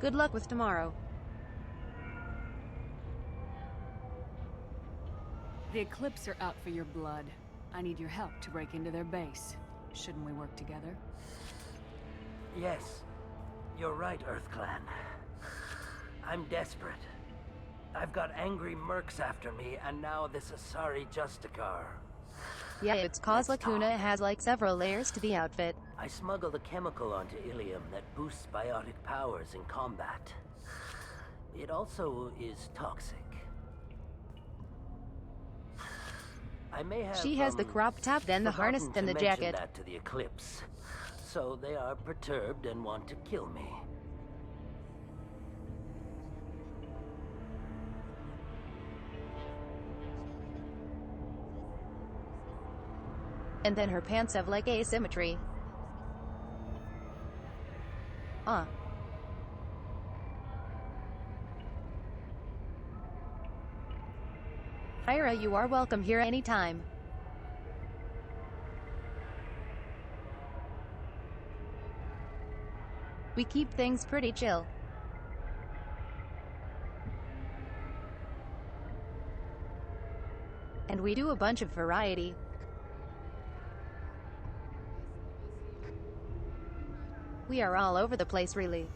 Good luck with tomorrow. The Eclipse are out for your blood. I need your help to break into their base. Shouldn't we work together? Yes, you're right, Earth Clan. I'm desperate. I've got angry mercs after me, and now this Asari Justicar. Yeah, it's cause Lacuna has like several layers to the outfit. I smuggled a chemical onto Ilium that boosts biotic powers in combat. It also is toxic. I may have She has the crop top, then the harness, then the jacket. That to the Eclipse. So they are perturbed and want to kill me. And then her pants have like asymmetry. Hyra, you are welcome here anytime. We keep things pretty chill. And we do a bunch of variety. We are all over the place, really.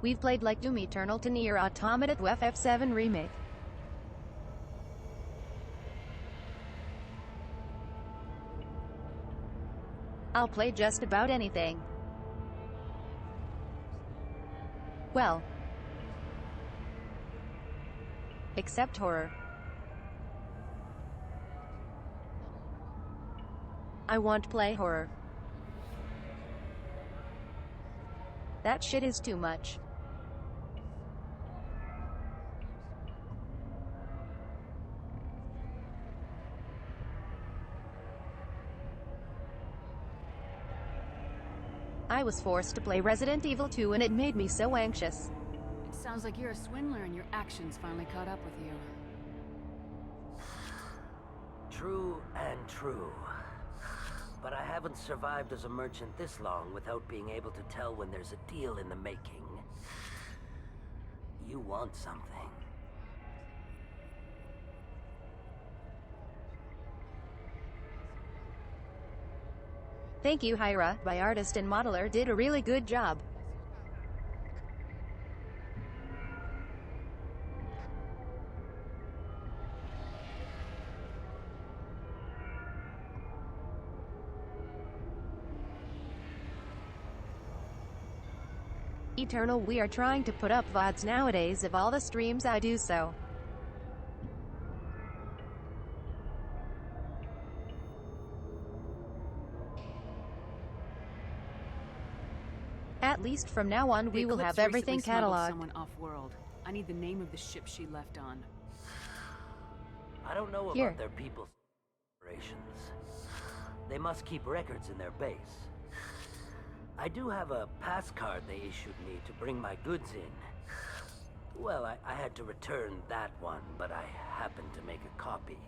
We've played like Doom Eternal to Nier Automata to FF7 Remake. I'll play just about anything. Well, except horror. I won't play horror. That shit is too much. I was forced to play Resident Evil 2 and it made me so anxious. It sounds like you're a swindler and your actions finally caught up with you. True and true. But I haven't survived as a merchant this long without being able to tell when there's a deal in the making. You want something. Thank you, Hyra. My artist and modeler did a really good job. Eternal, we are trying to put up VODs nowadays of all the streams I do so. At least from now on, we will have everything cataloged. Someone off-world. I need the name of the ship she left on. I don't know about their people's operations. They must keep records in their base. I do have a pass card they issued me to bring my goods in. Well, I had to return that one, but I happened to make a copy.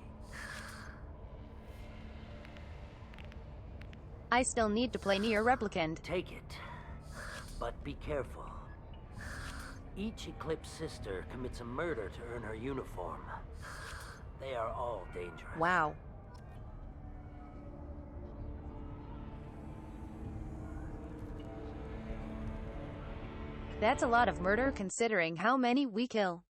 I still need to play Nier Replicant. Take it. But be careful. Each Eclipse sister commits a murder to earn her uniform. They are all dangerous. Wow. That's a lot of murder considering how many we kill.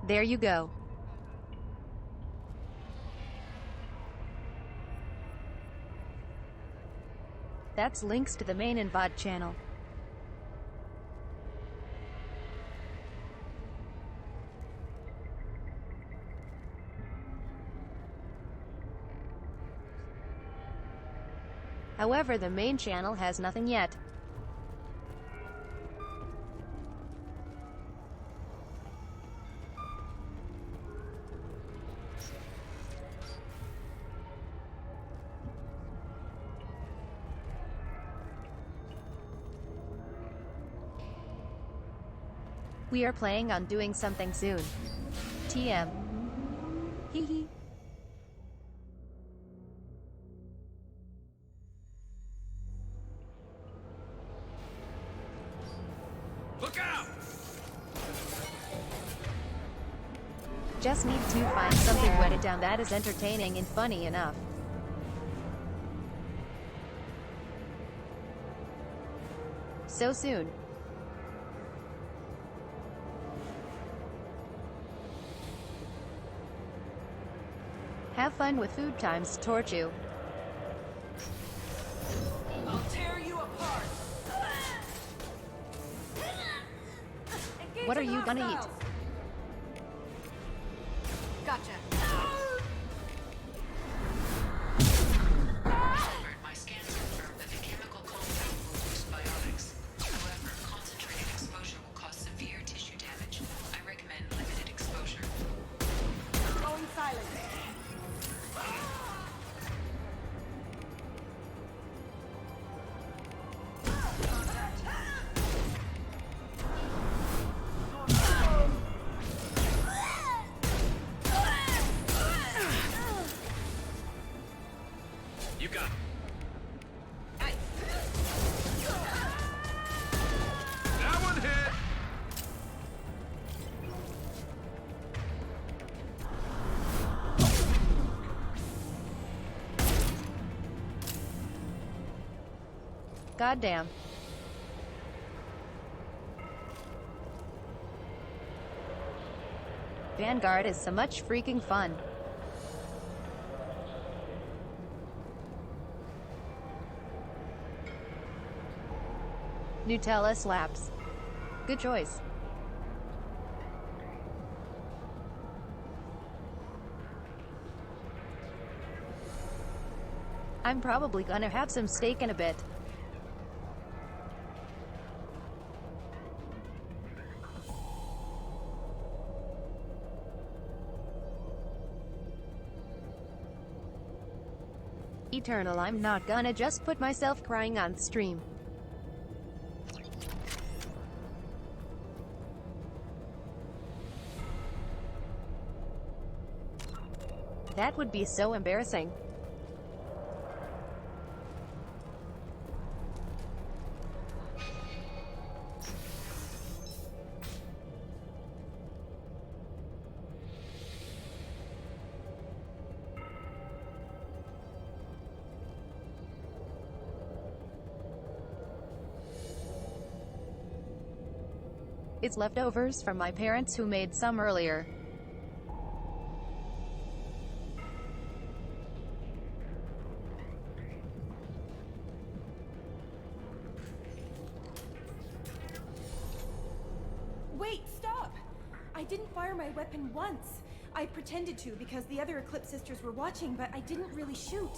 There you go. That's links to the main and VOD channel. However, the main channel has nothing yet. We are planning on doing something soon. TM. Hee hee. Look out! Just need to find something to edit down that is entertaining and funny enough. So soon. Have fun with food times, Torchu. I'll tear you apart. What are you gonna eat? Gotcha. My scans confirm that the chemical compound will boost biotics. However, concentrated exposure will cause severe tissue damage. I recommend limited exposure. Going silent. You got it. That one hit! Goddamn. Vanguard is so much freaking fun. Nutella slaps. Good choice. I'm probably gonna have some steak in a bit. Eternal, I'm not gonna just put myself crying on stream. That would be so embarrassing. It's leftovers from my parents who made some earlier. Wait, stop! I didn't fire my weapon once. I pretended to because the other Eclipse sisters were watching, but I didn't really shoot.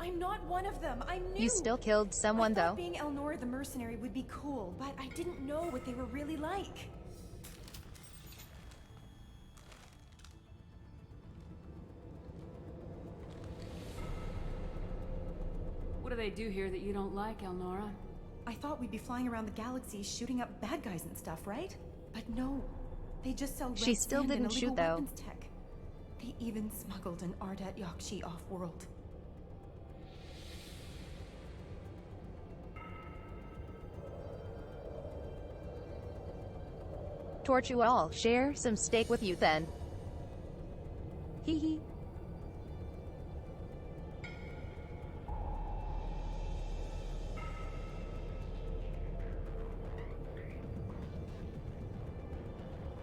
I'm not one of them. I'm new. You still killed someone, I thought though. being Elnora the mercenary would be cool, but I didn't know what they were really like. What do they do here that you don't like, Elnora? I thought we'd be flying around the galaxy shooting up bad guys and stuff, right? But no. They just sell She red still sand and didn't illegal shoot, though. weapons tech. They even smuggled an Ardat Yakshi off-world. Torch you all. Share some steak with you then. Hee hee.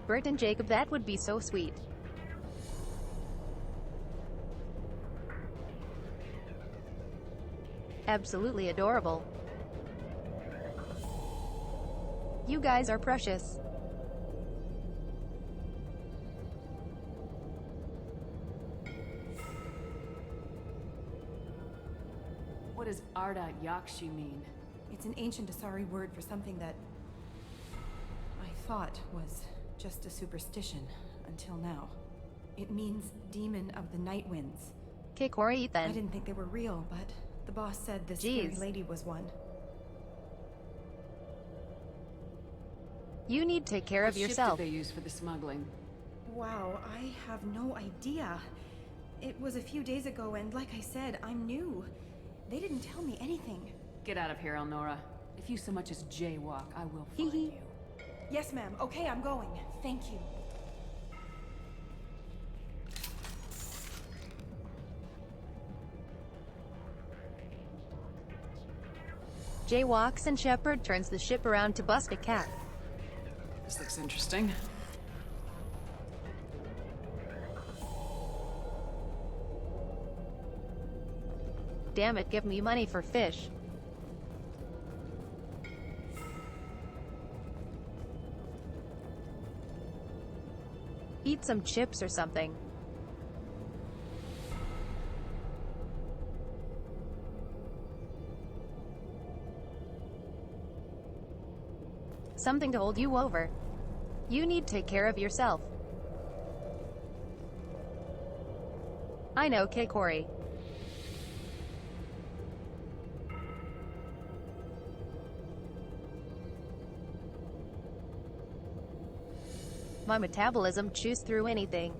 Bert and Jacob, that would be so sweet. Absolutely adorable. You guys are precious. What does Ardat Yakshi mean? It's an ancient Asari word for something that I thought was just a superstition until now. It means demon of the night winds. Okay, Corey, then. I didn't think they were real, but the boss said this scary lady was one. You need to take care of yourself. What ship did they use for the smuggling? Wow, I have no idea. It was a few days ago, and like I said, I'm new. They didn't tell me anything. Get out of here, Elnora. If you so much as jaywalk, I will find you. Yes, ma'am. Okay, I'm going. Thank you. Jay walks and Shepard turns the ship around to bust a cat. This looks interesting. Damn it, give me money for fish. Eat some chips or something. Something to hold you over. You need to take care of yourself. I know, K. Corey. My metabolism chews through anything.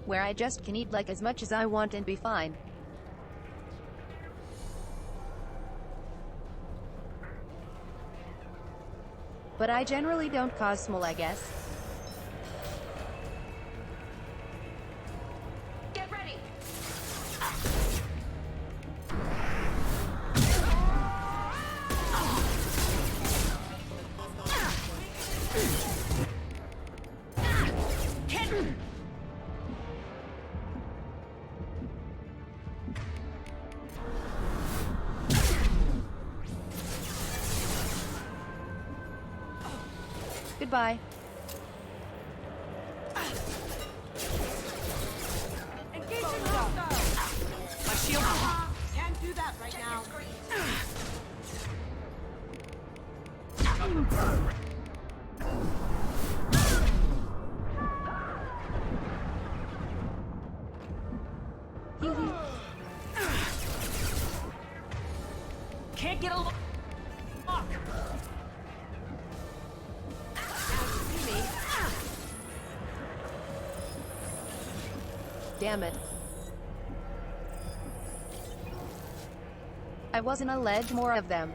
Where I just can eat like as much as I want and be fine. But I generally don't cause small, I guess. Get ready! Goodbye. Engage in hostile! My shield. Can't do that right now. Can't get a look. Damn it. I wasn't allowed more of them.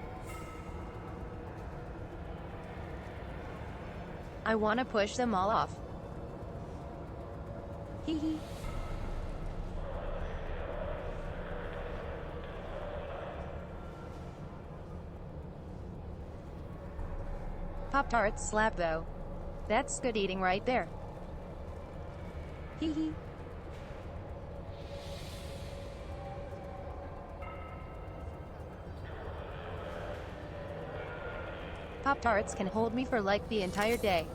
I want to push them all off. Hee hee. Pop-Tarts slap though. That's good eating right there. Hee hee. Pop-Tarts can hold me for like the entire day.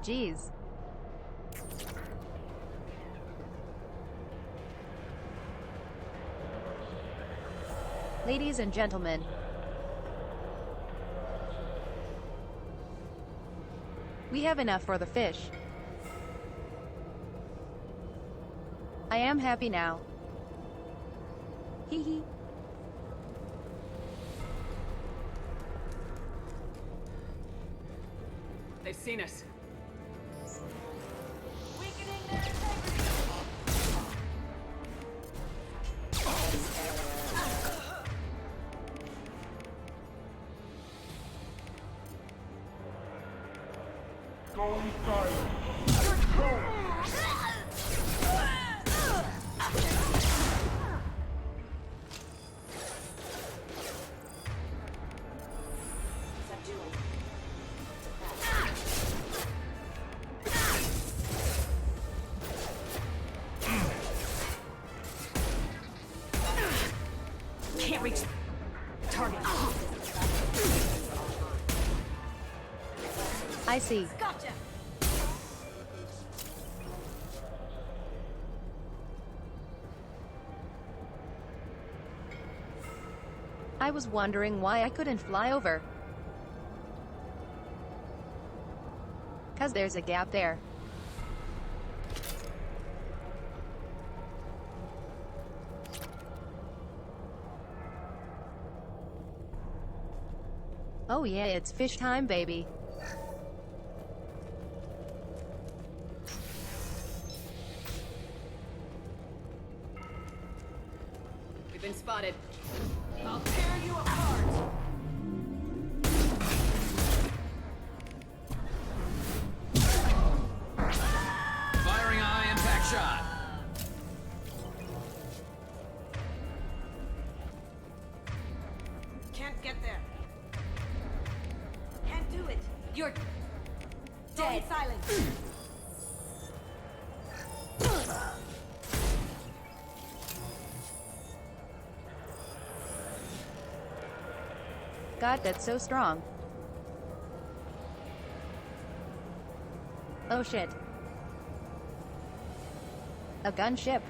Jeez. Ladies and gentlemen, we have enough for the fish. I am happy now. Hee hee. They've seen us. Can't reach target. I see. Gotcha. I was wondering why I couldn't fly over. 'Cause there's a gap there. Oh yeah, it's fish time, baby. We've been spotted. I'll tear you apart. Firing a high impact shot. Can't get there. Can't do it. You're Dead. Silent. God, that's so strong. Oh shit. A gunship.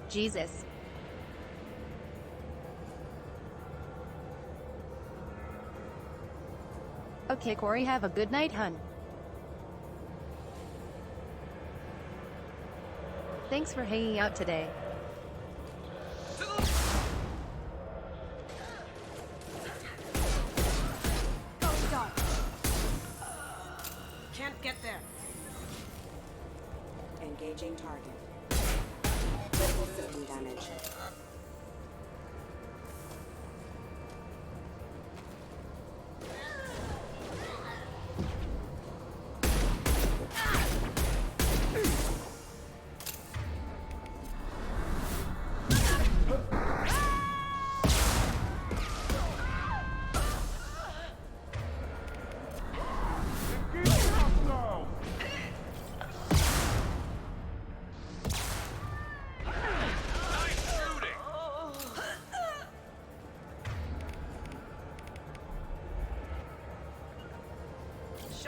Jesus. Okay, Corey, have a good night, hun. Thanks for hanging out today. Can't get there. Engaging target. Critical system damage.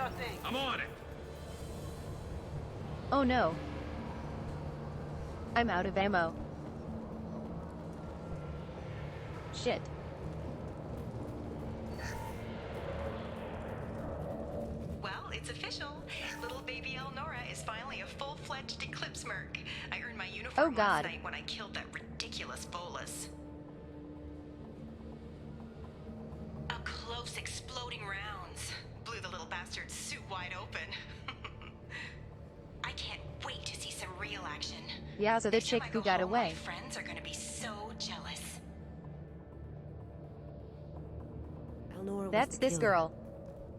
sure thing. I'm on it. Oh no. I'm out of ammo. Shit. Well, it's official. Little baby Elnora is finally a full-fledged Eclipse merc. I earned my uniform last night when I killed that ridiculous bolus. Up close, exploding rounds. Blew the little bastard's suit wide open. I can't wait to see some real action. Yeah, so the chick who got away. My friends are gonna be so jealous. That's this girl.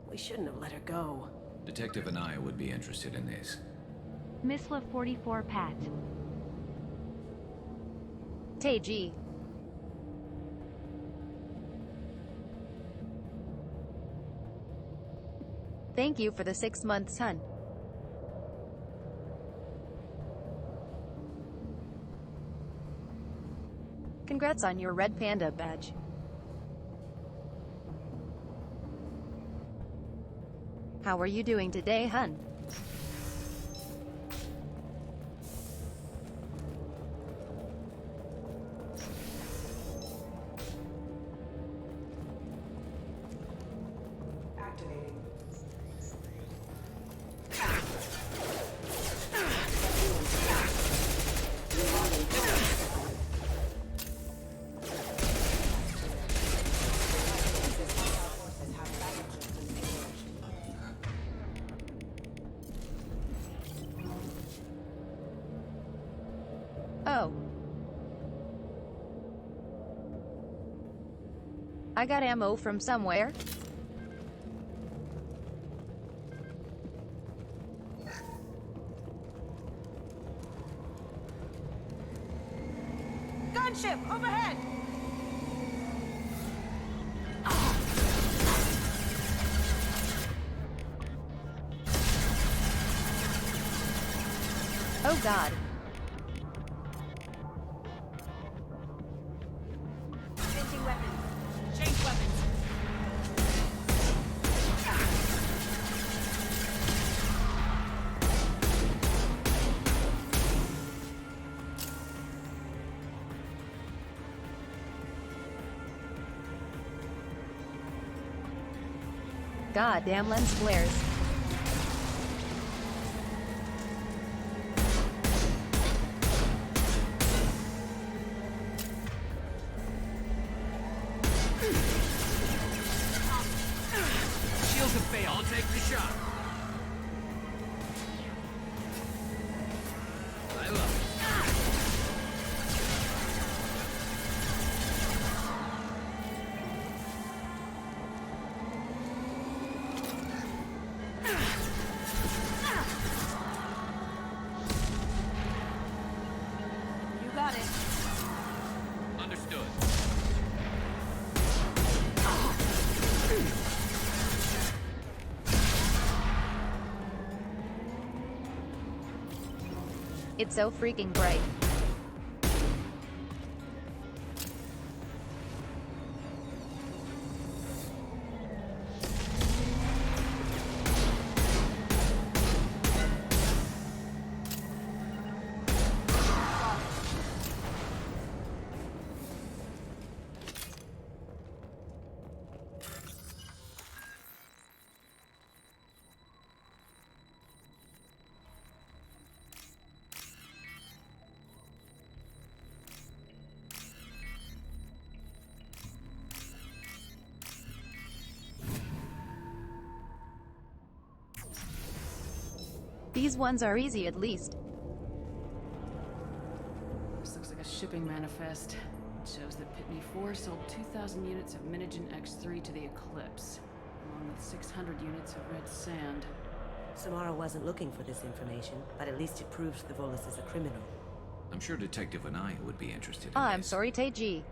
We shouldn't have let her go. Detective Anaya would be interested in this. Misla 44 Pat. Taiji. Thank you for the 6 months, hun. Congrats on your Red Panda badge. How are you doing today, hun? Activating. Oh. I got ammo from somewhere. Gunship overhead. Oh god. Changing weapons. Change weapons. Goddamn lens flares. Shields have failed. I'll take the shot. I love it. You got it. Understood. It's so freaking bright. These ones are easy at least. This looks like a shipping manifest. It shows that Pitney 4 sold 2,000 units of Minigen X3 to the Eclipse, along with 600 units of red sand. Samara wasn't looking for this information, but at least it proves the Volus is a criminal. I'm sure Detective Anaya would be interested in I'm this. sorry, Taiji.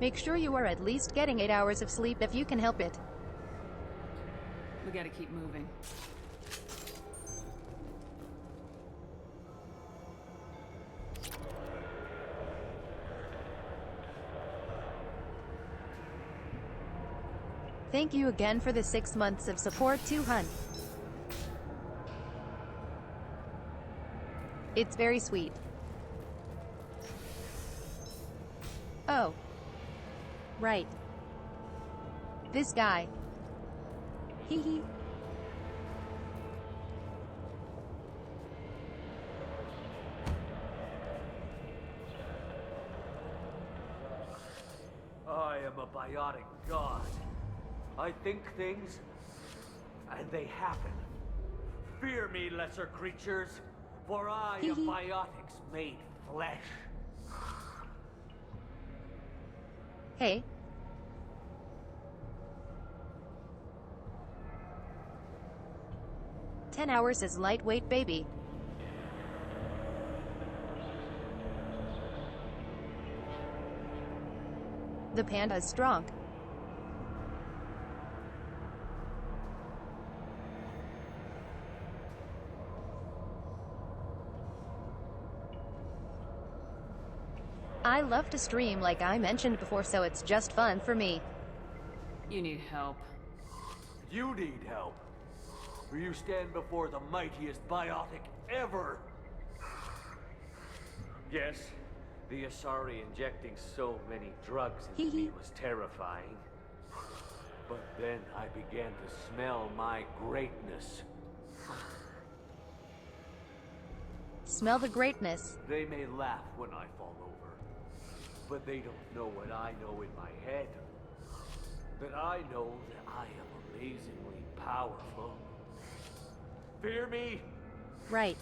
Make sure you are at least getting 8 hours of sleep if you can help it. We gotta keep moving. Thank you again for the 6 months of support to Hunt. It's very sweet. Oh. Right. This guy. Hee hee. I am a biotic god. I think things, and they happen. Fear me, lesser creatures, for I am biotics made flesh. Hey. "10 hours is lightweight, baby." The Panda's strong. I love to stream like I mentioned before, so it's just fun for me. You need help. You need help. For you stand before the mightiest biotic ever. Yes, the Asari injecting so many drugs into me was terrifying. But then I began to smell my greatness. Smell the greatness. They may laugh when I fall over, but they don't know what I know in my head. That I know that I am amazingly powerful. Fear me? Right.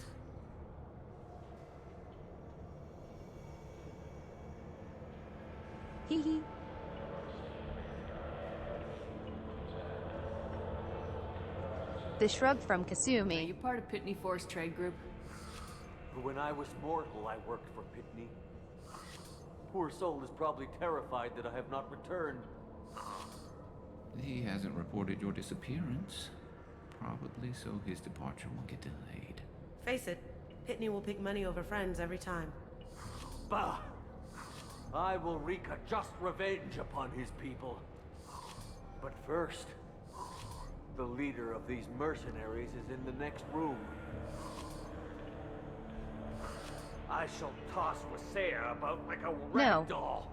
Hee hee. The shrug from Kasumi. Are you part of Pitney Force Trade Group? When I was mortal, I worked for Pitney. Poor soul is probably terrified that I have not returned. He hasn't reported your disappearance. Probably so his departure won't get delayed. Face it, Pitney will pick money over friends every time. Bah! I will wreak a just revenge upon his people. But first, the leader of these mercenaries is in the next room. I shall toss Wasea about like a rag doll.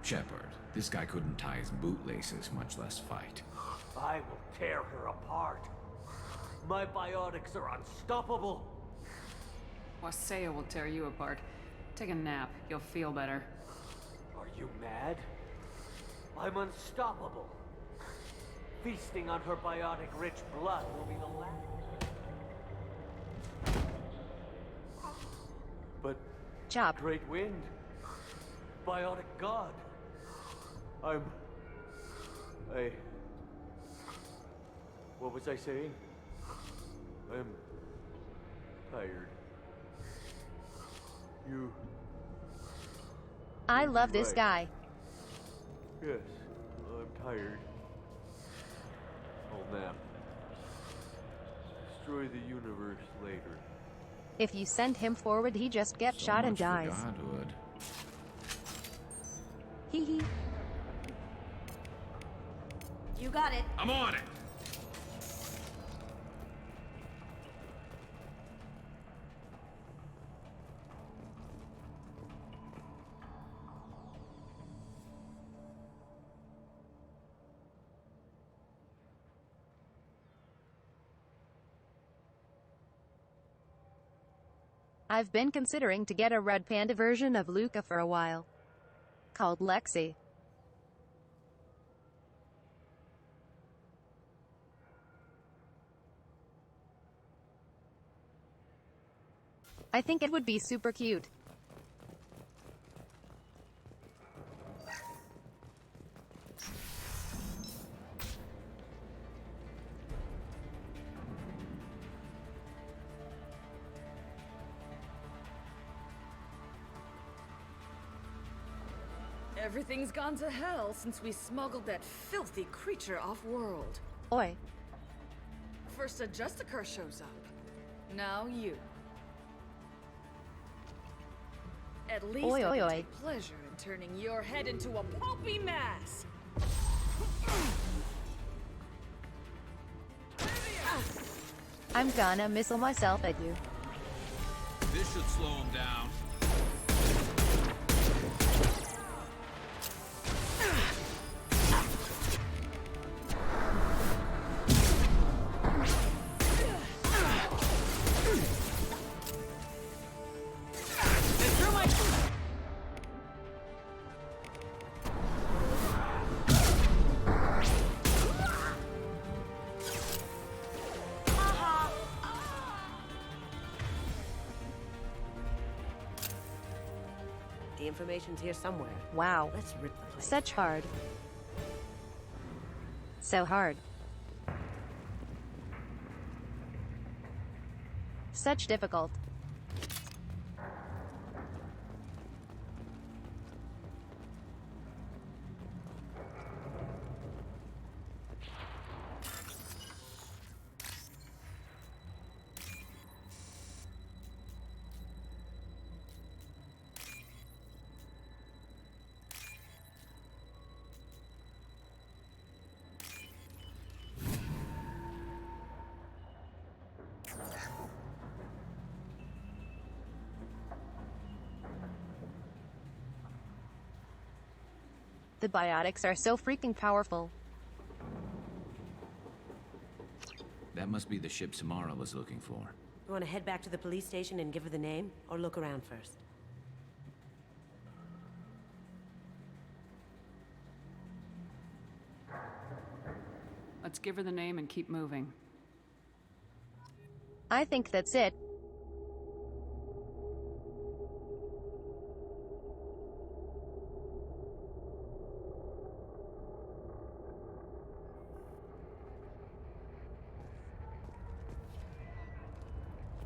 Shepard, this guy couldn't tie his bootlaces, much less fight. I will tear her apart. My biotics are unstoppable. Wasea will tear you apart. Take a nap. You'll feel better. Are you mad? I'm unstoppable. Feasting on her biotic-rich blood will be the last. But Chop. Great wind. Biotic god. What was I saying? I'm tired. I love this guy. Yes, I'm tired. I'll nap. Destroy the universe later. If you send him forward, he just gets shot and dies. Godhood. Hee hee. You got it. I'm on it. I've been considering to get a Red Panda version of Luca for a while. Called Lexi. I think it would be super cute. Everything's gone to hell since we smuggled that filthy creature off-world. Oi. First a Justicar shows up. Now you. At least Oi, I oi, can oi. take pleasure in turning your head into a pulpy mass. I'm gonna missile myself at you. This should slow him down. The information's here somewhere. Wow. Let's rip the place. Such hard. So hard. Such difficult. The biotics are so freaking powerful. That must be the ship Samara was looking for. You want to head back to the police station and give her the name, or look around first? Let's give her the name and keep moving. I think that's it.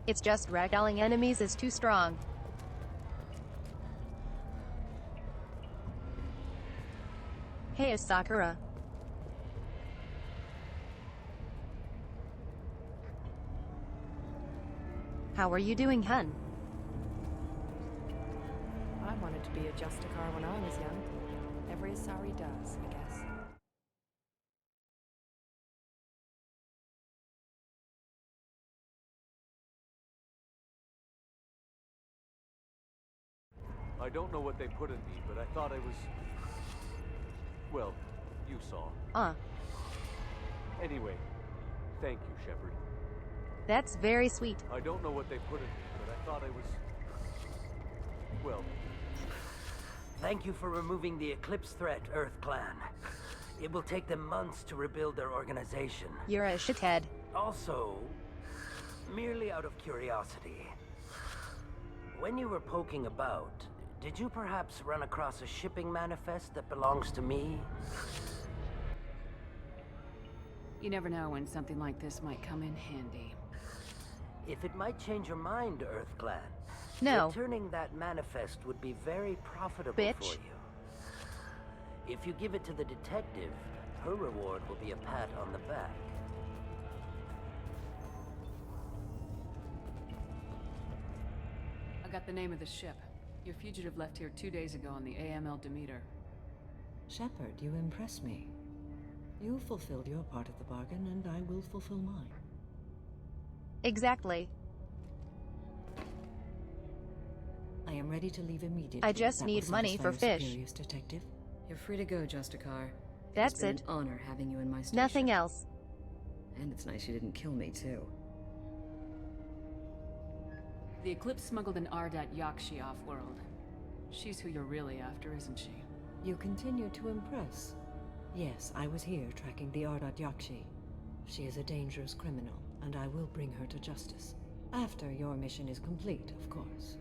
It's just ragdolling enemies is too strong. Hey, it's Sakura. How are you doing, hun? I wanted to be a Justicar when I was young. Every Asari does, I guess. I don't know what they put in me, but I thought I was... Well, you saw. Anyway, thank you, Shepard. That's very sweet. I don't know what they put in me, but I thought I was... Well... Thank you for removing the Eclipse threat, Earth Clan. It will take them months to rebuild their organization. You're a shithead. Also, merely out of curiosity, when you were poking about, did you perhaps run across a shipping manifest that belongs to me? You never know when something like this might come in handy. If it might change your mind, Earth Clan, no. Returning that manifest would be very profitable for you. If you give it to the detective, her reward will be a pat on the back. I got the name of the ship. Your fugitive left here 2 days ago on the AML Demeter. Shepard, you impress me. You fulfilled your part of the bargain, and I will fulfill mine. Exactly. I am ready to leave immediately. I just need money for fish. Detective. You're free to go, Justicar. That's it. It's been an honor having you in my station. Nothing else. And it's nice you didn't kill me, too. The Eclipse smuggled an Ardat Yakshi off-world. She's who you're really after, isn't she? You continue to impress. Yes, I was here tracking the Ardat Yakshi. She is a dangerous criminal, and I will bring her to justice. After your mission is complete, of course.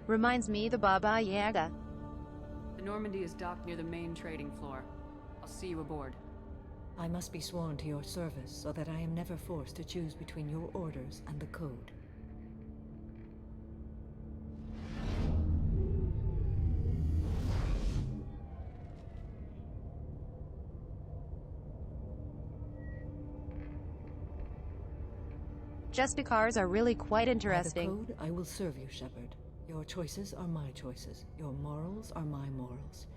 Reminds me the Baba Yaga. The Normandy is docked near the main trading floor. I'll see you aboard. I must be sworn to your service so that I am never forced to choose between your orders and the code. Justicars are really quite interesting. By the code, I will serve you, Shepard. Your choices are my choices. Your morals are my morals.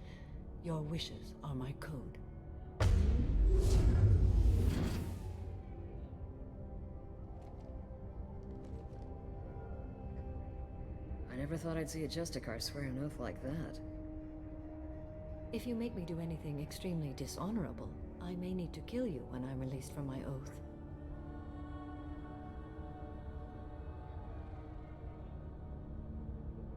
Your wishes are my code. I never thought I'd see a Justicar swear an oath like that. If you make me do anything extremely dishonorable, I may need to kill you when I'm released from my oath.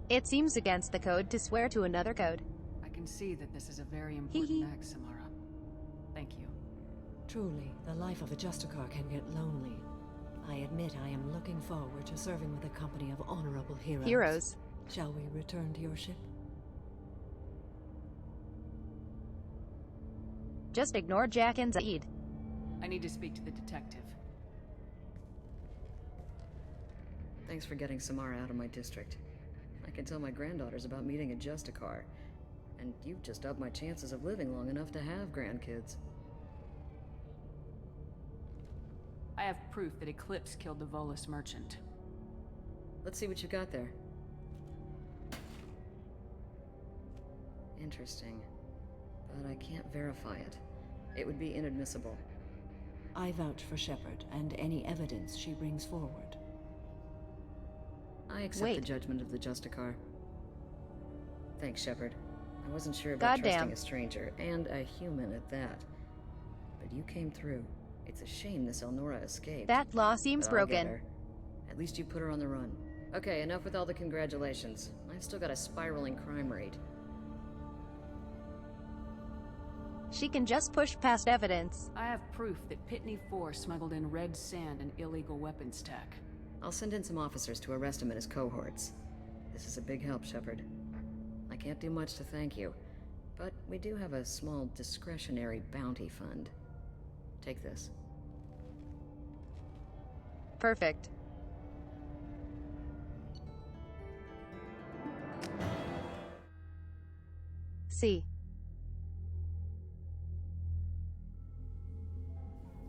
It seems against the code to swear to another code. I can see that this is a very important act, Samara. Thank you. Truly, the life of a Justicar can get lonely. I admit I am looking forward to serving with a company of honorable heroes. Shall we return to your ship? Just ignore Jack and Zaid. I need to speak to the detective. Thanks for getting Samara out of my district. I can tell my granddaughters about meeting a Justicar, and you've just upped my chances of living long enough to have grandkids. I have proof that Eclipse killed the Volus merchant. Let's see what you got there. Interesting. But I can't verify it. It would be inadmissible. I vouch for Shepard and any evidence she brings forward. I accept the judgment of the Justicar. Thanks, Shepard. I wasn't sure about trusting a stranger, and a human at that. But you came through. It's a shame this Elnora escaped. That law seems broken. At least you put her on the run. Okay, enough with all the congratulations. I've still got a spiraling crime rate. She can just push past evidence. I have proof that Pitney 4 smuggled in red sand and illegal weapons tech. I'll send in some officers to arrest him and his cohorts. This is a big help, Shepard. I can't do much to thank you, but we do have a small discretionary bounty fund. Take this. Perfect. See.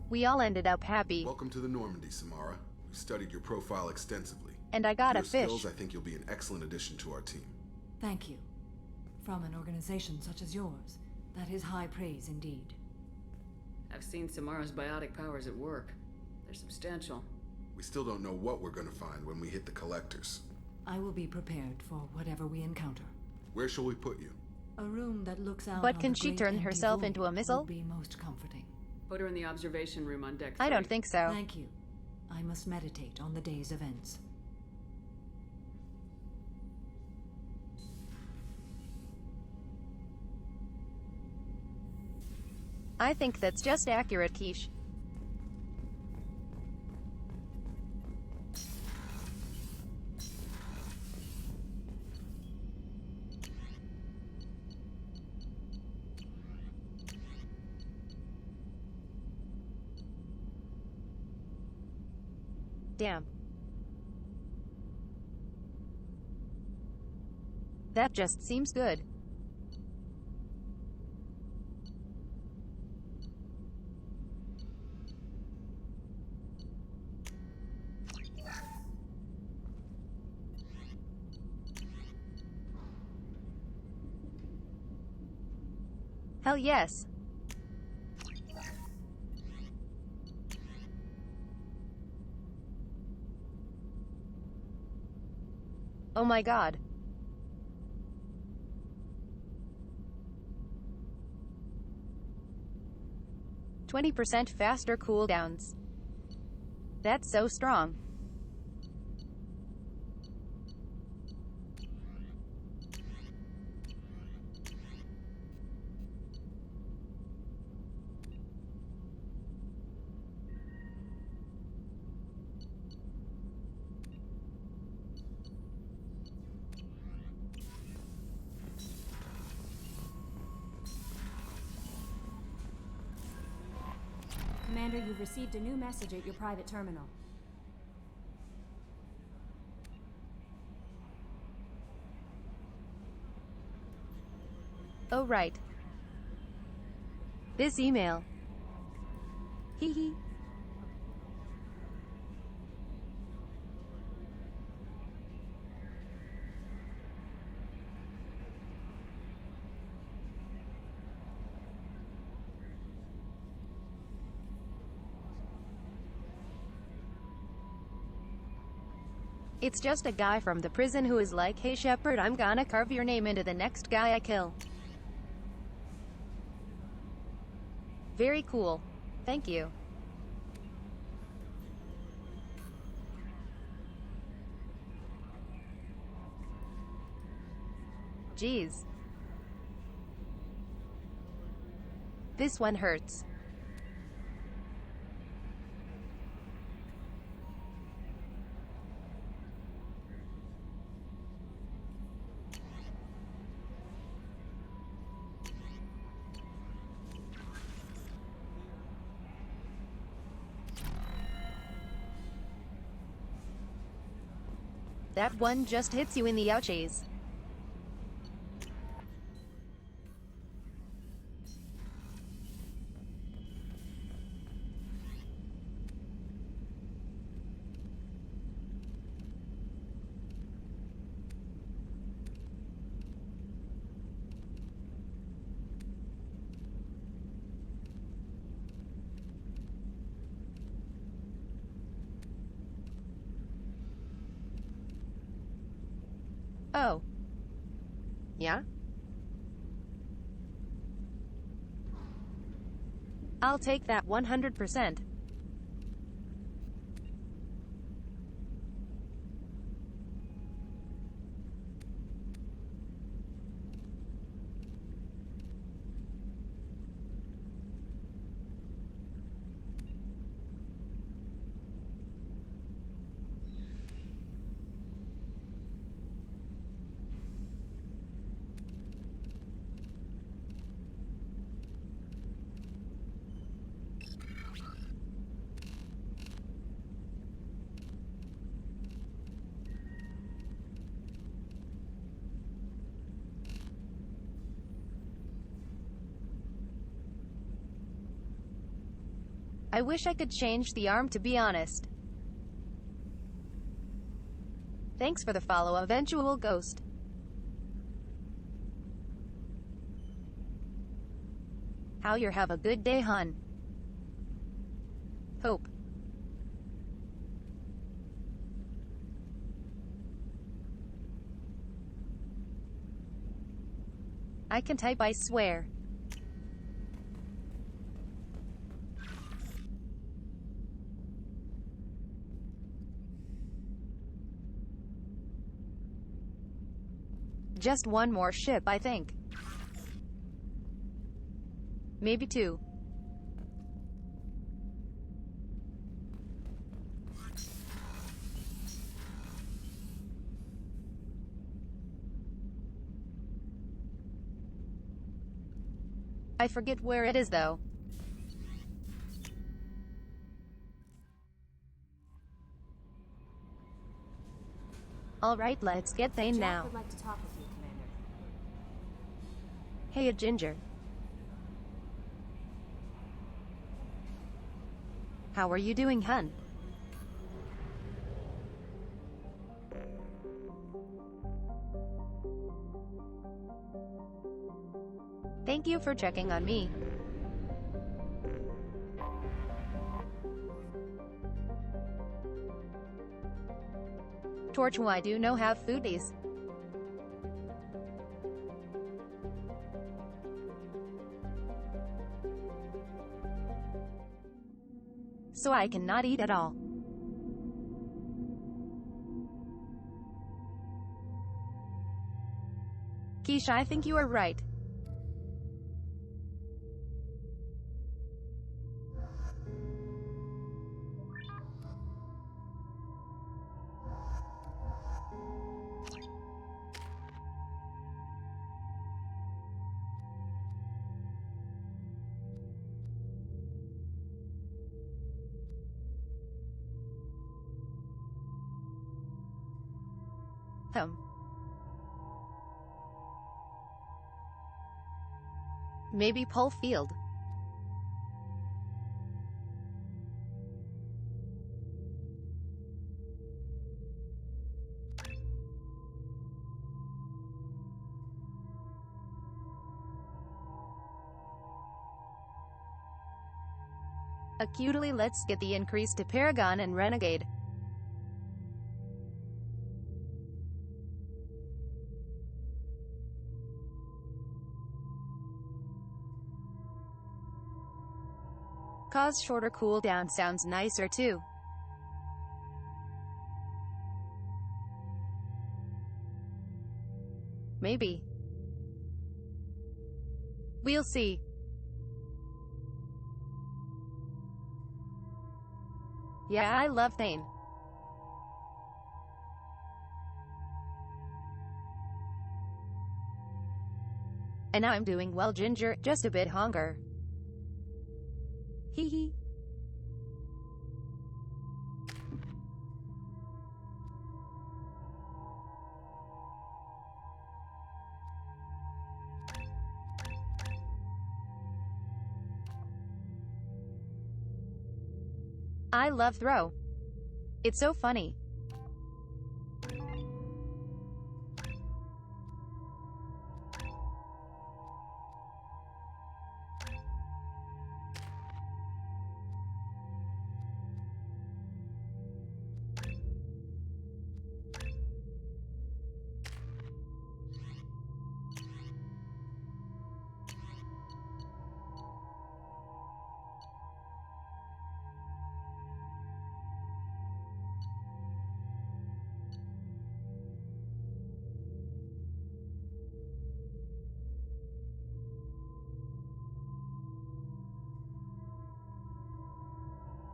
We all ended up happy. Welcome to the Normandy, Samara. We studied your profile extensively. And I got a Your fish. skills, I think you'll be an excellent addition to our team. Thank you. From an organization such as yours, that is high praise indeed. I've seen Samara's biotic powers at work. They're substantial. We still don't know what we're going to find when we hit the collectors. I will be prepared for whatever we encounter. Where shall we put you? A room that looks out But on can the she great turn empty herself void into a missile? would be most comforting. Put her in the observation room on deck 3. I don't think so. Thank you. I must meditate on the day's events. I think that's just accurate, Quiche. Damn. That just seems good. Hell yes. Oh my god. %20 faster cooldowns. That's so strong. Commander, you've received a new message at your private terminal. Oh right. This email. Hee hee. It's just a guy from the prison who is like, hey Shepard, I'm gonna carve your name into the next guy I kill. Very cool. Thank you. Jeez. This one hurts. That one just hits you in the ouchies. Oh. Yeah? I'll take that 100%. I wish I could change the arm, to be honest. Thanks for the follow, eventual ghost. How you have a good day, hun. Hope. I can type, I swear. Just one more ship, I think. Maybe two. I forget where it is, though. Alright, let's get Thane now. Jack would like to talk with you, Commander. Hey, Ginger. How are you doing, hun? Thank you for checking on me. Torch, why do no have foodies? So I cannot eat at all. Keisha, I think you are right. Maybe Pole Field. Acutely, let's get the increase to Paragon and Renegade. Cause shorter cooldown sounds nicer too. Maybe. We'll see. Yeah, I love Thane. And I'm doing well, Ginger, just a bit hunger. Hee hee. I love Throw. It's so funny.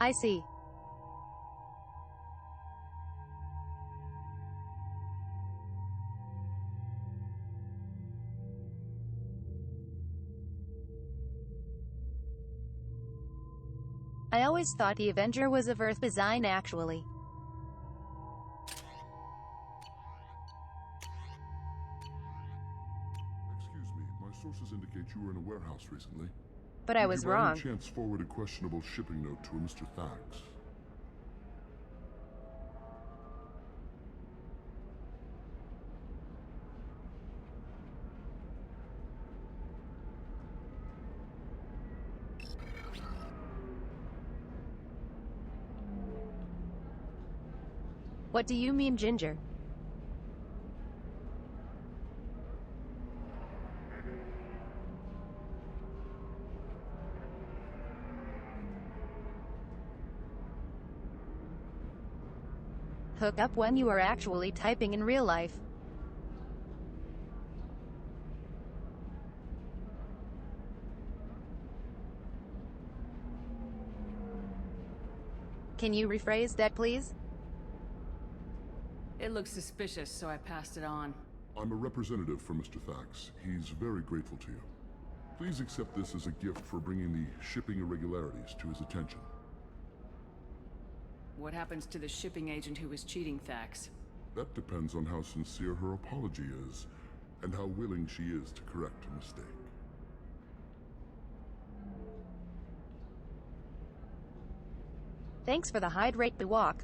I see. I always thought the Avenger was of Earth design actually. Excuse me, my sources indicate you were in a warehouse recently. But I was wrong. Did you by any chance forward a questionable shipping note to a Mr. Thax? What do you mean, Ginger? Hook up when you are actually typing in real life. Can you rephrase that, please? It looks suspicious, so I passed it on. I'm a representative for Mr. Thax. He's very grateful to you. Please accept this as a gift for bringing the shipping irregularities to his attention. What happens to the shipping agent who was cheating Thax? That depends on how sincere her apology is, and how willing she is to correct a mistake. Thanks for the hydrate the walk.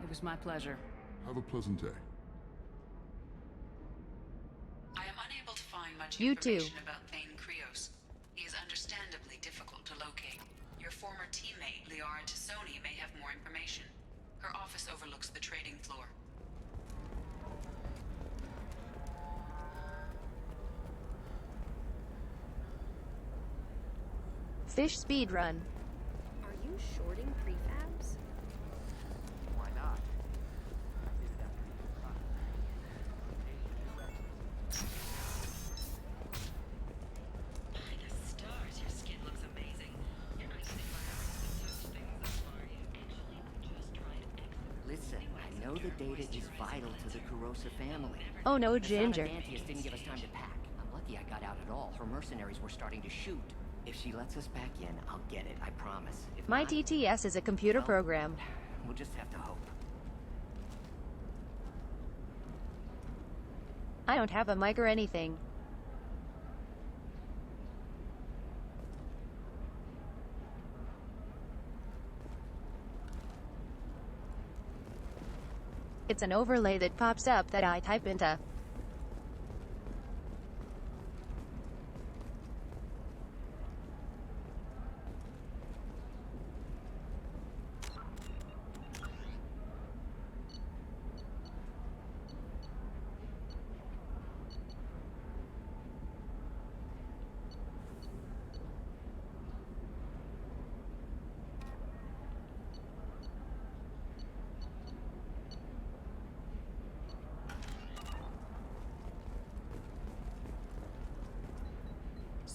It was my pleasure. Have a pleasant day. I am unable to find much You information too. about Thane Krios. He is understandably difficult to locate. Your former teammate, Liara Tassoni, may have more information. Her office overlooks the trading floor. Fish speedrun. Are you shorting prefabs? Why not? By the stars, your skin looks amazing. You're not using firearms to touch things that far. You actually just tried excellent. Listen, I know the data is vital to the Kurosa family. Oh no, Ginger. Dantius didn't give us time to pack. I'm lucky I got out at all. Her mercenaries were starting to shoot. If she lets us back in, I'll get it, I promise. If My not, TTS is a computer program. we'll just have to hope. I don't have a mic or anything. It's an overlay that pops up that I type into.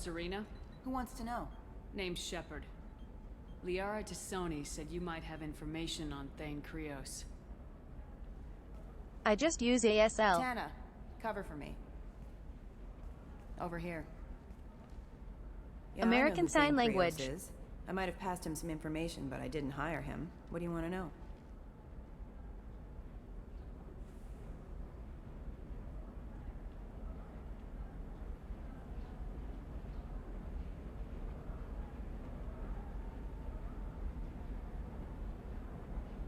Serena? Who wants to know? Name's Shepard. Liara Tassoni said you might have information on Thane Krios. I just use ASL. Tana, cover for me. Over here. Yeah, American Sign Language. Is. I might have passed him some information, but I didn't hire him. What do you want to know?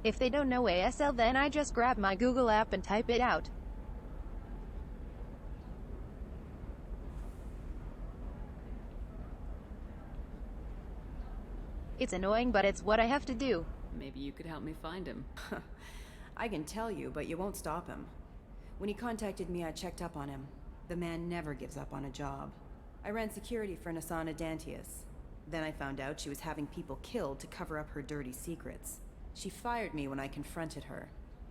If they don't know ASL, then I just grab my Google app and type it out. It's annoying, but it's what I have to do. Maybe you could help me find him. I can tell you, but you won't stop him. When he contacted me, I checked up on him. The man never gives up on a job. I ran security for Nasana Dantius. Then I found out she was having people killed to cover up her dirty secrets. She fired me when I confronted her.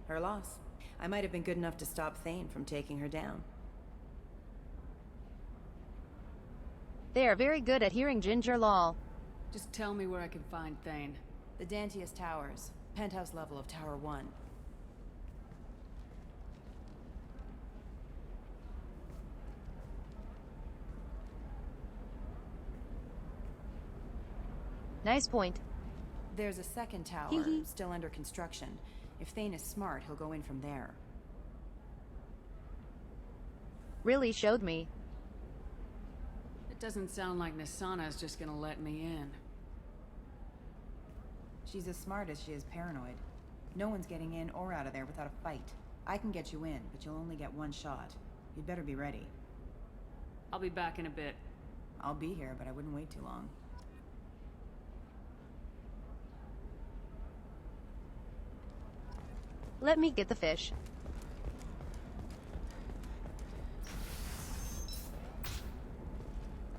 Her loss. I might have been good enough to stop Thane from taking her down. They are very good at hearing ginger law. Just tell me where I can find Thane. The Dantius Towers. Penthouse level of Tower 1. Nice point. There's a second tower, still under construction. If Thane is smart, he'll go in from there. Really showed me. It doesn't sound like Nasana's just gonna let me in. She's as smart as she is paranoid. No one's getting in or out of there without a fight. I can get you in, but you'll only get one shot. You'd better be ready. I'll be back in a bit. I'll be here, but I wouldn't wait too long. Let me get the fish.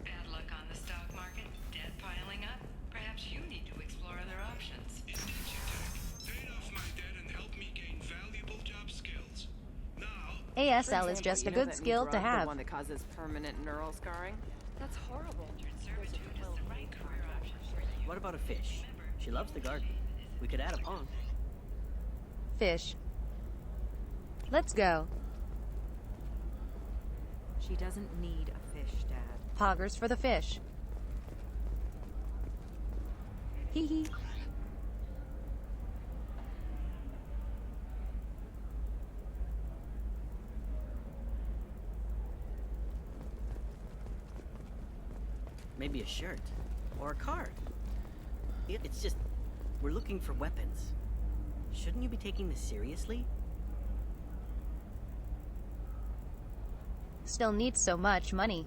Bad luck on the stock market, debt piling up. Perhaps you need to explore other options. Indeed you did. Paid off my debt and helped me gain valuable job skills. Now... ASL is just a good skill to have. The one that causes permanent neural scarring? That's horrible. What about a fish? She loves the garden. We could add a pond. Fish. Let's go. She doesn't need a fish, Dad. Poggers for the fish. Hee hee. Maybe a shirt. Or a card. It's just... we're looking for weapons. Shouldn't you be taking this seriously? Still needs so much money.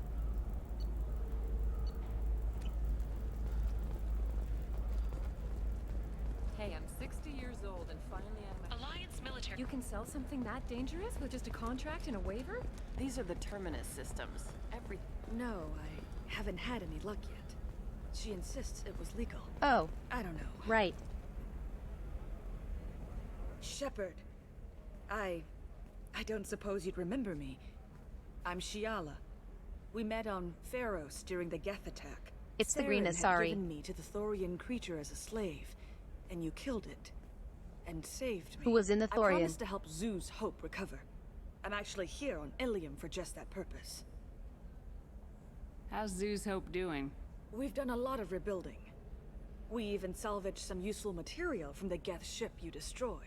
Hey, I'm 60 years old and finally I'm Alliance military. You can sell something that dangerous with just a contract and a waiver? These are the Terminus systems. No, I haven't had any luck yet. She insists it was legal. Oh. I don't know. Right. Shepard. I don't suppose you'd remember me. I'm Shiala. We met on Pharos during the Geth attack. It's the green Saren Asari. had given me to the Thorian creature as a slave, and you killed it. And saved me. Who was in the I Thorian? promised to help Zoo's Hope recover. I'm actually here on Ilium for just that purpose. How's Zoo's Hope doing? We've done a lot of rebuilding. We even salvaged some useful material from the Geth ship you destroyed.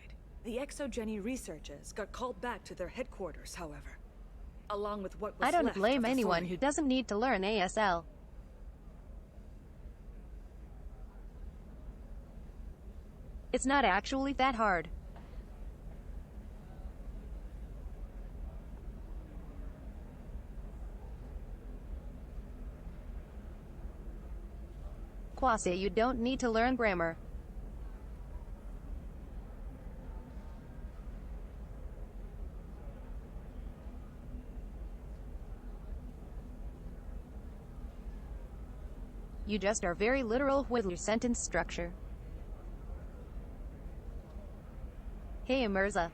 The Exogeny researchers got called back to their headquarters, however. Along with what was I don't left blame of the anyone Thorian. who doesn't need to learn ASL. It's not actually that hard. Quasi, you don't need to learn grammar. You just are very literal with your sentence structure. Hey Mirza.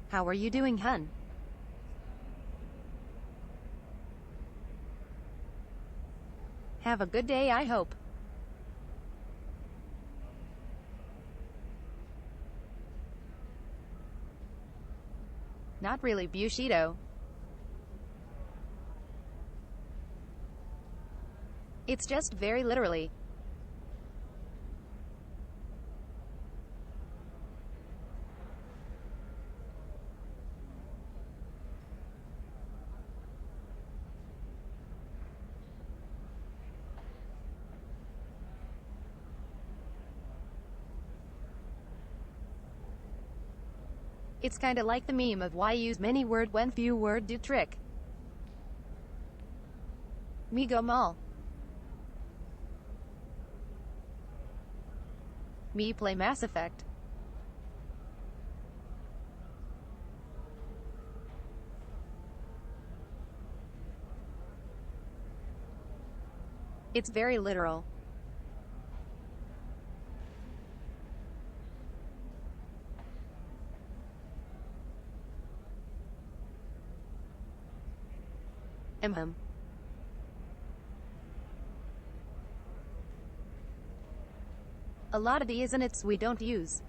How are you doing, hun? Have a good day, I hope. Not really Bushido. It's just very literally. It's kinda like the meme of why use many word when few word do trick. Me go mall. Me play Mass Effect. It's very literal. A lot of the isn't-its we don't use.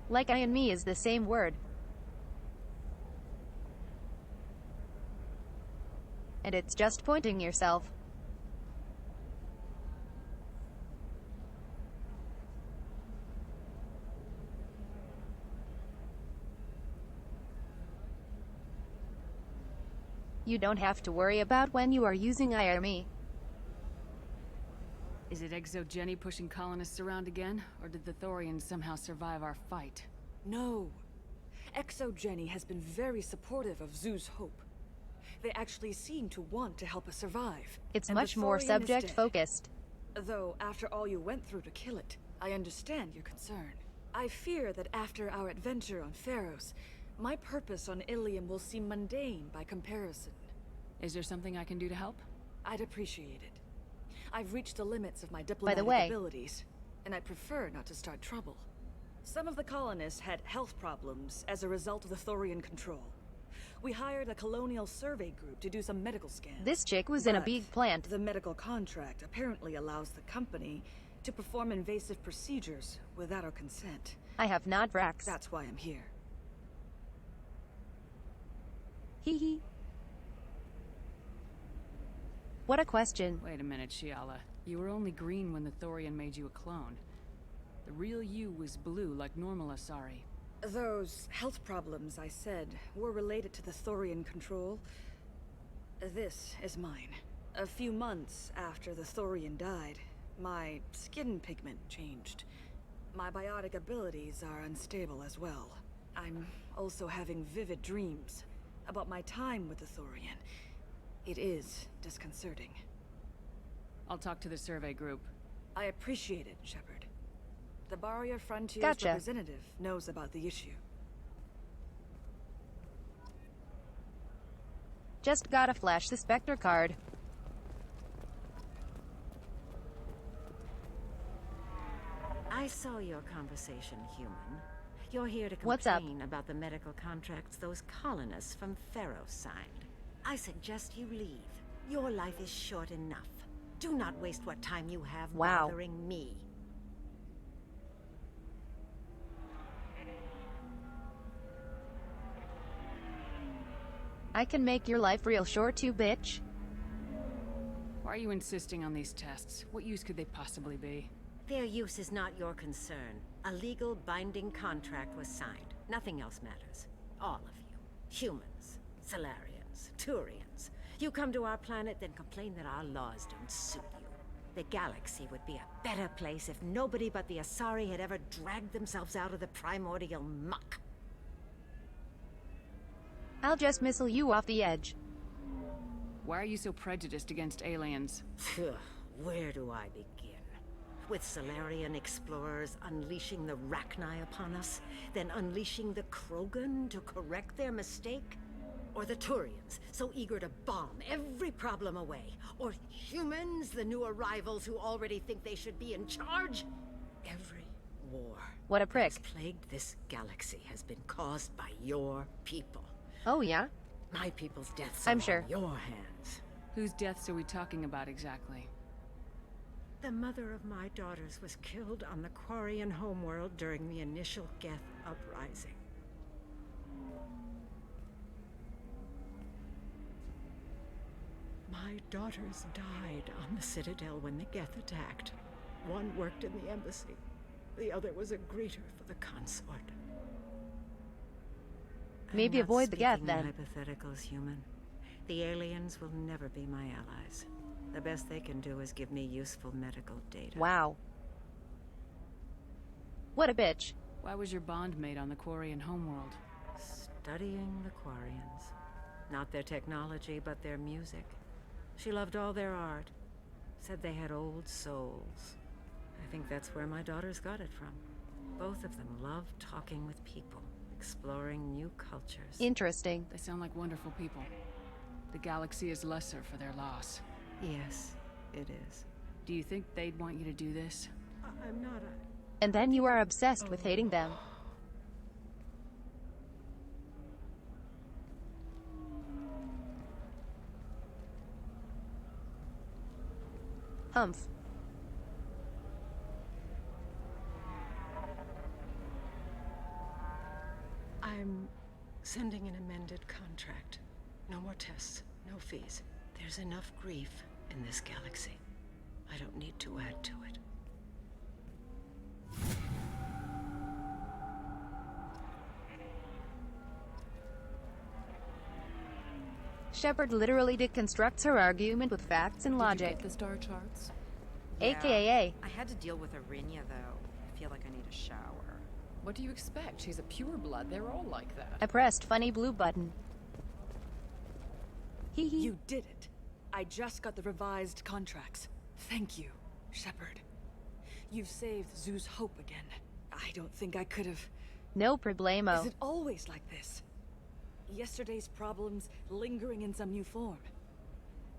Like I and me is the same word. And it's just pointing yourself. You don't have to worry about when you are using I or me. Is it Exo Jenny pushing colonists around again, or did the Thorians somehow survive our fight? No. Exo Jenny has been very supportive of Zoo's hope. They actually seem to want to help us survive. It's much more subject-focused. Though, after all you went through to kill it, I understand your concern. I fear that after our adventure on Pharos, my purpose on Ilium will seem mundane by comparison. Is there something I can do to help? I'd appreciate it. I've reached the limits of my diplomatic abilities, and I prefer not to start trouble. Some of the colonists had health problems as a result of the Thorian control. We hired a colonial survey group to do some medical scans. This chick was in a big plant. The medical contract apparently allows the company to perform invasive procedures without our consent. I have not, Vrax. That's why I'm here. Hee hee. What a question. Wait a minute, Shiala. You were only green when the Thorian made you a clone. The real you was blue like normal Asari. Those health problems I said were related to the Thorian control. This is mine. A few months after the Thorian died, my skin pigment changed. My biotic abilities are unstable as well. I'm also having vivid dreams about my time with the Thorian. It is disconcerting. I'll talk to the survey group. I appreciate it, Shepard. The Barrier Frontiers representative knows about the issue. Just gotta flash the Spectre card. I saw your conversation, human. You're here to complain about the medical contracts those colonists from Pharos signed. I suggest you leave. Your life is short enough. Do not waste what time you have bothering me. I can make your life real short too, bitch. Why are you insisting on these tests? What use could they possibly be? Their use is not your concern. A legal binding contract was signed. Nothing else matters. All of you. Humans, Solarians, Turians. You come to our planet, then complain that our laws don't suit you. The galaxy would be a better place if nobody but the Asari had ever dragged themselves out of the primordial muck. I'll just missile you off the edge. Why are you so prejudiced against aliens? Where do I begin? With Solarian explorers unleashing the Rachni upon us, then unleashing the Krogan to correct their mistake? Or the Turians, so eager to bomb every problem away? Or humans, the new arrivals who already think they should be in charge? Every war. What a prick. That has plagued this galaxy has been caused by your people. Oh, yeah? My people's deaths I'm are sure. on your hands. Whose deaths are we talking about exactly? The mother of my daughters was killed on the Quarian homeworld during the initial Geth uprising. My daughters died on the Citadel when the Geth attacked. One worked in the embassy. The other was a greeter for the consort. Maybe avoid the Geth, then. Hypotheticals, human. The aliens will never be my allies. The best they can do is give me useful medical data. Wow. What a bitch. Why was your bond made on the Quarian homeworld? Studying the Quarians. Not their technology, but their music. She loved all their art. Said they had old souls. I think that's where my daughters got it from. Both of them love talking with people, exploring new cultures. Interesting. They sound like wonderful people. The galaxy is lesser for their loss. Yes, it is. Do you think they'd want you to do this? I'm not And then you are obsessed with hating them. Humph. I'm sending an amended contract. No more tests, no fees. There's enough grief in this galaxy. I don't need to add to it. Shepard literally deconstructs her argument with facts and logic. Did you get the star charts? AKA. I had to deal with Arinya, though. I feel like I need a shower. What do you expect? She's a pureblood. They're all like that. I pressed funny blue button. Hee hee. You did it. I just got the revised contracts. Thank you, Shepard. You've saved Zoo's hope again. I don't think I could have... No problemo. Is it always like this? Yesterday's problems lingering in some new form.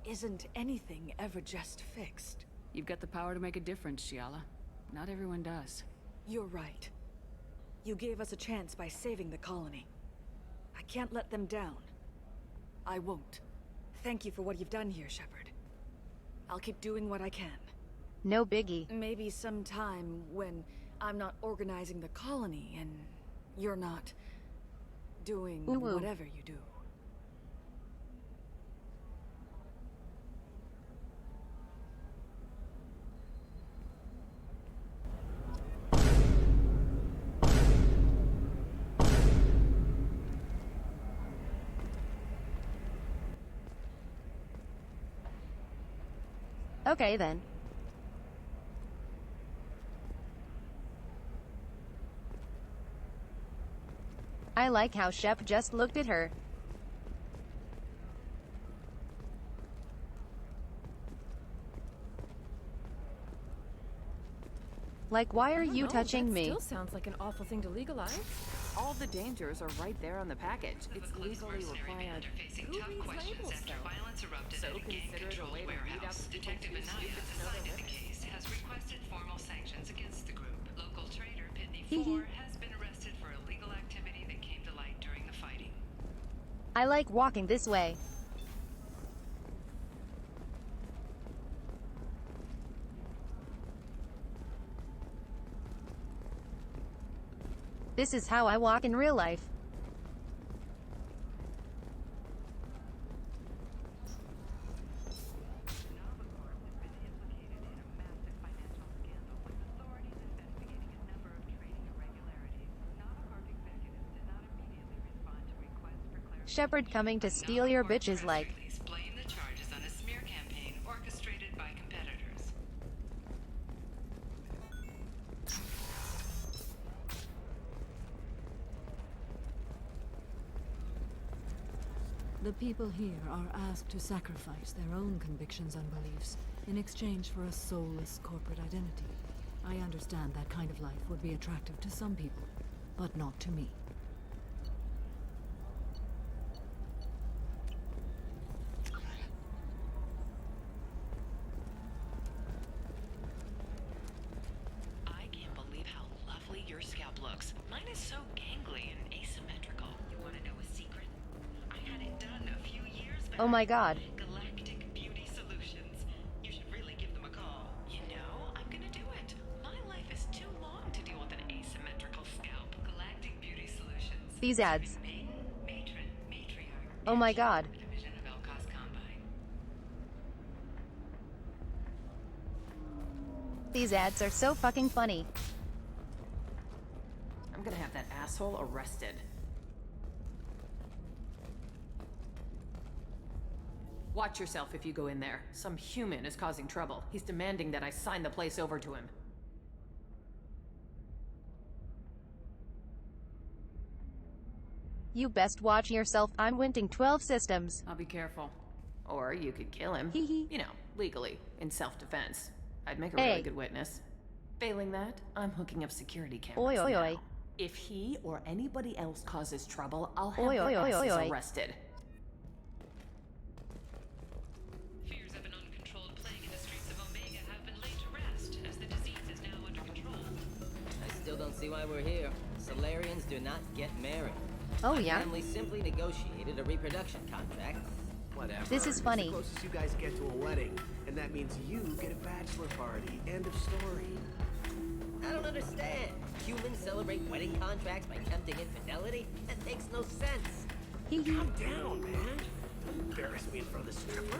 Isn't anything ever just fixed? You've got the power to make a difference, Shiala. Not everyone does. You're right. You gave us a chance by saving the colony. I can't let them down. I won't. Thank you for what you've done here, Shepard. I'll keep doing what I can. No biggie. Maybe sometime when I'm not organizing the colony and you're not doing whatever you do. Okay, then. I like how Shep just looked at her. Like, why are you touching me? Still sounds like an awful thing to legalize. All the dangers are right there on the package. It's legally required. Who reads labels, though? So consider it a way to weed out the Detective Anaya, assigned to the case, has requested formal sanctions against the group. Local trader Pitney 4 has been arrested for illegal activity that came to light during the fighting. I like walking this way. This is how I walk in real life. Shepard coming to steal your bitches like. Blame the charges on a smear campaign orchestrated by competitors. The people here are asked to sacrifice their own convictions and beliefs in exchange for a soulless corporate identity. I understand that kind of life would be attractive to some people, but not to me. Oh my god. Galactic Beauty Solutions. You should really give them a call. You know, I'm gonna do it. My life is too long to deal with an asymmetrical scalp. Galactic Beauty Solutions. These ads. Maiden, matron, matriarch. Oh my god. Division of Elcos Combine. These ads are so fucking funny. I'm gonna have that asshole arrested. Watch yourself if you go in there. Some human is causing trouble. He's demanding that I sign the place over to him. You best watch yourself. I'm winting 12 systems. I'll be careful. Or you could kill him. You know, legally, in self-defense. I'd make a really good witness. Failing that, I'm hooking up security cameras now. If he or anybody else causes trouble, I'll have their asses arrested. Fears of an uncontrolled plague in the streets of Omega have been laid to rest, as the disease is now under control. I still don't see why we're here. Solarians do not get married. Oh yeah? My family simply negotiated a reproduction contract. Whatever. This is funny. It's the closest you guys get to a wedding, and that means you get a bachelor party. End of story. I don't understand. Humans celebrate wedding contracts by tempting infidelity? That makes no sense. Calm down, man. Don't embarrass me in front of the stripper.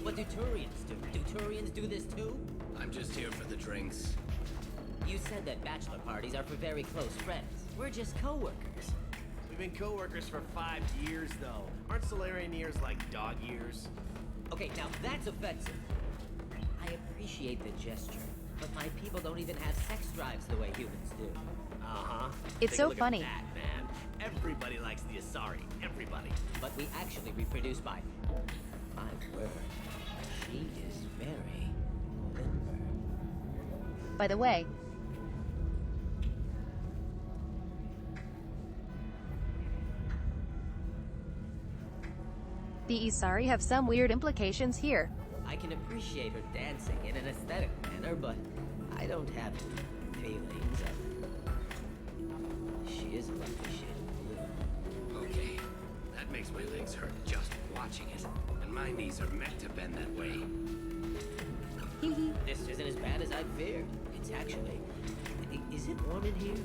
What do Turians do? Do Turians do this too? I'm just here for the drinks. You said that bachelor parties are for very close friends. We're just co-workers. We've been co-workers for 5 years, though. Aren't Solarian years like dog years? Okay, now that's offensive. I appreciate the gesture, but my people don't even have sex drives the way humans do. Uh-huh. It's so funny. That, man. Everybody likes the Asari. Everybody. But we actually reproduce by... My word. She is very limber. By the way, the Isari have some weird implications here. I can appreciate her dancing in an aesthetic manner, but I don't have feelings. She is a lovely shade of blue. Okay, that makes my legs hurt just watching it. And my knees are meant to bend that way. This isn't as bad as I'd feared. It's actually... Is it warm in here?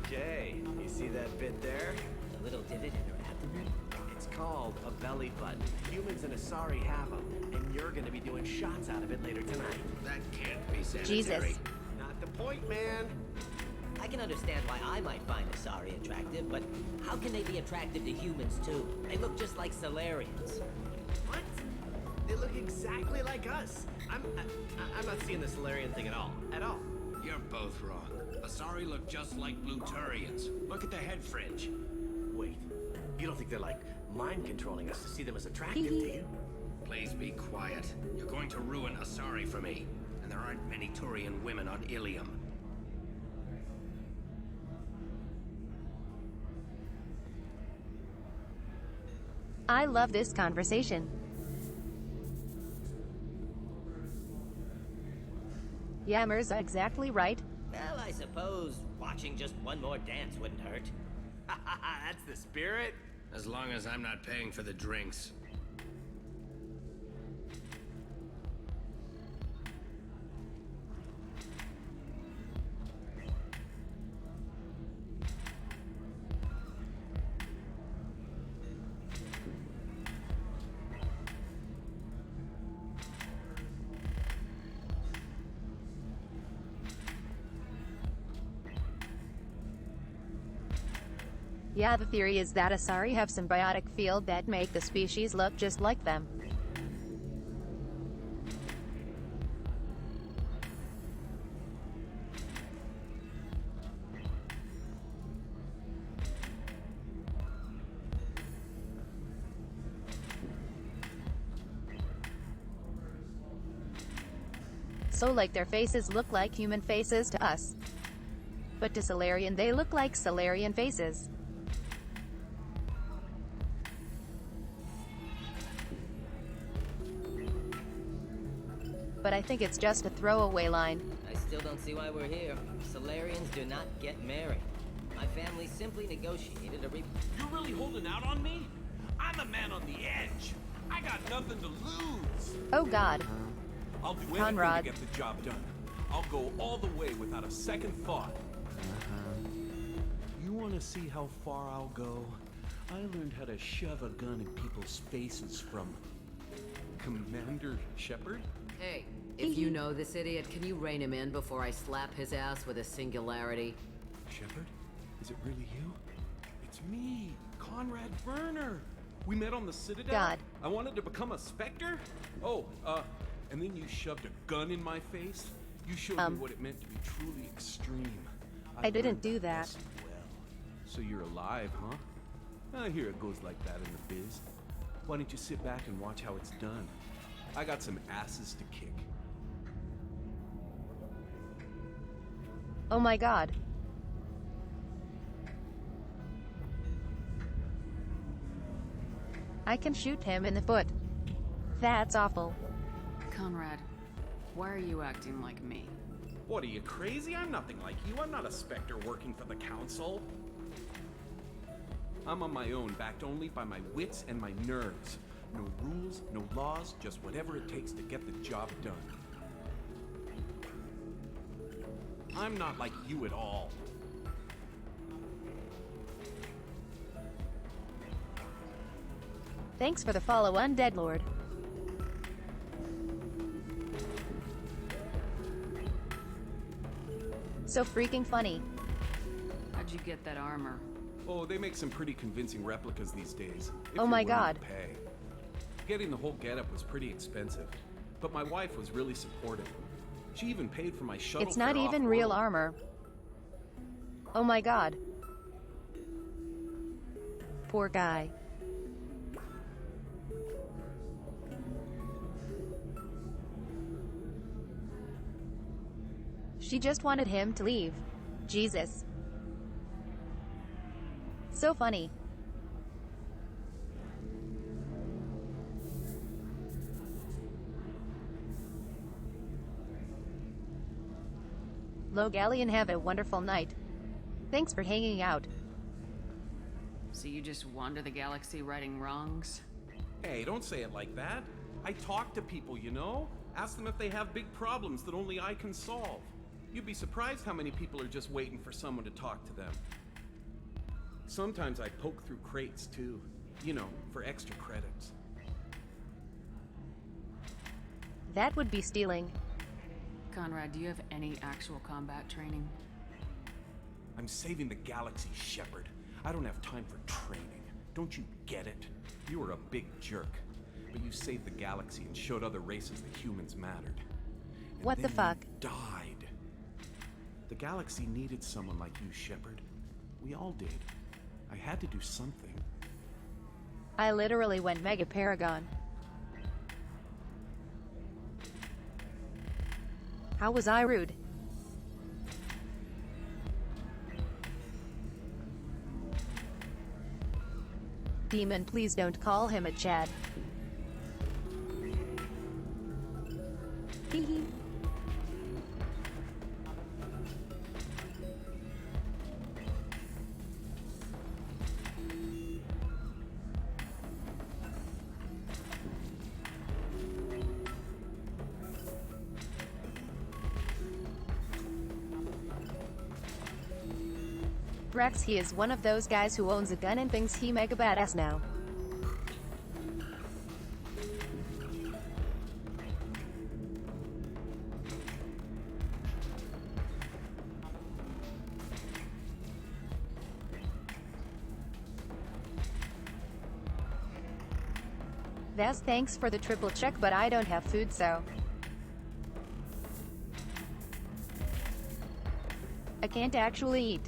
Okay, you see that bit there? The little divot in her abdomen? It's called a belly button. Humans and Asari have them, and you're gonna be doing shots out of it later tonight. That can't be sanitary. Jesus. Not the point, man. I can understand why I might find Asari attractive, but how can they be attractive to humans too? They look just like Solarians. What? They look exactly like us. I'm not seeing the Solarian thing at all. At all. You're both wrong. Asari look just like Bluturians. Look at the head fringe. Wait, you don't think they're like mind controlling us to see them as attractive, do you? Please be quiet. You're going to ruin Asari for me. And there aren't many Turian women on Ilium. I love this conversation. Yammer's exactly right. Well, I suppose watching just one more dance wouldn't hurt. That's the spirit. As long as I'm not paying for the drinks. Yeah, the theory is that Asari have symbiotic field that make the species look just like them. So like their faces look like human faces to us. But to Solarian they look like Solarian faces. But I think it's just a throwaway line. I still don't see why we're here. Solarians do not get married. My family simply negotiated a You're really holding out on me? I'm a man on the edge. I got got nothing to lose. Oh God. I'll do Conrad. anything to get the job done. I'll go all the way without a second thought. You want to see how far I'll go? I learned how to shove a gun in people's faces from Commander Shepard. Hey, if you know this idiot, can you rein him in before I slap his ass with a singularity? Shepard? Is it really you? It's me, Conrad Werner. We met on the Citadel. God. I wanted to become a Spectre. Oh, and then you shoved a gun in my face. You showed me what it meant to be truly extreme. I didn't do that. Well, so you're alive, huh? I hear it goes like that in the biz. Why don't you sit back and watch how it's done? I got some asses to kick. Oh my God. I can shoot him in the foot. That's awful. Conrad, why are you acting like me? What, are you crazy? I'm nothing like you. I'm not a Spectre working for the Council. I'm on my own, backed only by my wits and my nerves. No rules, no laws, just whatever it takes to get the job done. I'm not like you at all. Thanks for the follow, Undead Lord. So freaking funny. How'd you get that armor? Oh, they make some pretty convincing replicas these days. If Oh my you're willing God. to pay. Getting the whole getup was pretty expensive, but my wife was really supportive. She even paid for my shuttle. It's not fare even off-world. real armor. Oh my God. Poor guy. She just wanted him to leave. Jesus. So funny. Logallian, have a wonderful night. Thanks for hanging out. So you just wander the galaxy righting wrongs? Hey, don't say it like that. I talk to people, you know? Ask them if they have big problems that only I can solve. You'd be surprised how many people are just waiting for someone to talk to them. Sometimes I poke through crates, too. You know, for extra credits. That would be stealing. Conrad, do you have any actual combat training? I'm saving the galaxy, Shepard. I don't have time for training. Don't you get it? You were a big jerk, but you saved the galaxy and showed other races that humans mattered. And What the then fuck? You died. The galaxy needed someone like you, Shepard. We all did. I had to do something. I literally went Mega Paragon. How was I rude? Demon, please don't call him a Chad. Hee hee. Rex, he is one of those guys who owns a gun and thinks he mega badass now. That's thanks for the triple check, but I don't have food, so I can't actually eat.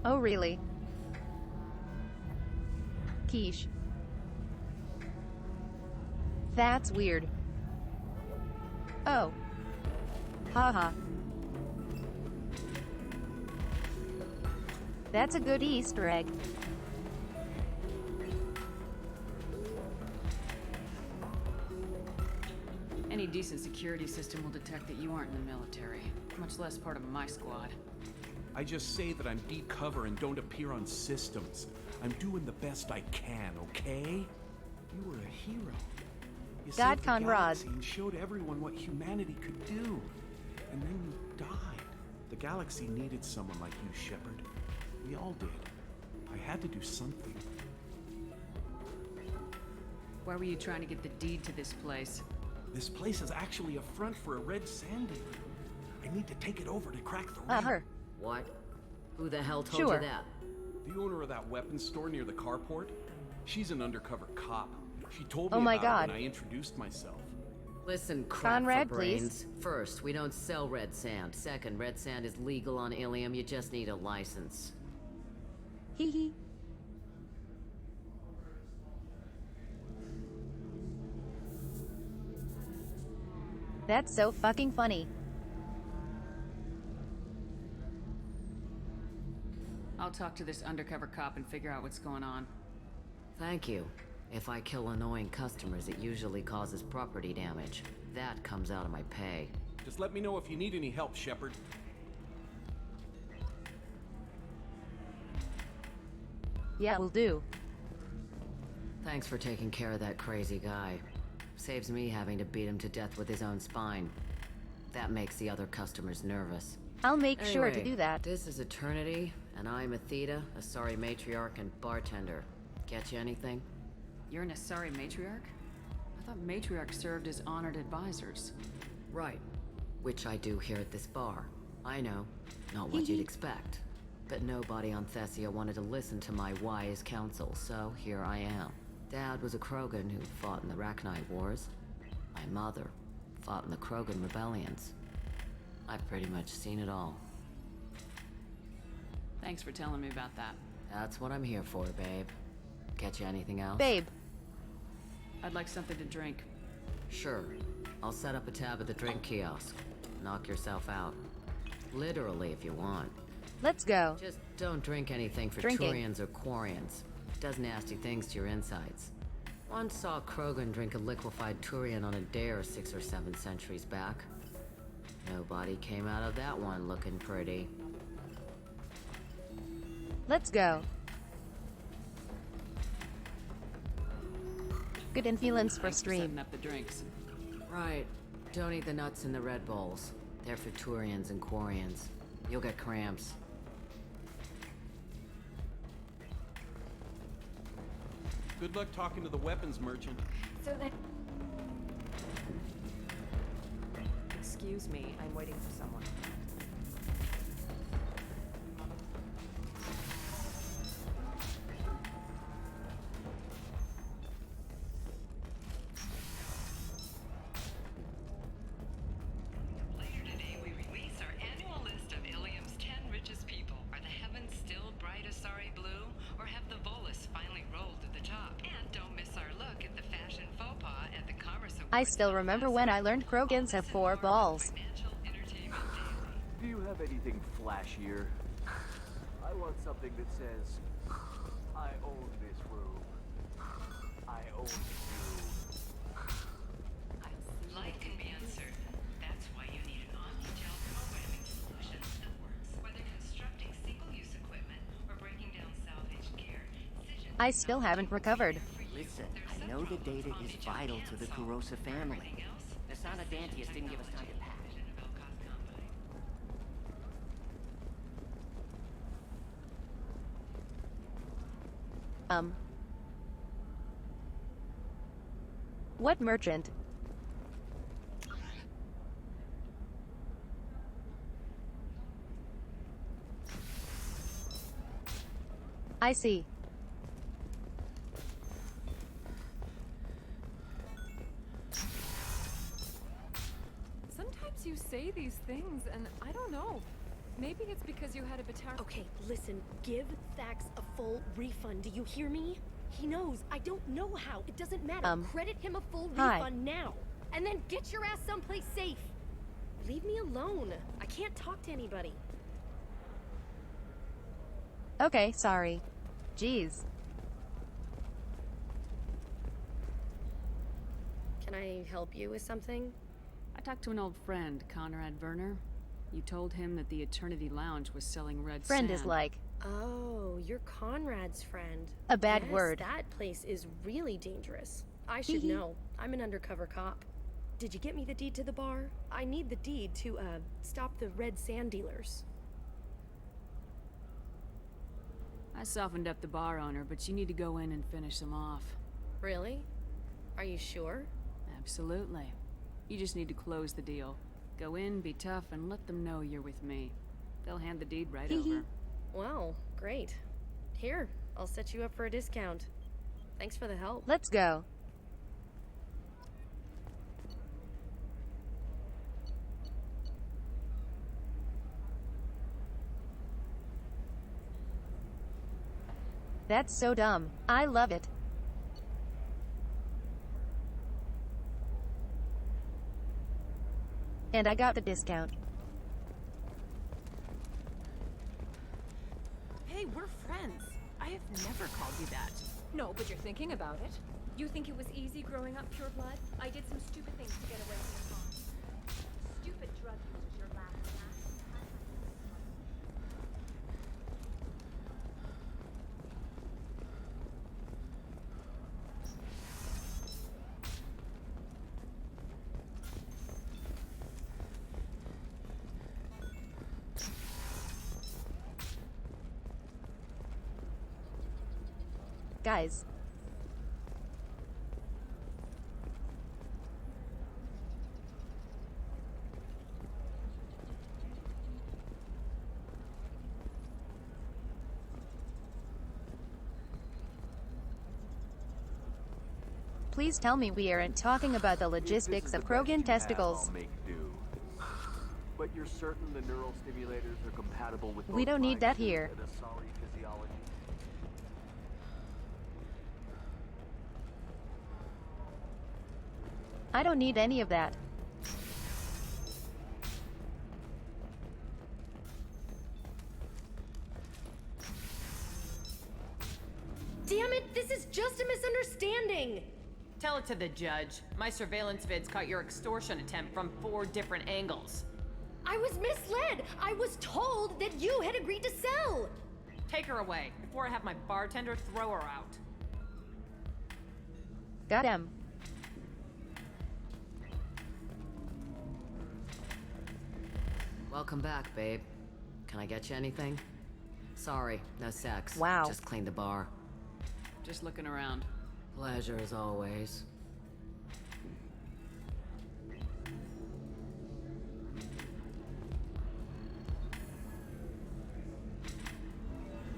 Oh really? Quiche. That's weird. Oh. Haha. That's a good Easter egg. Any decent security system will detect that you aren't in the military, much less part of my squad. I just say that I'm deep cover and don't appear on systems. I'm doing the best I can, okay? You were a hero. You God saved the Conrad galaxy and showed everyone what humanity could do. And then you died. The galaxy needed someone like you, Shepard. We all did. I had to do something. Why were you trying to get the deed to this place? This place is actually a front for a red sand dealer. I need to take it over to crack the ring. Her. What? Who the hell told you that? The owner of that weapons store near the carport. She's an undercover cop. She told me Oh my about God. it when I introduced myself. Listen, crap Conrad, for brains. please. First, we don't sell red sand. Second, red sand is legal on Ilium. You just need a license. Hee hee. That's so fucking funny. I'll talk to this undercover cop and figure out what's going on. Thank you. If I kill annoying customers, it usually causes property damage. That comes out of my pay. Just let me know if you need any help, Shepard. Yeah, will do. Thanks for taking care of that crazy guy. Saves me having to beat him to death with his own spine. That makes the other customers nervous. I'll make sure to Anyway, do that. This is Eternity, and I'm Athena, Asari matriarch and bartender. Get you anything? You're an Asari matriarch? I thought matriarchs served as honored advisors. Right. Which I do here at this bar. I know. Not what you'd expect. But nobody on Thessia wanted to listen to my wise counsel, so here I am. Dad was a Krogan who fought in the Rachni Wars. My mother fought in the Krogan rebellions. I've pretty much seen it all. Thanks for telling me about that. That's what I'm here for, babe. Get you anything else? Babe. I'd like something to drink. Sure. I'll set up a tab at the drink kiosk. Knock yourself out. Literally, if you want. Let's go. Just don't drink anything for Drinking. Turians or Quarians. Does nasty things to your insides. Once saw Krogan drink a liquefied Turian on a dare 6 or 7 centuries back. Nobody came out of that one looking pretty. Let's go. Good influence for Thanks stream. setting up the drinks. Right. Don't eat the nuts in the Red Bowls. They're for Turians and Quarians. You'll get cramps. Good luck talking to the weapons merchant. So then... Excuse me, I'm waiting for someone. Later today, we release our annual list of Ilium's 10 richest people. Are the heavens still bright Asari blue, or have the Volus finally rolled to the top? And don't miss our look at the fashion faux pas at the Commerce Awards. I still remember when I learned Krogans have 4 balls. Do you have anything flashier? I want something that says, I own this room. I own you. Life can be uncertain. That's why you need an omni-gel programming solution that works. Whether constructing single-use equipment or breaking down salvaged gear, I still haven't recovered. Listen, I know the data is vital to the Kurosa family. Asana Dantius didn't give us time to pack. What merchant? I see. Sometimes you say these things, and I don't know. Maybe it's because you had a Batar. Okay, listen. Give Thax a full refund. Do you hear me? He knows. I don't know how. It doesn't matter. Credit him a full refund now. And then get your ass someplace safe. Leave me alone. I can't talk to anybody. Okay, sorry. Jeez. Can I help you with something? I talked to an old friend, Conrad Werner. You told him that the Eternity Lounge was selling red Friend sand. is like... Oh, you're Conrad's friend. A bad Yes, word. That place is really dangerous. I should know. I'm an undercover cop. Did you get me the deed to the bar? I need the deed to, stop the red sand dealers. I softened up the bar owner, but you need to go in and finish them off. Really? Are you sure? Absolutely. You just need to close the deal. Go in, be tough, and let them know you're with me. They'll hand the deed right over. Wow, great. Here, I'll set you up for a discount. Thanks for the help. Let's go. That's so dumb. I love it. And I got the discount. Hey, we're friends. I have never called you that. No, but you're thinking about it. You think it was easy growing up pure blood? I did some stupid things to get away from your mom. Stupid drug users, your last class. Guys. Please tell me we aren't talking about the logistics of Krogan testicles. I'll make do. But you're certain the neural stimulators are compatible with We don't need that here. and Asari physiology? I don't need any of that. Damn it, this is just a misunderstanding! Tell it to the judge. My surveillance vids caught your extortion attempt from 4 different angles. I was misled! I was told that you had agreed to sell! Take her away, before I have my bartender throw her out. Got him. Welcome back, babe. Can I get you anything? Sorry, no sex. Wow. Just cleaned the bar. Just looking around. Pleasure as always.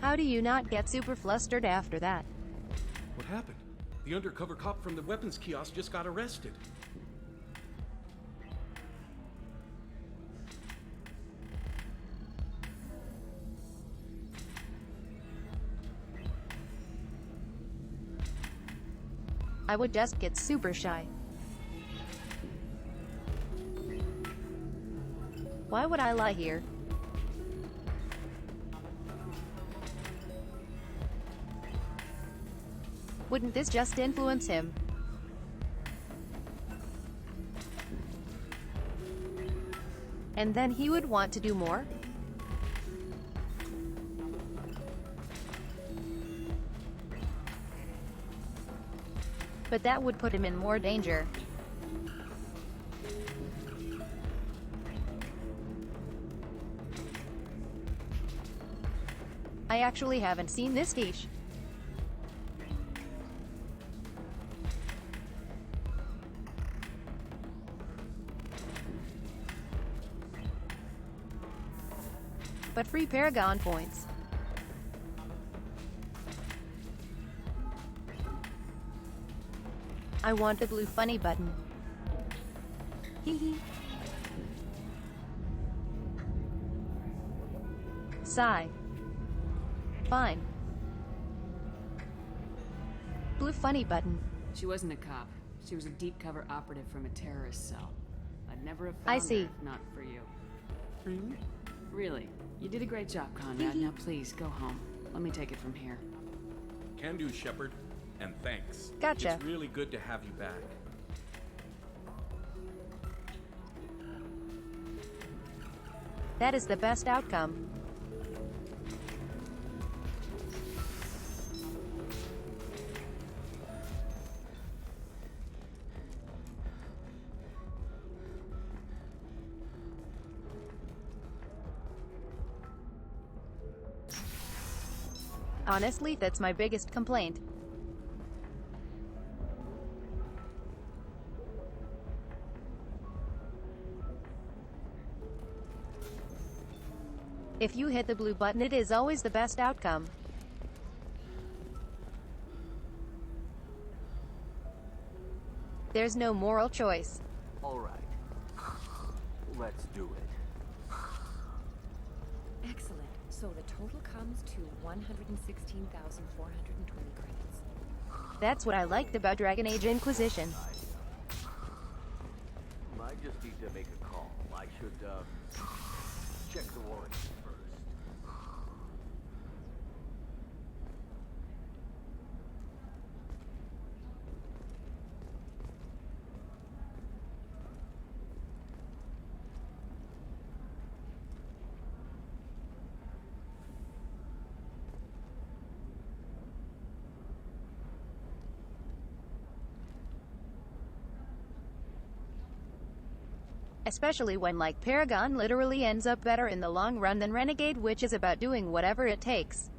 How do you not get super flustered after that? What happened? The undercover cop from the weapons kiosk just got arrested. I would just get super shy. Why would I lie here? Wouldn't this just influence him? And then he would want to do more? But that would put him in more danger. I actually haven't seen this quiche. But free Paragon points. I want the blue funny button. Hee hee. Sigh. Fine. Blue funny button. She wasn't a cop. She was a deep cover operative from a terrorist cell. I'd never have found I see. her if not for you. Really? Really. You did a great job, Conrad. Now please, go home. Let me take it from here. Can do, Shepard. And thanks. Gotcha. It's really good to have you back. That is the best outcome. Honestly, that's my biggest complaint. If you hit the blue button, it is always the best outcome. There's no moral choice. All right. Let's do it. Excellent. So the total comes to 116,420 credits. That's what I liked about Dragon Age Inquisition. Might just need to make a call. I should, check the warranty first. Especially when, like, Paragon literally ends up better in the long run than Renegade, which is about doing whatever it takes.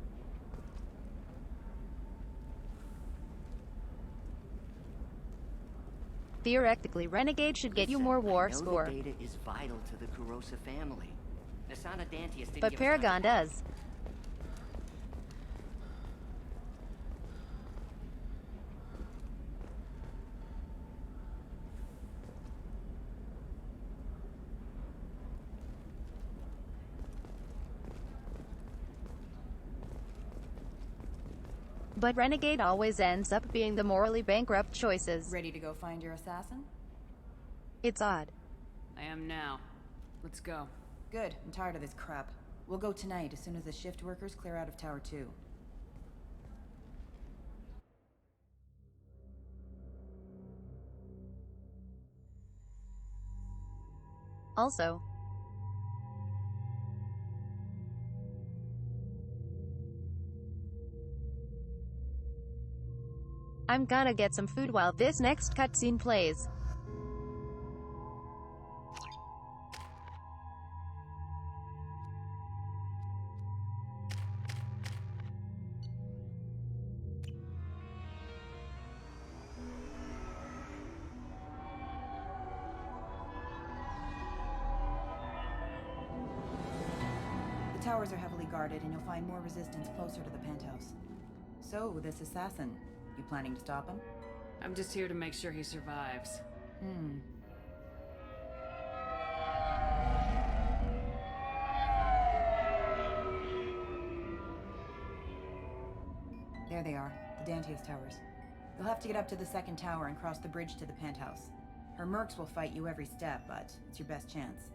Theoretically, Renegade should get you more war score. The data is vital to the Kurosa family. Nasana Dantius didn't But give us Paragon time. does. But Renegade always ends up being the morally bankrupt choices. Ready to go find your assassin? It's odd. I am now. Let's go. Good. I'm tired of this crap. We'll go tonight as soon as the shift workers clear out of Tower 2. Also, I'm gonna get some food while this next cutscene plays. The towers are heavily guarded, and you'll find more resistance closer to the penthouse. So, this assassin, you planning to stop him? I'm just here to make sure he survives. There they are, the Dantius towers. You'll have to get up to the second tower and cross the bridge to the penthouse. Her mercs will fight you every step, but it's your best chance.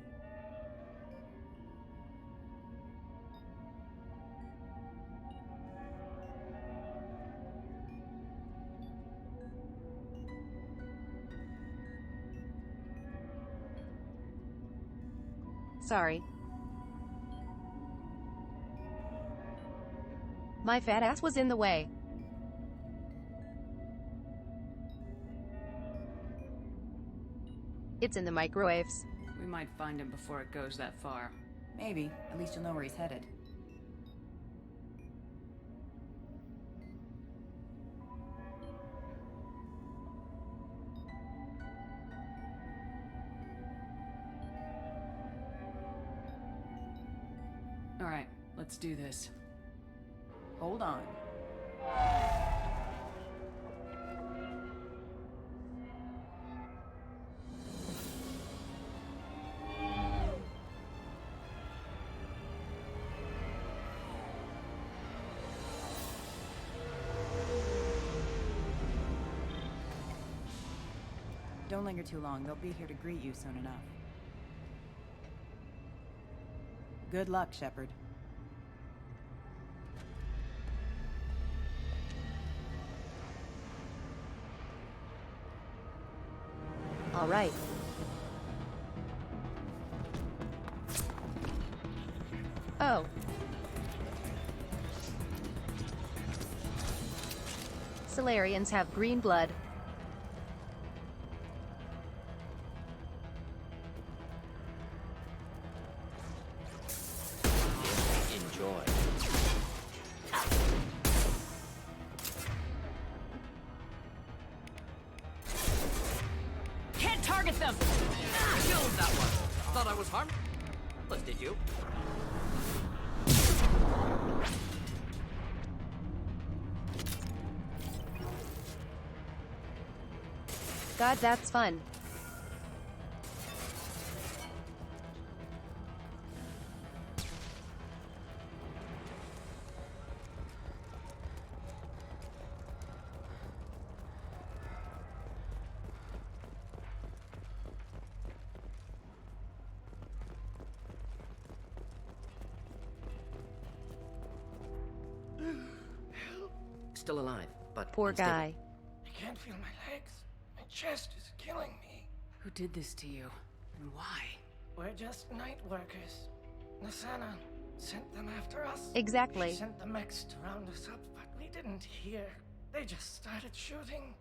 Sorry. My fat ass was in the way. It's in the microwaves. We might find him before it goes that far. Maybe. At least you'll know where he's headed. Alright, let's do this. Hold on. Don't linger too long. They'll be here to greet you soon enough. Good luck, Shepard. All right. Oh. Salarians have green blood. Enjoy. Can't target them! Killed that one! Thought I was harmed? What did you? God, that's fun. Still alive, but poor unstable. guy. I can't feel my legs. My chest is killing me. Who did this to you? And why? We're just night workers. Nasana sent them after us. Exactly. She sent the mechs to round us up, but we didn't hear. They just started shooting.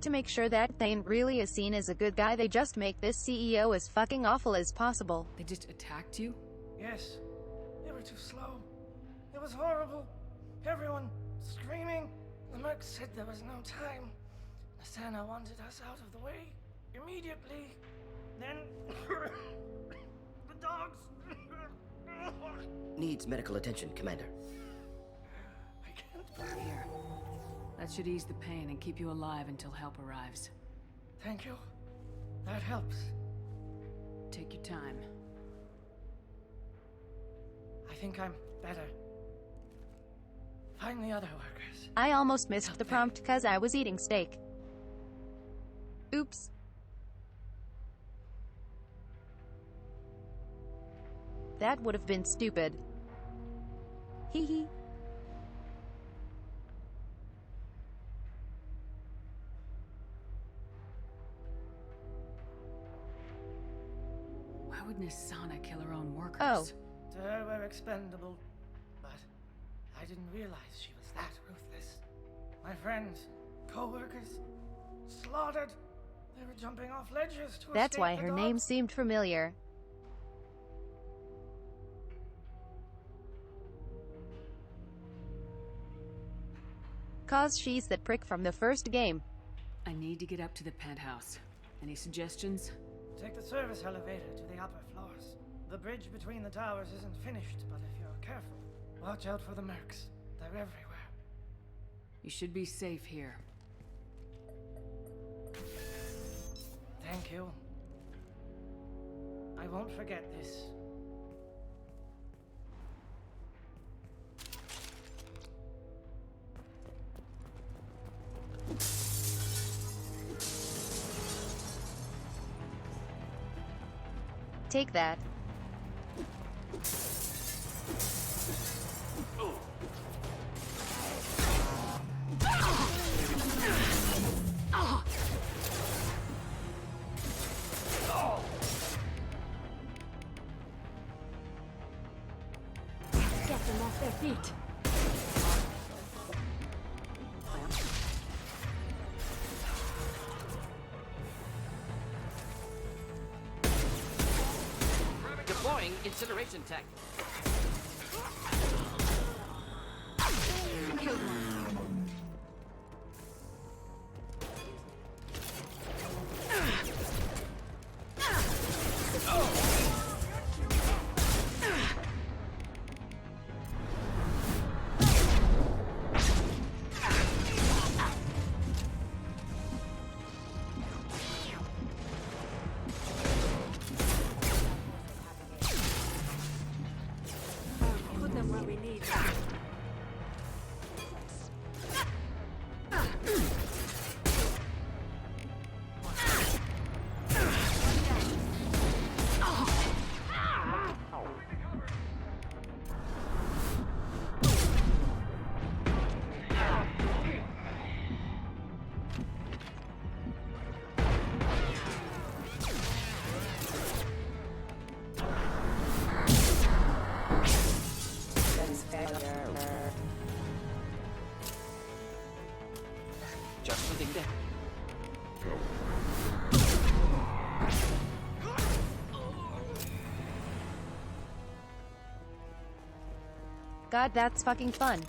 To make sure that Thane really is seen as a good guy, they just make this CEO as fucking awful as possible. They just attacked you? Yes. They were too slow. It was horrible. Everyone screaming. The merc said there was no time. Nasana wanted us out of the way immediately. Then the dogs. Needs medical attention, Commander. I can't. Here. That should ease the pain and keep you alive until help arrives. Thank you. That helps. Take your time. I think I'm better. Find the other workers. I almost missed the prompt because I was eating steak. Oops. That would have been stupid. Hee hee. Why would Nasana kill her own workers? Oh. To her, we're expendable. But I didn't realize she was that ruthless. My friends, co-workers, slaughtered. They were jumping off ledges to That's escape why the her dogs. name seemed familiar. Cause she's that prick from the first game. I need to get up to the penthouse. Any suggestions? Take the service elevator to the upper floors. The bridge between the towers isn't finished, but if you're careful, watch out for the mercs. They're everywhere. You should be safe here. Thank you. I won't forget this. Take that. Get them off their feet. Deploying incineration tech. Killed one. God, that's fucking fun.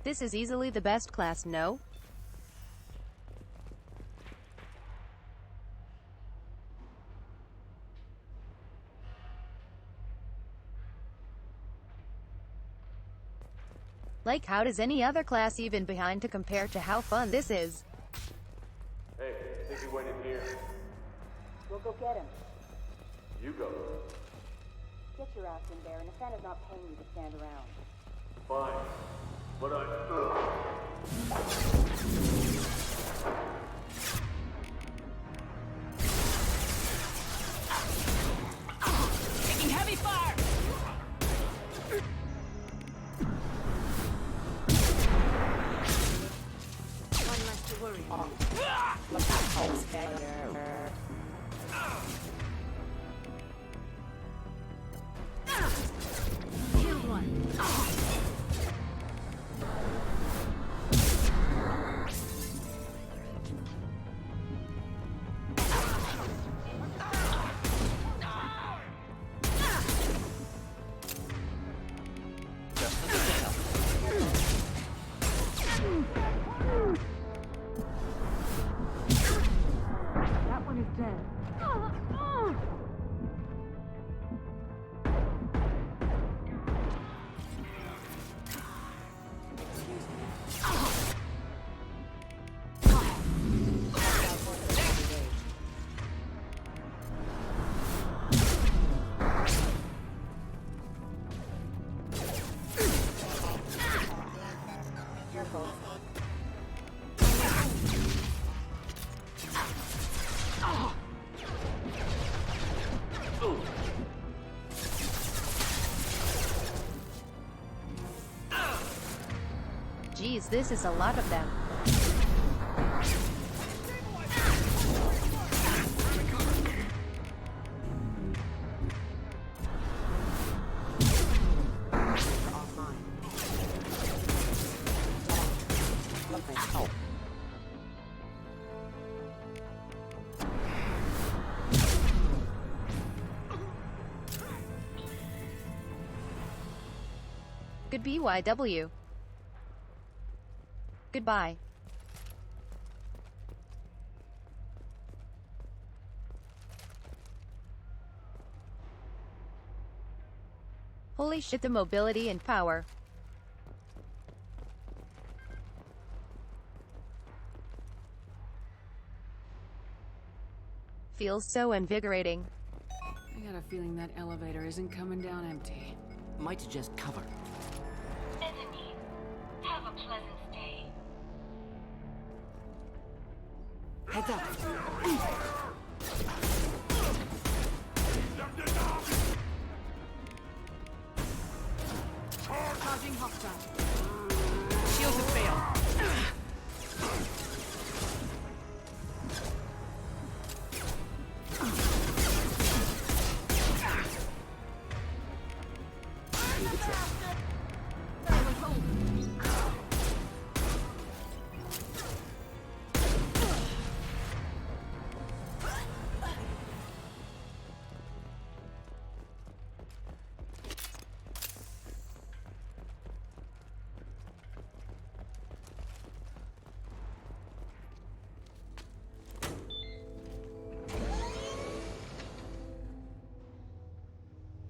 This is easily the best class, no? Like, how does any other class even behind to compare to how fun this is? Hey, I think he went in here. We'll go get him. You go. Get your ass in there, and Asana's not paying you to stand around. Fine. But Taking heavy fire! One less to worry about. Kill one. That one is dead. Geez, this is a lot of them. Good BYW. Goodbye. Holy shit, the mobility and power. Feels so invigorating. I got a feeling that elevator isn't coming down empty. Might just cover. Bethany, have a pleasant stay. Heads up. Charging hostile. Shields have failed.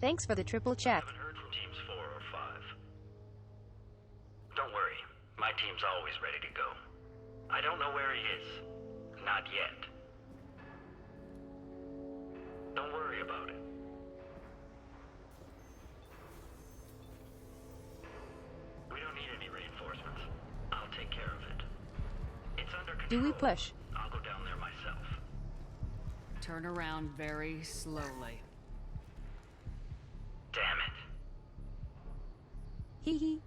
Thanks for the triple check. I haven't heard from teams 4 or 5. Don't worry, my team's always ready to go. I don't know where he is. Not yet. Don't worry about it. We don't need any reinforcements. I'll take care of it. It's under control. Do we push? I'll go down there myself. Turn around very slowly. Damn it. Hee hee.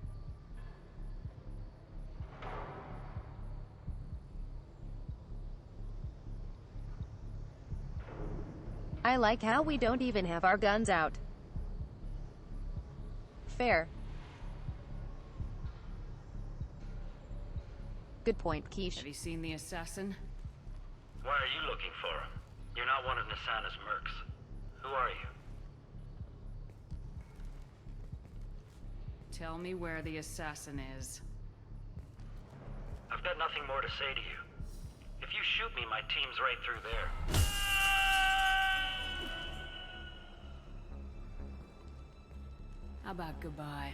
I like how we don't even have our guns out. Fair. Good point, Quiche. Have you seen the assassin? Why are you looking for him? You're not one of Nasana's mercs. Who are you? Tell me where the assassin is. I've got nothing more to say to you. If you shoot me, my team's right through there. How about goodbye?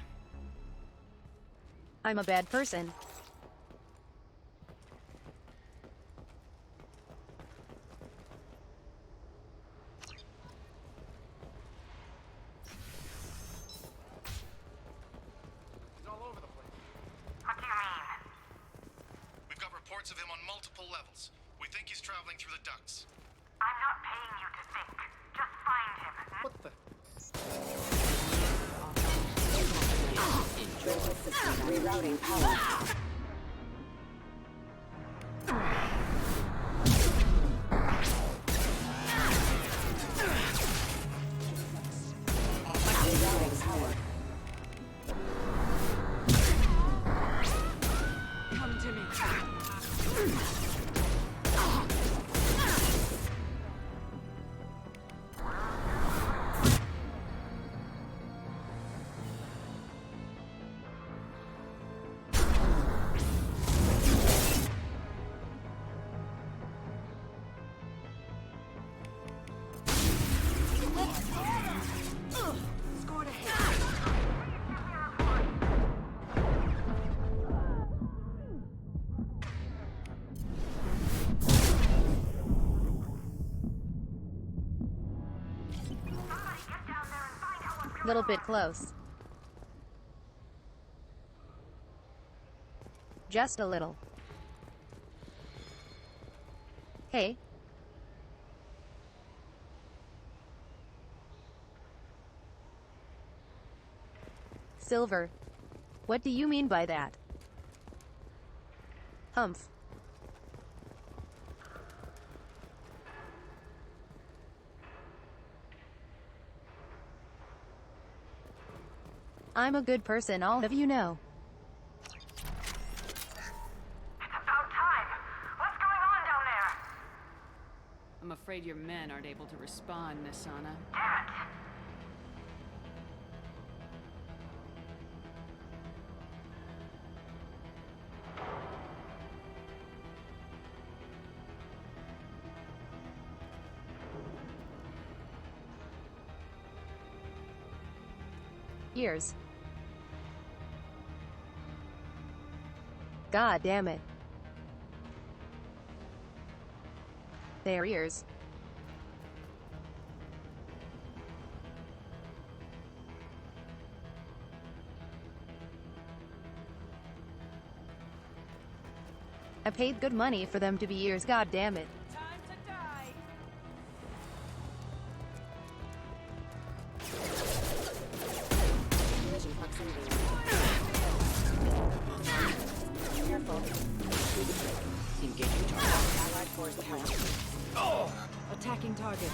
I'm a bad person. He's all over the place. What do you mean? We've got reports of him on multiple levels. We think he's traveling through the ducts. I'm not paying you to think. Just find him. What the? Rerouting power. Rerouting power. Come to me. Scored a hit. Little bit close. Just a little. Hey. Silver. What do you mean by that? Humph. I'm a good person, all of you know. It's about time. What's going on down there? I'm afraid your men aren't able to respond, Nasana. Damn it. Ears. God damn it. Their ears. I paid good money for them to be ears, god damn it. Engaging target. Allied force attack. Oh! Attacking target.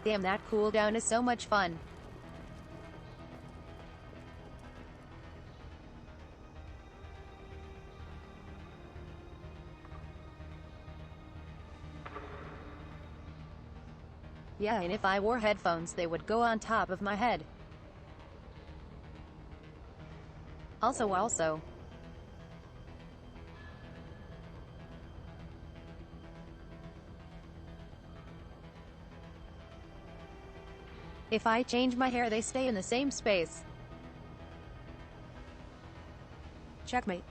Damn, that cooldown is so much fun. Yeah, and if I wore headphones, they would go on top of my head. Also. If I change my hair, they stay in the same space. Checkmate.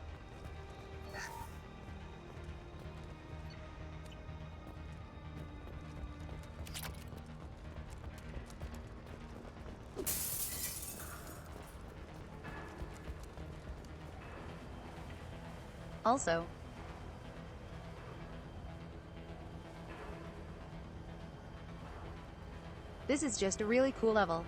Also, this is just a really cool level.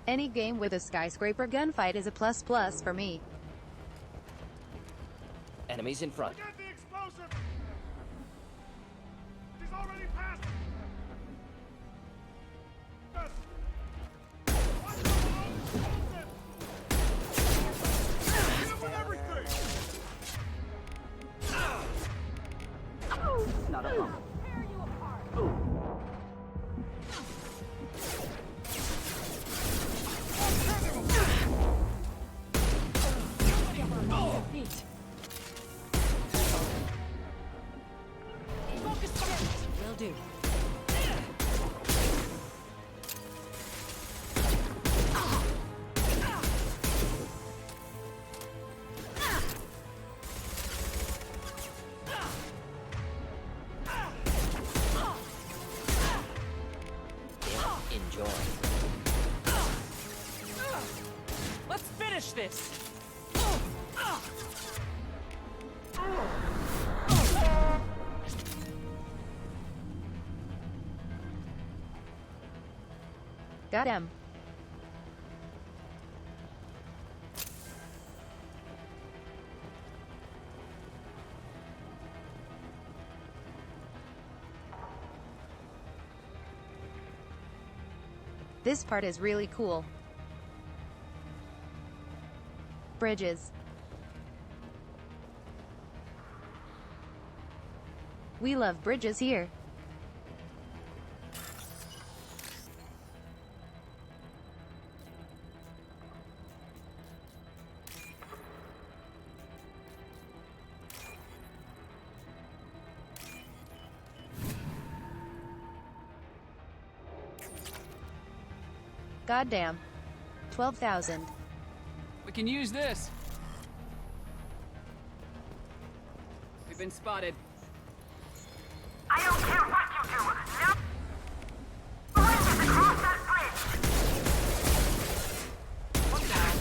Any game with a skyscraper gunfight is a plus for me. Enemies in front. Get the explosive! He's already passed! Yes. Watch out for those explosives! Hit him with everything! Not a problem. Will do. Enjoy. Let's finish this! Got him. This part is really cool. Bridges. We love bridges here. Goddamn. 12,000. We can use this. We've been spotted. I don't care what you do. No one is across that bridge. One down.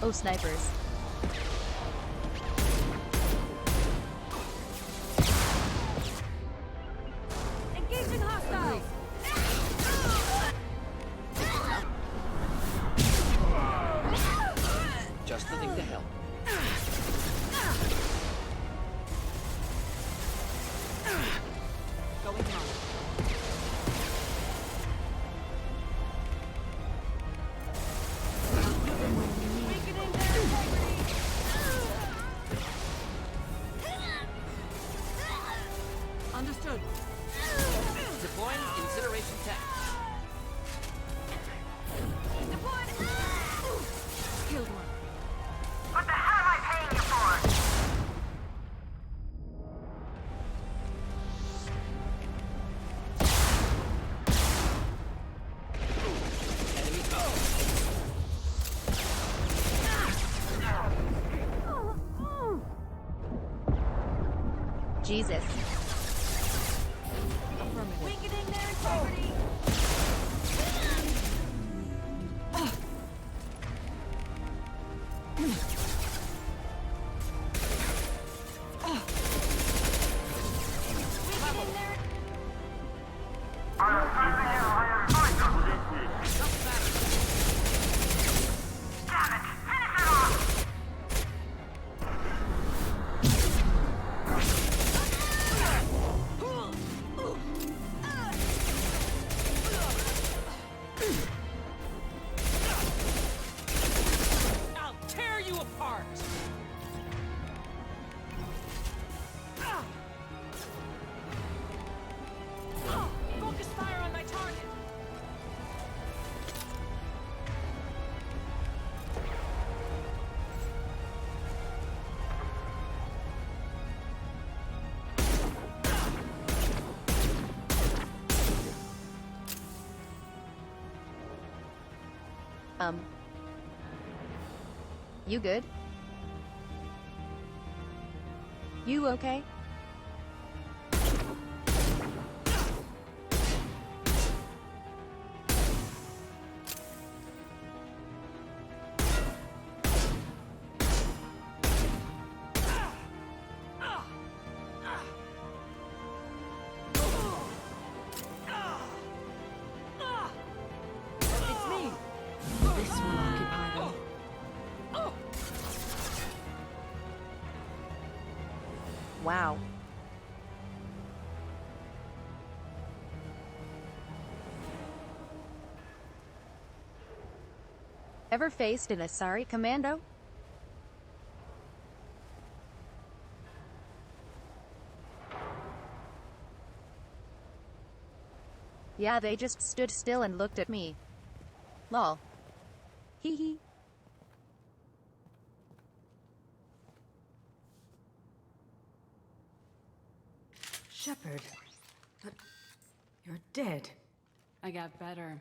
Oh, snipers. Engaging hostiles! Just the thing to help. Going home. Understood. Deploying incineration tank. Killed one. What the hell am I paying you for? Enemy Jesus. Weakening their integrity! You good? You okay? Wow. Ever faced an Asari commando? Yeah, they just stood still and looked at me. Lol. Hee hee. Shepard, but you're dead. I got better.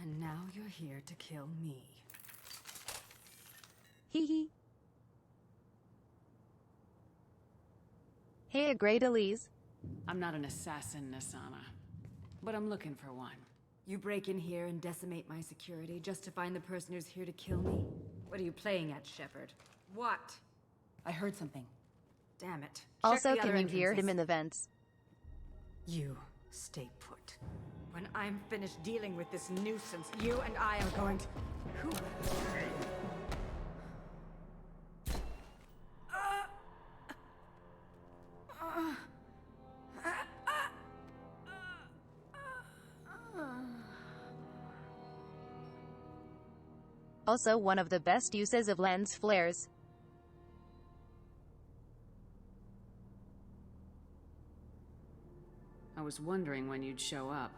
And now you're here to kill me. Hee hee. Hey, Great Elise. I'm not an assassin, Nasana. But I'm looking for one. You break in here and decimate my security just to find the person who's here to kill me? What are you playing at, Shepard? What? I heard something. Damn it. Also, can you hear him in the vents? You stay put. When I'm finished dealing with this nuisance, you and I are going to... Who? Also one of the best uses of lens flares. I was wondering when you'd show up.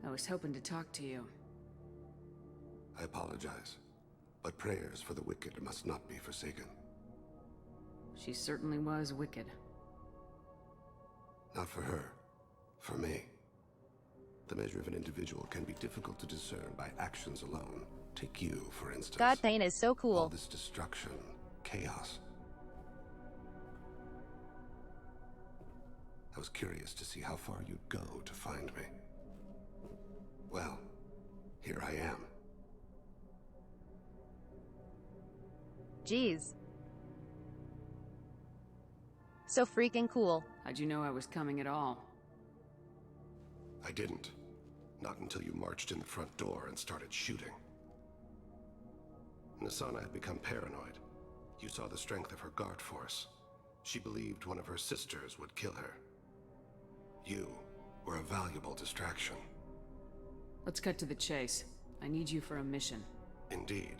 I was hoping to talk to you. I apologize, but prayers for the wicked must not be forsaken. She certainly was wicked. Not for her, for me. The measure of an individual can be difficult to discern by actions alone. Take you, for instance. God, Pain is so cool. All this destruction, chaos. I was curious to see how far you'd go to find me. Well, here I am. Jeez. So freaking cool. How'd you know I was coming at all? I didn't. Not until you marched in the front door and started shooting. Nasana had become paranoid. You saw the strength of her guard force. She believed one of her sisters would kill her. You were a valuable distraction. Let's cut to the chase. I need you for a mission. Indeed.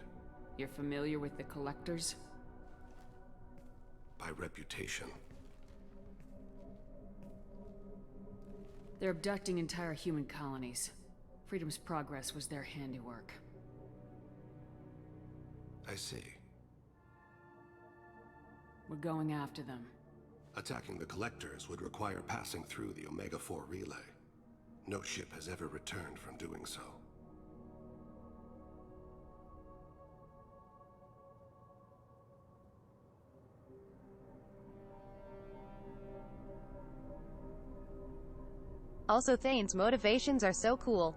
You're familiar with the Collectors? By reputation. They're abducting entire human colonies. Freedom's Progress was their handiwork. I see. We're going after them. Attacking the Collectors would require passing through the Omega-4 relay. No ship has ever returned from doing so. Also, Thane's motivations are so cool.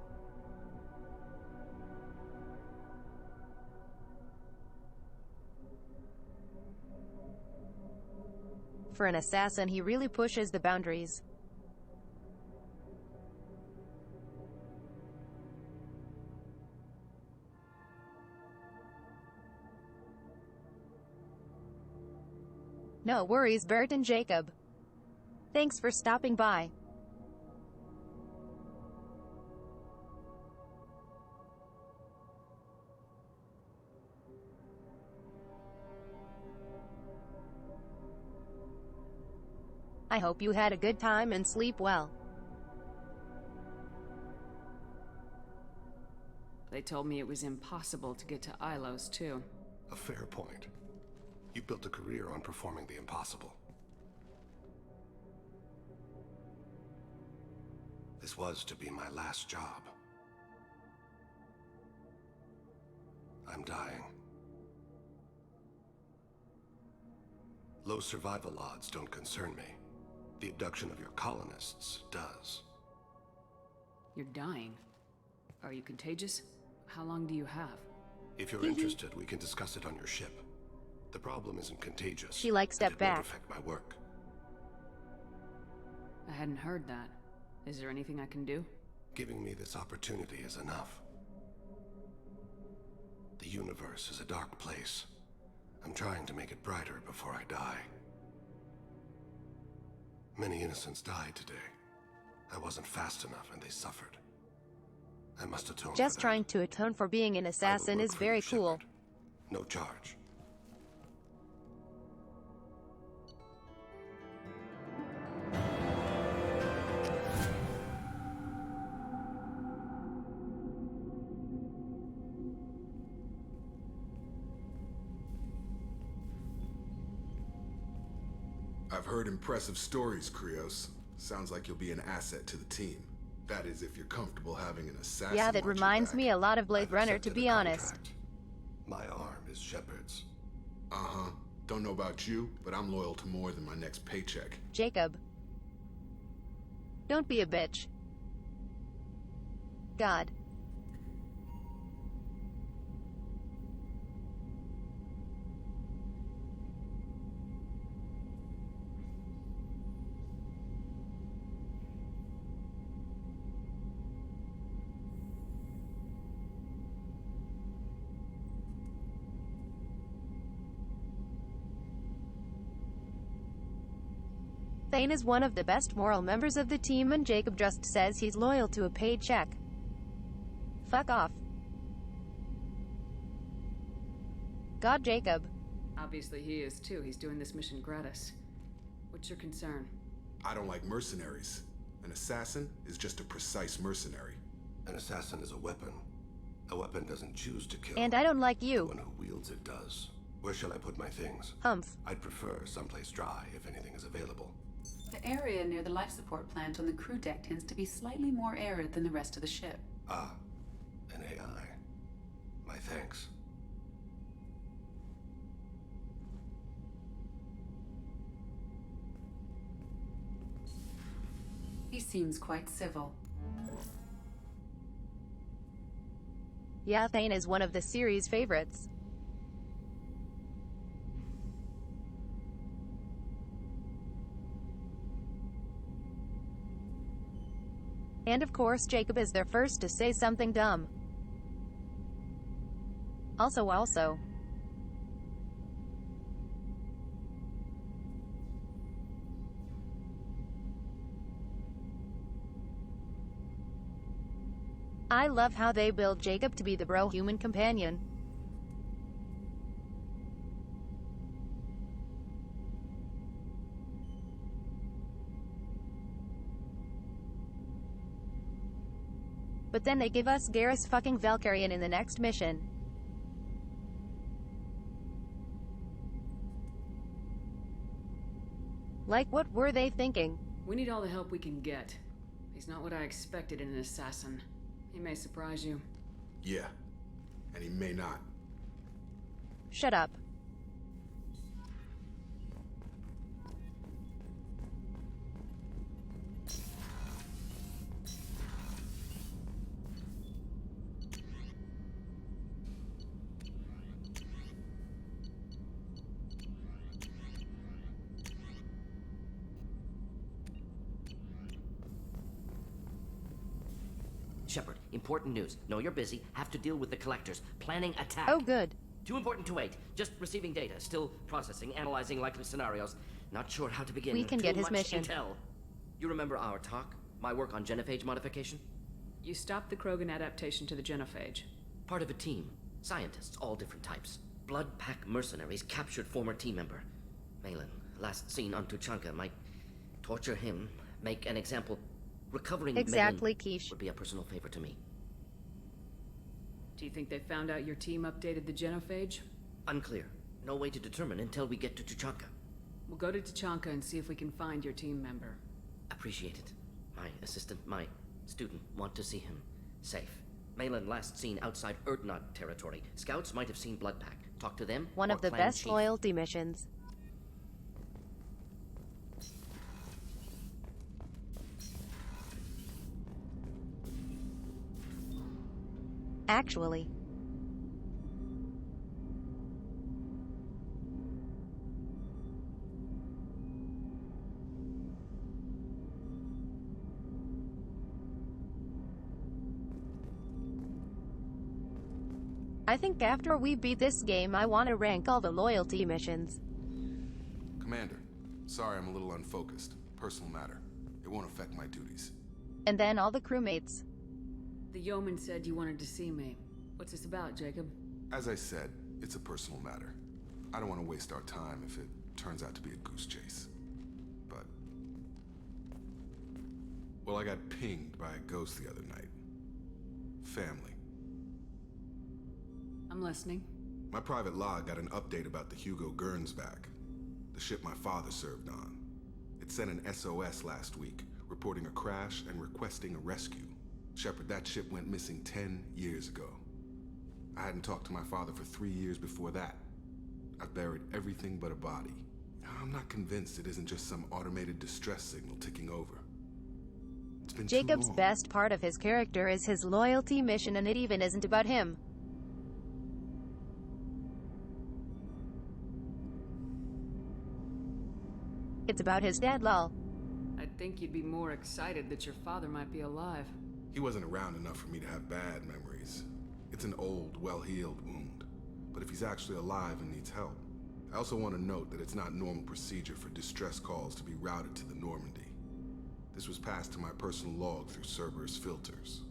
For an assassin, he really pushes the boundaries. No worries, Bert and Jacob. Thanks for stopping by. I hope you had a good time and sleep well. They told me it was impossible to get to Ilos, too. A fair point. You built a career on performing the impossible. This was to be my last job. I'm dying. Low survival odds don't concern me. The abduction of your colonists does. You're dying. Are you contagious? How long do you have? If you're interested, we can discuss it on your ship. The problem isn't contagious. She stepped back. It won't affect my work. I hadn't heard that. Is there anything I can do? Giving me this opportunity is enough. The universe is a dark place. I'm trying to make it brighter before I die. Many innocents died today. I wasn't fast enough and they suffered. I must atone Just for trying to atone for being an assassin is very cool. No charge. I've heard impressive stories, Krios. Sounds like you'll be an asset to the team. That is, if you're comfortable having an assassin. Yeah, that reminds me a lot of Blade Runner, to be honest. My arm is Shepard's. Uh-huh. Don't know about you, but I'm loyal to more than my next paycheck. Jacob. Don't be a bitch. God. Thane is one of the best moral members of the team and Jacob just says he's loyal to a paid check. Fuck off. God, Jacob. Obviously he is too. He's doing this mission gratis. What's your concern? I don't like mercenaries. An assassin is just a precise mercenary. An assassin is a weapon. A weapon doesn't choose to kill. And I don't like you. The one who wields it does. Where shall I put my things? Humph. I'd prefer someplace dry if anything is available. The area near the life support plant on the crew deck tends to be slightly more arid than the rest of the ship. Ah, an AI. My thanks. He seems quite civil. Yeah, Thane is one of the series' favorites. And of course Jacob is their first to say something dumb. Also. I love how they build Jacob to be the bro-human companion. But then they give us Garrus fucking Valkyrian in the next mission. Like, what were they thinking? We need all the help we can get. He's not what I expected in an assassin. He may surprise you. Yeah, and he may not. Shut up. Shepard, important news. Know you're busy. Have to deal with the collectors. Planning attack. Oh, good. Too important to wait. Just receiving data. Still processing, analyzing likely scenarios. Not sure how to begin. We can get his mission. Intel. You remember our talk? My work on genophage modification? You stopped the Krogan adaptation to the genophage. Part of a team. Scientists, all different types. Blood Pack mercenaries captured former team member. Malin, last seen on Tuchanka, might torture him, make an example. Recovering exactly, Malin Quiche. would be a personal favor to me. Do you think they found out your team updated the genophage? Unclear. No way to determine until we get to Tuchanka. We'll go to Tuchanka and see if we can find your team member. Appreciate it. My assistant, my student, want to see him safe. Malin last seen outside Erdnot territory. Scouts might have seen Bloodpack. Talk to them. One of the best chief. loyalty missions. Actually. I think after we beat this game, I want to rank all the loyalty missions. Commander, sorry I'm a little unfocused. Personal matter. It won't affect my duties. And then all the crewmates. The yeoman said you wanted to see me. What's this about, Jacob? As I said, it's a personal matter. I don't want to waste our time if it turns out to be a goose chase. But... well, I got pinged by a ghost the other night. Family. I'm listening. My private log got an update about the Hugo Gernsback, the ship my father served on. It sent an SOS last week, reporting a crash and requesting a rescue. Shepard, that ship went missing 10 years ago. I hadn't talked to my father for 3 years before that. I've buried everything but a body. I'm not convinced it isn't just some automated distress signal ticking over. It's been Jacob's too long. best part of his character is his loyalty mission, and it even isn't about him. It's about his dad, lol. I'd think you'd be more excited that your father might be alive. He wasn't around enough for me to have bad memories. It's an old, well-healed wound. But if he's actually alive and needs help, I also want to note that it's not normal procedure for distress calls to be routed to the Normandy. This was passed to my personal log through Cerberus filters.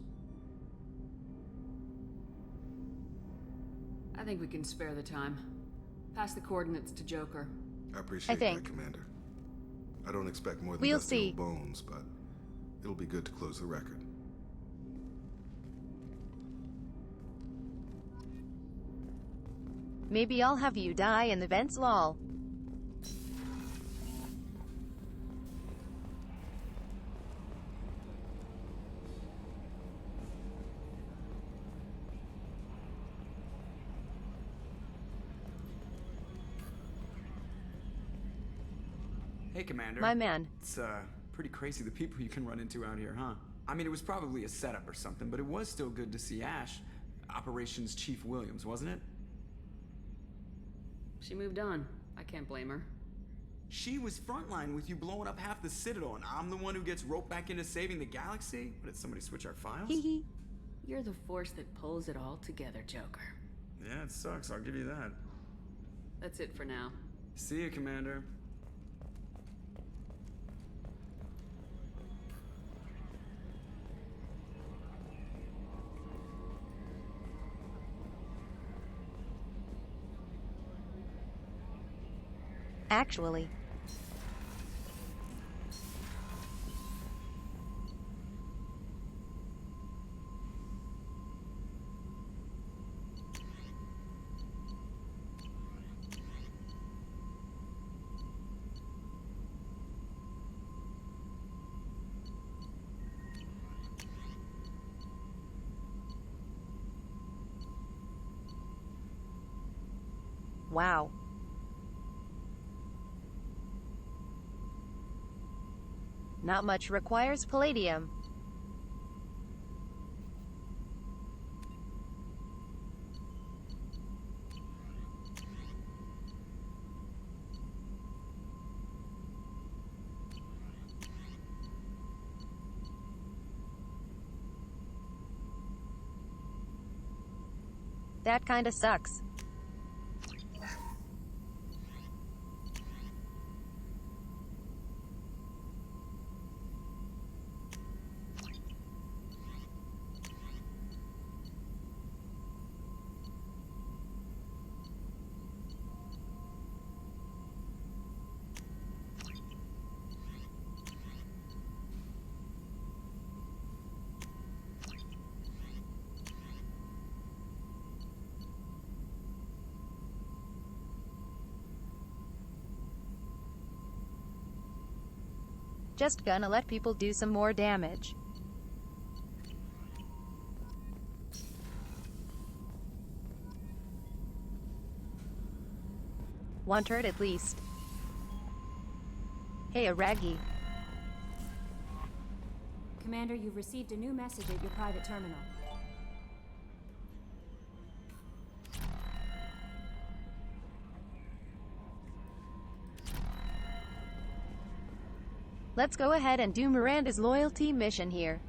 I think we can spare the time. Pass the coordinates to Joker. I appreciate that, Commander. I don't expect more than We'll dusty see. old bones, but it'll be good to close the record. Maybe I'll have you die in the vents, lol. Hey, Commander. My man. It's, pretty crazy the people you can run into out here, huh? I mean, it was probably a setup or something, but it was still good to see Ash. Operations Chief Williams, wasn't it? She moved on. I can't blame her. She was frontline with you blowing up half the Citadel, and I'm the one who gets roped back into saving the galaxy? What, did somebody switch our files? You're the force that pulls it all together, Joker. Yeah, it sucks, I'll give you that. That's it for now. See you, Commander. Actually. Wow. Not much requires palladium. That kinda sucks. Just gonna let people do some more damage. One turret at least. Hey, Aragi. Commander, you've received a new message at your private terminal. Let's go ahead and do Miranda's loyalty mission here.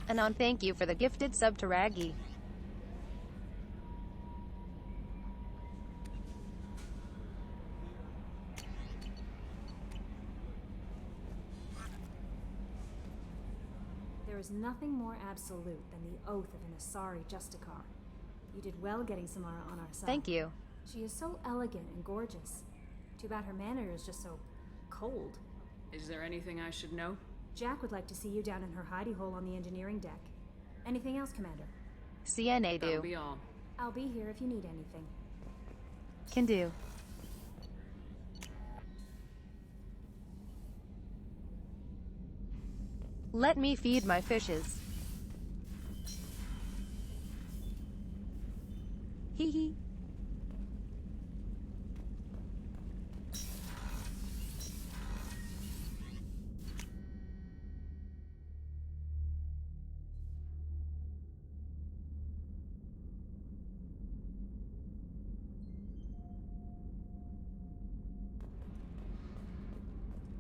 Anon, thank you for the gifted sub to Raggy. There is nothing more absolute than the oath of an Asari Justicar. You did well getting Samara on our side. Thank you. She is so elegant and gorgeous. Too bad her manner is just so cold. Is there anything I should know? Jack would like to see you down in her hidey hole on the engineering deck. Anything else, Commander? CNA do. That'll be all. I'll be here if you need anything. Can do. Let me feed my fishes. Hee hee.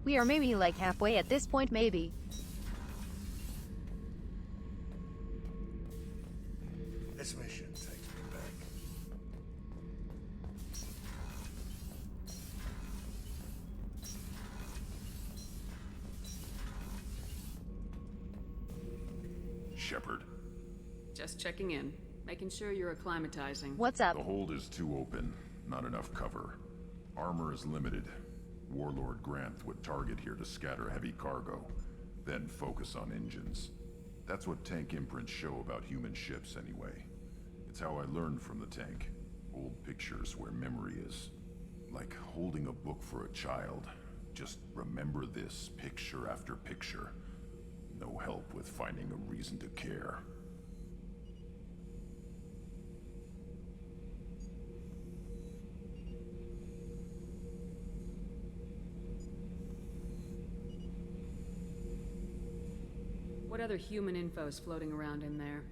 We are maybe like halfway at this point, maybe. This mission takes me back. Shepard. Just checking in, making sure you're acclimatizing. What's up? The hold is too open. Not enough cover. Armor is limited. Warlord Granth would target here to scatter heavy cargo, then focus on engines. That's what tank imprints show about human ships anyway. It's how I learned from the tank. Old pictures where memory is. Like holding a book for a child. Just remember this picture after picture. No help with finding a reason to care. What other human info is floating around in there?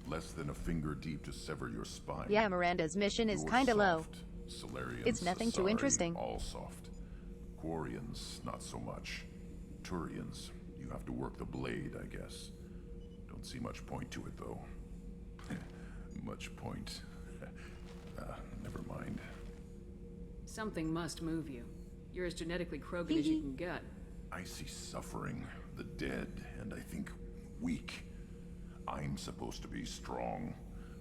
Less than a finger deep to sever your spine. Yeah, Miranda's mission is You're kinda low. soft. Solarians, It's nothing too Asari, interesting. All soft. Quarians, not so much. Turians, you have to work the blade, I guess. Don't see much point to it, though. Much point. Never mind. Something must move you. You're as genetically Krogan as you can get. I see suffering, the dead, and I think weak. I'm supposed to be strong.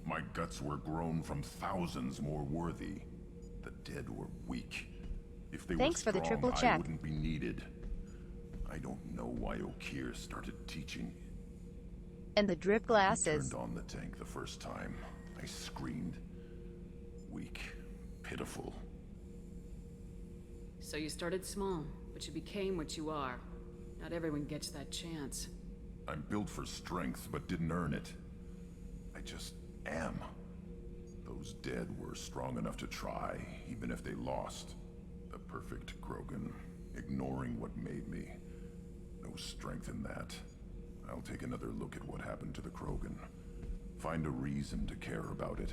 My guts were grown from thousands more worthy. The dead were weak. If they Thanks were for the strong, triple I check. wouldn't be needed. I don't know why Okeer started teaching. And the drip glasses. Turned on the tank the first time. I screamed. Weak. Pitiful. So you started small, but you became what you are. Not everyone gets that chance. I'm built for strength, but didn't earn it. I just am. Those dead were strong enough to try, even if they lost. The perfect Krogan, ignoring what made me. No strength in that. I'll take another look at what happened to the Krogan. Find a reason to care about it.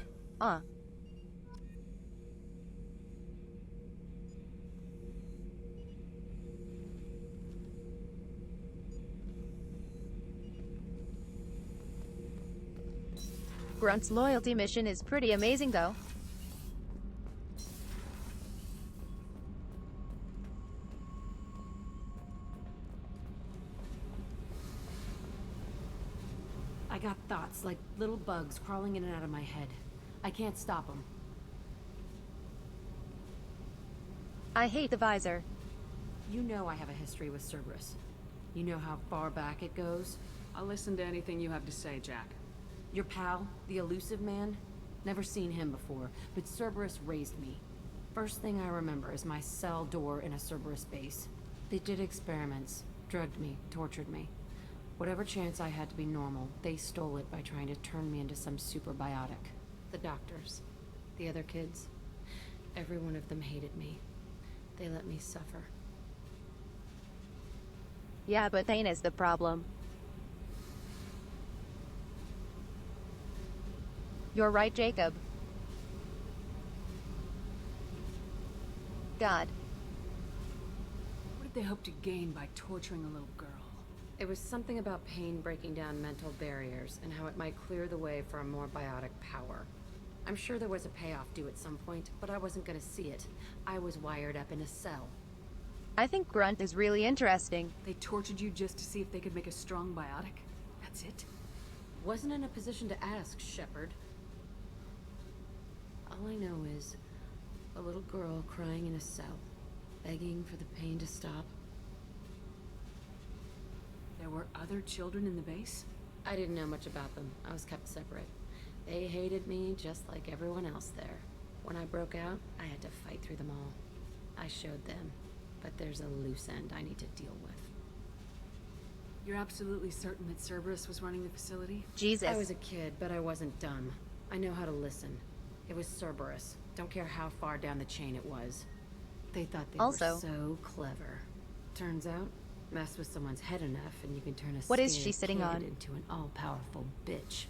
Grunt's loyalty mission is pretty amazing though. I got thoughts like little bugs crawling in and out of my head. I can't stop them. I hate the visor. You know I have a history with Cerberus. You know how far back it goes? I'll listen to anything you have to say, Jack. Your pal, the elusive man? Never seen him before, but Cerberus raised me. First thing I remember is my cell door in a Cerberus base. They did experiments, drugged me, tortured me. Whatever chance I had to be normal, they stole it by trying to turn me into some superbiotic. The doctors, the other kids, every one of them hated me. They let me suffer. Yeah, but pain is the problem. You're right, Jacob. God. What did they hope to gain by torturing a little girl? It was something about pain breaking down mental barriers and how it might clear the way for a more biotic power. I'm sure there was a payoff due at some point, but I wasn't gonna see it. I was wired up in a cell. I think Grunt is really interesting. They tortured you just to see if they could make a strong biotic? That's it? Wasn't in a position to ask, Shepard. All I know is a little girl crying in a cell, begging for the pain to stop. There were other children in the base? I didn't know much about them. I was kept separate. They hated me just like everyone else there. When I broke out, I had to fight through them all. I showed them, but there's a loose end I need to deal with. You're absolutely certain that Cerberus was running the facility? Jesus. I was a kid, but I wasn't dumb. I know how to listen. It was Cerberus. Don't care how far down the chain it was. They thought they were so clever. Turns out, mess with someone's head enough and you can turn a What is she sitting kid on? into an all-powerful bitch.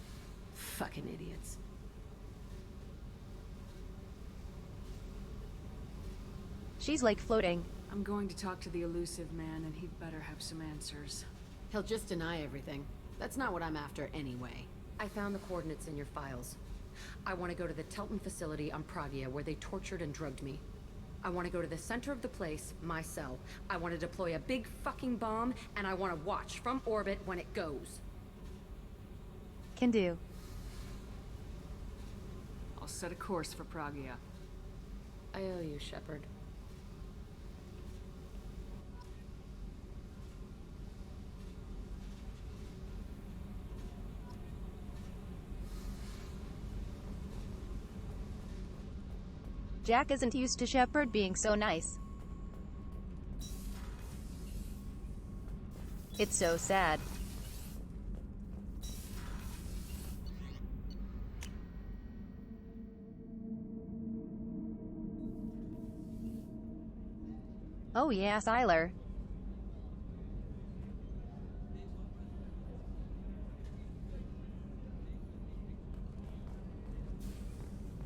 Fucking idiots. She's like floating. I'm going to talk to the elusive man and he'd better have some answers. He'll just deny everything. That's not what I'm after anyway. I found the coordinates in your files. I want to go to the Telton facility on Pragia where they tortured and drugged me. I want to go to the center of the place, my cell. I want to deploy a big fucking bomb, and I want to watch from orbit when it goes. Can do. I'll set a course for Pragia. I owe you, Shepard. Jack isn't used to Shepard being so nice. It's so sad. Oh yeah, Siler.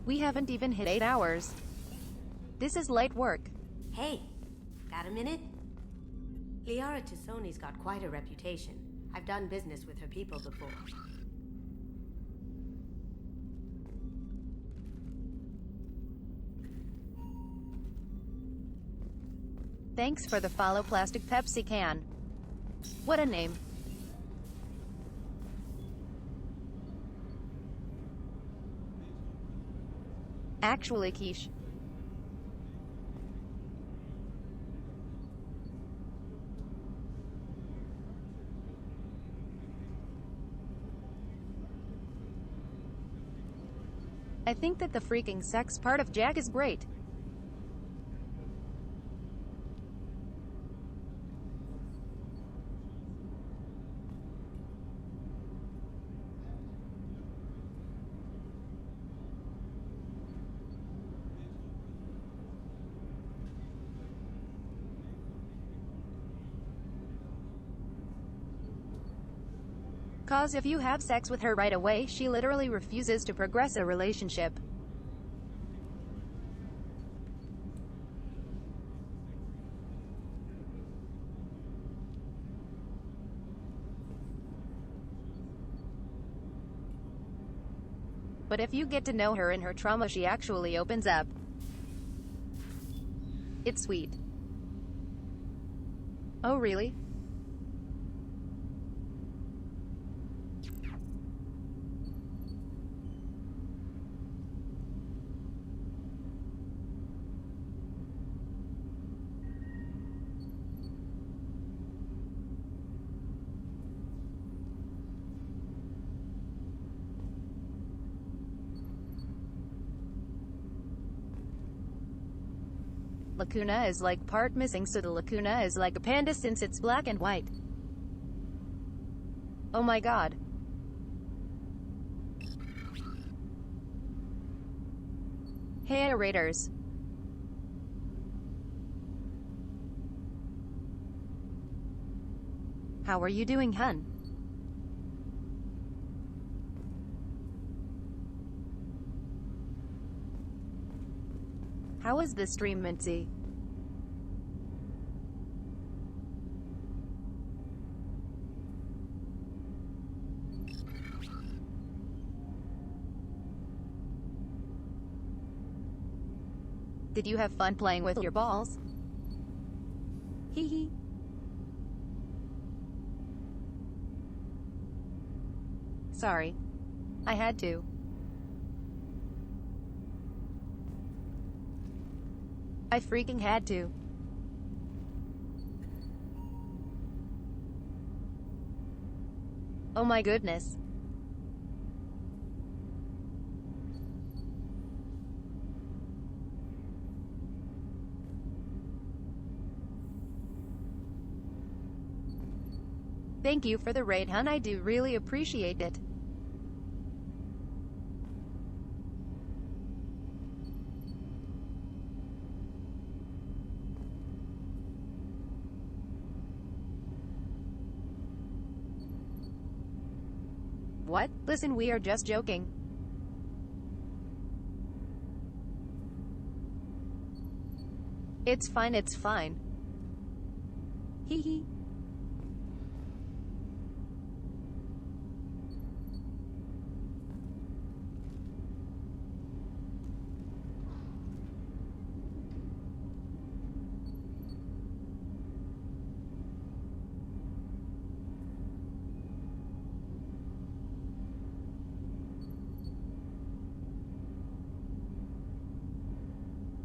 We haven't even hit 8 hours. This is light work. Hey, got a minute? Liara Tassoni's got quite a reputation. I've done business with her people before. Thanks for the follow, Plastic Pepsi Can. What a name. Actually, quiche. I think that the freaking sex part of Jack is great. Cause if you have sex with her right away, she literally refuses to progress a relationship. But if you get to know her in her trauma, she actually opens up. It's sweet. Oh really? Lacuna is like part missing, so the Lacuna is like a panda since it's black and white. Oh my god. Hey Raiders. How are you doing, hun? How is the stream, Mincy? Did you have fun playing with your balls? Hee hee. Sorry. I had to. I freaking had to. Oh my goodness. Thank you for the raid, hun. I do really appreciate it. What? Listen, we are just joking. It's fine, it's fine. Hee hee.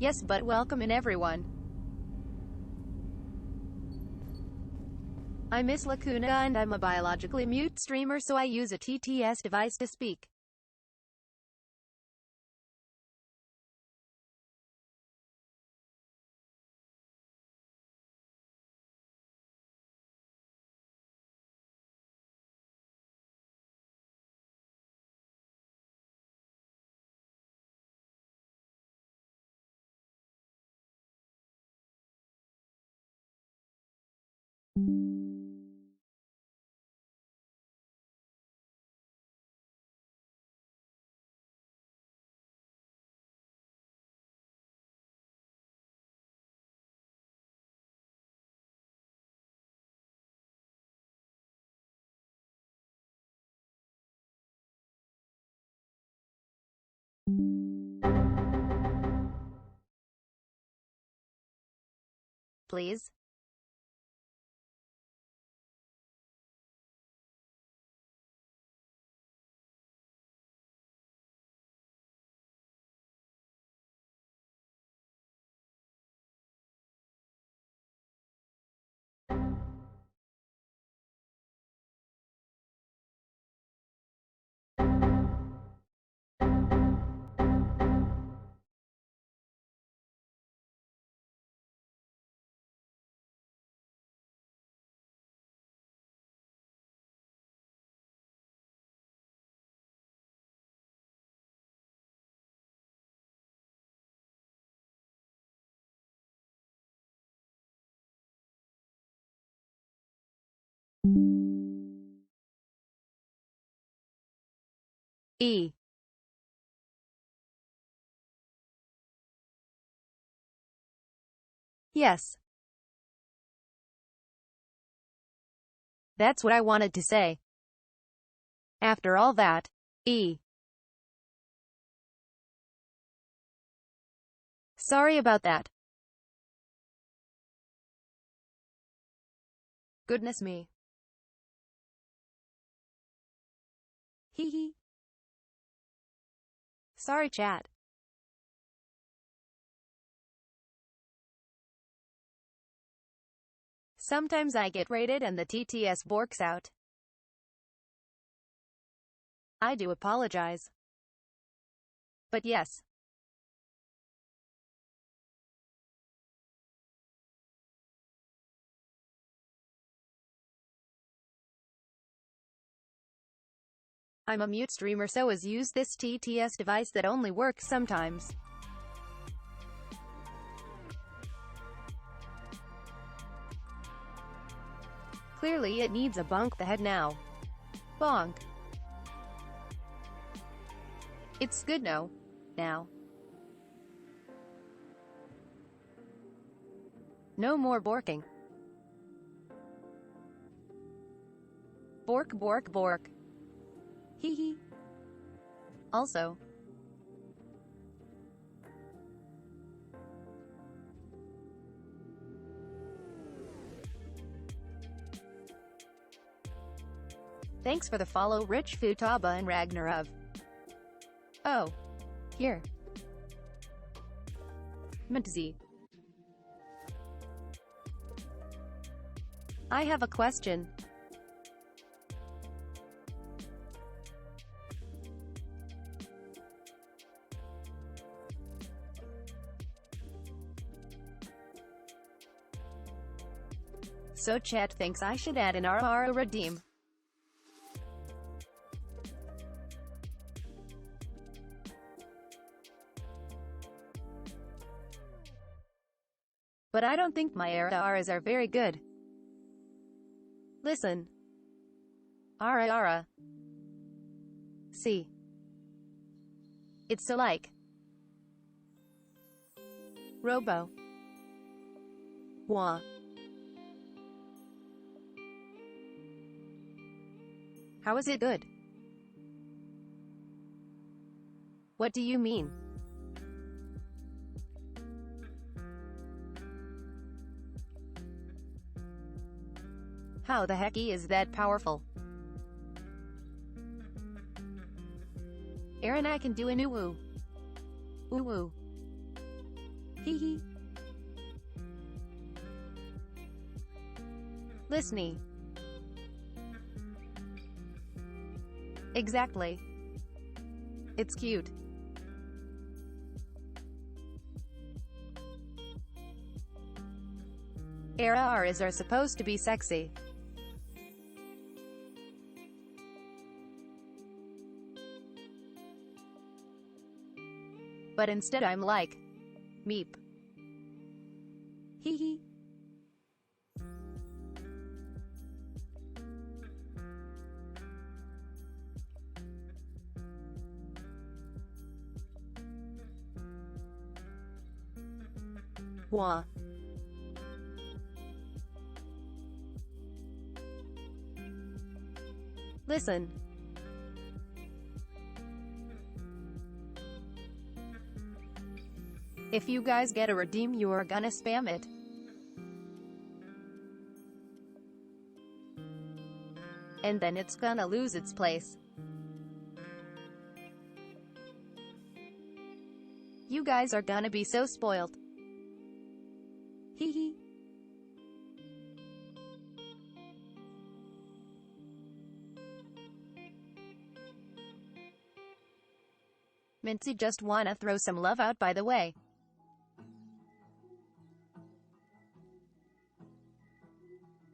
Yes, but welcome in everyone. I miss Lacuna and I'm a biologically mute streamer, so I use a TTS device to speak. Please? E. Yes. That's what I wanted to say. After all that, E. Sorry about that. Goodness me. Hee hee. Sorry, chat. Sometimes I get raided and the TTS borks out. I do apologize. But yes. I'm a mute streamer, so as use this TTS device that only works sometimes. Clearly it needs a bonk the head now. Bonk. It's good no. Now. No more borking. Bork bork bork. Hee hee. Also. Thanks for the follow, Rich Futaba and Ragnarov. Oh. Here. Mentzy. I have a question. So chat thinks I should add an RR redeem. But I don't think my RRs are very good. Listen. Ara. See. It's so like. Robo. Wah. How is it good? What do you mean? How the heck is that powerful? Aaron, I can do an ooh-woo. Ooh-woo. Hee-hee. Listening. Exactly. It's cute. RRs are supposed to be sexy. But instead I'm like, meep. Hee hee. Wah. Listen. If you guys get a redeem, you are gonna spam it. And then it's gonna lose its place. You guys are gonna be so spoiled. Hee hee. Mincy just wanna throw some love out, by the way.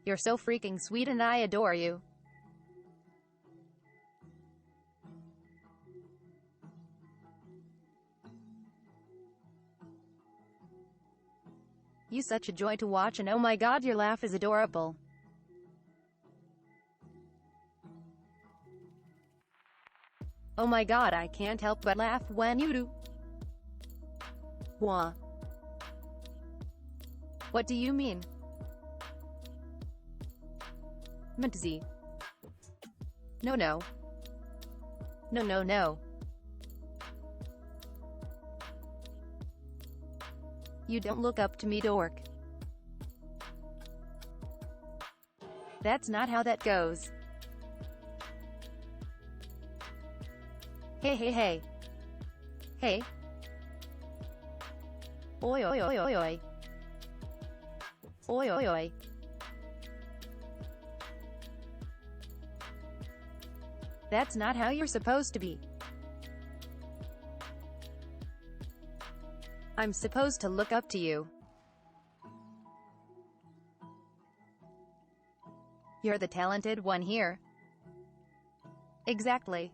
You're so freaking sweet and I adore you. You such a joy to watch, and oh my god, your laugh is adorable. Oh my god, I can't help but laugh when you do. Wah. What do you mean? Mentzy. No. No. You don't look up to me, dork. That's not how that goes. Hey. Hey. Oi. Oi. That's not how you're supposed to be. I'm supposed to look up to you. You're the talented one here. Exactly.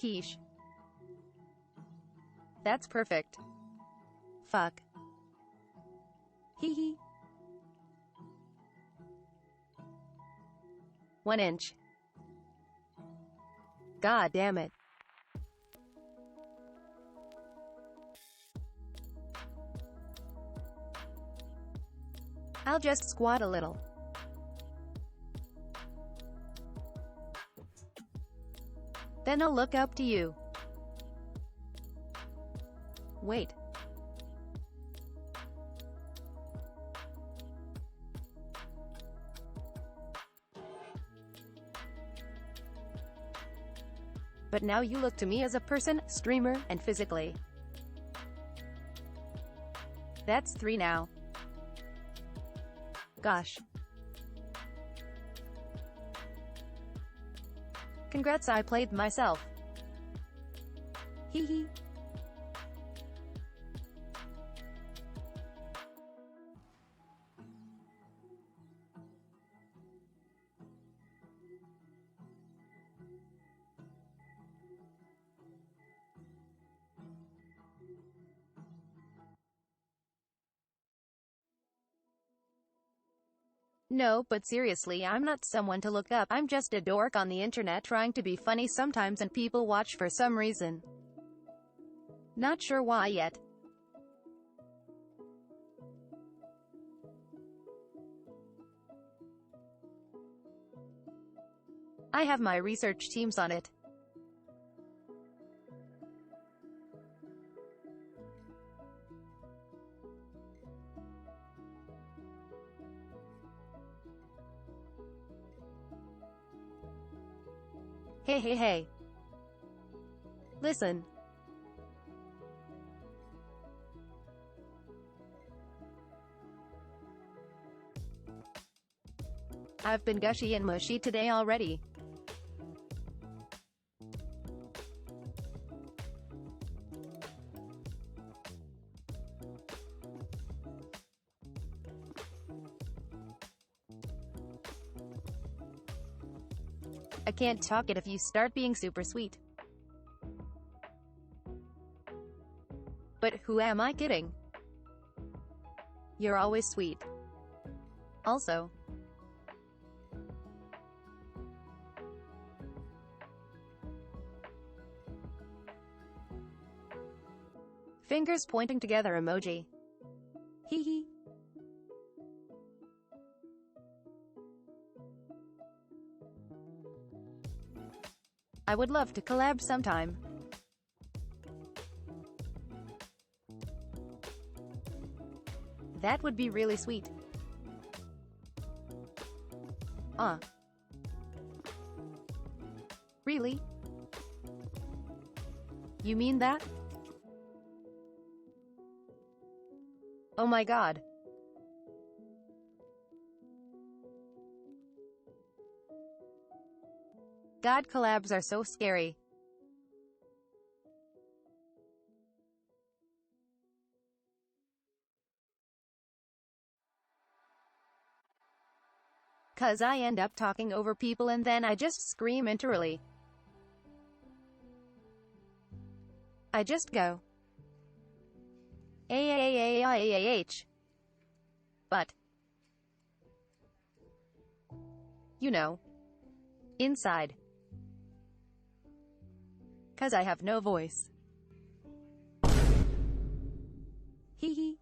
quiche. That's perfect. Fuck. Hee hee. 1 inch. God damn it. I'll just squat a little. Then I'll look up to you. Wait. But now you look to me as a person, streamer, and physically. That's 3 now. Gosh. Congrats, I played myself. Hee hee. No, but seriously, I'm not someone to look up. I'm just a dork on the internet trying to be funny sometimes and people watch for some reason. Not sure why yet. I have my research teams on it. Hey. Listen. I've been gushy and mushy today already. I can't talk it if you start being super sweet. But who am I kidding? You're always sweet. Also. Fingers pointing together emoji. Hee hee. I would love to collab sometime. That would be really sweet. Really? You mean that? Oh my god. God, collabs are so scary. Cause I end up talking over people and then I just scream internally. I just go. A-A-A-I-A-H. But. You know. Inside. Cause I have no voice. Hee hee.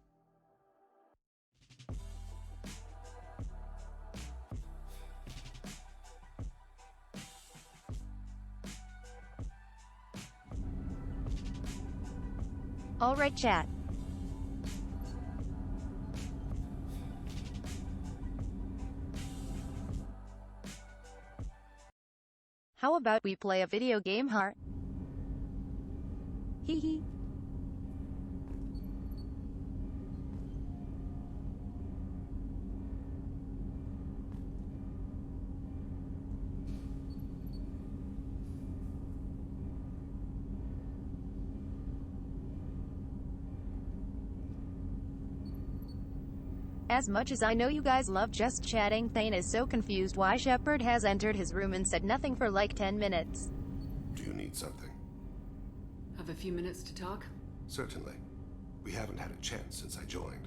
Alright, chat. How about we play a video game, heart? Hee hee. As much as I know you guys love just chatting, Thane is so confused why Shepard has entered his room and said nothing for like 10 minutes. Do you need something? Have a few minutes to talk? Certainly. We haven't had a chance since I joined.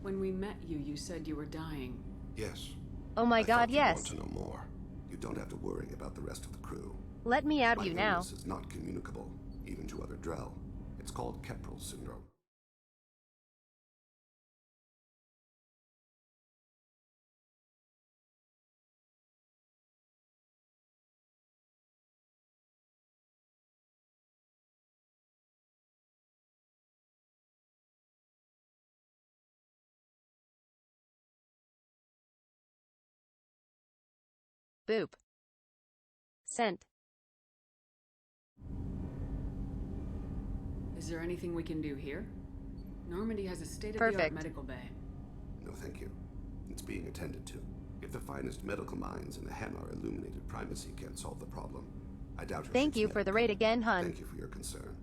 When we met you, you said you were dying. Yes. Oh my god, I yes. want to know more. You don't have to worry about the rest of the crew. Let me out My you now. illness is not communicable, even to other Drell. It's called Keprel syndrome. Boop. Sent. Is there anything we can do here? Normandy has a state-of-the-art Perfect. medical bay. No, thank you. It's being attended to. If the finest medical minds in the Hanar illuminated primacy can't solve the problem, I doubt your Thank you for the raid again, hun. Thank you for your concern.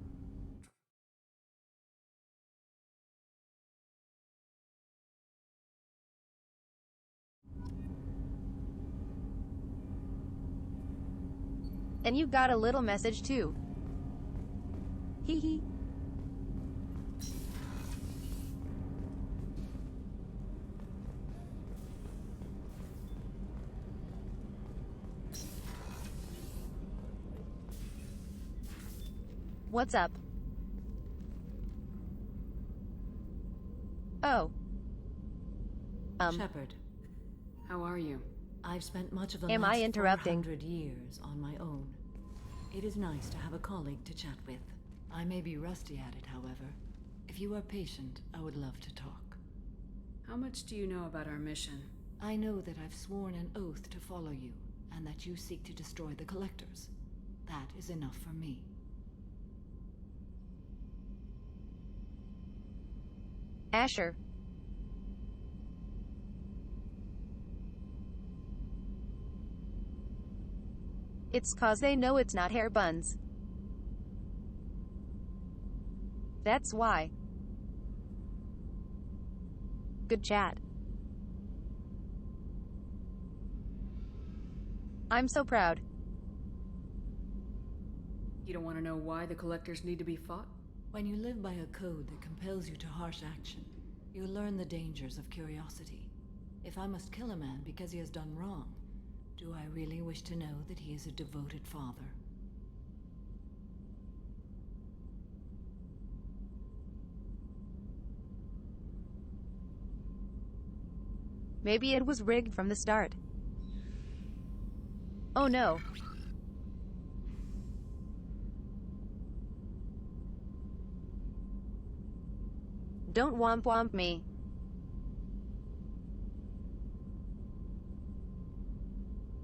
And you got a little message too. Hee hee. What's up? Oh. Shepard. How are you? I've spent much of the Am last I interrupting? 400 years on my own. It is nice to have a colleague to chat with. I may be rusty at it, however. If you are patient, I would love to talk. How much do you know about our mission? I know that I've sworn an oath to follow you, and that you seek to destroy the Collectors. That is enough for me. Asher. It's 'cause they know it's not hair buns. That's why. Good chat. I'm so proud. You don't want to know why the Collectors need to be fought? When you live by a code that compels you to harsh action, you learn the dangers of curiosity. If I must kill a man because he has done wrong, do I really wish to know that he is a devoted father? Maybe it was rigged from the start. Oh no. Don't womp womp me.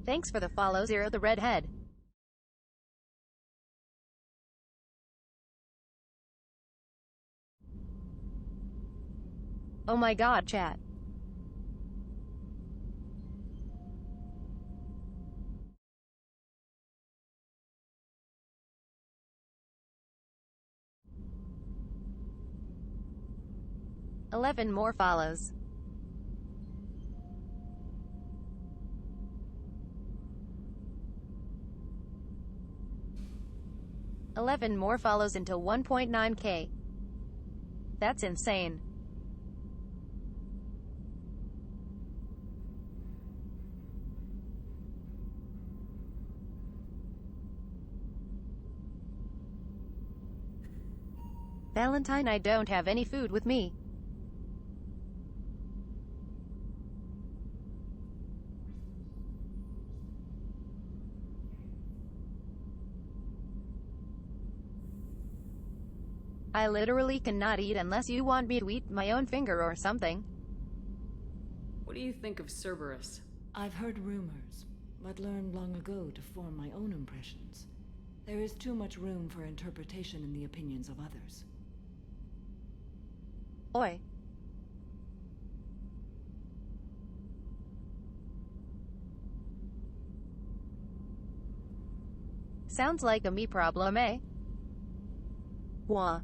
Thanks for the follow, Zero the Redhead. Oh my god, chat. $11 more follows. $11 more follows until 1.9k. That's insane. Valentine, I don't have any food with me. I literally cannot eat unless you want me to eat my own finger or something. What do you think of Cerberus? I've heard rumors, but learned long ago to form my own impressions. There is too much room for interpretation in the opinions of others. Oi. Sounds like a me problem, eh? Wah.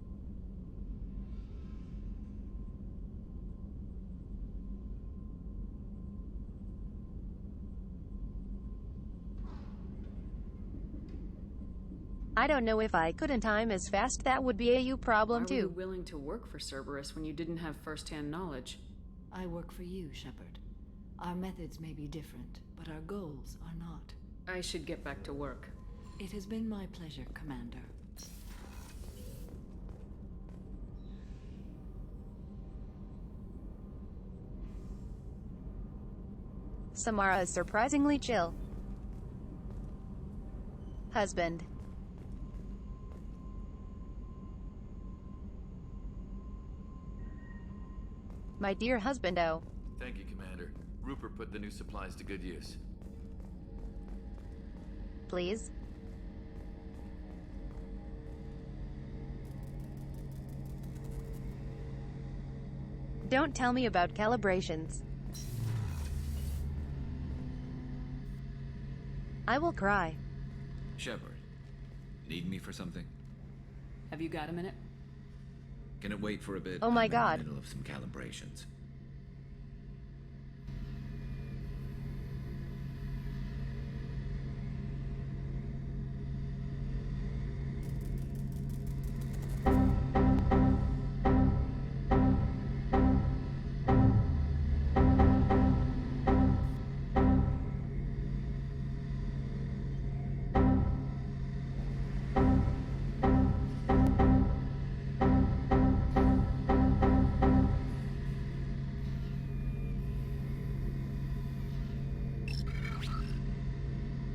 I don't know if I couldn't time as fast. That would be a you problem Why were you too. willing to work for Cerberus when you didn't have first-hand knowledge? I work for you, Shepard. Our methods may be different, but our goals are not. I should get back to work. It has been my pleasure, Commander. Samara is surprisingly chill. Husband. My dear husband, oh. Thank you, Commander. Rupert put the new supplies to good use. Please. Don't tell me about calibrations. I will cry. Shepard, need me for something? Have you got a minute? Can it wait for a bit? Oh my I'm God. in the middle of some calibrations.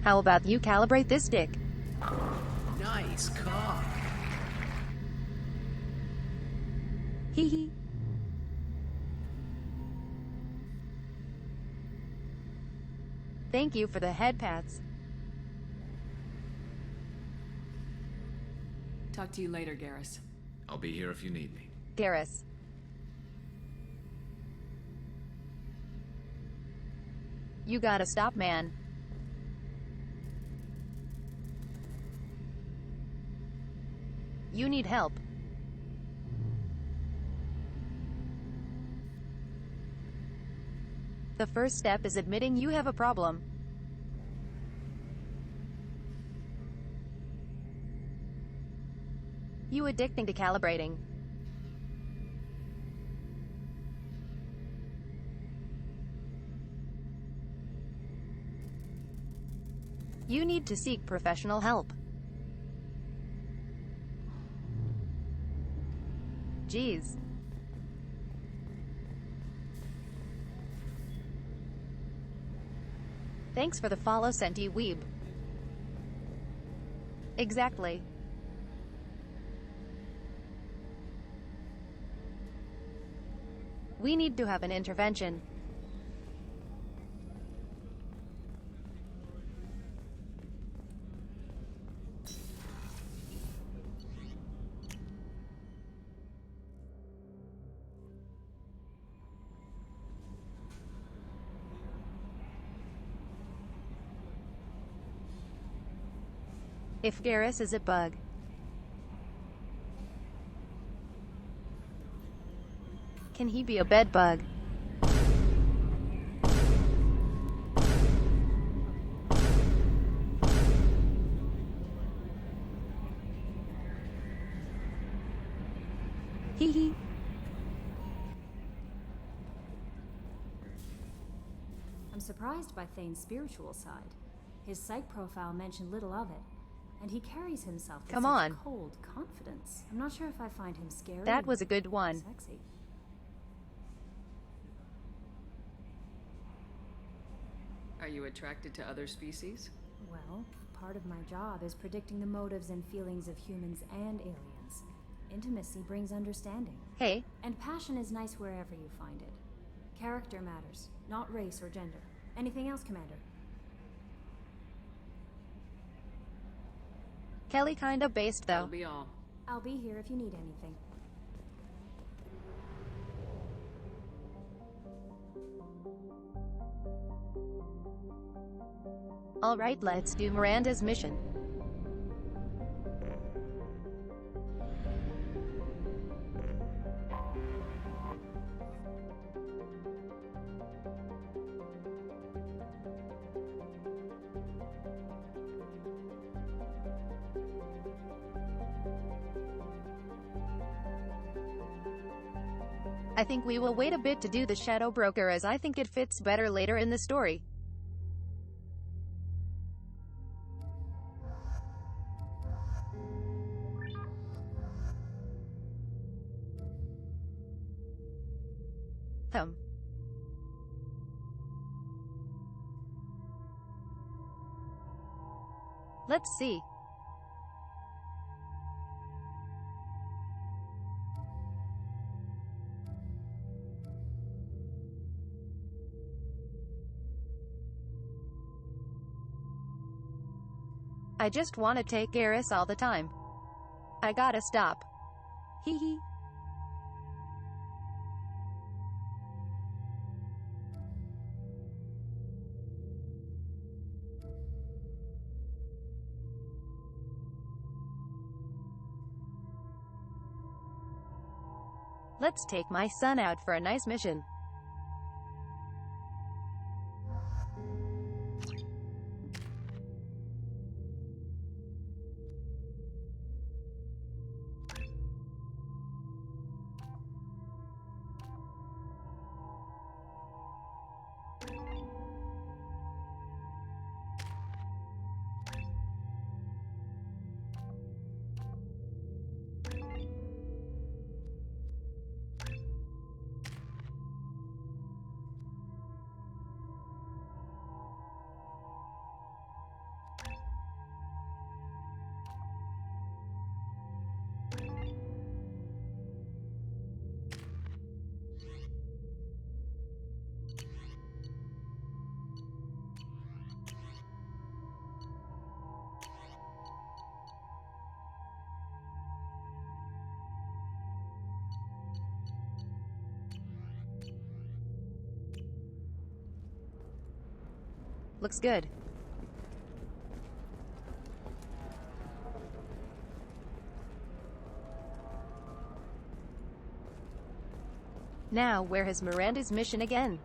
How about you calibrate this stick? Nice car. Hee hee. Thank you for the head pats. Talk to you later, Garrus. I'll be here if you need me. Garrus. You gotta stop, man. You need help. The first step is admitting you have a problem. You addicting to calibrating. You need to seek professional help. Jeez. Thanks for the follow, Senti Weeb. Exactly. We need to have an intervention. If Garrus is a bug. Can he be a bed bug? Hee hee. I'm surprised by Thane's spiritual side. His psych profile mentioned little of it, and he carries himself with Come such on. cold confidence. I'm not sure if I find him scary. That was a good one. Sexy. Are you attracted to other species? Well, part of my job is predicting the motives and feelings of humans and aliens. Intimacy brings understanding. Hey. And passion is nice wherever you find it. Character matters, not race or gender. Anything else, Commander? Kelly kinda based though. That'll be all. I'll be here if you need anything. Alright, let's do Miranda's mission. I think we will wait a bit to do the Shadow Broker as I think it fits better later in the story. Let's see. I just wanna take Eris all the time. I gotta stop. Hee hee. Let's take my son out for a nice mission. Looks good. Now, where is Miranda's mission again?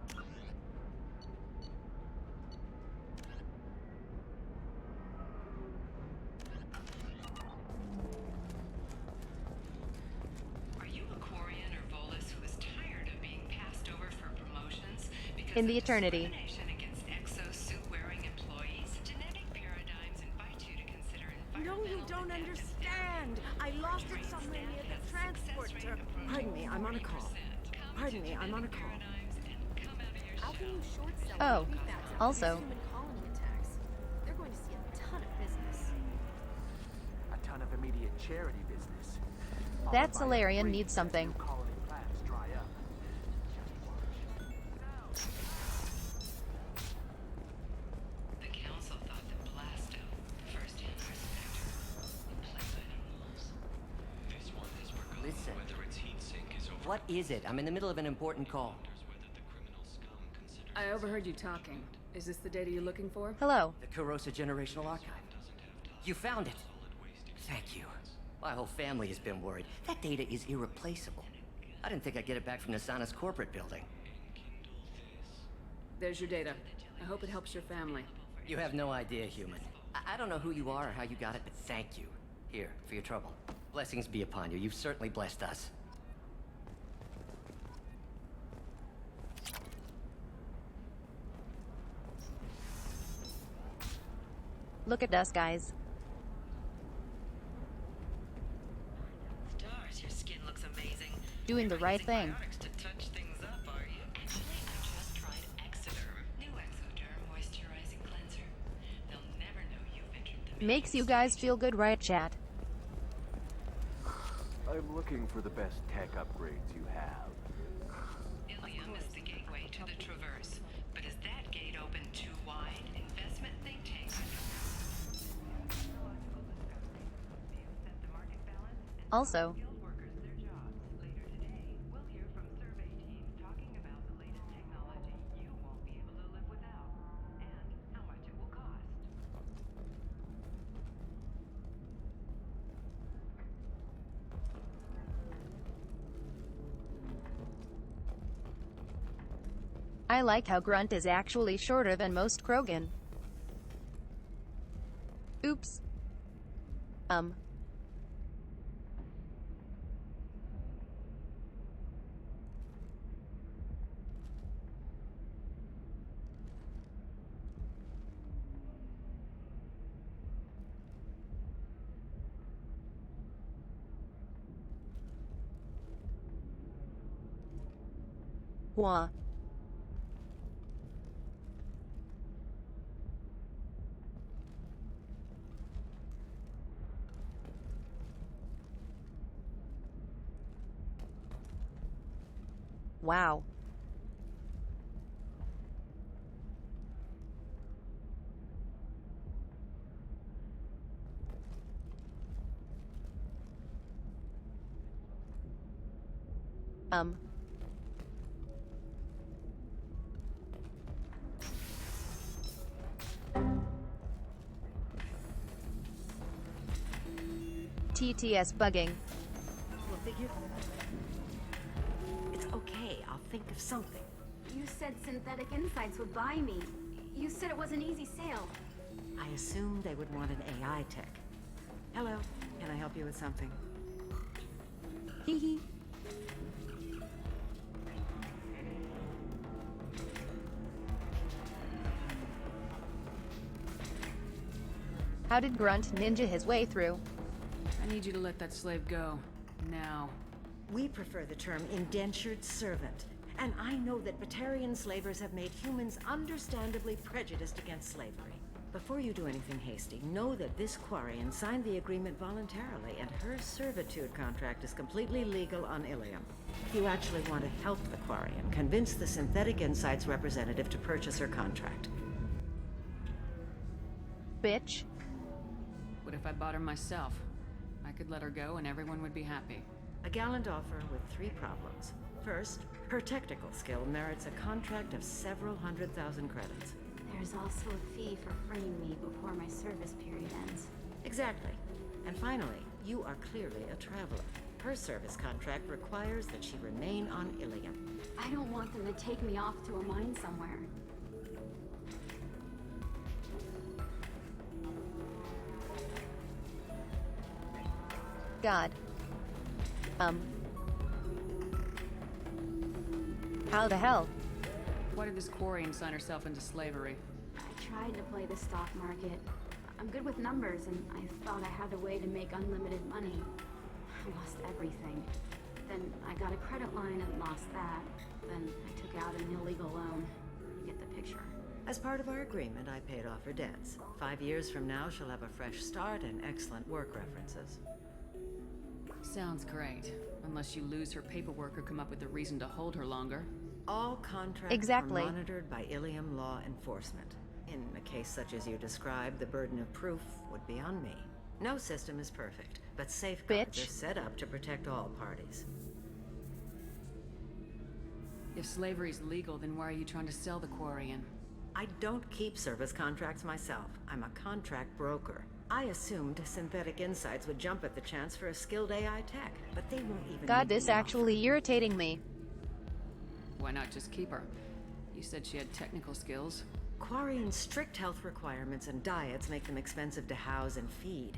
Are you a Quarian or Volus who is tired of being passed over for promotions because In the of eternity. discrimination against exosuit-wearing employees? Genetic paradigms invite you to consider No, you don't understand. I lost it somewhere near the transport terminal. Pardon me, I'm on a call. Pardon me, I'm on a call. How can you short sell Oh, prefabs also. human colony attacks? They're going to see a ton of business. A ton of immediate charity business. That Solarian needs something. Colony plans dry up. The council thought that Blasto, first Anar's vector, would play by their rules. This one is regardless Listen. whether its heat sink is over. What is it? I'm in the middle of an important call. I overheard you talking. Is this the data you're looking for? Hello. The Corrosa Generational Archive. You found it. Thank you. My whole family has been worried. That data is irreplaceable. I didn't think I'd get it back from Nasana's corporate building. There's your data. I hope it helps your family. You have no idea, human. I don't know who you are or how you got it, but thank you. Here, for your trouble. Blessings be upon you. You've certainly blessed us. Look at us, guys. Stars, your skin looks amazing. Doing the right thing. Probiotics to touch things up, are you? Actually, I just tried Exoderm. New Exoderm moisturizing cleanser. They'll never know you've entered the Makes you guys feel good, right, chat? I'm looking for the best tech upgrades you have. Ilium is the gateway to the Traverse. But is that gate open too wide? Investment think tank. Also, I like how Grunt is actually shorter than most Krogan. Oops. Wah. Wow. TTS bugging. We'll figure. It's okay. I'll think of something. You said Synthetic Insights would buy me. You said it was an easy sale. I assumed they would want an AI tech. Hello. Can I help you with something? Hee hee. How did Grunt ninja his way through? I need you to let that slave go. Now. We prefer the term indentured servant. And I know that Batarian slavers have made humans understandably prejudiced against slavery. Before you do anything hasty, know that this Quarian signed the agreement voluntarily, and her servitude contract is completely legal on Ilium. You actually want to help the Quarian convince the Synthetic Insights representative to purchase her contract. Bitch. What if I bought her myself? I could let her go and everyone would be happy. A gallant offer with 3 problems. First, her technical skill merits a contract of several 100,000 credits. There's also a fee for freeing me before my service period ends. Exactly. And finally, you are clearly a traveler. Her service contract requires that she remain on Ilium. I don't want them to take me off to a mine somewhere. God. How the hell? Why did this Quarian sign herself into slavery? I tried to play the stock market. I'm good with numbers, and I thought I had a way to make unlimited money. I lost everything. Then I got a credit line and lost that. Then I took out an illegal loan. You get the picture. As part of our agreement, I paid off her debts. 5 years from now, she'll have a fresh start and excellent work references. Sounds great. Unless you lose her paperwork or come up with a reason to hold her longer. All contracts are monitored by Ilium law enforcement. In a case such as you described, the burden of proof would be on me. No system is perfect, but safeguards are set up to protect all parties. If slavery's legal, then why are you trying to sell the Quarian? I don't keep service contracts myself. I'm a contract broker. I assumed Synthetic Insights would jump at the chance for a skilled AI tech, but they won't even. God, this actually irritating me. Why not just keep her? You said she had technical skills. Quarian's strict health requirements and diets make them expensive to house and feed.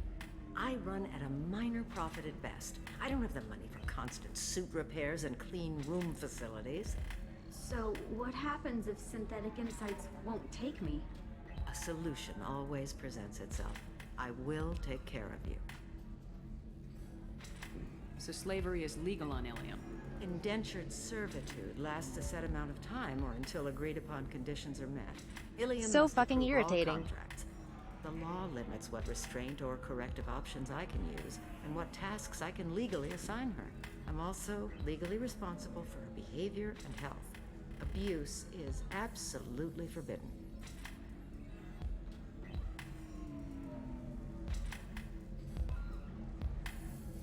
I run at a minor profit at best. I don't have the money for constant suit repairs and clean room facilities. So, what happens if Synthetic Insights won't take me? A solution always presents itself. I will take care of you. So slavery is legal on Ilium? Indentured servitude lasts a set amount of time or until agreed upon conditions are met. Ilium so must fucking approve all irritating. contracts. The law limits what restraint or corrective options I can use and what tasks I can legally assign her. I'm also legally responsible for her behavior and health. Abuse is absolutely forbidden.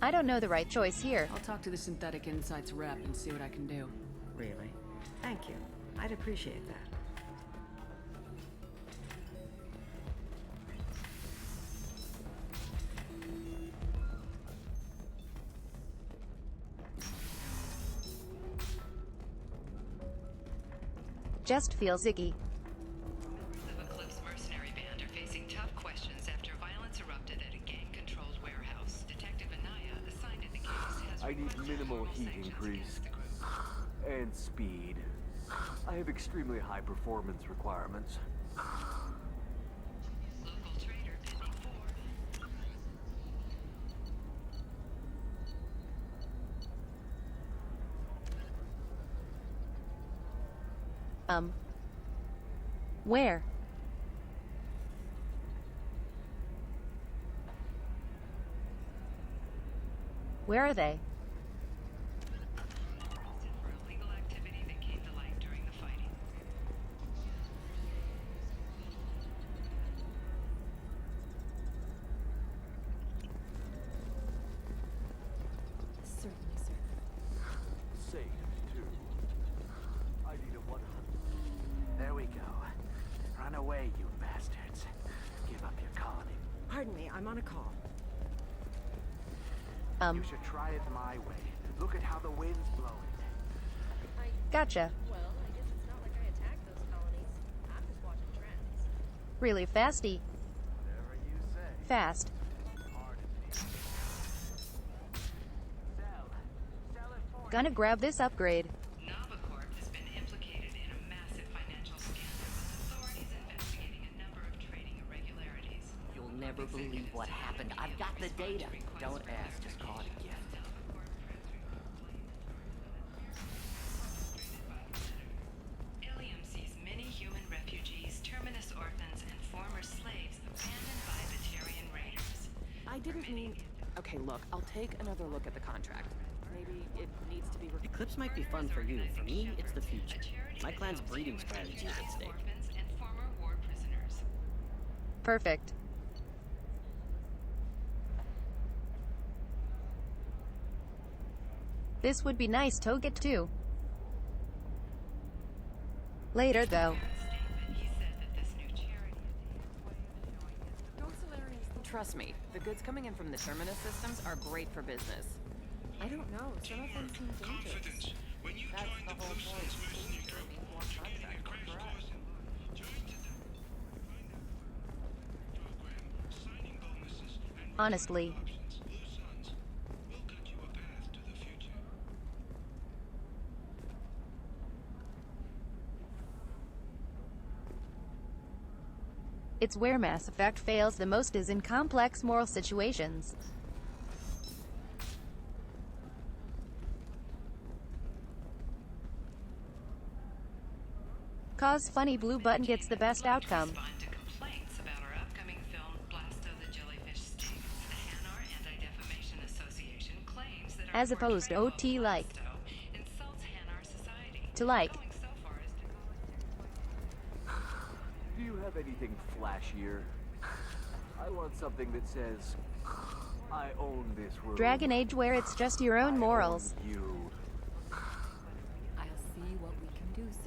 I don't know the right choice here. I'll talk to the Synthetic Insights rep and see what I can do. Really? Thank you. I'd appreciate that. Just feels icky. The Eclipse mercenary band are facing tough questions after violence erupted at a gang-controlled warehouse. Detective Anaya, assigned to the case, has I need minimal heat increase. And speed. I have extremely high performance requirements. local trader pending for. Where? Where are they? Illegal activity that came to light during the fighting. Certainly, sir. Safe, too. I need a 100. There we go. Run away, you bastards. Give up your colony. Pardon me, I'm on a call. You should try it my way. Look at how the wind's blowing. Gotcha. Well, I guess it's not like I attacked those colonies. I'm just watching trends. Really fasty. Whatever you say. Fast. Gonna grab this upgrade. Navicorp has been implicated in a massive financial scandal with authorities investigating a number of trading irregularities. You'll never believe what happened. I've got the data. Don't ask, just call it a gift. Ilium sees many human refugees, terminus orphans, and former slaves abandoned by Batarian raiders. I didn't mean... Okay, look, I'll take another look at the contract. Maybe it needs to be... Eclipse might be fun for you. For me, it's the future. My clan's breeding strategy is at stake. Orphans and former war prisoners. Perfect. This would be nice to get to. Later, though. Trust me, the goods coming in from the terminus systems are great for business. I don't know, some of them seem dangerous. That's the whole point. More contract for us. Honestly. It's where Mass Effect fails the most is in complex moral situations. Cause funny blue button gets the best outcome. Respond to complaints about our upcoming film, Blasto the Jellyfish Stings. The Hanar Anti-Defamation Association claims that our As opposed to OT like. insults Hanar society. To like. Going so far as to Do you have anything flashier? I want something that says, I own this room. Dragon Age where it's just your own morals. You. I'll see what we can do, sir.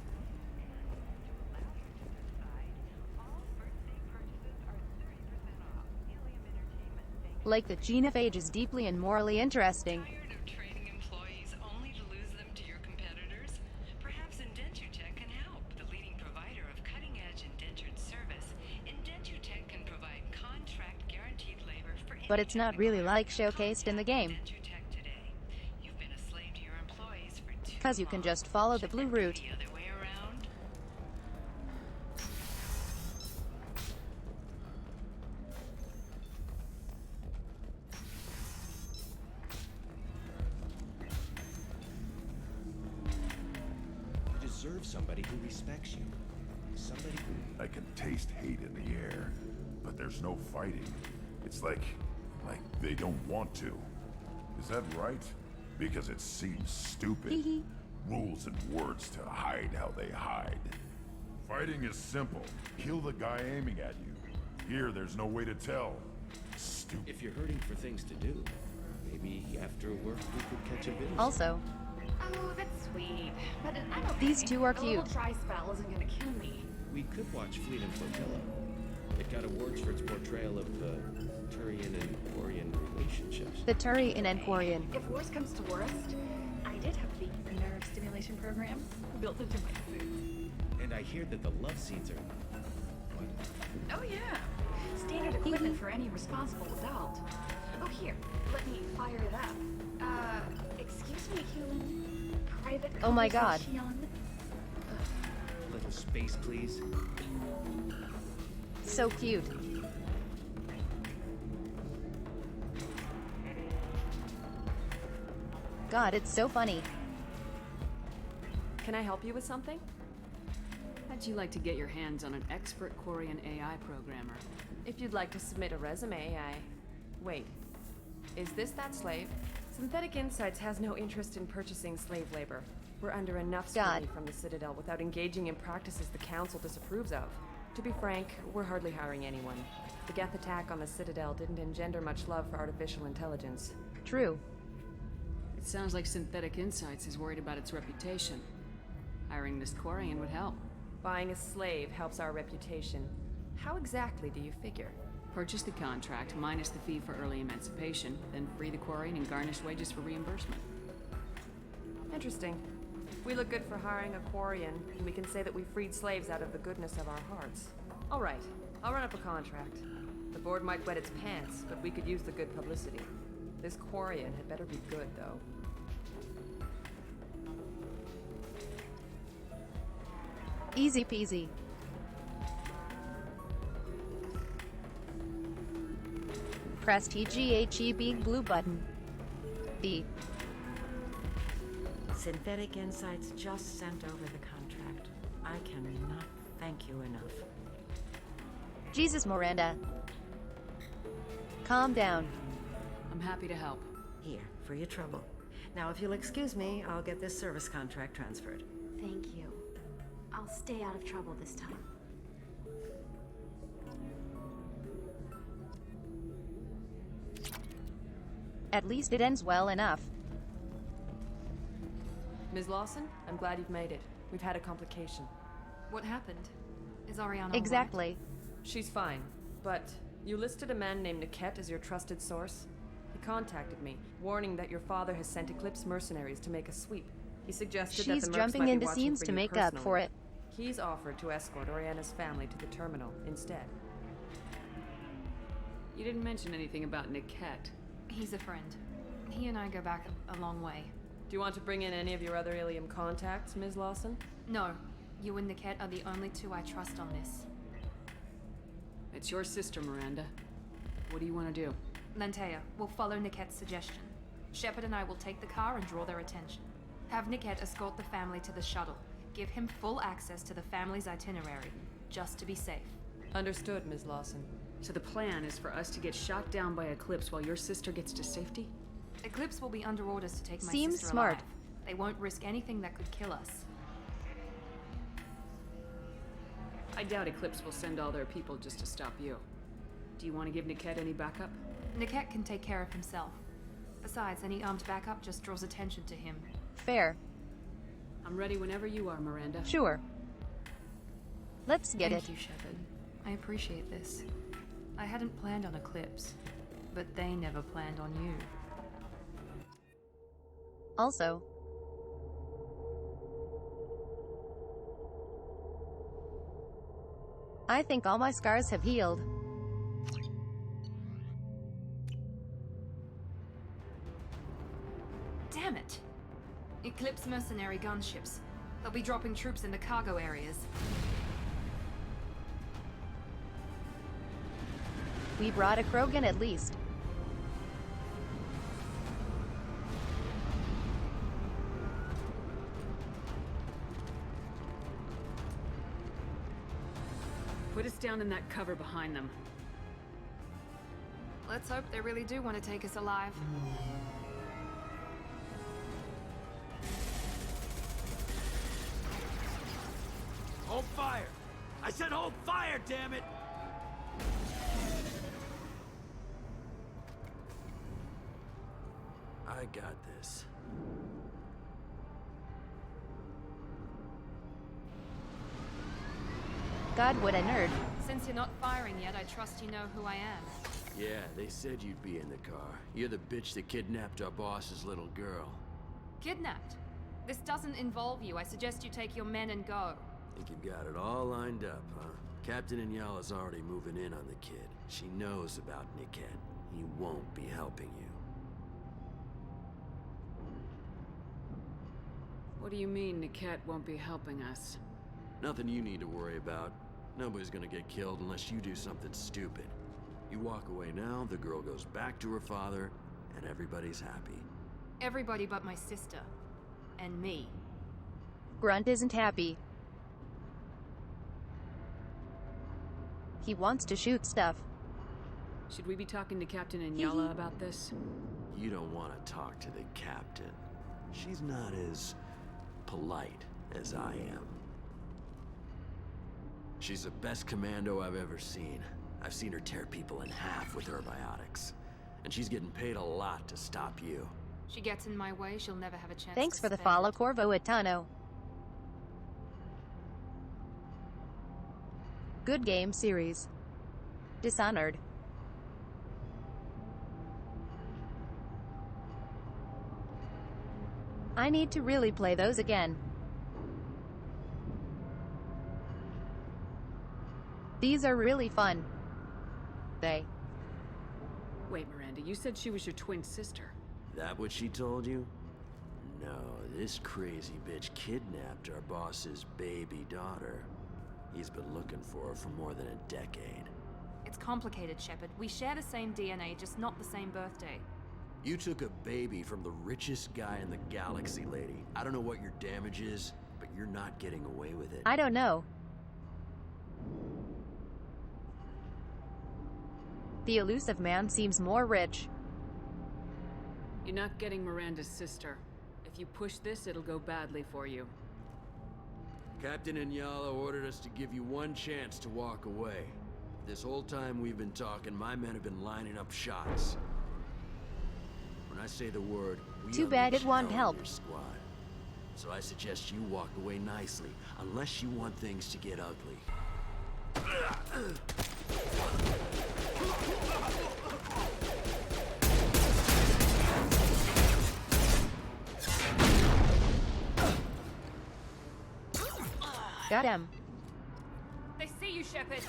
Like the genophage is deeply and morally interesting. tired of trading employees only to lose them to your competitors? Perhaps Indentutech can help. The leading provider of cutting-edge indentured service, Indentutech can provide contract guaranteed labor for But it's not really like showcased in the game. Indentutech today. You've been a slave to your employees for too Cause you can just follow the blue route. the other way around. You deserve somebody who respects you. Somebody who... I can taste hate in the air, but there's no fighting. It's like they don't want to. Is that right? Because it seems stupid. Rules and words to hide how they hide. Fighting is simple. Kill the guy aiming at you. Here, there's no way to tell. Stupid. If you're hurting for things to do, maybe after work we could catch a visit. Also, Oh, that's sweet. But I'm okay. these two are A little cute. dry spell isn't gonna kill me. We could watch Fleet and Flotilla. It got awards for its portrayal of the Turian and Quarian relationships. The Turian and Quarian. If worst comes to worst, I did have the nerve stimulation program built into my suit. And I hear that the love scenes are... What? Oh yeah. Standard equipment for any responsible adult. Oh here, let me fire it up. Excuse me, human. Private Oh my god. conversation. Little space, please. So cute. God, it's so funny. Can I help you with something? How'd you like to get your hands on an expert Quarian AI programmer? If you'd like to submit a resume, Wait. Is this that slave? Synthetic Insights has no interest in purchasing slave labor. We're under enough scrutiny from the Citadel without engaging in practices the Council disapproves of. To be frank, we're hardly hiring anyone. The Geth attack on the Citadel didn't engender much love for artificial intelligence. True. It sounds like Synthetic Insights is worried about its reputation. Hiring this Quarian would help. Buying a slave helps our reputation. How exactly do you figure? Purchase the contract, minus the fee for early emancipation, then free the Quarian and garnish wages for reimbursement. Interesting. We look good for hiring a Quarian, and we can say that we freed slaves out of the goodness of our hearts. All right, I'll run up a contract. The board might wet its pants, but we could use the good publicity. This Quarian had better be good, though. Easy peasy. Press TGHE big blue button. B. Synthetic Insights just sent over the contract. I cannot thank you enough. Jesus, Miranda. Calm down. I'm happy to help. Here, for your trouble. Now, if you'll excuse me, I'll get this service contract transferred. Thank you. I'll stay out of trouble this time. At least it ends well enough. Ms. Lawson, I'm glad you've made it. We've had a complication. What happened? Is Ariana Exactly. alright? She's fine, but you listed a man named Niket as your trusted source. He contacted me, warning that your father has sent Eclipse mercenaries to make a sweep. He suggested that She's the mercs jumping might be into watching scenes for to you make up for personally. it. He's offered to escort Oriana's family to the terminal instead. You didn't mention anything about Niket. He's a friend. He and I go back a long way. Do you want to bring in any of your other Ilium contacts, Ms. Lawson? No. You and Niket are the only two I trust on this. It's your sister, Miranda. What do you want to do? Lantea, we'll follow Niket's suggestion. Shepard and I will take the car and draw their attention. Have Niket escort the family to the shuttle. Give him full access to the family's itinerary, just to be safe. Understood, Ms. Lawson. So the plan is for us to get shot down by Eclipse while your sister gets to safety? Eclipse will be under orders to take my Seems sister smart. alive. They won't risk anything that could kill us. I doubt Eclipse will send all their people just to stop you. Do you want to give Niket any backup? Niket can take care of himself. Besides, any armed backup just draws attention to him. Fair. I'm ready whenever you are, Miranda. Sure. Let's get Thank it. you, Shepard. I appreciate this. I hadn't planned on Eclipse, but they never planned on you. Also, I think all my scars have healed. Damn it! Eclipse mercenary gunships. They'll be dropping troops in the cargo areas. We brought a Krogan at least. Put us down in that cover behind them. Let's hope they really do want to take us alive. Hold fire! I said hold fire, damn it! I got this. God, what a nerd. Since you're not firing yet, I trust you know who I am. Yeah, they said you'd be in the car. You're the bitch that kidnapped our boss's little girl. Kidnapped? This doesn't involve you. I suggest you take your men and go. Think you've got it all lined up, huh? Captain Inyala's already moving in on the kid. She knows about Niket. He won't be helping you. What do you mean Niket won't be helping us? Nothing you need to worry about. Nobody's gonna get killed unless you do something stupid. You walk away now, the girl goes back to her father, and everybody's happy. Everybody but my sister. And me. Grunt isn't happy. He wants to shoot stuff. Should we be talking to Captain Inyala about this? You don't want to talk to the captain. She's not as polite as I am. She's the best commando I've ever seen. I've seen her tear people in half with her biotics. And she's getting paid a lot to stop you. She gets in my way, she'll never have a chance. Thanks to for the stand follow, it. Corvo Etano. Good game series. Dishonored. I need to really play those again. These are really fun. Wait, Miranda, you said she was your twin sister. That what she told you? No, this crazy bitch kidnapped our boss's baby daughter. He's been looking for her for more than a decade. It's complicated, Shepard. We share the same DNA, just not the same birthday. You took a baby from the richest guy in the galaxy, lady. I don't know what your damage is, but you're not getting away with it. I don't know. The elusive man seems more rich. You're not getting Miranda's sister. If you push this, it'll go badly for you. Captain Inyala ordered us to give you one chance to walk away. This whole time we've been talking, my men have been lining up shots. When I say the word, we Too bad it unleash won't hell help. on your squad. So I suggest you walk away nicely, unless you want things to get ugly. Got him. They see you, Shepard.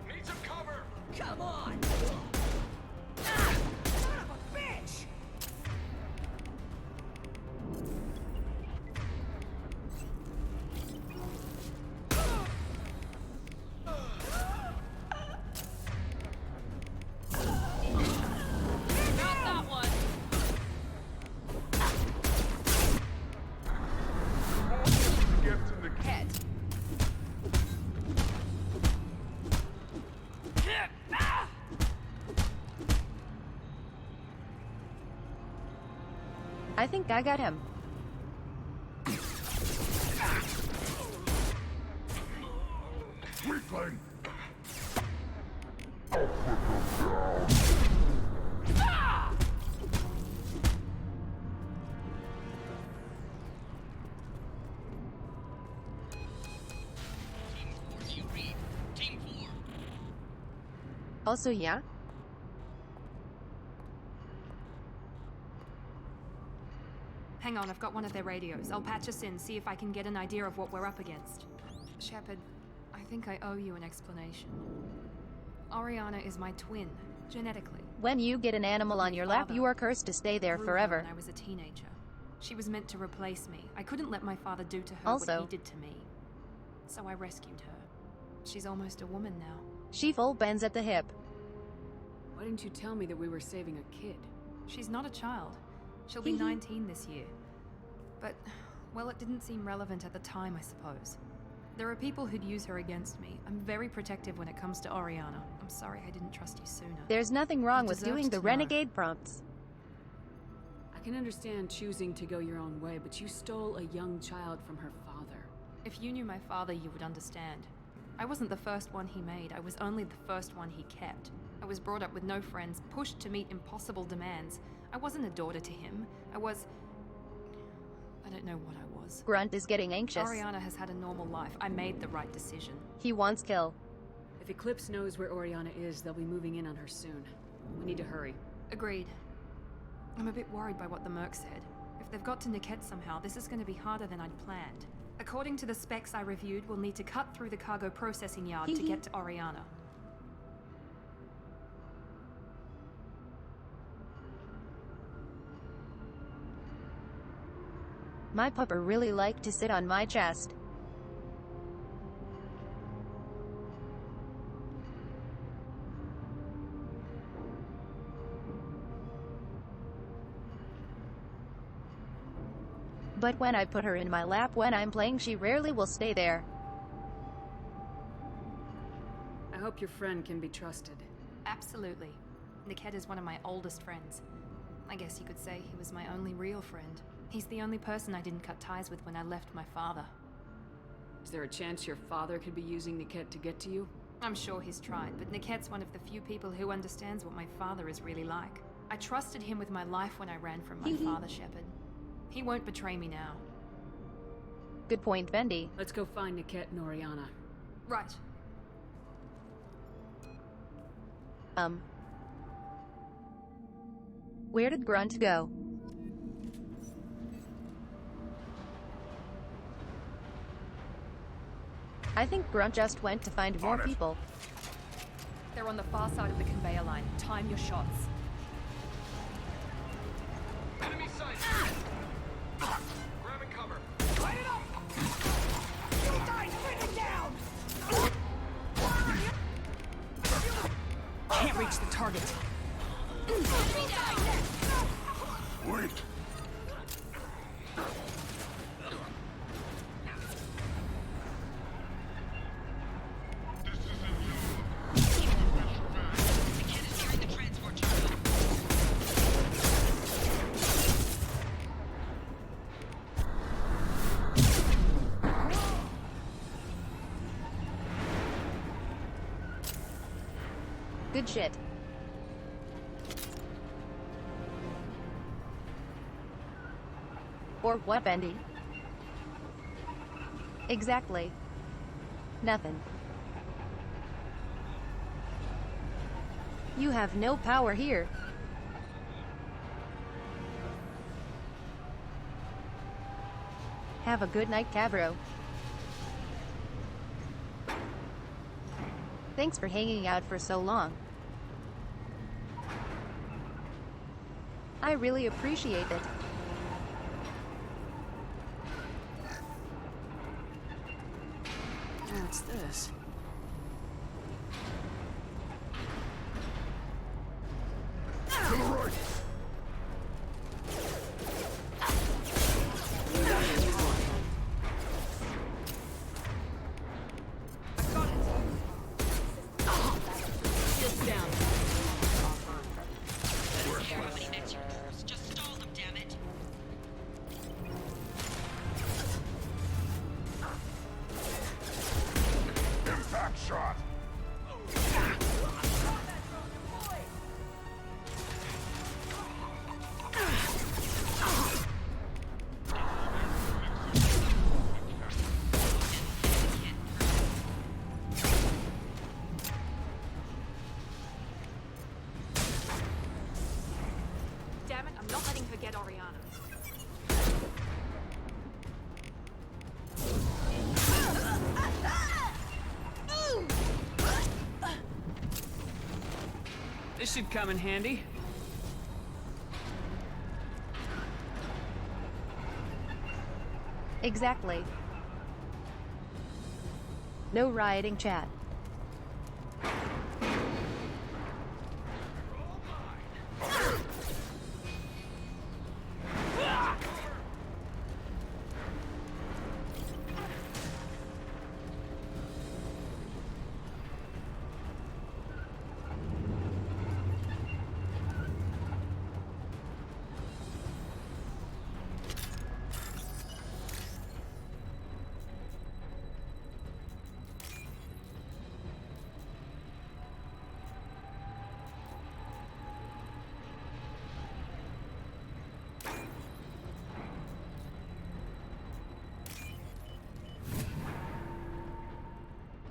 Need some cover! Come on! Ah! Son of a bitch! Not that one. Get to the Head. I think I got him. Weakling! Also, yeah? Hang on, I've got one of their radios. I'll patch us in, see if I can get an idea of what we're up against. Shepard, I think I owe you an explanation. Oriana is my twin, genetically. When you get an animal on your lap, Father you are cursed to stay there grew her forever. When I was a teenager. She was meant to replace me. I couldn't let my father do to her Also, what he did to me. So I rescued her. She's almost a woman now. She full bends at the hip. Why didn't you tell me that we were saving a kid? She's not a child. She'll be 19 this year. But, well, it didn't seem relevant at the time, I suppose. There are people who'd use her against me. I'm very protective when it comes to Oriana. I'm sorry I didn't trust you sooner. There's nothing wrong You with deserved doing the to know. renegade prompts. I can understand choosing to go your own way, but you stole a young child from her father. If you knew my father, you would understand. I wasn't the first one he made. I was only the first one he kept. I was brought up with no friends, pushed to meet impossible demands. I wasn't a daughter to him. I don't know what I was. Grunt is getting anxious. Oriana has had a normal life. I made the right decision. He wants kill. If Eclipse knows where Oriana is, they'll be moving in on her soon. We need to hurry. Agreed. I'm a bit worried by what the Merc said. If they've got to Niket somehow, this is going to be harder than I'd planned. According to the specs I reviewed, we'll need to cut through the cargo processing yard to get to Oriana. My pupper really liked to sit on my chest. But when I put her in my lap when I'm playing, she rarely will stay there. I hope your friend can be trusted. Absolutely. Niket is one of my oldest friends. I guess you could say he was my only real friend. He's the only person I didn't cut ties with when I left my father. Is there a chance your father could be using Niket to get to you? I'm sure he's tried, but Niket's one of the few people who understands what my father is really like. I trusted him with my life when I ran from my father, Shepard. He won't betray me now. Good point, Bendy. Let's go find Niket and Oriana. Right. Where did Grunt go? I think Grunt just went to find more people. They're on the far side of the conveyor line. Time your shots. Enemy sight! Grabbing cover. Light it up! You guys pin it down! Can't reach the target. Wait! Good shit. Or what, Bendy? Exactly. Nothing. You have no power here. Have a good night, Cavro. Thanks for hanging out for so long. I really appreciate it. What's this? To the right! Shot! Damn it, I'm not letting her get Oriana. This should come in handy. Exactly. No rioting, chat.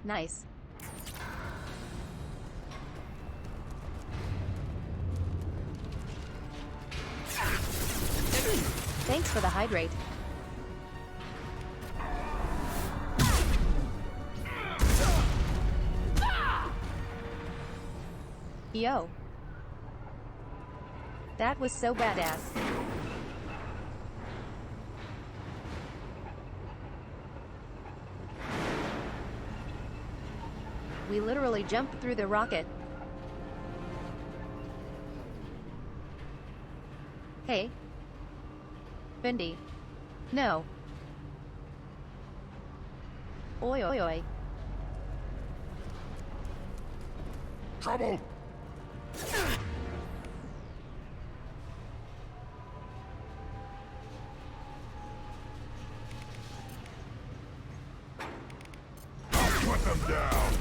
Nice. Thanks for the hydrate. Yo. That was so badass. We literally jumped through the rocket. Hey. Bendy. No. Oi oi oi. Trouble! Put them down!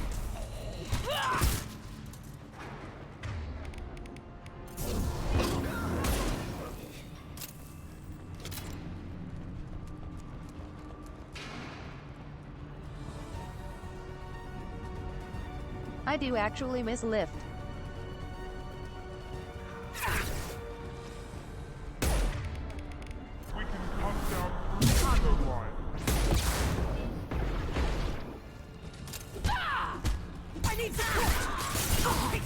I do actually miss lift. We can come down through the cargo line. I need support!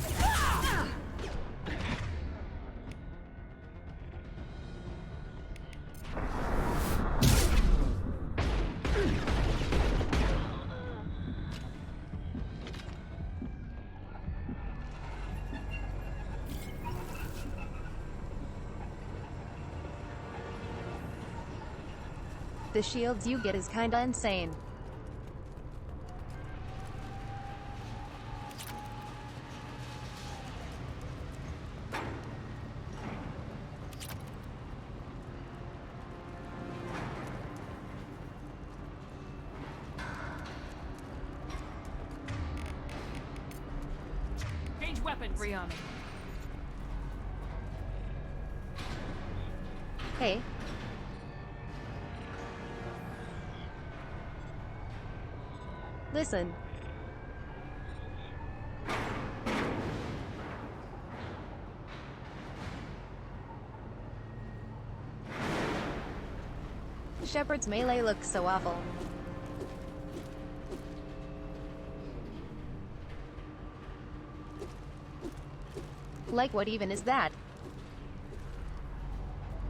The shields you get is kinda insane. Change weapons! Rearming. Hey. Listen. Shepard's melee looks so awful. Like what even is that?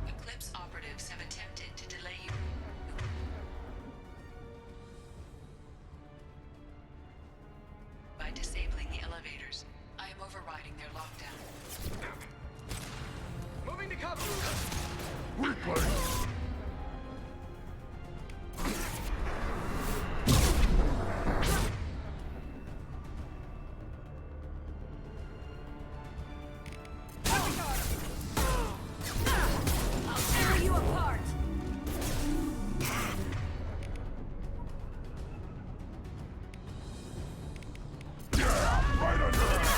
Eclipse operatives have attempted to delay you. By disabling the elevators, I am overriding their lockdown. Moving to cover! Replay! I'll tear you apart! Right under it!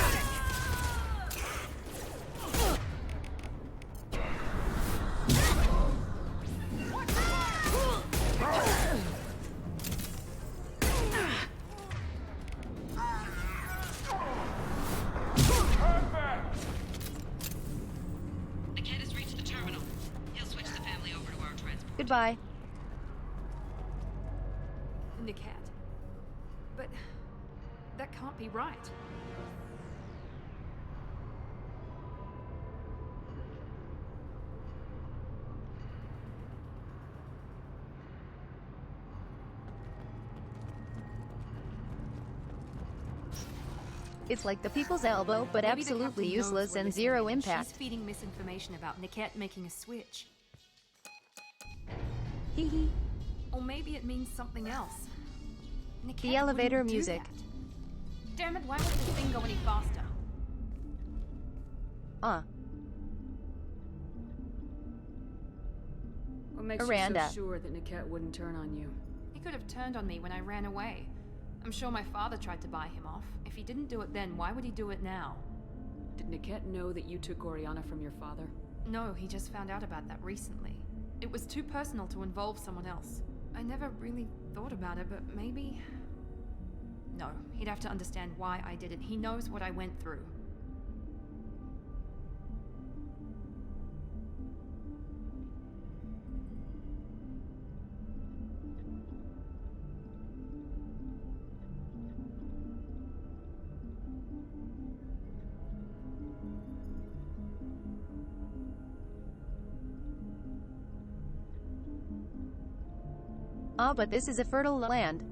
The kid has reached the terminal. He'll switch the family over to our transport. Goodbye. Niket. But that can't be right. It's like the people's elbow, but Maybe the absolutely captain knows useless we're and listening zero and impact. She's feeding misinformation about Niket making a switch. Hee hee. Or maybe it means something else. Niket The elevator wouldn't do music. that. Damn it, why won't this thing go any faster? What makes Miranda. you so sure that Niket wouldn't turn on you? He could have turned on me when I ran away. I'm sure my father tried to buy him off. If he didn't do it then, why would he do it now? Did Niket know that you took Oriana from your father? No, he just found out about that recently. It was too personal to involve someone else. I never really thought about it, but maybe... No, he'd have to understand why I did it. He knows what I went through. Ah, but this is a fertile land.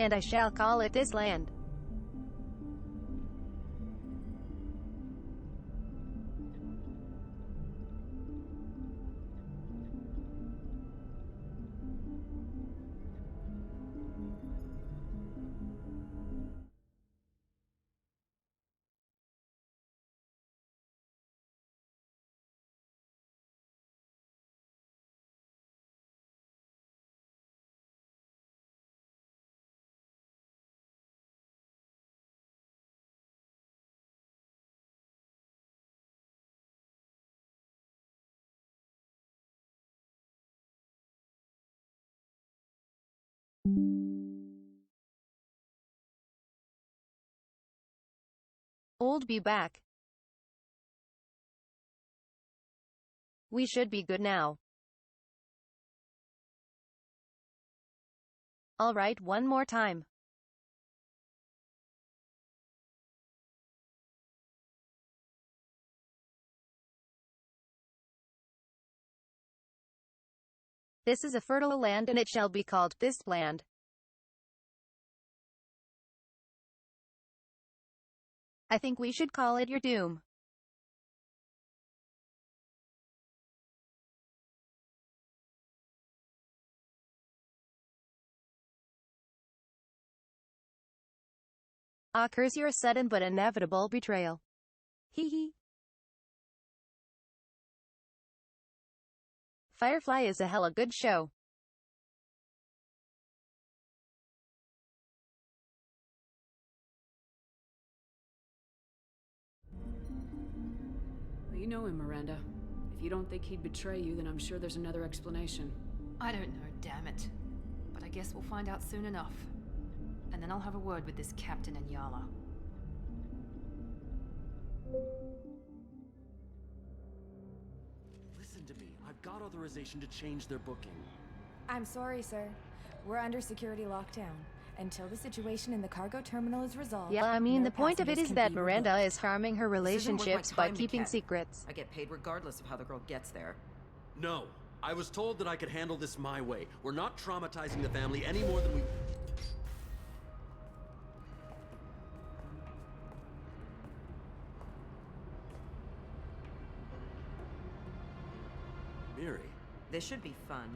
And I shall call it this land. Old be back. We should be good now. Alright, one more time. This is a fertile land and it shall be called this land. I think we should call it your doom. Ah, curse your sudden but inevitable betrayal. Hee hee. Firefly is a hella good show. Well, you know him, Miranda. If you don't think he'd betray you, then I'm sure there's another explanation. I don't know, damn it. But I guess we'll find out soon enough. And then I'll have a word with this Captain and Yala. Listen to me. I've got authorization to change their booking. I'm sorry, sir. We're under security lockdown. Until the situation in the cargo terminal is resolved. Yeah, I mean, no the point of it passengers is can that be Miranda rebooked. is harming her This isn't worth my relationships by time, keeping Niket. secrets. I get paid regardless of how the girl gets there. No. I was told that I could handle this my way. We're not traumatizing the family any more than we... Miri. This should be fun.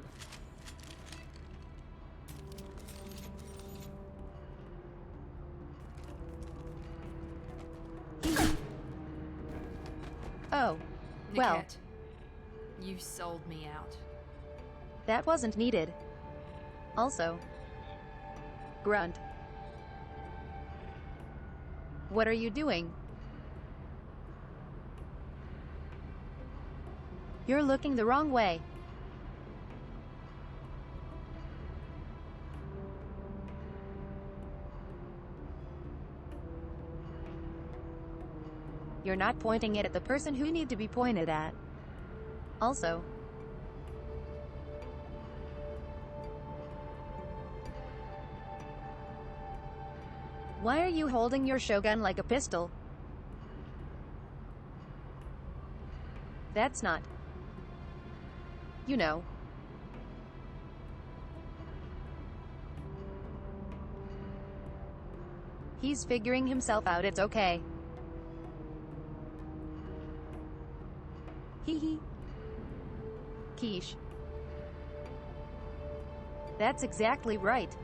Oh. Well, Niket, you sold me out. that wasn't needed. Also. Grunt. What are you doing? You're looking the wrong way. You're not pointing it at the person who need to be pointed at. Also. Why are you holding your shotgun like a pistol? That's not... You know. He's figuring himself out, it's okay. Hee hee. Quiche. That's exactly right.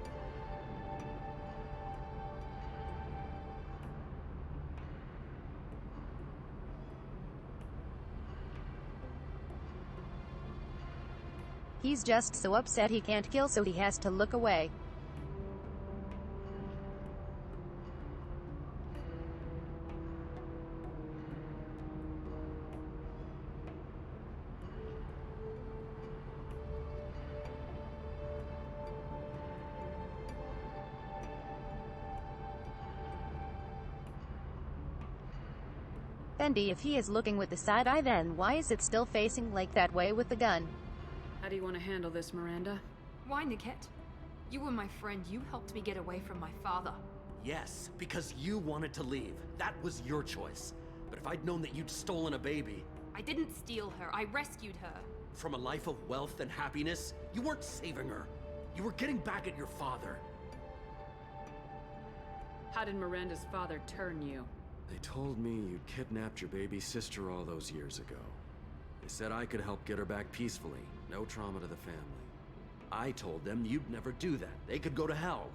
He's just so upset he can't kill, so he has to look away. Fendi, if he is looking with the side eye, then why is it still facing like that way with the gun? How do you want to handle this, Miranda? Why, Niket? You were my friend. You helped me get away from my father. Yes, because you wanted to leave. That was your choice. But if I'd known that you'd stolen a baby... I didn't steal her. I rescued her. From a life of wealth and happiness, you weren't saving her. You were getting back at your father. How did Miranda's father turn you? They told me you kidnapped your baby sister all those years ago. They said I could help get her back peacefully. No trauma to the family. I told them you'd never do that. They could go to hell.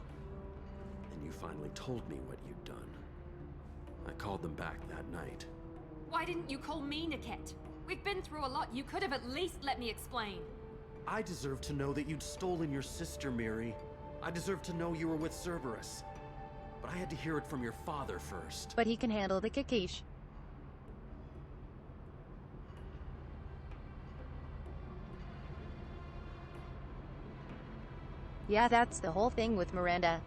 And you finally told me what you'd done. I called them back that night. Why didn't you call me, Niket? We've been through a lot. You could have at least let me explain. I deserve to know that you'd stolen your sister, Miri. I deserve to know you were with Cerberus. But I had to hear it from your father first. But he can handle the Kikish. Yeah, that's the whole thing with Miranda.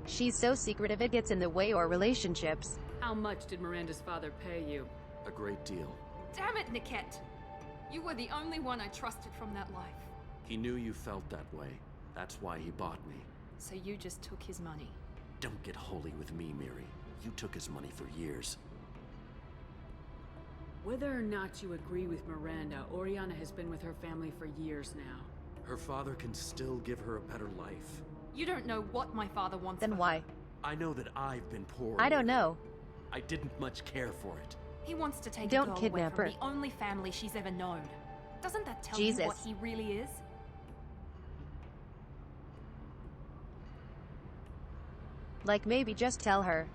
She's so secretive it gets in the way of relationships. How much did Miranda's father pay you? A great deal. Damn it, Niket! You were the only one I trusted from that life. He knew you felt that way. That's why he bought me. So you just took his money. Don't get holy with me, Miri. You took his money for years. Whether or not you agree with Miranda, Oriana has been with her family for years now. Her father can still give her a better life. You don't know what my father wants. Then why? I know that I've been poor. I don't know. I didn't much care for it. He wants to take Don't a girl kidnap away her. from the only family she's ever known. Doesn't that tell Jesus. you what he really is? Like, maybe just tell her.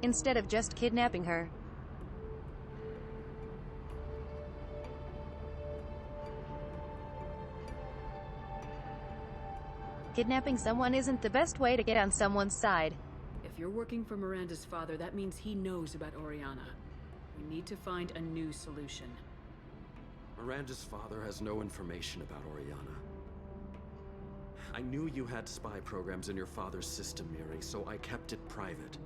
Instead of just kidnapping her. Kidnapping someone isn't the best way to get on someone's side. If you're working for Miranda's father, that means he knows about Oriana. We need to find a new solution. Miranda's father has no information about Oriana. I knew you had spy programs in your father's system, Miri, so I kept it private.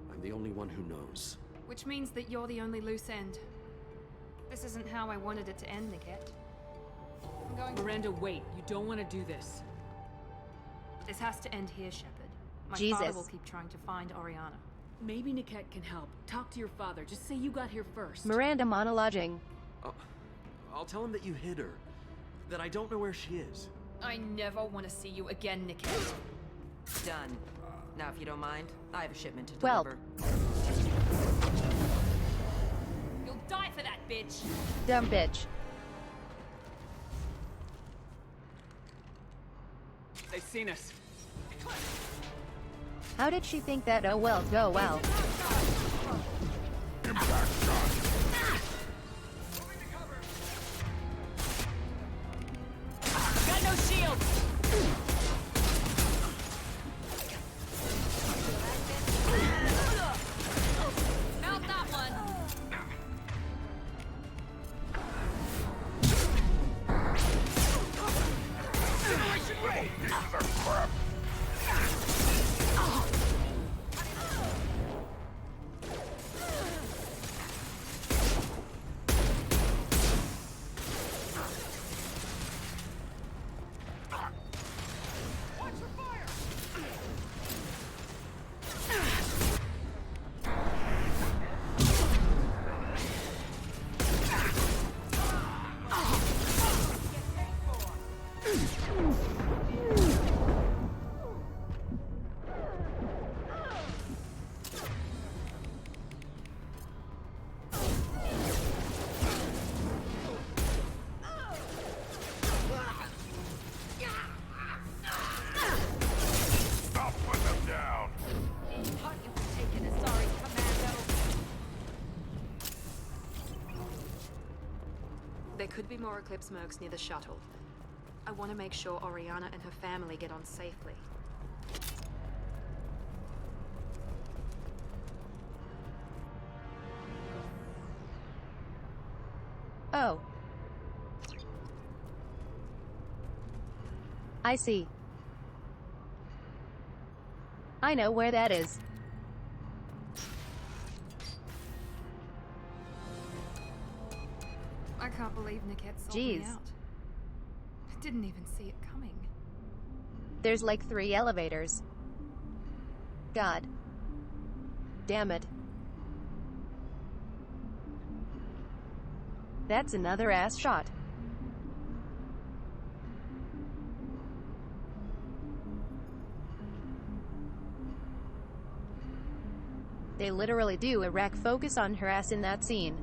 I'm the only one who knows. Which means that you're the only loose end. This isn't how I wanted it to end, Niket. I'm going... Miranda, wait. You don't want to do this. This has to end here, Shepard. My Jesus. father will keep trying to find Oriana. Maybe Niket can help. Talk to your father. Just say you got here first. Miranda monologuing. I'll tell him that you hid her. That I don't know where she is. I never want to see you again, Niket. Done. Now, if you don't mind, I have a shipment to Well. deliver. You'll die for that, bitch! Dumb bitch. They've seen us. How did she think that? Oh well, go well. Got no shields! Mount that one! There could be more Eclipse mercs near the shuttle. I want to make sure Oriana and her family get on safely. Oh. I see. I know where that is. I can't believe Niket sold me Jeez. out. Didn't even see it coming. There's like 3 elevators. God. Damn it. That's another ass shot. They literally do a rack focus on her ass in that scene.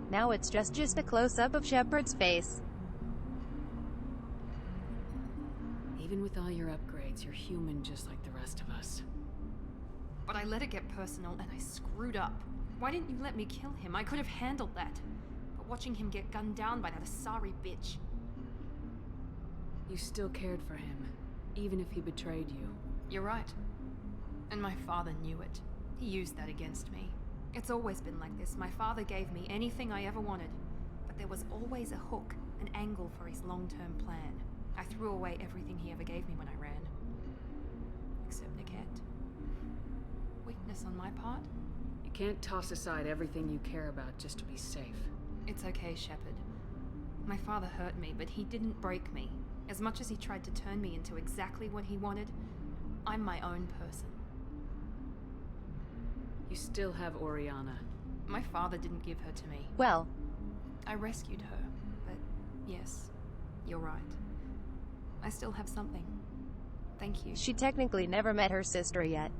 Now it's just a close-up of Shepard's face. Even with all your upgrades, you're human just like the rest of us. But I let it get personal and I screwed up. Why didn't you let me kill him? I could have handled that. But watching him get gunned down by that Asari bitch. You still cared for him, even if he betrayed you. You're right. And my father knew it. He used that against me. It's always been like this. My father gave me anything I ever wanted. But there was always a hook, an angle for his long-term plan. I threw away everything he ever gave me when I ran. Except Niket. Weakness on my part? You can't toss aside everything you care about just to be safe. It's okay, Shepard. My father hurt me, but he didn't break me. As much as he tried to turn me into exactly what he wanted, I'm my own person. You still have Oriana. My father didn't give her to me. Well, I rescued her, but yes, you're right. I still have something. Thank you. She technically never met her sister yet.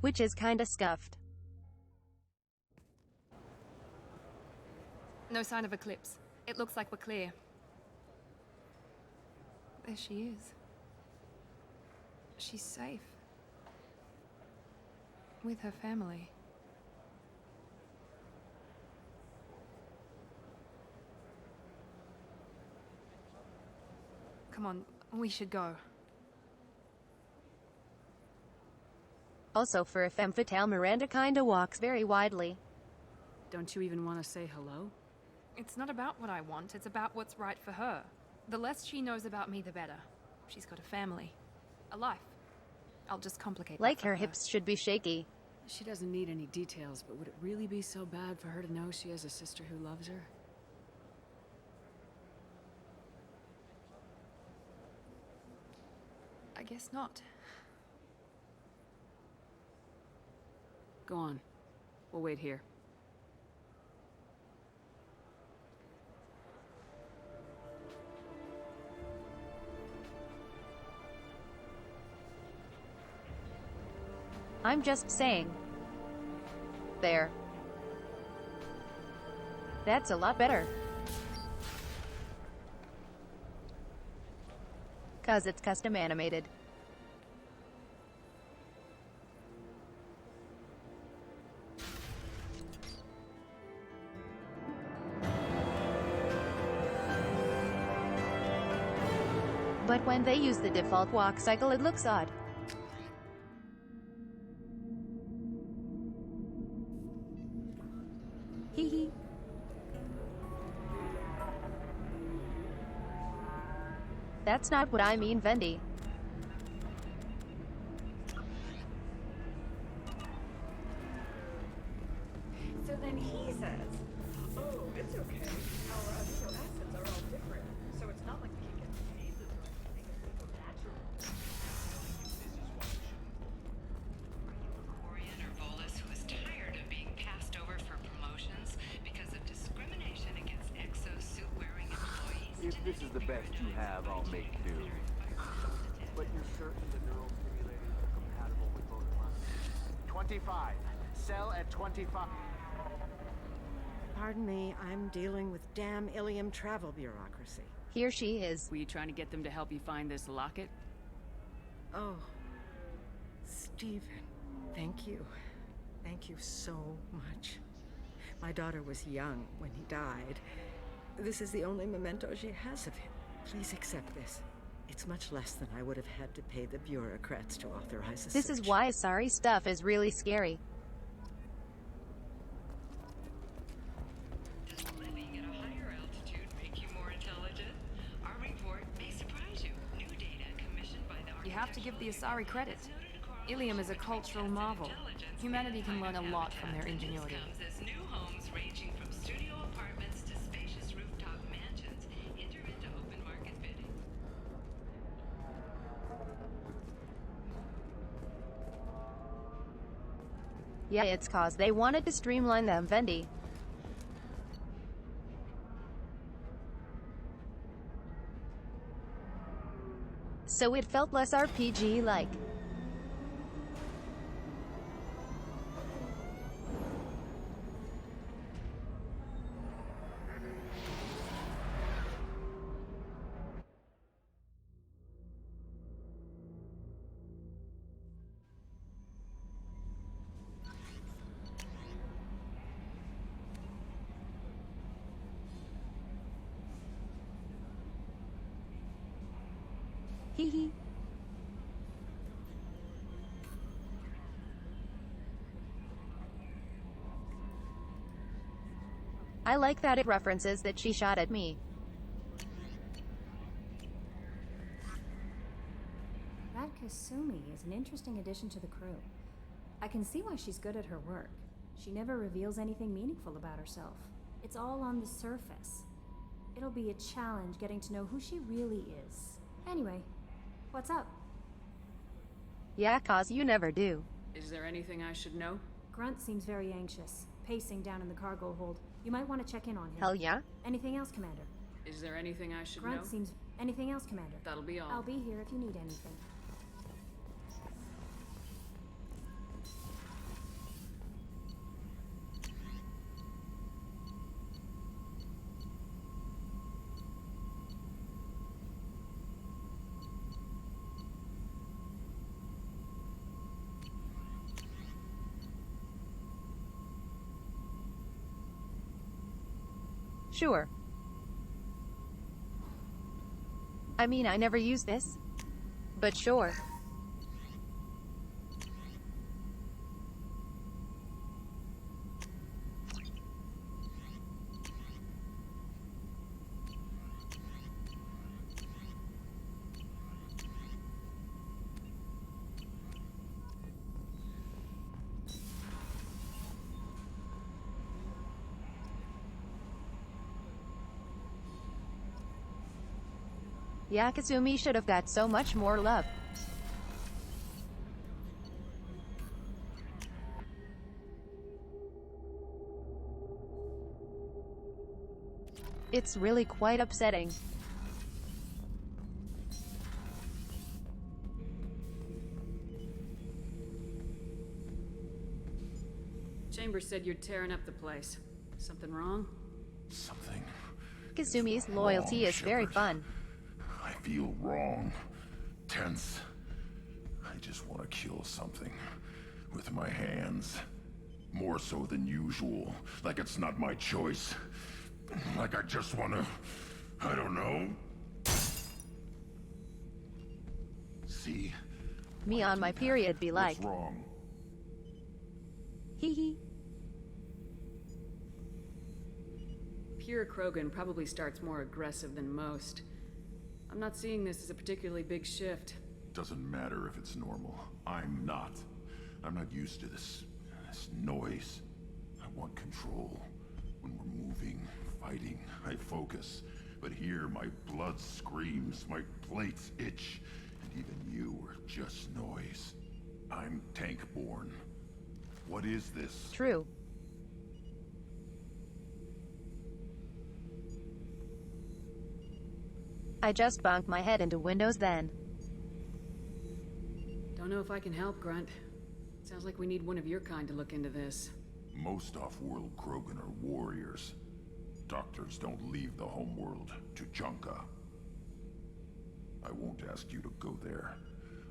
Which is kinda scuffed. No sign of eclipse. It looks like we're clear. There she is. She's safe. With her family. Come on, we should go. Also, for a femme fatale, Miranda kinda walks very widely. Don't you even want to say hello? It's not about what I want, it's about what's right for her. The less she knows about me, the better. She's got a family. A life. I'll just complicate that Like for her hips should be shaky. She doesn't need any details, but would it really be so bad for her to know she has a sister who loves her? I guess not. Go on. We'll wait here. I'm just saying. There. That's a lot better. 'Cause it's custom animated. But when they use the default walk cycle, it looks odd. Hee hee. That's not what I mean, Vendi. So then he says, oh, it's okay. Our amino acids are all different. So it's not like we can get diseases or anything if we go natural. Quarian or Volus who is tired of being passed over for promotions because of discrimination against exosuit-wearing employees. If this is the best you have, I'll make do. But you're certain the neural simulators are compatible with both classes? 25. Sell at 25. Pardon me, I'm dealing with damn Ilium travel bureaucracy. Here she is. Were you trying to get them to help you find this locket? Oh, Stephen, thank you. Thank you so much. My daughter was young when he died. This is the only memento she has of him. Please accept this. It's much less than I would have had to pay the bureaucrats to authorize a This search. is why Asari stuff is really scary. Does living at a higher altitude make you more intelligent? Our report may surprise you. New data commissioned by the have to give the Asari credit. Ilium is a cultural marvel. Humanity can learn a lot from their ingenuity. As new homes ranging from studio apartments to spacious rooftop mansions enter into open market bidding. Yeah, it's cause they wanted to streamline them, Vendi. So it felt less RPG-like. Hee hee. I like that it references that she shot at me. That Kasumi is an interesting addition to the crew. I can see why she's good at her work. She never reveals anything meaningful about herself. It's all on the surface. It'll be a challenge getting to know who she really is. Anyway, what's up? Yeah, cause you never do. Is there anything I should know? Grunt seems very anxious, pacing down in the cargo hold. You might want to check in on him. Hell yeah. Anything else, Commander? Is there anything I should know? Grunt seems... Anything else, Commander? That'll be all. I'll be here if you need anything. Sure. I mean, I never use this. But sure. Yeah, Kasumi should have got so much more love. It's really quite upsetting. Chambers said you're tearing up the place. Something wrong? Something. Kasumi's loyalty is very fun. I feel wrong. Tense. I just want to kill something. With my hands. More so than usual. Like it's not my choice. Like I just want to... I don't know. See? Me on my period be like. What's wrong? Hee hee. Pure Krogan probably starts more aggressive than most. I'm not seeing this as a particularly big shift. Doesn't matter if it's normal. I'm not. I'm not used to this noise. I want control. When we're moving, fighting, I focus. But here, my blood screams, my plates itch, and even you are just noise. I'm tank-born. What is this? True. I just bonked my head into Windows then. Don't know if I can help, Grunt. Sounds like we need one of your kind to look into this. Most off-world Krogan are warriors. Doctors don't leave the homeworld to Junka. I won't ask you to go there.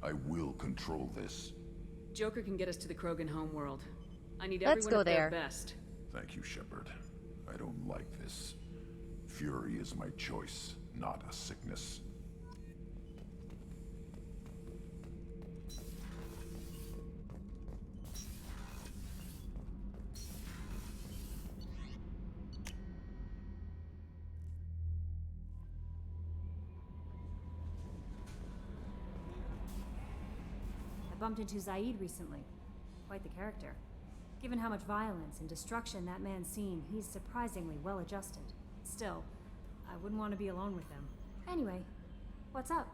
I will control this. Joker can get us to the Krogan homeworld. I need Let's everyone go at their there. best. Thank you, Shepard. I don't like this. Fury is my choice, not a sickness. bumped into Zaid recently. Quite the character. Given how much violence and destruction that man's seen, he's surprisingly well adjusted. Still, I wouldn't want to be alone with him. Anyway, what's up?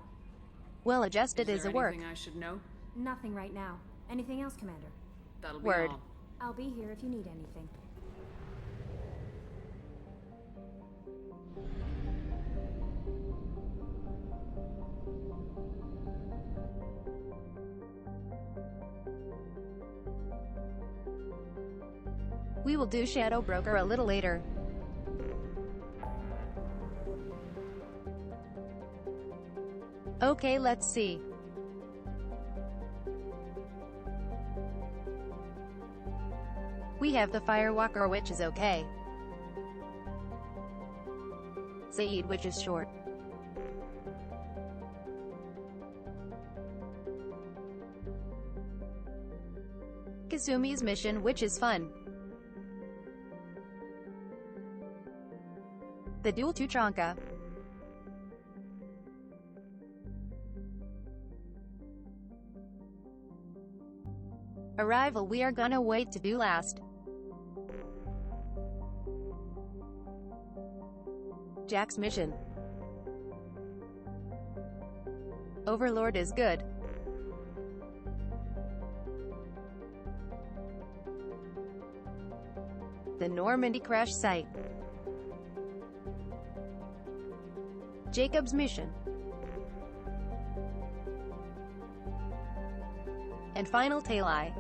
Well adjusted is a work. Anything I should know? Nothing right now. Anything else, Commander? That'll be Word. all. I'll be here if you need anything. We will do Shadow Broker a little later. Okay, let's see. We have the Firewalker, which is okay. Zaid, which is short. Kasumi's mission, which is fun. The duel to Tronka. Arrival, we are gonna wait to do last. Jack's mission. Overlord is good. The Normandy crash site. Jacob's mission. And final Talai.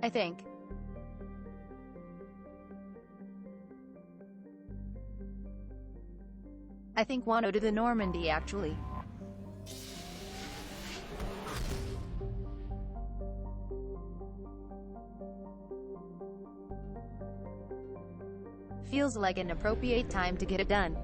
I think. Wano to the Normandy, actually. Feels like an appropriate time to get it done.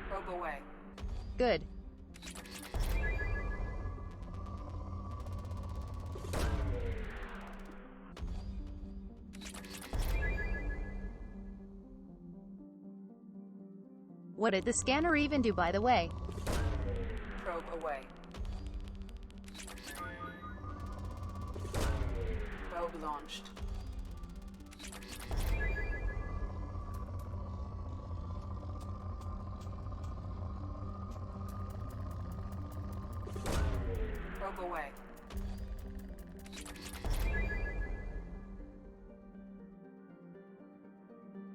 Probe away. Good. What did the scanner even do, by the way? Probe away. Probe launched. Probe away.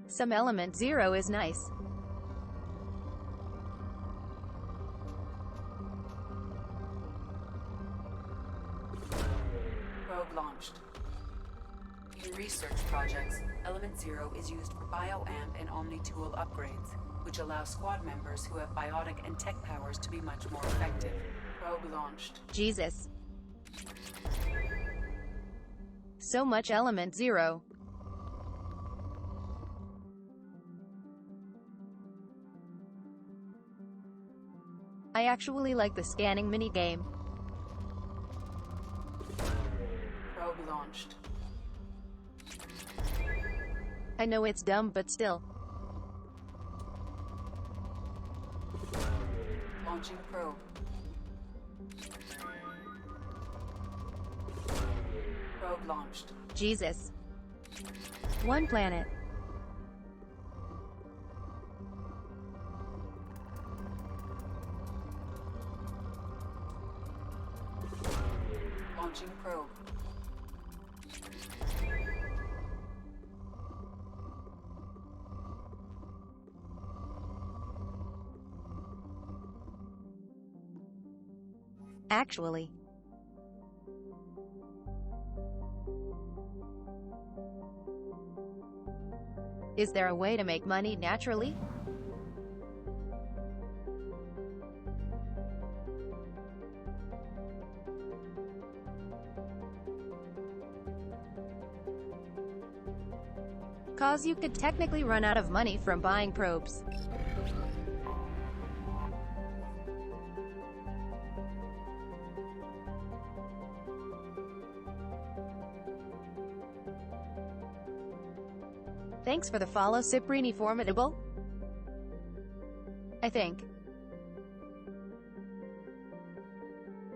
Some element 0 is nice. Probe launched. In research projects, Element 0 is used for bioamp and omni-tool upgrades, which allow squad members who have biotic and tech powers to be much more effective. Probe launched. Jesus. So much element 0. I actually like the scanning minigame. Probe launched. I know it's dumb, but still. Launching probe. Probe launched. Jesus. One planet. Launching probe. Actually. Is there a way to make money naturally? Cause you could technically run out of money from buying probes. Thanks for the follow, Ciprini Formidable. I think.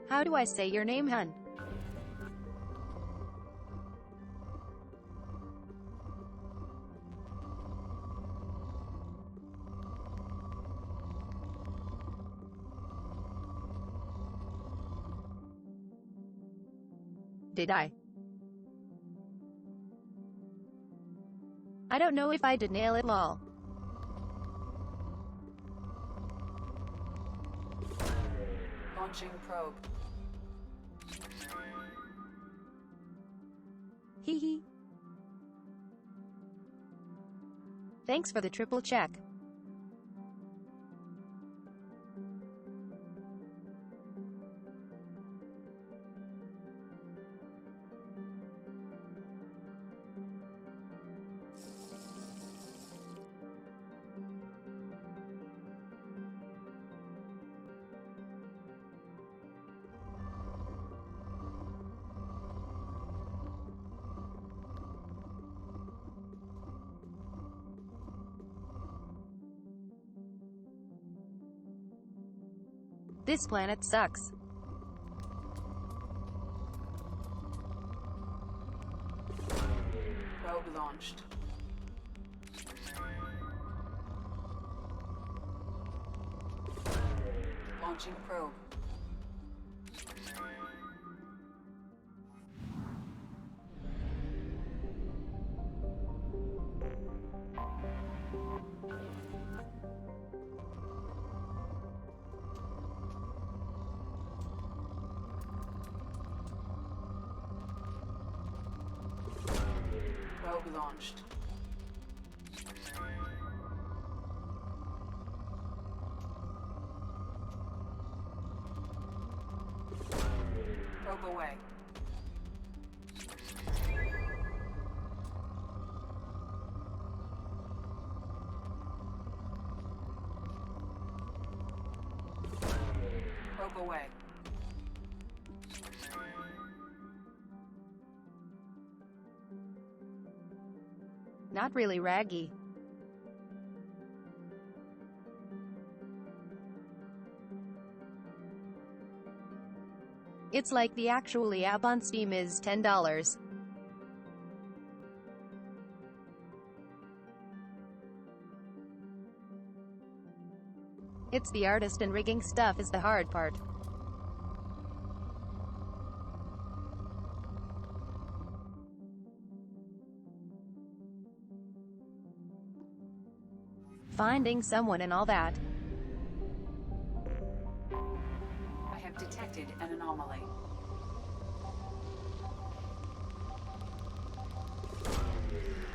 How do I say your name, hun? Did I? I don't know if I did nail it lol. Launching probe. Hee hee. Thanks for the triple check. This planet sucks. Probe launched. Launching probe. Probe launched. Probe away. Probe away. Not really raggy. It's like the actually app on Steam is $10. It's the artist and rigging stuff is the hard part. Finding someone and all that. I have detected an anomaly.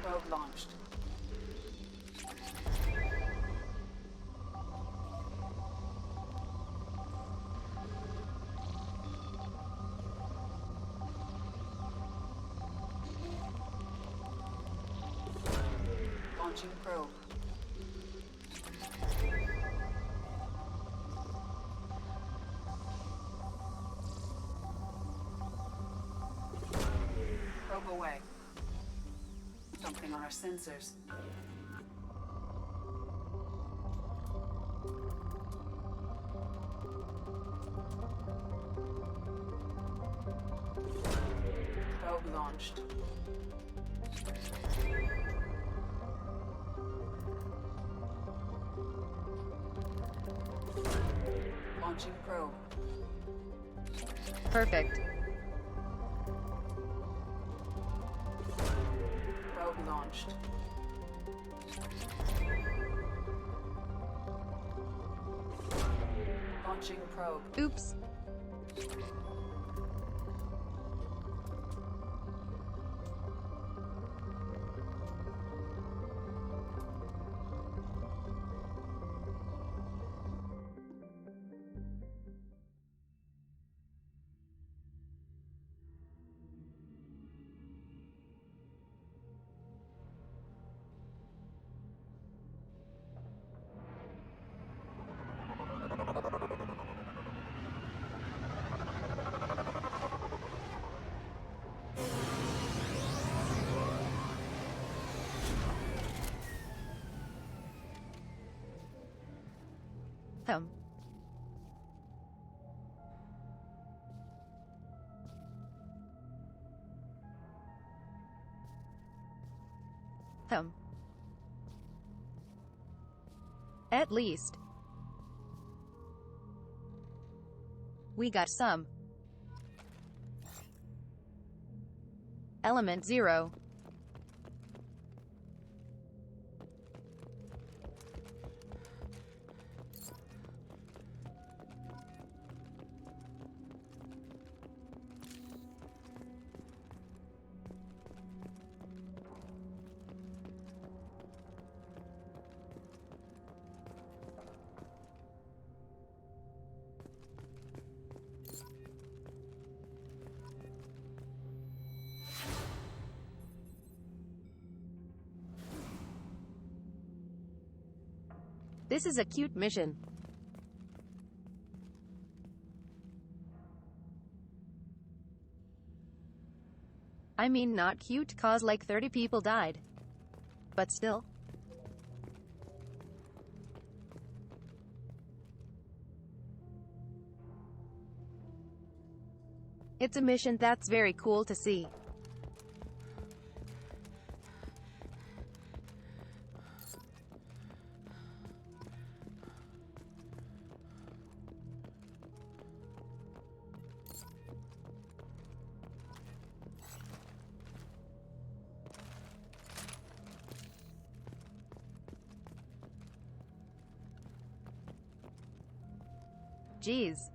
Probe launched. Launching probe. Probe away. Something on our sensors. Probe launched. Launching probe. Perfect. Probe launched. Launching probe. Oops. Hum. Hum. At least. We got some. Element 0. This is a cute mission. I mean, not cute cause like 30 people died. But still. It's a mission that's very cool to see. Jeez.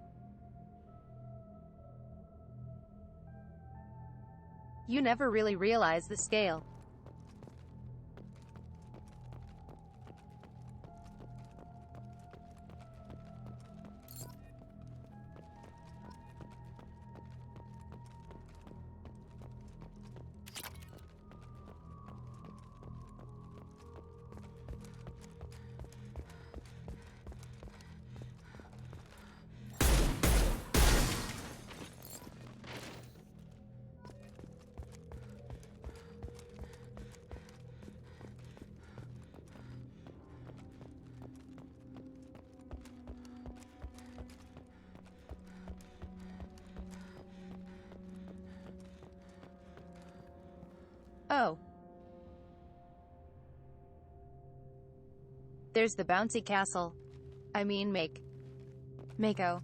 You never really realize the scale. Oh. There's the bouncy castle. I mean, Mako.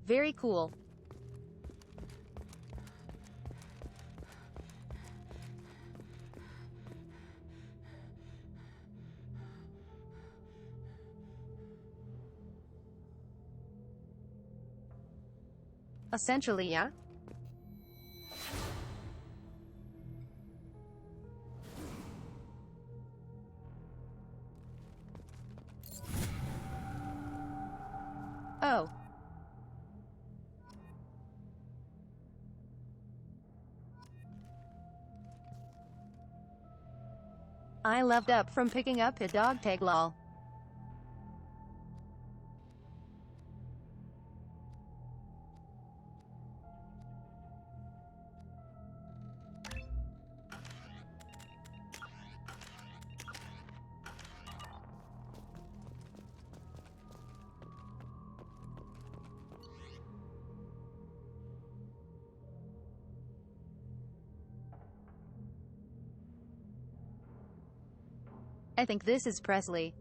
Very cool. Essentially, yeah? Oh. I leveled up from picking up a dog tag lol. I think this is Presley.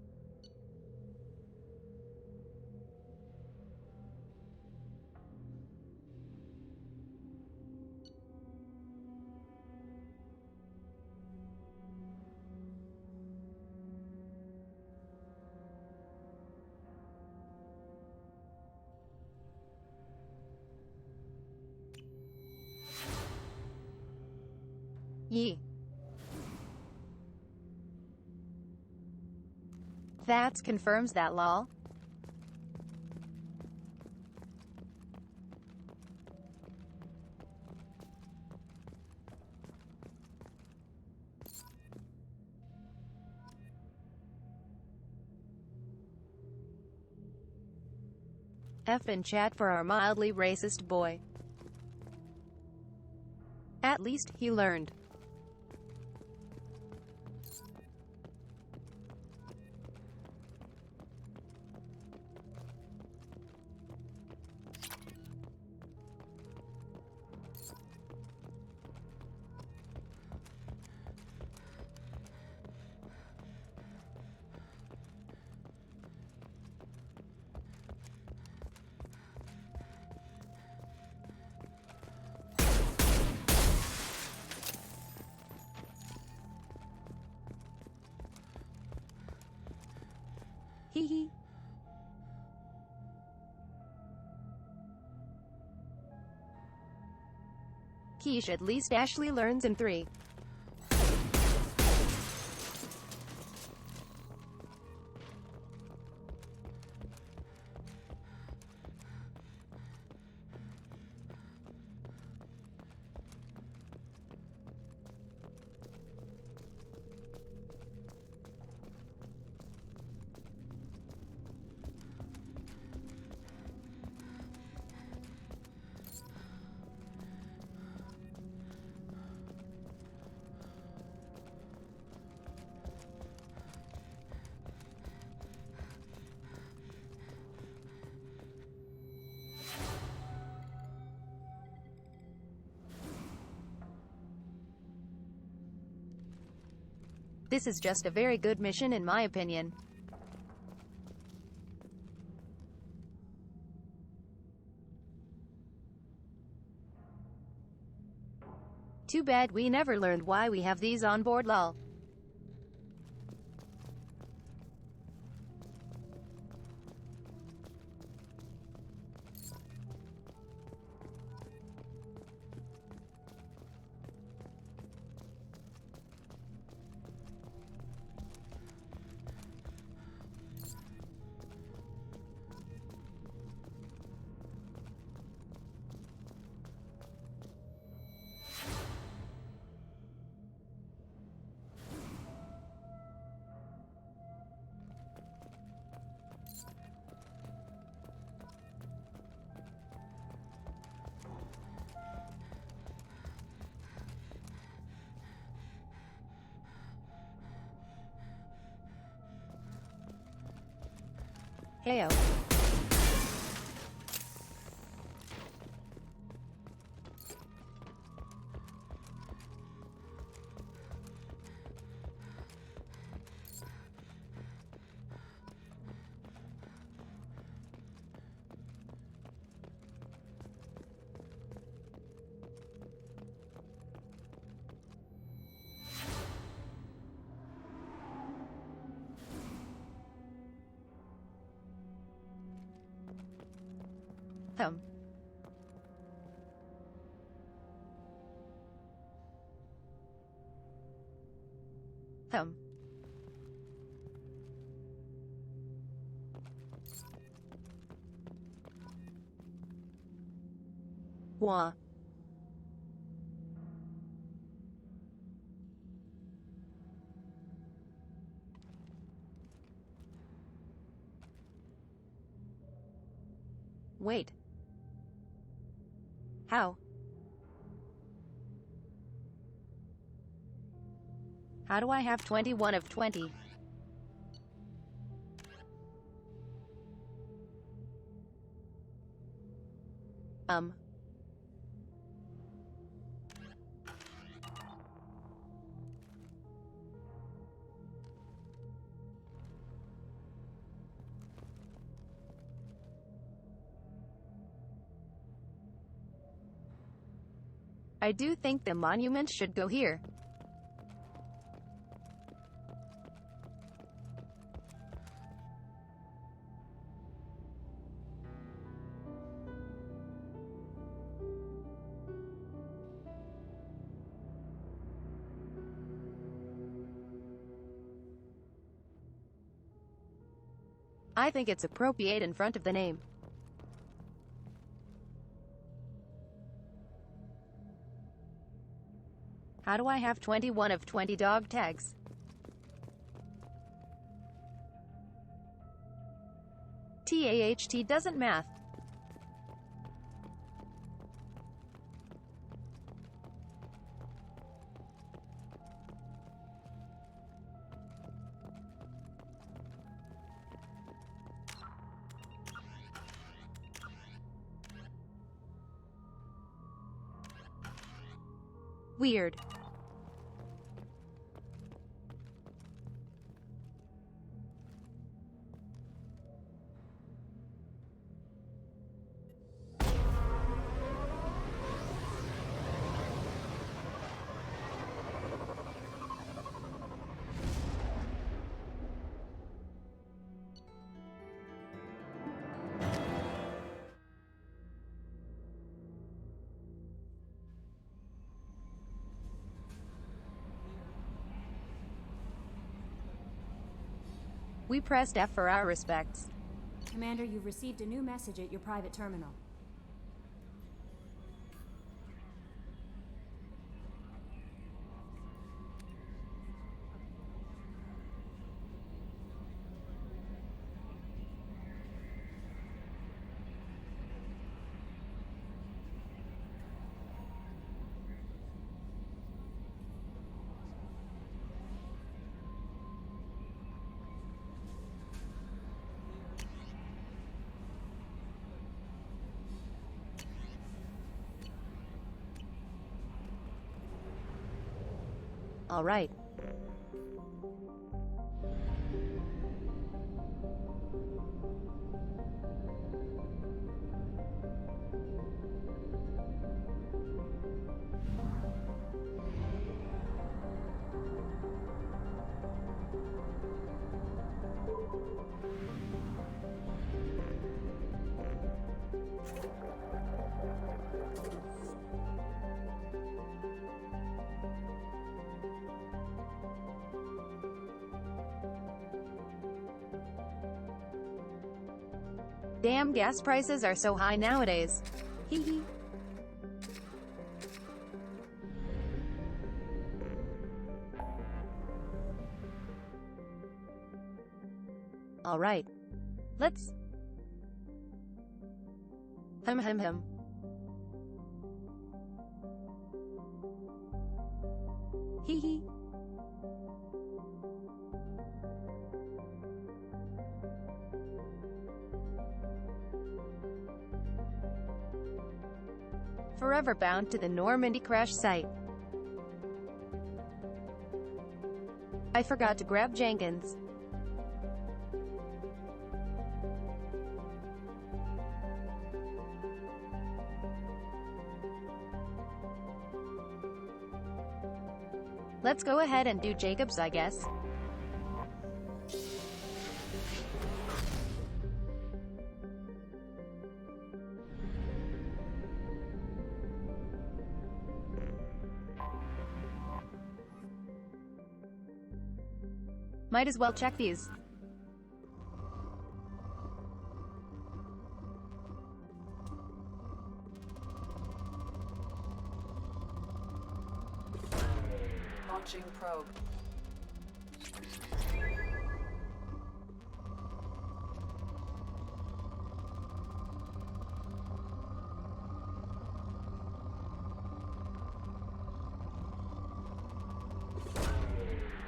Yee. That confirms that lol. F in chat for our mildly racist boy. At least, he learned. Hee hee. Quiche, at least Ashley learns in 3. This is just a very good mission in my opinion. Too bad we never learned why we have these on board, lol. Heyo. Hum. Hum. Wah. Wait. How? How do I have 21 of 20? I do think the monument should go here. I think it's appropriate in front of the name. How do I have 21 of 20 dog tags? TAHT doesn't math. Weird. We pressed F for our respects. Commander, you've received a new message at your private terminal. All right. Damn, gas prices are so high nowadays. Hee hee. All right. Let's... Hum. Hee hee. Forever bound to the Normandy crash site. I forgot to grab Jenkins. Let's go ahead and do Jacobs, I guess. Might as well check these. Launching probe.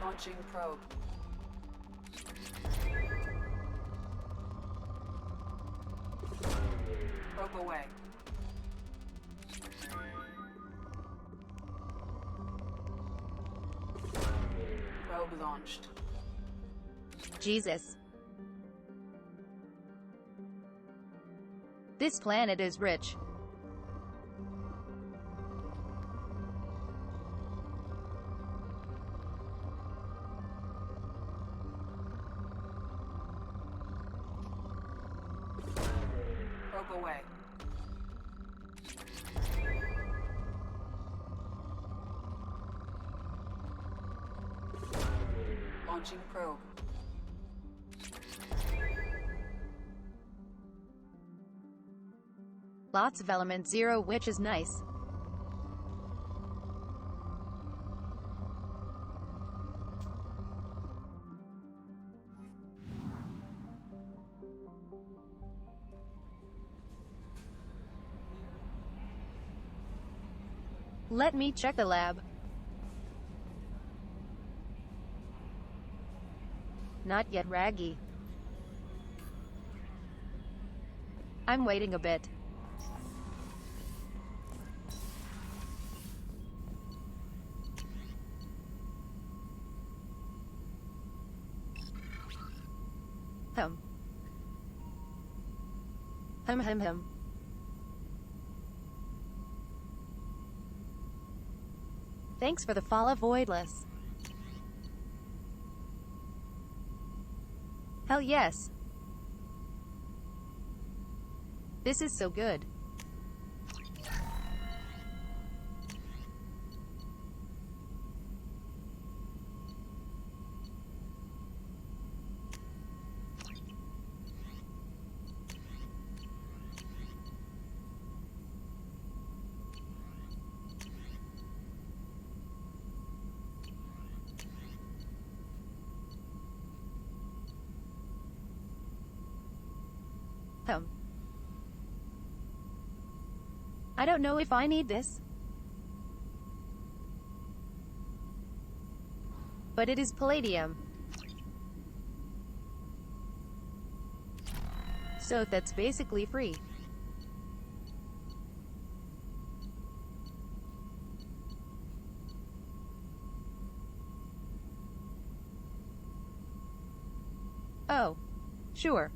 Launching probe. Probe away. Probe launched. Jesus. This planet is rich. Probe away. Launching probe. Lots of element 0, which is nice. Let me check the lab. Not yet, Raggy. I'm waiting a bit. Hum. Hum hum hum. Thanks for the follow, Voidless. Hell yes. This is so good. I don't know if I need this. But it is palladium. So that's basically free. Oh. Sure.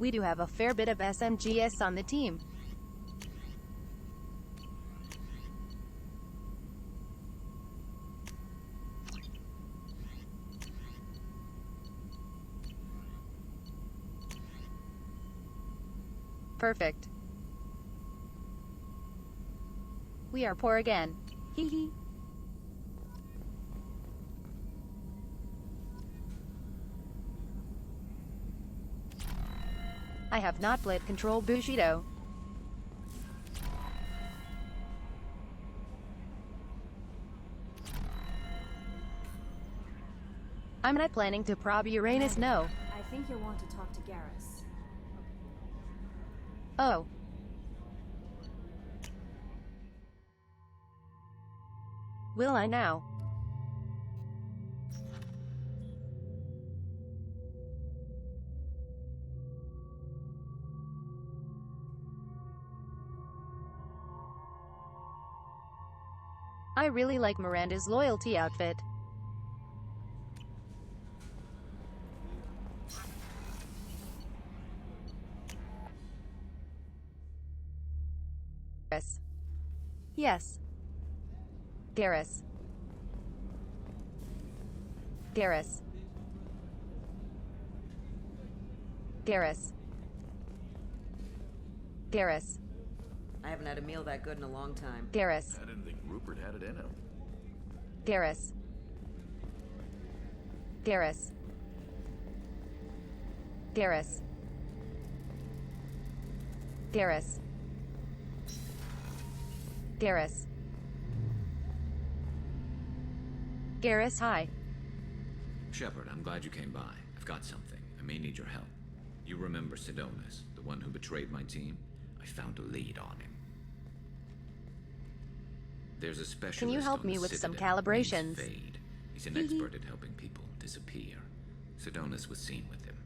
We do have a fair bit of SMGS on the team. Perfect. We are poor again. Hee hee. I have not played Control Bushido. I'm not planning to prob Uranus, no. I think you'll want to talk to Garrus. Oh. Will I now? I really like Miranda's loyalty outfit. Garrus. Yes. Garrus. Garrus. Garrus. Garrus. I haven't had a meal that good in a long time. Garrus. I didn't think Rupert had it in him. Garrus. Garrus. Garrus. Garrus. Garrus. Garrus, hi. Shepard, I'm glad you came by. I've got something. I may need your help. You remember Sidonus, the one who betrayed my team? I found a lead on him. There's a specialist. Can you help on me the with some Citadel named calibrations? Fade. He's an expert at helping people disappear. Sidonus was seen with him.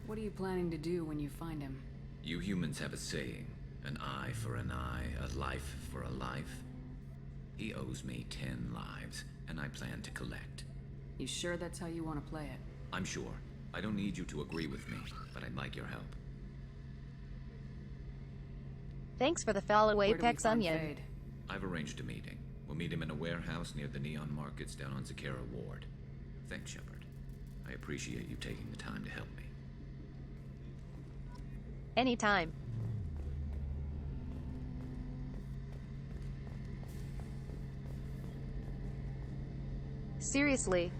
What are you planning to do when you find him? You humans have a saying, an eye for an eye, a life for a life. He owes me 10 lives, and I plan to collect. You sure that's how you want to play it? I'm sure. I don't need you to agree with me, but I'd like your help. Thanks for the follow, Where do we Apex find Onion. Fade? I've arranged a meeting. We'll meet him in a warehouse near the Neon Markets down on Zakera Ward. Thanks, Shepard. I appreciate you taking the time to help me. Anytime. Seriously.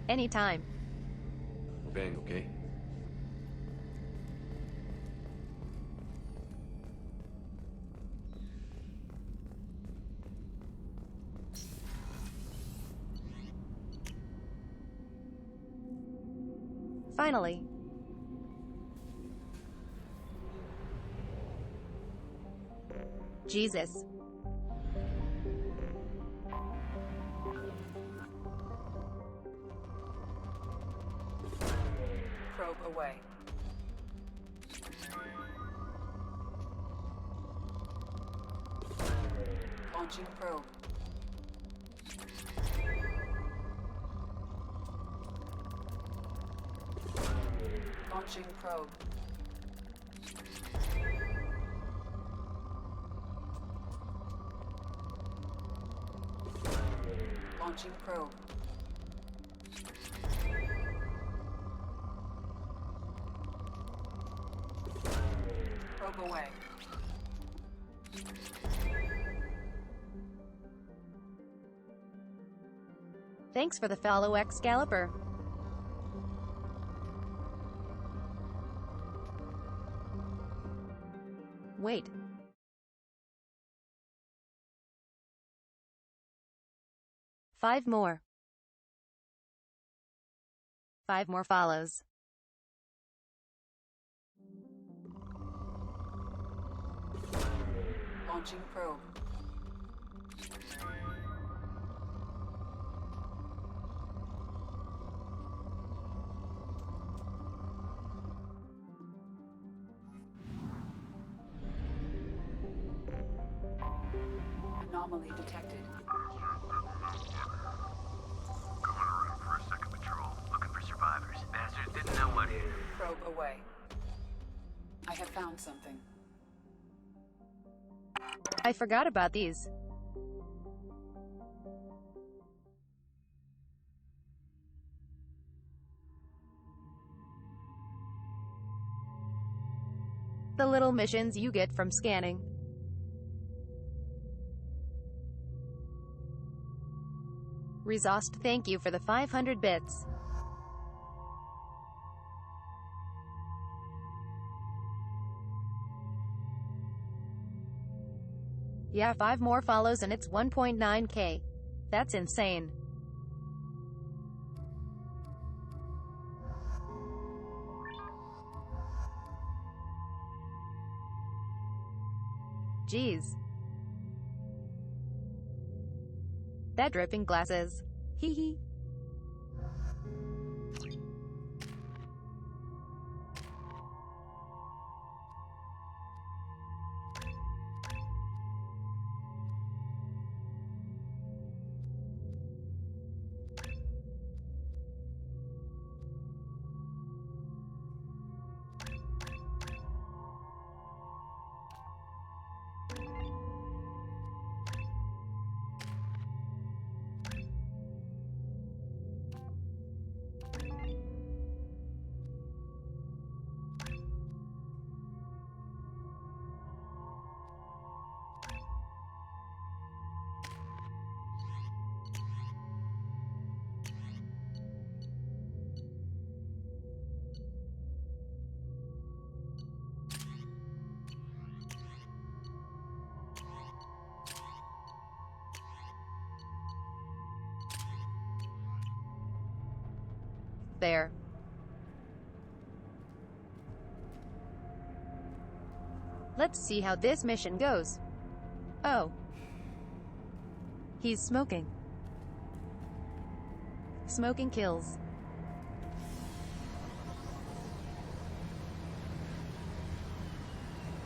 Anytime. Bang, okay? Finally. Jesus. away. Launching probe. Launching probe. Launching probe. Probe away. Thanks for the follow, Excalibur. Wait. Five more. 5 more follows. Launching probe. Anomaly detected. For a second patrol, looking for survivors. Bastards didn't know what hit. Probe away. I have found something. I forgot about these. The little missions you get from scanning. Rezost, thank you for the 500 bits. Yeah, 5 more follows and it's 1.9k. That's insane. Jeez. That dripping glasses. Hee hee. There. Let's see how this mission goes. Oh. He's smoking. Smoking kills.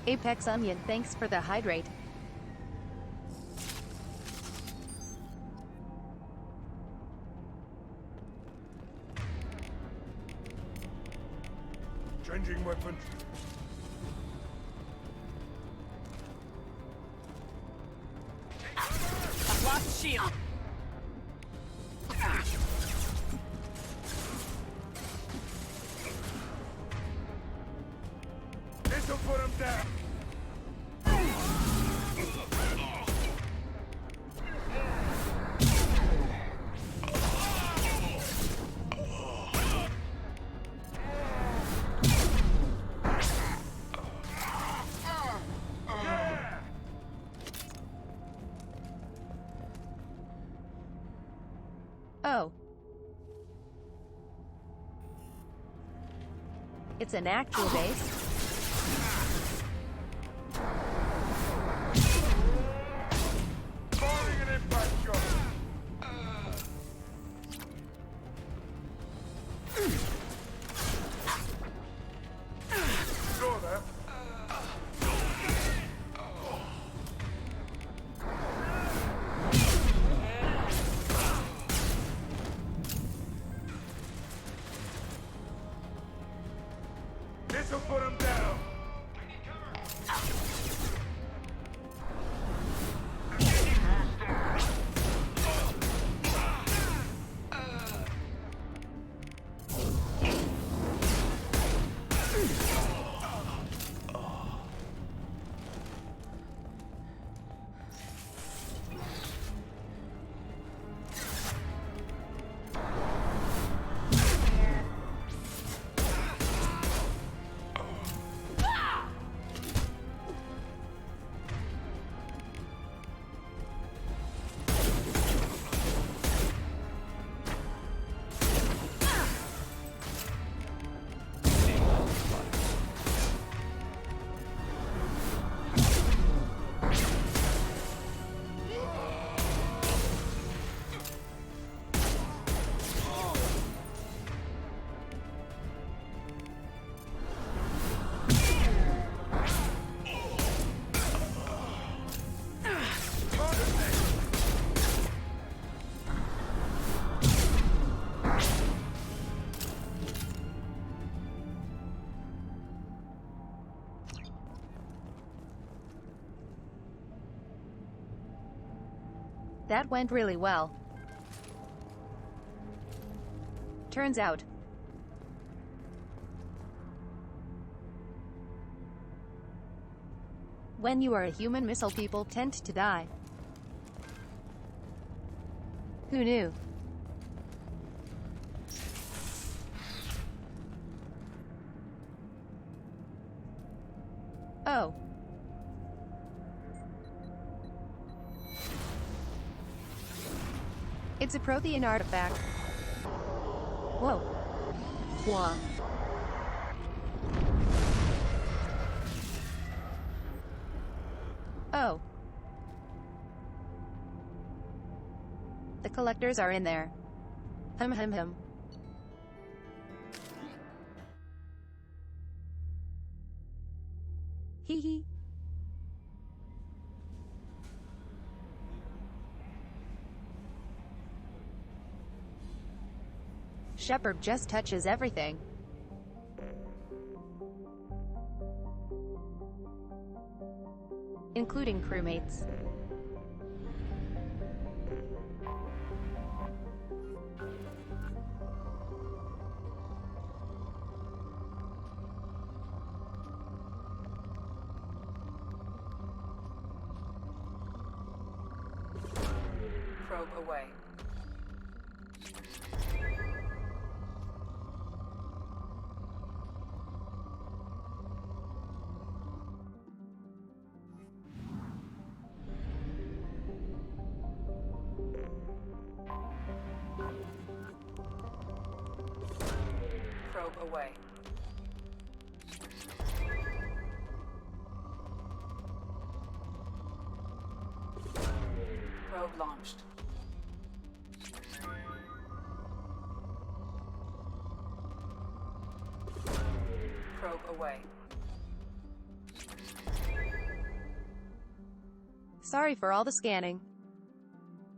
Apex Onion, thanks for the hydrate. Changing weapon. I've lost shield. This'll put him down. Oh. It's an actual base. Firing an impact shot. That went really well. Turns out, when you are a human missile, people tend to die. Who knew? Oh. It's a Prothean artifact. Whoa. Whoa. Oh. The collectors are in there. Hum. Hee hee. Shepard just touches everything. Including crewmates. Probe away. Probe away. Probe launched. Probe away. Sorry for all the scanning.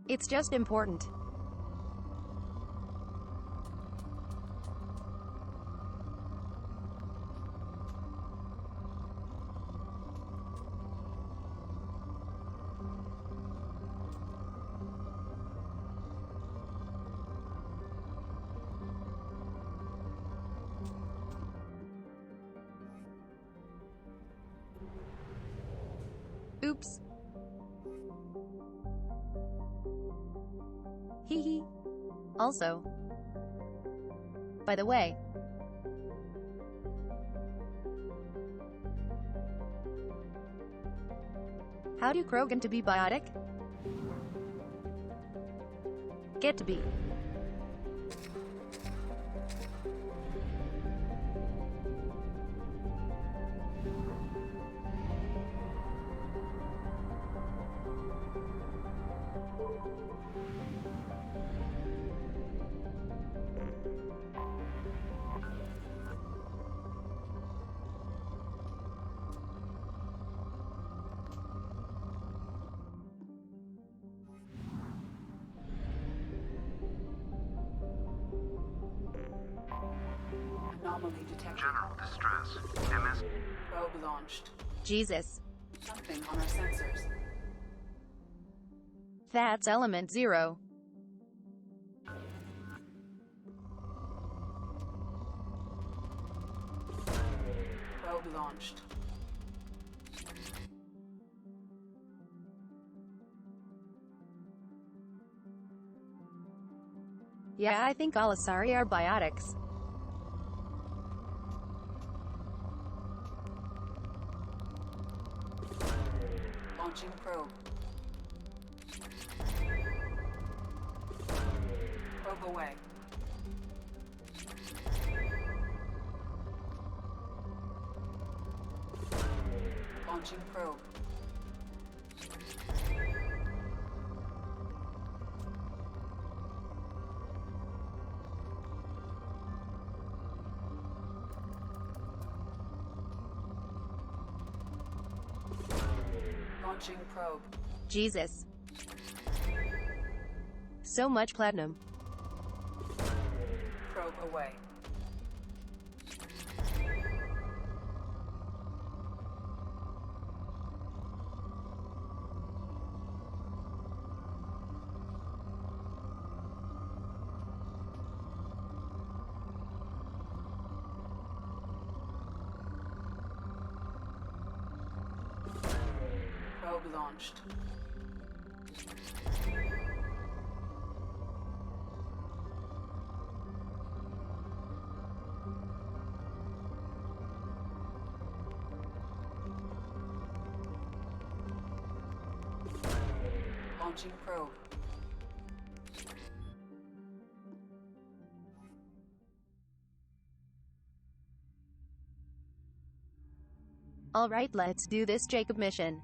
It's just important. Oops. Hee hee. Also, by the way, how do Krogan to be biotic? Get to be. Anomaly detected. General distress. MS. Probe launched. Jesus. Something on our sensors. That's element 0. Probe launched. Yeah, I think all Asari are biotics. Launching probe. Probe away. Launching probe. Launching probe. Jesus. So much platinum. Probe away. launched. Launching probe. Alright, let's do this Jacob mission.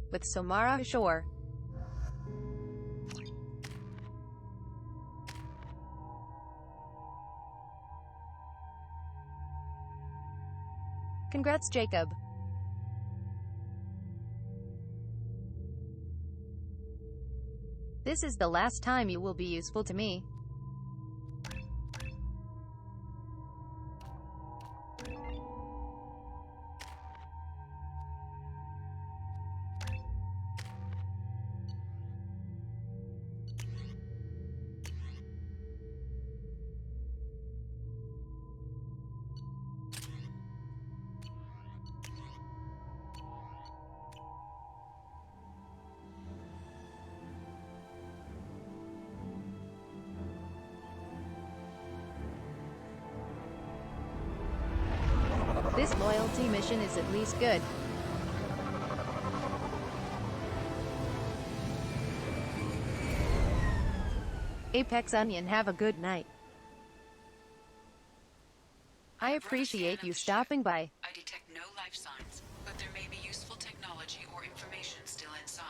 With Samara ashore. Congrats, Jacob. This is the last time you will be useful to me. This loyalty mission is at least good. Apex Onion, have a good night. I appreciate you stopping by. I detect no life signs, but there may be useful technology or information still inside.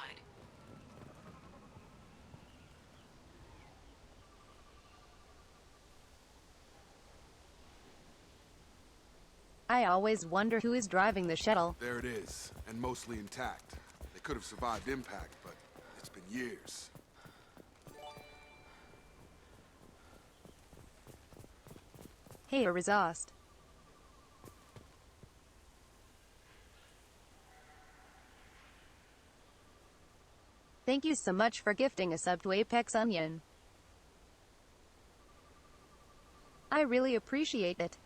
I always wonder who is driving the shuttle. There it is, and mostly intact. They could have survived impact, but it's been years. Hey, Arizost. Thank you so much for gifting a sub to Apex Onion. I really appreciate it.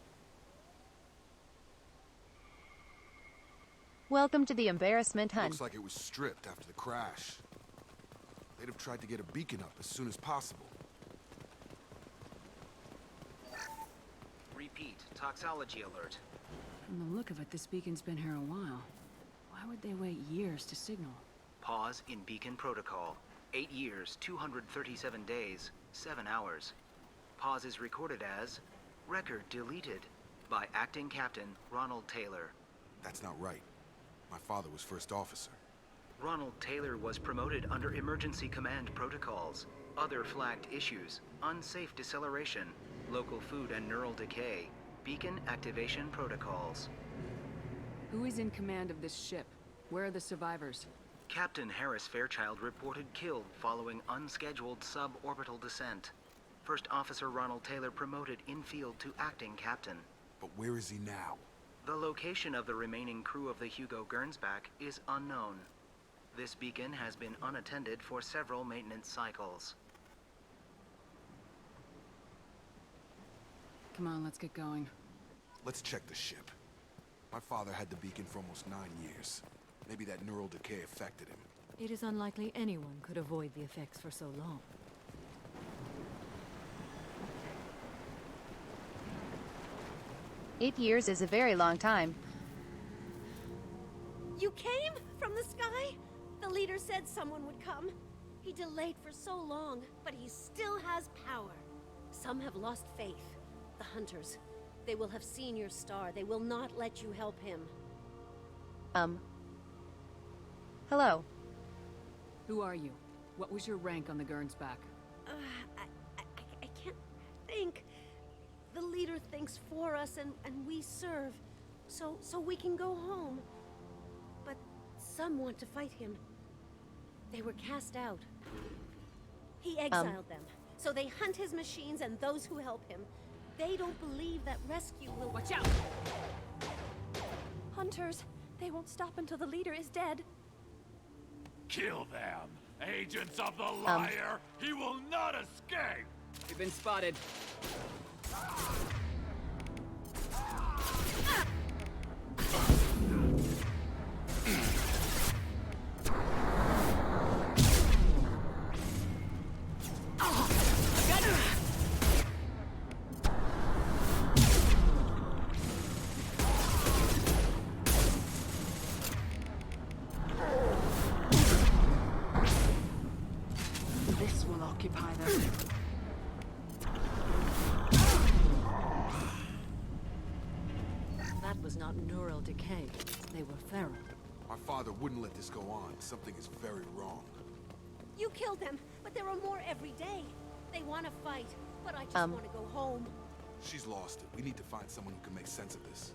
Welcome to the embarrassment hunt. Looks like it was stripped after the crash. They'd have tried to get a beacon up as soon as possible. Repeat, toxology alert. From the look of it, this beacon's been here a while. Why would they wait years to signal? Pause in beacon protocol. 8 years, 237 days, 7 hours. Pause is recorded as record deleted by acting captain Ronald Taylor. That's not right. My father was first officer. Ronald Taylor was promoted under emergency command protocols. Other flagged issues: unsafe deceleration, local food and neural decay, beacon activation protocols. Who is in command of this ship? Where are the survivors? Captain Harris Fairchild reported killed following unscheduled suborbital descent. First Officer Ronald Taylor promoted in-field to acting captain. But where is he now? The location of the remaining crew of the Hugo Gernsback is unknown. This beacon has been unattended for several maintenance cycles. Come on, let's get going. Let's check the ship. My father had the beacon for almost 9 years. Maybe that neural decay affected him. It is unlikely anyone could avoid the effects for so long. "8 years is a very long time. You came from the sky? The leader said someone would come. He delayed for so long, but he still has power. Some have lost faith. The hunters. They will have seen your star. They will not let you help him. Hello. Who are you? What was your rank on the Gernsback? I can't think. The leader thinks for us and we serve. So we can go home. But some want to fight him. They were cast out. He exiled them. So they hunt his machines and those who help him. They don't believe that rescue will— Watch out! Hunters, they won't stop until the leader is dead. Kill them! Agents of the liar! He will not escape! We've been spotted. not neural decay. They were feral. My father wouldn't let this go on. Something is very wrong. You killed them, but there are more every day. They want to fight, but I just want to go home. She's lost it. We need to find someone who can make sense of this.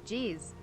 Jeez.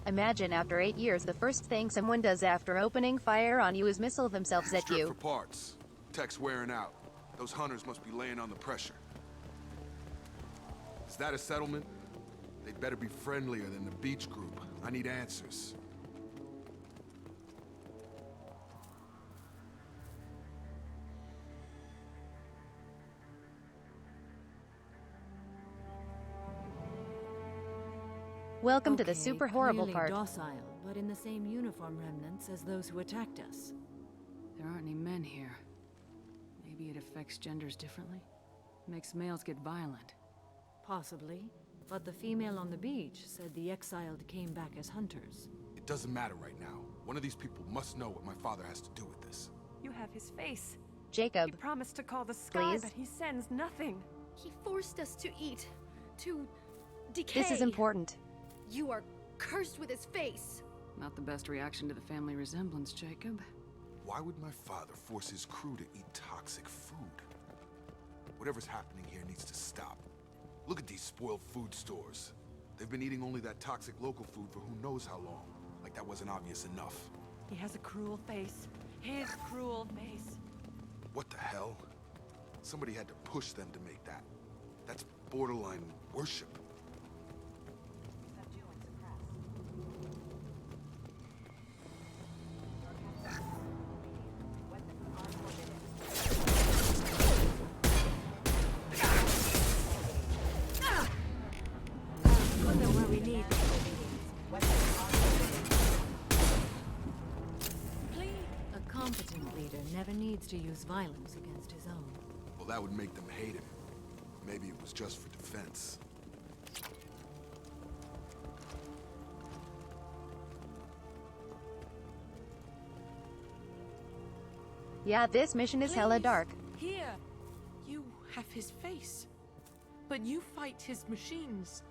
Imagine after 8 years the first thing someone does after opening fire on you is missile themselves at Strip you. for parts. Tech's wearing out. Those hunters must be laying on the pressure. Is that a settlement? They'd better be friendlier than the beach group. I need answers. Welcome to the super horrible part. Docile, but in the same uniform remnants as those who attacked us. There aren't any men here. Maybe it affects genders differently? Makes males get violent. Possibly. But the female on the beach said the exiled came back as hunters. It doesn't matter right now. One of these people must know what my father has to do with this. You have his face. Jacob. He promised to call the sky, Please. but he sends nothing. He forced us to eat, to decay. This is important. You are cursed with his face. Not the best reaction to the family resemblance, Jacob. Why would my father force his crew to eat toxic food? Whatever's happening here needs to stop. Look at these spoiled food stores. They've been eating only that toxic local food for who knows how long. Like that wasn't obvious enough. He has a cruel face. His cruel face. What the hell? Somebody had to push them to make that. That's borderline worship. Put them where we need them. A competent leader never needs to use violence against his own. Well, that would make them hate him. Maybe it was just for defense. Yeah, this mission is hella dark. Here, you have his face. But you fight his machines.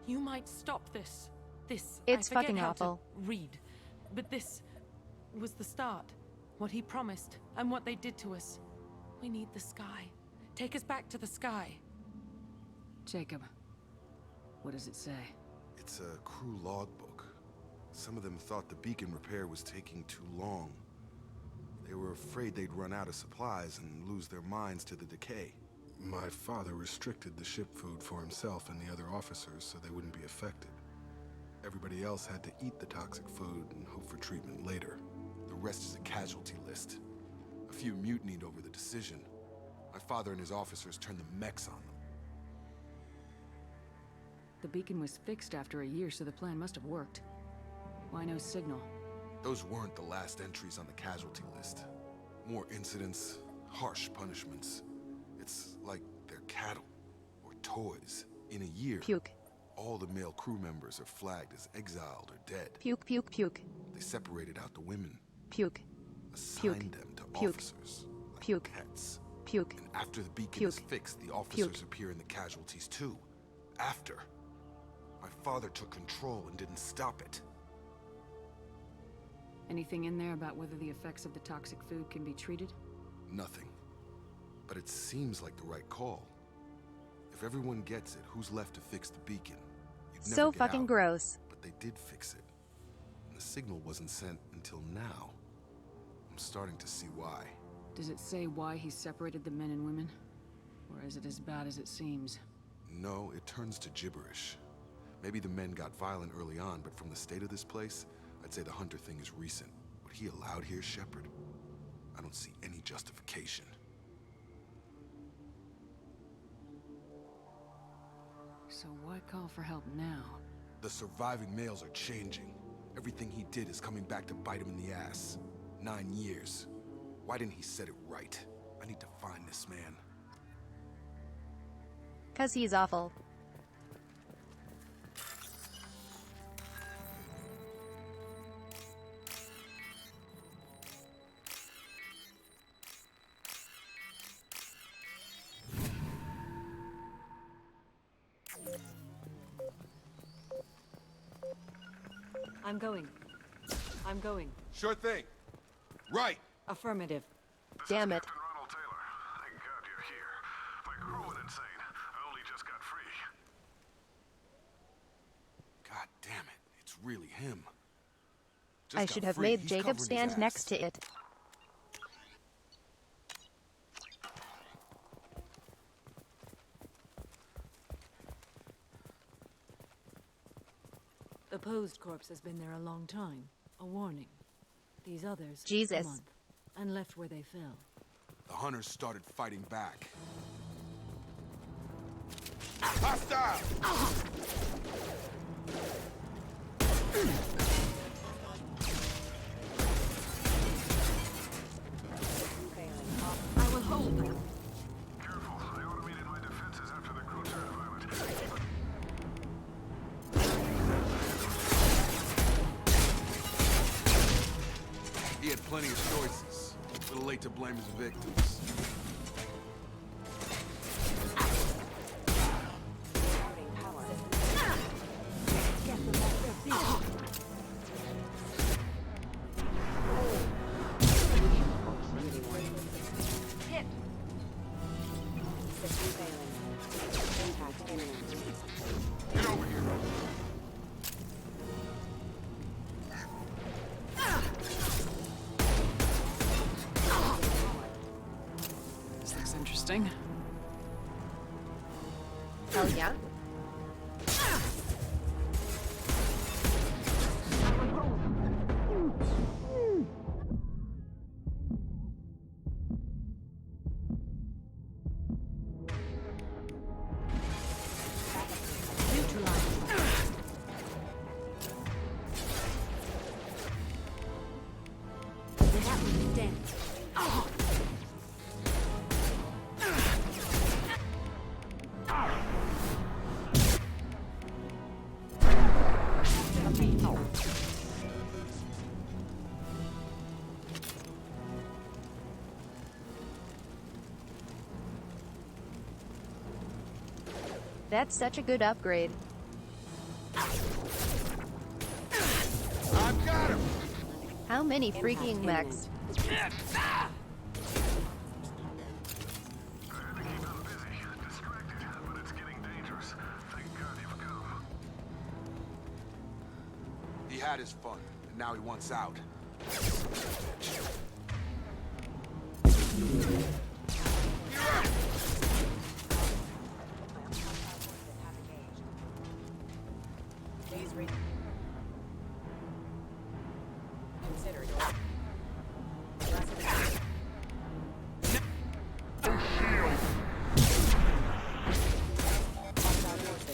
You might stop this. This, It's I forget fucking how awful. To read. But this was the start. What he promised, and what they did to us. We need the sky. Take us back to the sky. Jacob, what does it say? It's a crew logbook. Some of them thought the beacon repair was taking too long. They were afraid they'd run out of supplies and lose their minds to the decay. My father restricted the ship food for himself and the other officers so they wouldn't be affected. Everybody else had to eat the toxic food and hope for treatment later. The rest is a casualty list. A few mutinied over the decision. My father and his officers turned the mechs on them. The beacon was fixed after a year, so the plan must have worked. Why no signal? Those weren't the last entries on the casualty list. More incidents, harsh punishments. It's like they're cattle, or toys. In a year, Puke. all the male crew members are flagged as exiled or dead. Puke, puke, puke. They separated out the women. Puke. Assigned Puke. them to Puke. officers, like Puke. pets. Puke. And after the beacon Puke. is fixed, the officers Puke. appear in the casualties too. After. My father took control and didn't stop it. Anything in there about whether the effects of the toxic food can be treated? Nothing. But it seems like the right call. If everyone gets it, who's left to fix the beacon? You'd never So get fucking out. gross. But they did fix it. And the signal wasn't sent until now. I'm starting to see why. Does it say why he separated the men and women? Or is it as bad as it seems? No, it turns to gibberish. Maybe the men got violent early on, but from the state of this place, I'd say the Hunter thing is recent. What he allowed here, Shepard? I don't see any justification. So why call for help now? The surviving males are changing. Everything he did is coming back to bite him in the ass. 9 years. Why didn't he set it right? I need to find this man. 'Cause he's awful. I'm going. Sure thing. Right. Affirmative. Damn it. Ronald Taylor. Thank God you're here. My crew went insane. I only just got free. God damn it. It's really him. I should have made Jacob stand next to it. The posed corpse has been there a long time. A warning. These others, Jesus. a month, and left where they fell. The hunters started fighting back. Hostile! I will hold them. Careful. I automated my defenses after the crew turned violent. He had plenty of choices. A little late to blame his victims. Get over here. This looks interesting. Hell yeah. That's such a good upgrade. I've got him! How many freaking mechs? He had his fun, and now he wants out. Please read. Consider your.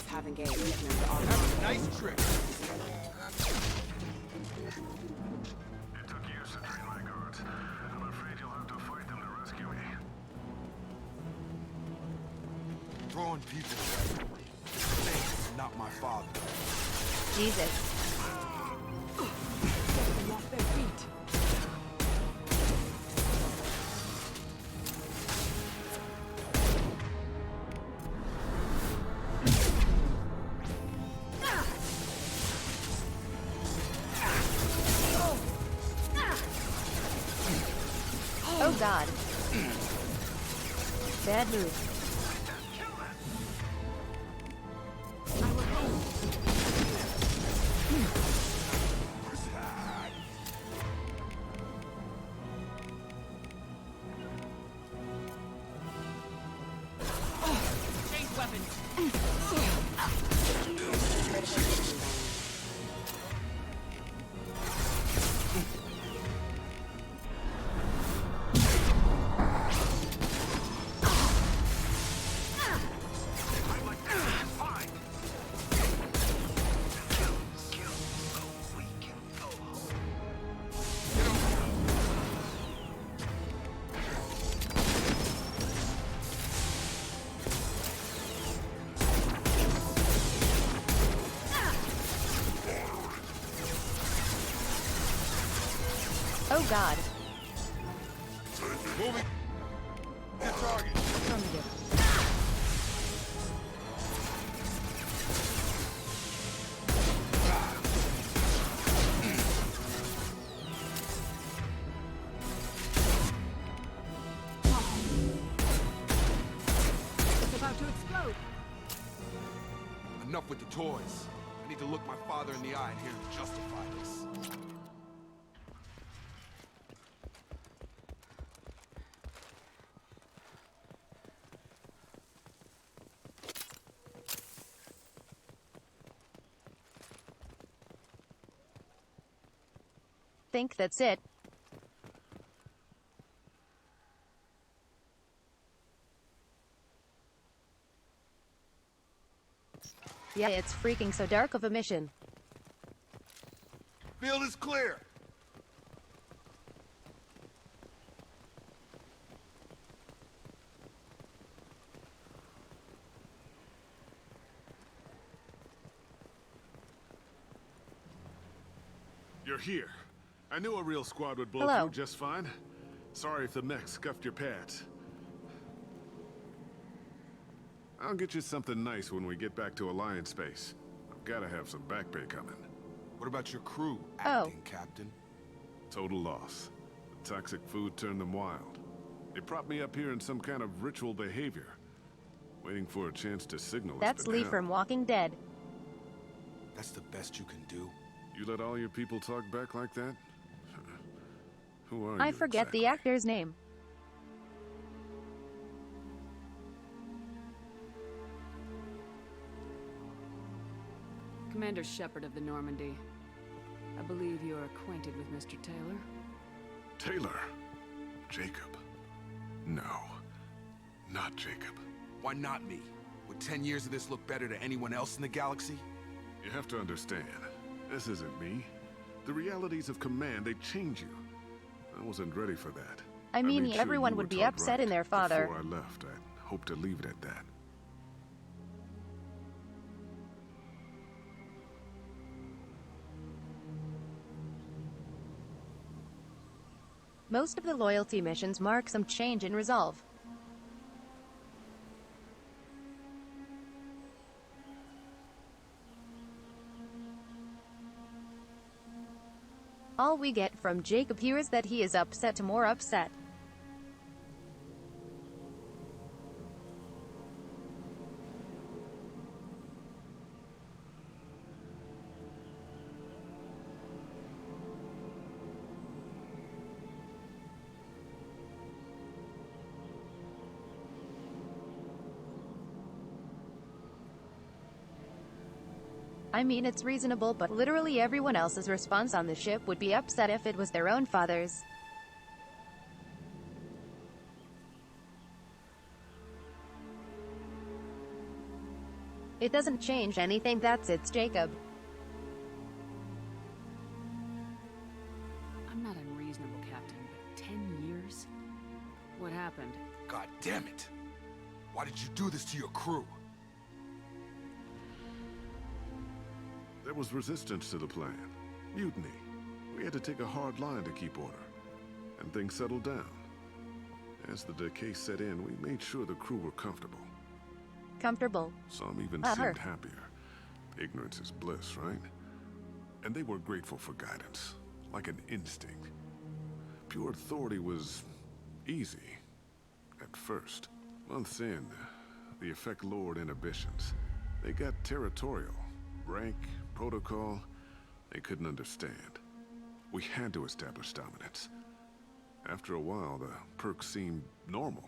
Have engaged. Nice trick. It took years to train my guards. I'm afraid you'll have to fight them to rescue me. Throwing people away. Thanks, not my father. Jesus. Off their feet. Oh god. Bad move. Change weapons. Oh god. Moving. Hit target. Affirmative. It's about to explode. Enough with the toys. I need to look my father in the eye and hear him justify this. Think that's it. Yeah, it's freaking so dark of a mission. Field is clear. You're here. I knew a real squad would blow Hello. through just fine. Sorry if the mech scuffed your pads. I'll get you something nice when we get back to Alliance space. I've gotta have some back pay coming. What about your crew, acting captain? Total loss. The toxic food turned them wild. They propped me up here in some kind of ritual behavior. Waiting for a chance to signal. That's Lee from Walking Dead. That's the best you can do? You let all your people talk back like that? Who are you I forget the actor's name. Commander Shepard of the Normandy. I believe you're acquainted with Mr. Taylor. Taylor? Jacob? No. Not Jacob. Why not me? Would 10 years of this look better to anyone else in the galaxy? You have to understand, this isn't me. The realities of command, they change you. I wasn't ready for that. I mean, made sure everyone you would were be taught upset right. in their father. Before I left, I'd hoped to leave it at that. Most of the loyalty missions mark some change in resolve. All we get from Jacob here is that he is upset to more upset. I mean, it's reasonable, but literally everyone else's response on the ship would be upset if it was their own father's. It doesn't change anything, it's Jacob. I'm not unreasonable, Captain, but 10 years? What happened? God damn it! Why did you do this to your crew? There was resistance to the plan. Mutiny. We had to take a hard line to keep order. And things settled down. As the decay set in, we made sure the crew were comfortable. Comfortable. Some even Her. seemed happier. Ignorance is bliss, right? And they were grateful for guidance. Like an instinct. Pure authority was easy. At first. Months in, the effect lowered inhibitions. They got territorial. Rank, protocol, they couldn't understand. We had to establish dominance. After a while, the perks seemed normal.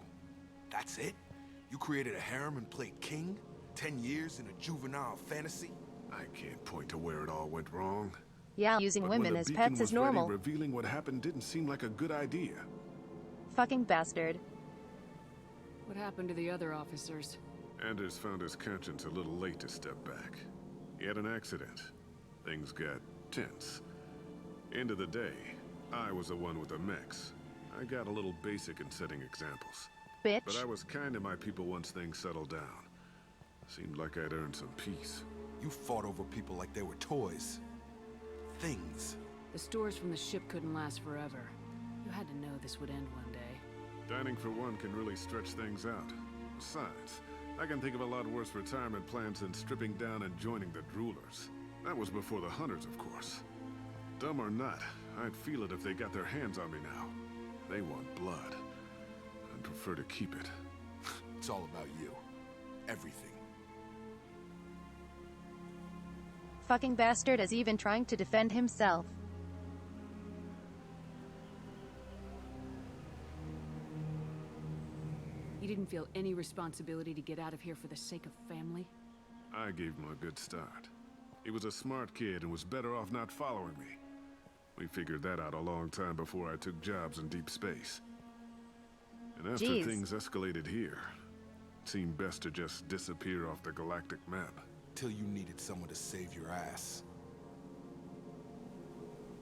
That's it? You created a harem and played king? 10 years in a juvenile fantasy? I can't point to where it all went wrong. Yeah, using But women when the as beacon pets was is normal. ready, revealing what happened didn't seem like a good idea. Fucking bastard. What happened to the other officers? Anders found his conscience a little late to step back. He had an accident. Things got tense. End of the day, I was the one with the mechs. I got a little basic in setting examples. Bitch. But I was kind to my people once things settled down. Seemed like I'd earned some peace. You fought over people like they were toys. Things. The stores from the ship couldn't last forever. You had to know this would end one day. Dining for one can really stretch things out. Besides, I can think of a lot worse retirement plans than stripping down and joining the Droolers. That was before the Hunters, of course. Dumb or not, I'd feel it if they got their hands on me now. They want blood. I'd prefer to keep it. It's all about you. Everything. Fucking bastard is even trying to defend himself. You didn't feel any responsibility to get out of here for the sake of family? I gave him a good start. He was a smart kid and was better off not following me. We figured that out a long time before I took jobs in deep space. And after things escalated here, it seemed best to just disappear off the galactic map. Till you needed someone to save your ass.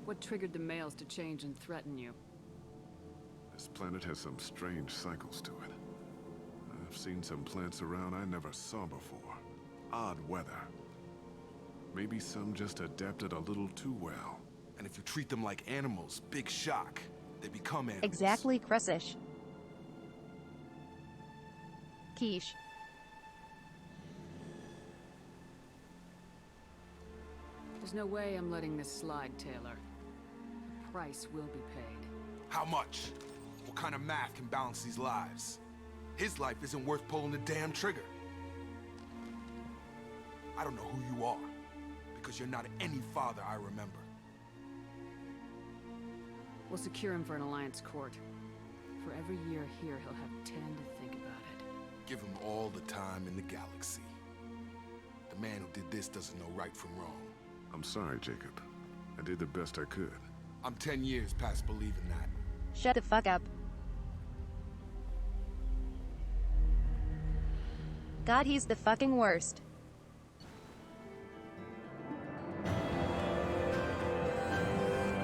What triggered the males to change and threaten you? This planet has some strange cycles to it. I've seen some plants around I never saw before. Odd weather. Maybe some just adapted a little too well. And if you treat them like animals, big shock. They become animals. Exactly, Crussish. Quiche. There's no way I'm letting this slide, Taylor. The price will be paid. How much? What kind of math can balance these lives? His life isn't worth pulling the damn trigger. I don't know who you are, because you're not any father I remember. We'll secure him for an Alliance court. For every year here, he'll have 10 to think about it. Give him all the time in the galaxy. The man who did this doesn't know right from wrong. I'm sorry, Jacob. I did the best I could. I'm 10 years past believing that. Shut the fuck up. God, he's the fucking worst.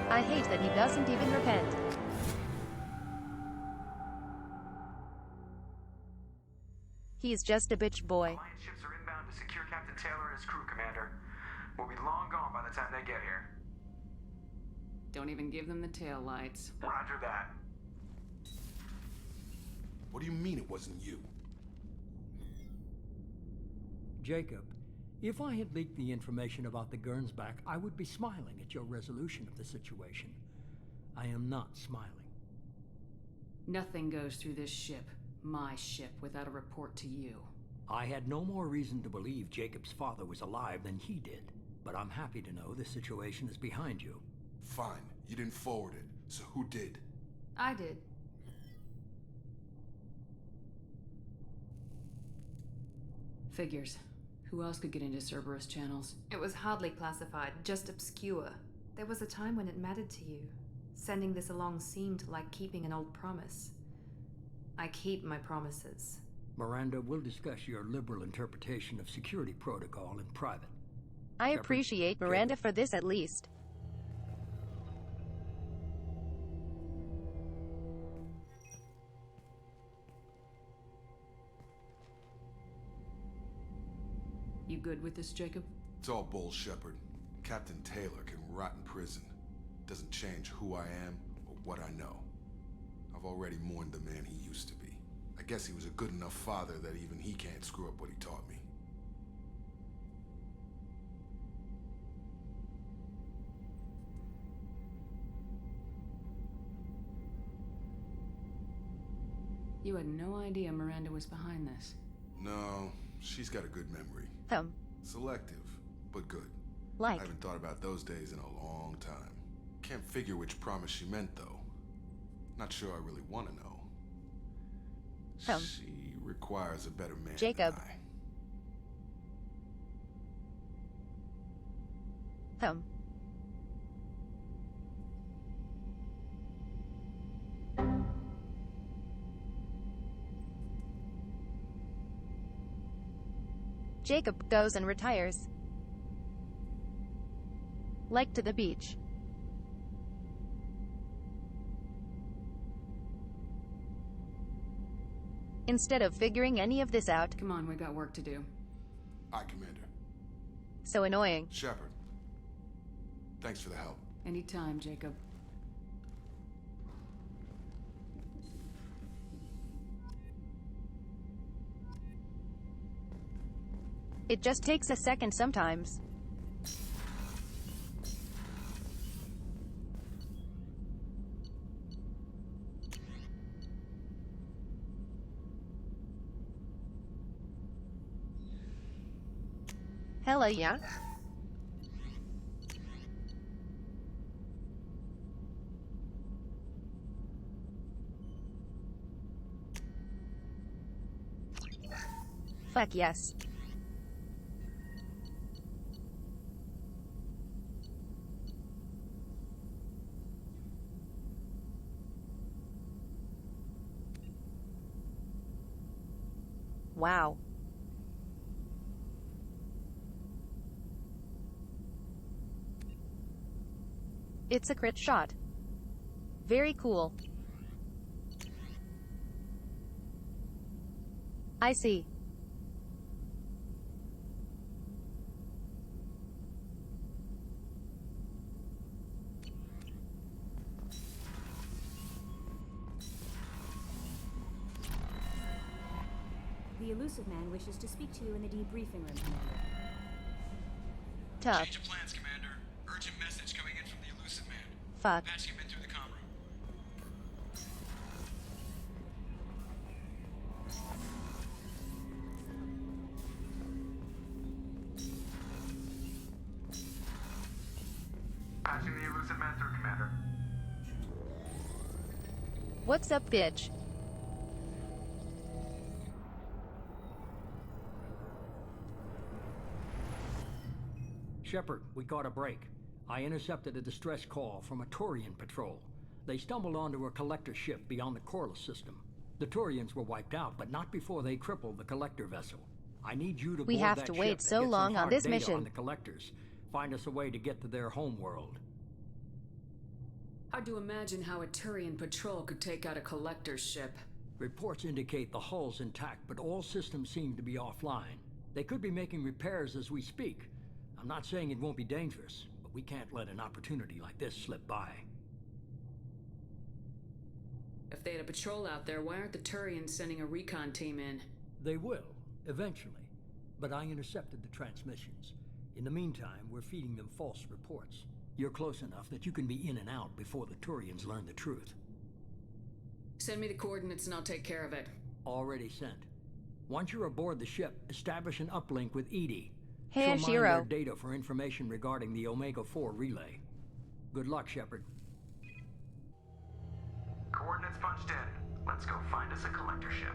I hate that he doesn't even repent. He's just a bitch boy. Alliance ships are inbound to secure Captain Taylor and his crew, Commander. We'll be long gone by the time they get here. Don't even give them the tail lights. Roger that. What do you mean it wasn't you? Jacob, if I had leaked the information about the Gernsback, I would be smiling at your resolution of the situation. I am not smiling. Nothing goes through this ship, my ship, without a report to you. I had no more reason to believe Jacob's father was alive than he did, but I'm happy to know the situation is behind you. Fine, you didn't forward it, so who did? I did. Figures. Who else could get into Cerberus channels? It was hardly classified, just obscure. There was a time when it mattered to you. Sending this along seemed like keeping an old promise. I keep my promises. Miranda, we'll discuss your liberal interpretation of security protocol in private. I appreciate Miranda for this at least. You good with this, Jacob? It's all bull, Shepard. Captain Taylor can rot in prison. Doesn't change who I am or what I know. I've already mourned the man he used to be. I guess he was a good enough father that even he can't screw up what he taught me. You had no idea Miranda was behind this. No, she's got a good memory. Selective, but good. Like? I haven't thought about those days in a long time. Can't figure which promise she meant, though. Not sure I really want to know. She requires a better man Jacob. than I. Jacob goes and retires. Like to the beach. Instead of figuring any of this out. Come on, we got work to do. Aye, Commander. So annoying. Shepard. Thanks for the help. Anytime, Jacob. It just takes a second sometimes. Hella yeah. Fuck yes. Wow. It's a crit shot. Very cool. I see. The elusive man wishes to speak to you in the debriefing room, Commander. Tough. Change of plans, Commander. Urgent message coming in from the elusive man. Fuck. Patching him in through the comm room. Patching the elusive man through, Commander. What's up, bitch? Shepard, we got a break. I intercepted a distress call from a Turian patrol. They stumbled onto a collector ship beyond the Corliss system. The Turians were wiped out, but not before they crippled the collector vessel. I need you to We board have that to ship wait and so get some long on hard this data mission. on the collectors. Find us a way to get to their homeworld. Hard to imagine how a Turian patrol could take out a collector's ship. Reports indicate the hull's intact, but all systems seem to be offline. They could be making repairs as we speak. I'm not saying it won't be dangerous, but we can't let an opportunity like this slip by. If they had a patrol out there, why aren't the Turians sending a recon team in? They will, eventually. But I intercepted the transmissions. In the meantime, we're feeding them false reports. You're close enough that you can be in and out before the Turians learn the truth. Send me the coordinates and I'll take care of it. Already sent. Once you're aboard the ship, establish an uplink with Edie. Hey, She'll mine Shiro. their data for information regarding the Omega-4 relay. Good luck, Shepard. Coordinates punched in. Let's go find us a collector ship.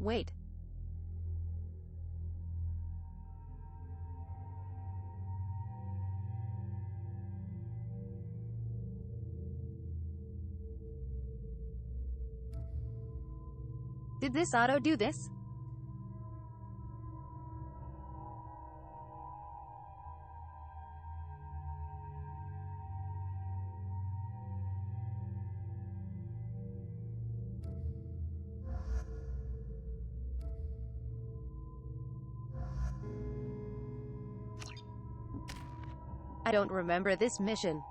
Wait. Did this auto do this? I don't remember this mission.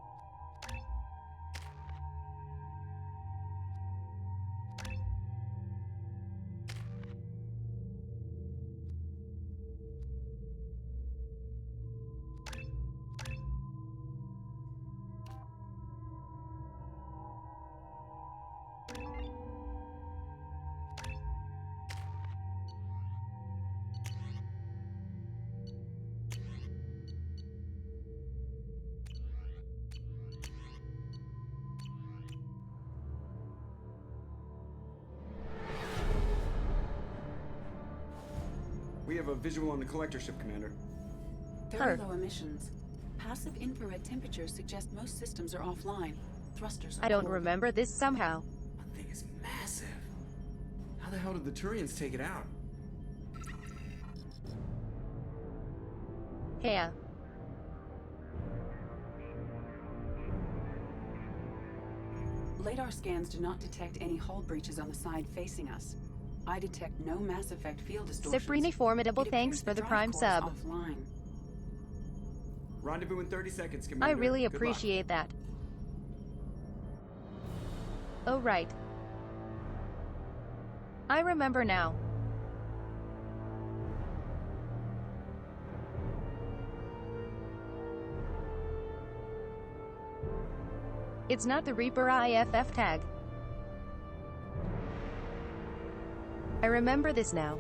We have a visual on the collector ship, Commander. Very low emissions. Passive infrared temperatures suggest most systems are offline. Thrusters are I don't cold. remember this somehow. That thing is massive. How the hell did the Turians take it out? Yeah. Radar scans do not detect any hull breaches on the side facing us. I detect no Mass Effect field distortions. Sabrina Formidable, It thanks appears for the drive prime core is sub. offline. Rendezvous in 30 seconds, Commander. I really Good luck. appreciate that. Oh right. I remember now. It's not the Reaper IFF tag. I remember this now.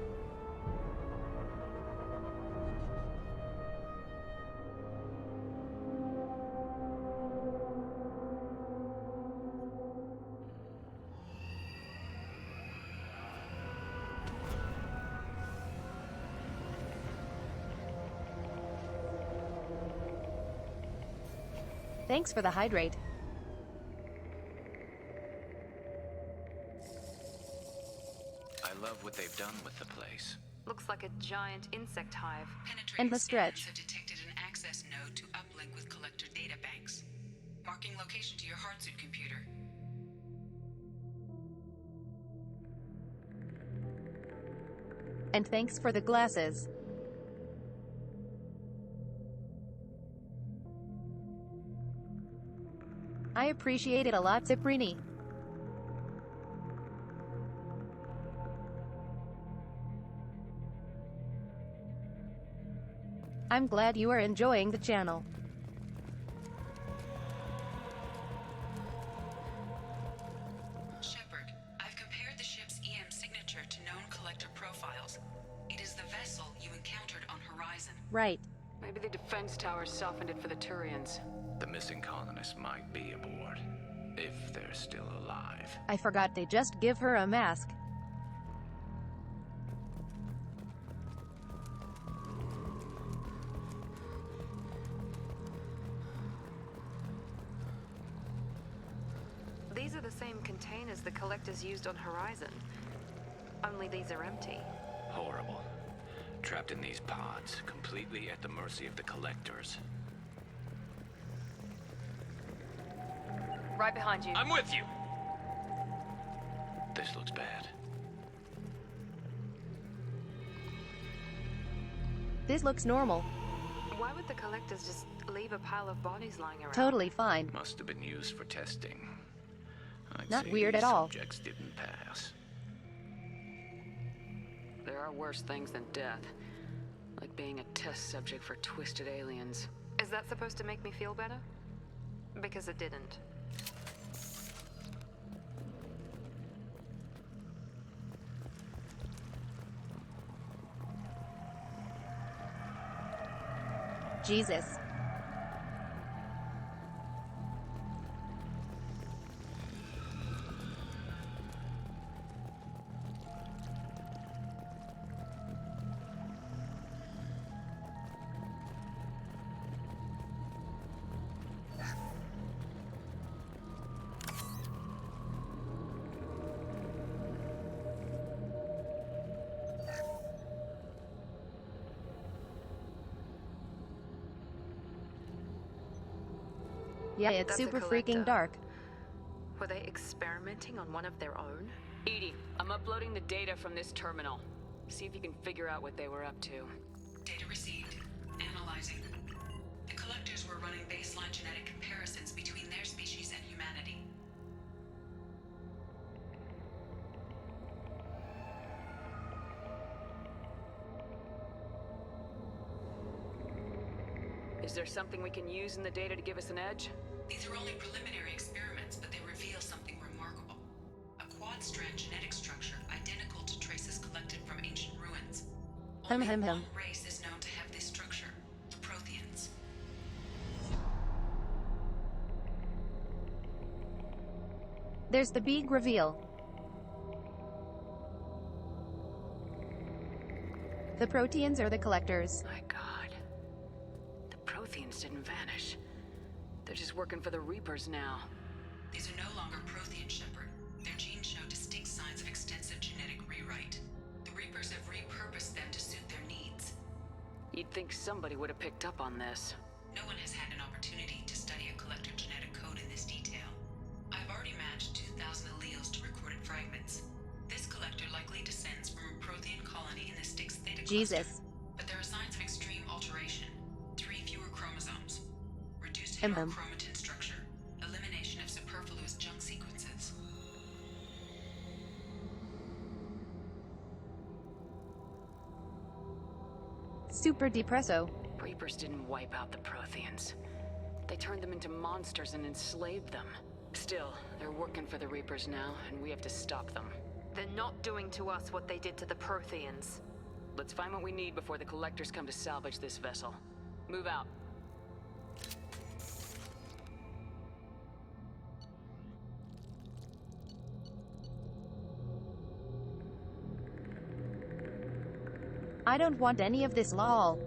Thanks for the hydrate. I love what they've done with the place. Looks like a giant insect hive. And the stretch. Have detected an access node to uplink with collector data banks. Marking location to your hardsuit computer. And thanks for the glasses. I appreciate it a lot, Ciprini. I'm glad you are enjoying the channel. Shepard, I've compared the ship's EM signature to known collector profiles. It is the vessel you encountered on Horizon. Right. Maybe the defense towers softened it for the Turians. The missing colonists might be aboard, if they're still alive. I forgot they just give her a mask. These are the same containers the collectors used on Horizon. Only these are empty. Horrible. Trapped in these pods, completely at the mercy of the collectors. Right behind you. I'm with you! This looks bad. This looks normal. Why would the collectors just leave a pile of bodies lying around? Totally fine. Must have been used for testing. I'd Not say weird these at all. Subjects didn't pass. There are worse things than death. Like being a test subject for twisted aliens. Is that supposed to make me feel better? Because it didn't. Jesus. Yeah, it's That's a super collector. freaking dark. Were they experimenting on one of their own? EDI, I'm uploading the data from this terminal. See if you can figure out what they were up to. Data received. Analyzing. The collectors were running baseline genetic comparisons between their species and humanity. Is there something we can use in the data to give us an edge? These are only preliminary experiments, but they reveal something remarkable. A quad-strand genetic structure identical to traces collected from ancient ruins. Only one race is known to have this structure, the Protheans. There's the big reveal. The Proteans are the collectors. My God. The Protheans didn't vanish. They're just working for the Reapers now. These are no longer Prothean, Shepard. Their genes show distinct signs of extensive genetic rewrite. The Reapers have repurposed them to suit their needs. You'd think somebody would have picked up on this. No one has had an opportunity to study a collector genetic code in this detail. I've already matched 2,000 alleles to recorded fragments. This collector likely descends from a Prothean colony in the Styx Theta cluster. Jesus. But there are signs of extreme alteration. 3 fewer chromosomes. Heterochromatin structure. Elimination of superfluous junk sequences. Super depresso. Reapers didn't wipe out the Protheans. They turned them into monsters and enslaved them. Still, they're working for the Reapers now, and we have to stop them. They're not doing to us what they did to the Protheans. Let's find what we need before the Collectors come to salvage this vessel. Move out. I don't want any of this lol.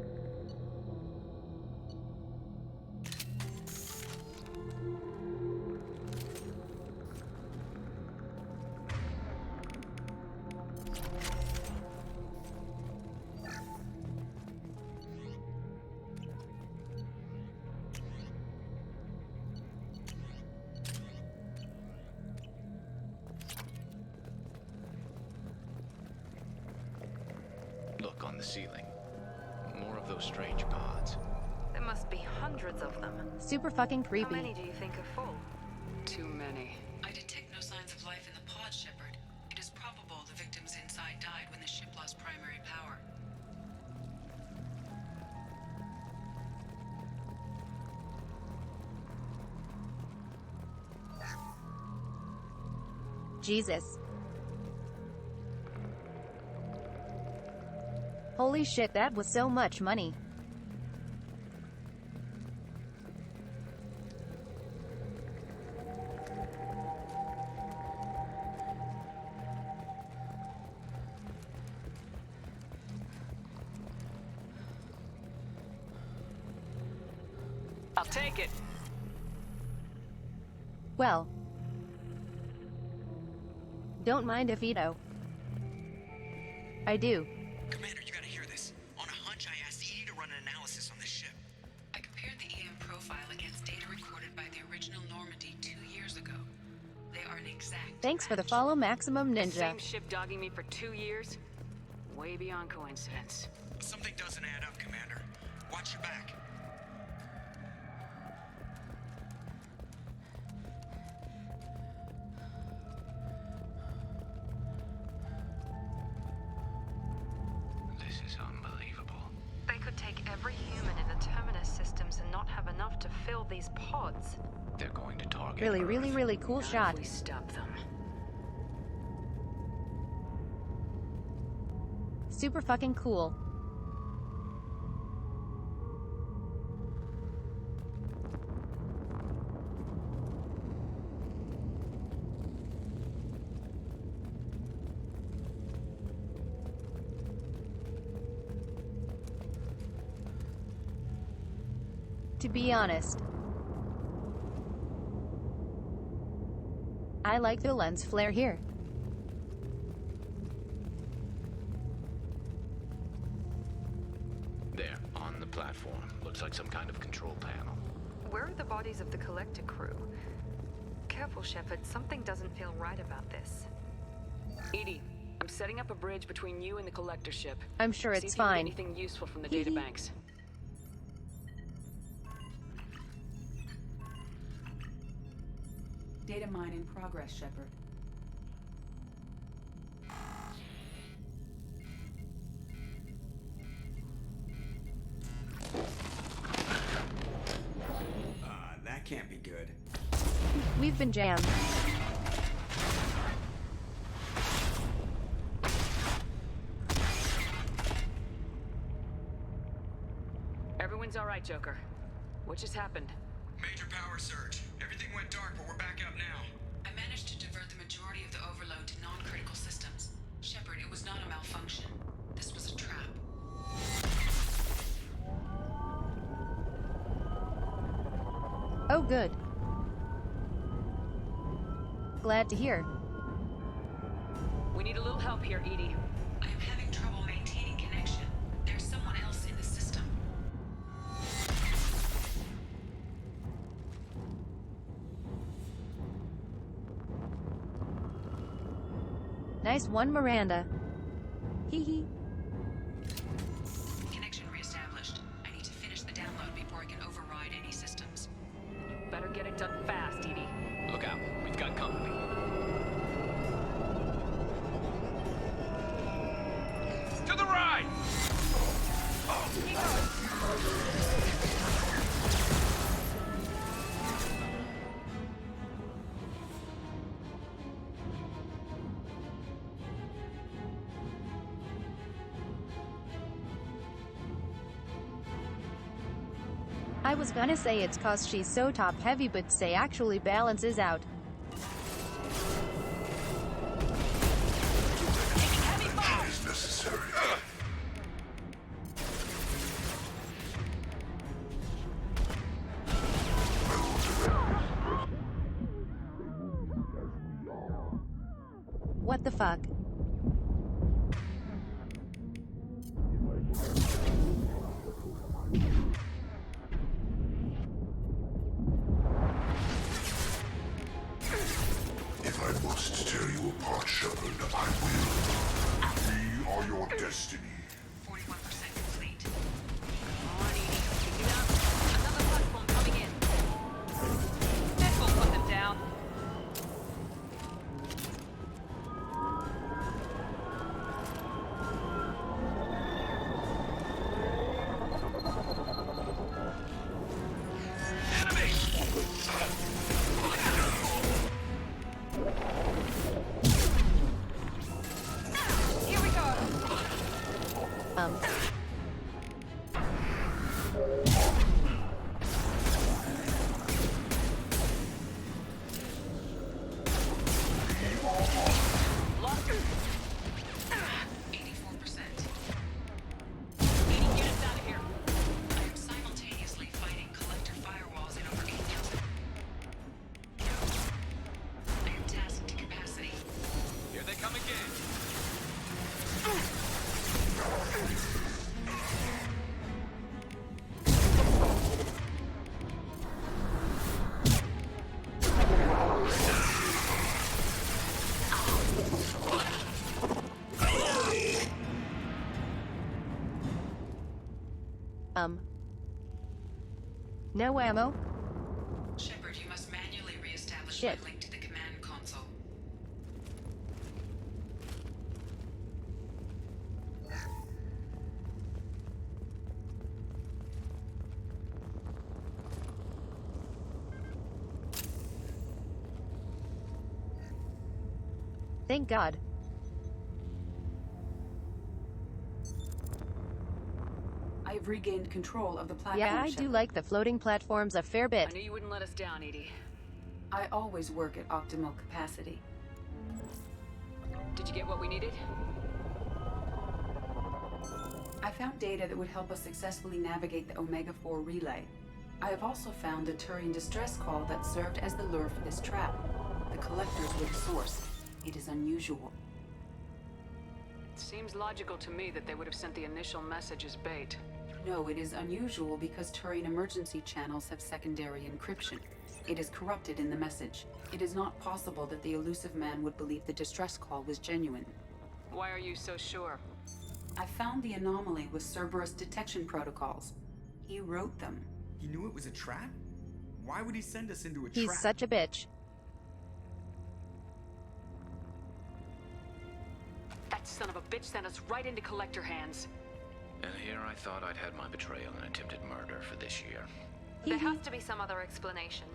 Look on the ceiling. More of those strange pods. There must be hundreds of them. Super fucking How creepy. many do you think are full? Too many. I detect no signs of life in the pod, Shepard. It is probable the victims inside died when the ship lost primary power. Jesus. Holy shit, that was so much money. I'll take it. Well. Don't mind if Ito. I do. Commander, you gotta hear this. On a hunch, I asked Edie to run an analysis on this ship. I compared the EM profile against data recorded by the original Normandy 2 years ago. They are an exact Thanks for the follow, Maximum The Ninja. same ship dogging me for 2 years? Way beyond coincidence. Something doesn't add up, Commander. Watch your back. This is unbelievable. They could take every human in the Terminus systems and not have enough to fill these pods. They're going to target Really, Earth. really, really cool Not shot. if we stop them. Super fucking cool. To be honest, I like the lens flare here. There, on the platform. Looks like some kind of control panel. Where are the bodies of the Collector crew? Careful, Shepard. Something doesn't feel right about this. Edie, I'm setting up a bridge between you and the Collector ship. I'm sure See it's if you can get fine. anything useful from the databanks. Data mine in progress, Shepard. That can't be good. We've been jammed. Everyone's all right, Joker. What just happened? Major power surge. Everything went dark, but we're back up now. I managed to divert the majority of the overload to non-critical systems. Shepard, it was not a malfunction. This was a trap. Oh good. Glad to hear. We need a little help here, Edie. I am having trouble maintaining connection. There's someone else in the system. Nice one, Miranda. Hee hee. Connection reestablished. I need to finish the download before I can override any systems. I was gonna say it's cause she's so top heavy, but say actually balances out. Is necessary. What the fuck? If I must tear you apart, Shepard, I will. We are your destiny. 41% complete. Come on, Edie. Pick it up. Another platform coming in. That will put them down. Here we go. Lost. 84%. Getting units out of here. I am simultaneously fighting collector firewalls in over 8,000. I am tasked to capacity. Here they come again. No ammo? Shepard, you must manually reestablish Shit. my link to the command console. Thank God. I've regained control of the platform. Yeah, I do Shepard. like the floating platforms a fair I bit. knew you wouldn't let us down, Edie. I always work at optimal capacity. Did you get what we needed? I found data that would help us successfully navigate the Omega-4 relay. I have also found a Turian distress call that served as the lure for this trap. The collectors were the source. It is unusual. It seems logical to me that they would have sent the initial message as bait. No, it is unusual because Turian emergency channels have secondary encryption. It is corrupted in the message. It is not possible that the elusive man would believe the distress call was genuine. Why are you so sure? I found the anomaly with Cerberus detection protocols. He wrote them. He knew it was a trap? Why would he send us into a trap? He's such a bitch. That son of a bitch sent us right into collector hands. And here I thought I'd had my betrayal and attempted murder for this year. There has to be some other explanation.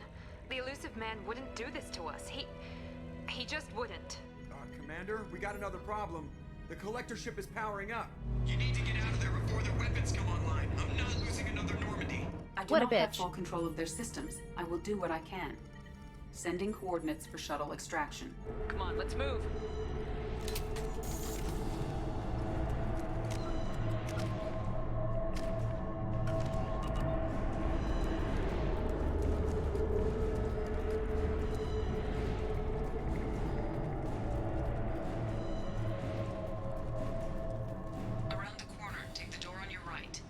The elusive man wouldn't do this to us. He just wouldn't. Commander, we got another problem. The collector ship is powering up. You need to get out of there before their weapons come online. I'm not losing another Normandy. I do not have full control of their systems. I will do what I can. Sending coordinates for shuttle extraction. Come on, let's move. Around the corner, take the door on your right.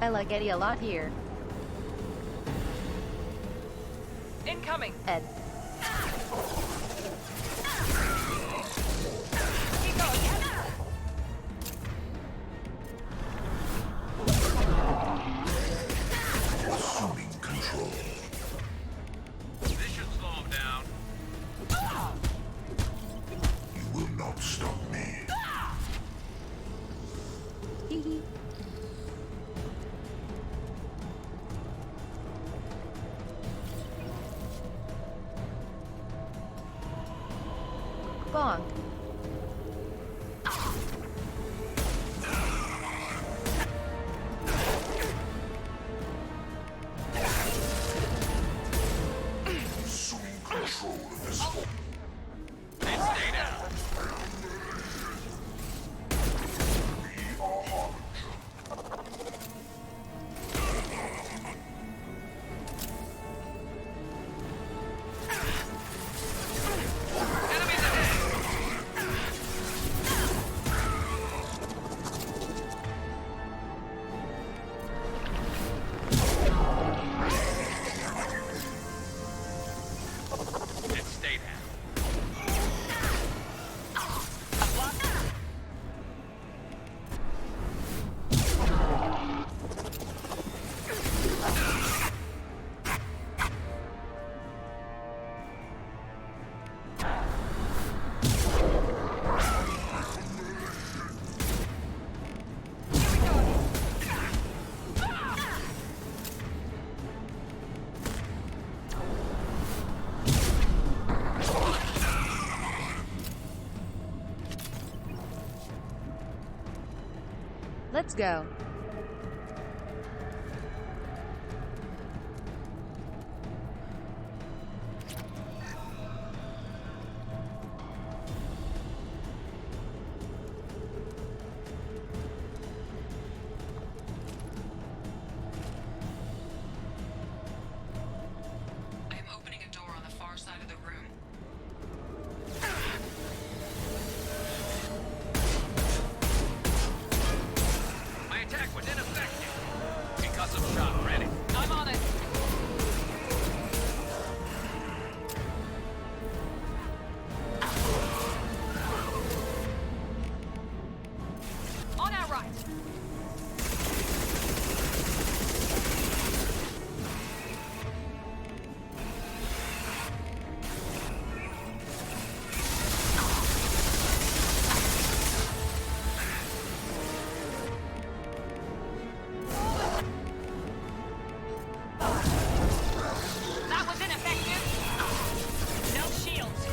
I like Eddie a lot here. Incoming! Ed. Keep going, Ed! Assuming control. This should slow him down. You will not stop me. Hee Bonk. Assume control of this hole. And stay down. We are harbinger. And stay down. Let's go. I am opening a door on the far side of the room. My attack was ineffective. Because of shot ready. I'm on it. On our right. That was ineffective. No shields.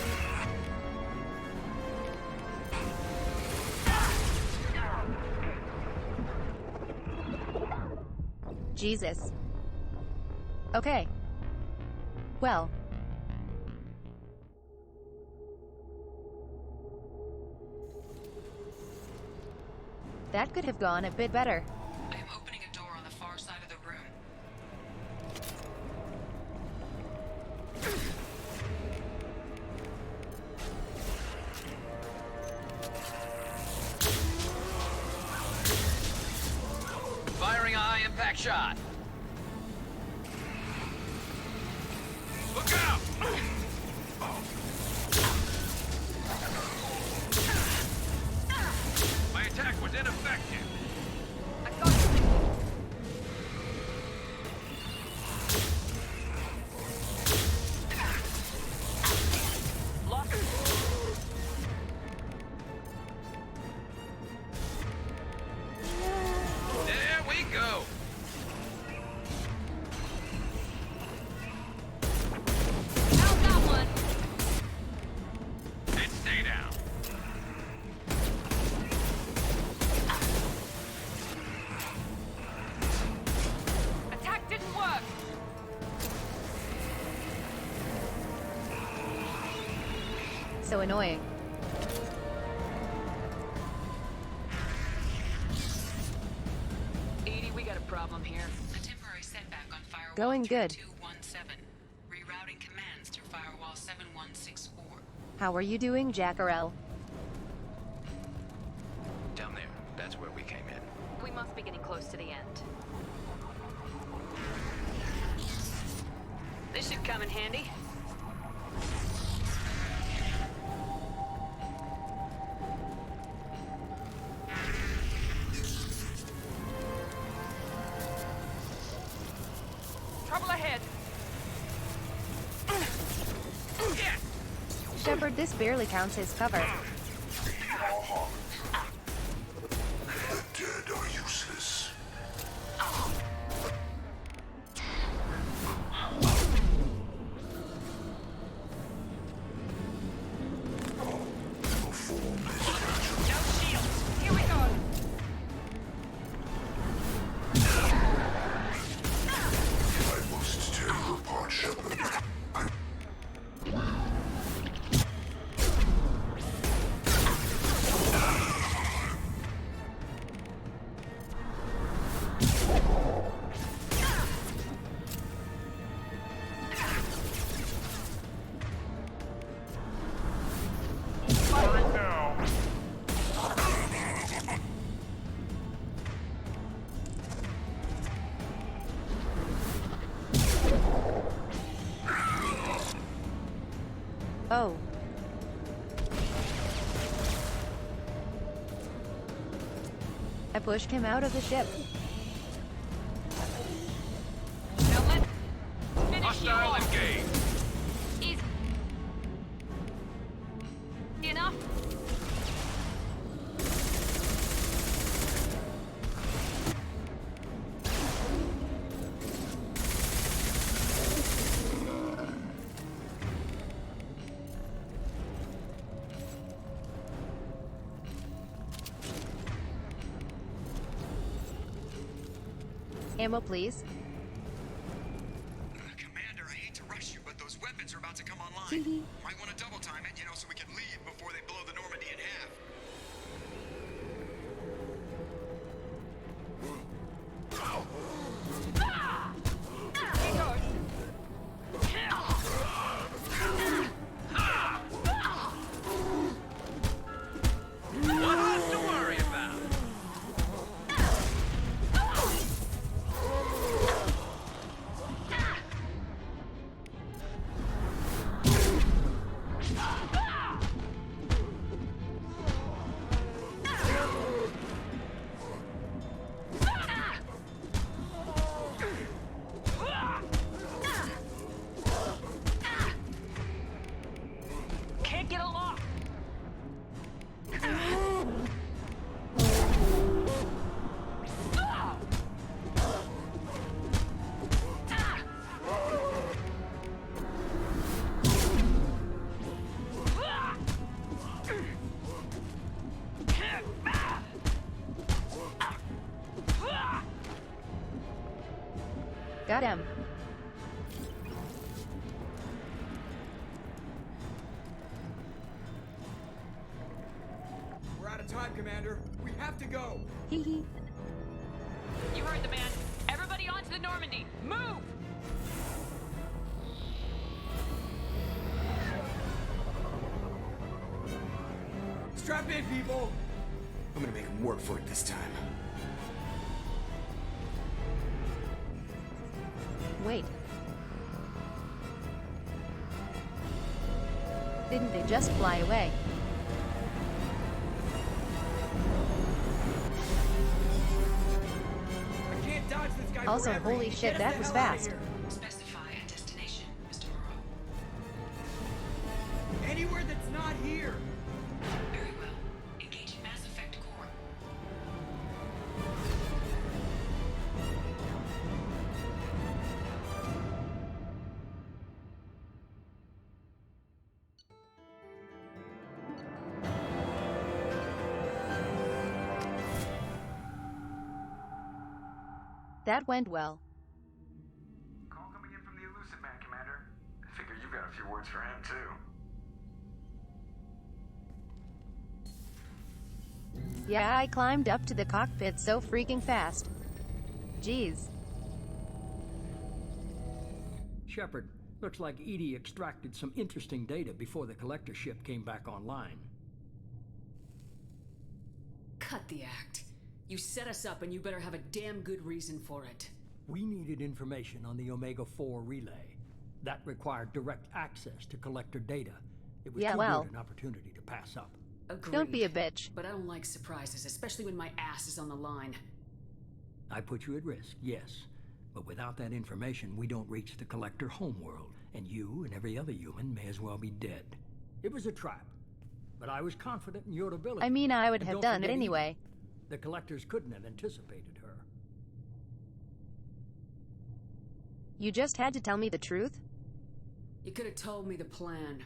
Jesus. Okay. Well. That could have gone a bit better. I am opening a door on the far side of the room. Firing a high-impact shot. Look out! My attack was ineffective. There we go. How's that one? And stay down. Attack didn't work. So annoying. Edie, we got a problem here. A temporary setback on firewall Going good. 3217. Rerouting commands through firewall 7164. How are you doing, Jackarel? Down there. That's where we came in. We must be getting close to the end. This should come in handy. Trouble ahead. Shepard, this barely counts as cover. The dead are useless. Oh. I pushed him out of the ship. Hostile engaged. Easy. Enough. Ammo, please. Commander, I hate to rush you, but those weapons are about to come online. Might want to double time it, so we can leave before they blow the Normandy in half. What's to worry about? Can't get a lock. Got him. We're out of time, Commander. We have to go. Hee hee. You heard the man. Everybody onto the Normandy. Move! Strap in, people. I'm gonna make them work for it this time. Wait. Didn't they just fly away? I can't dodge this guy Also, forever. holy Get shit, us that the was hell outta fast. here. Specify a destination, Mr. Moreau. Anywhere that's not here. Very well. Engaging Mass Effect core. That went well. Call coming in from the Elusive Man, Commander. I figure you've got a few words for him, too. Yeah, I climbed up to the cockpit so freaking fast. Jeez. Shepard, looks like Edie extracted some interesting data before the collector ship came back online. Cut the act. You set us up and you better have a damn good reason for it. We needed information on the Omega-4 relay. That required direct access to collector data. It was too good an opportunity to pass up. Agreed. Don't be a bitch. But I don't like surprises, especially when my ass is on the line. I put you at risk, yes. But without that information, we don't reach the collector homeworld, and you and every other human may as well be dead. It was a trap, but I was confident in your ability. I mean, I would And have don't done it forget anyway. Edie. The collectors couldn't have anticipated her. You just had to tell me the truth? You could have told me the plan.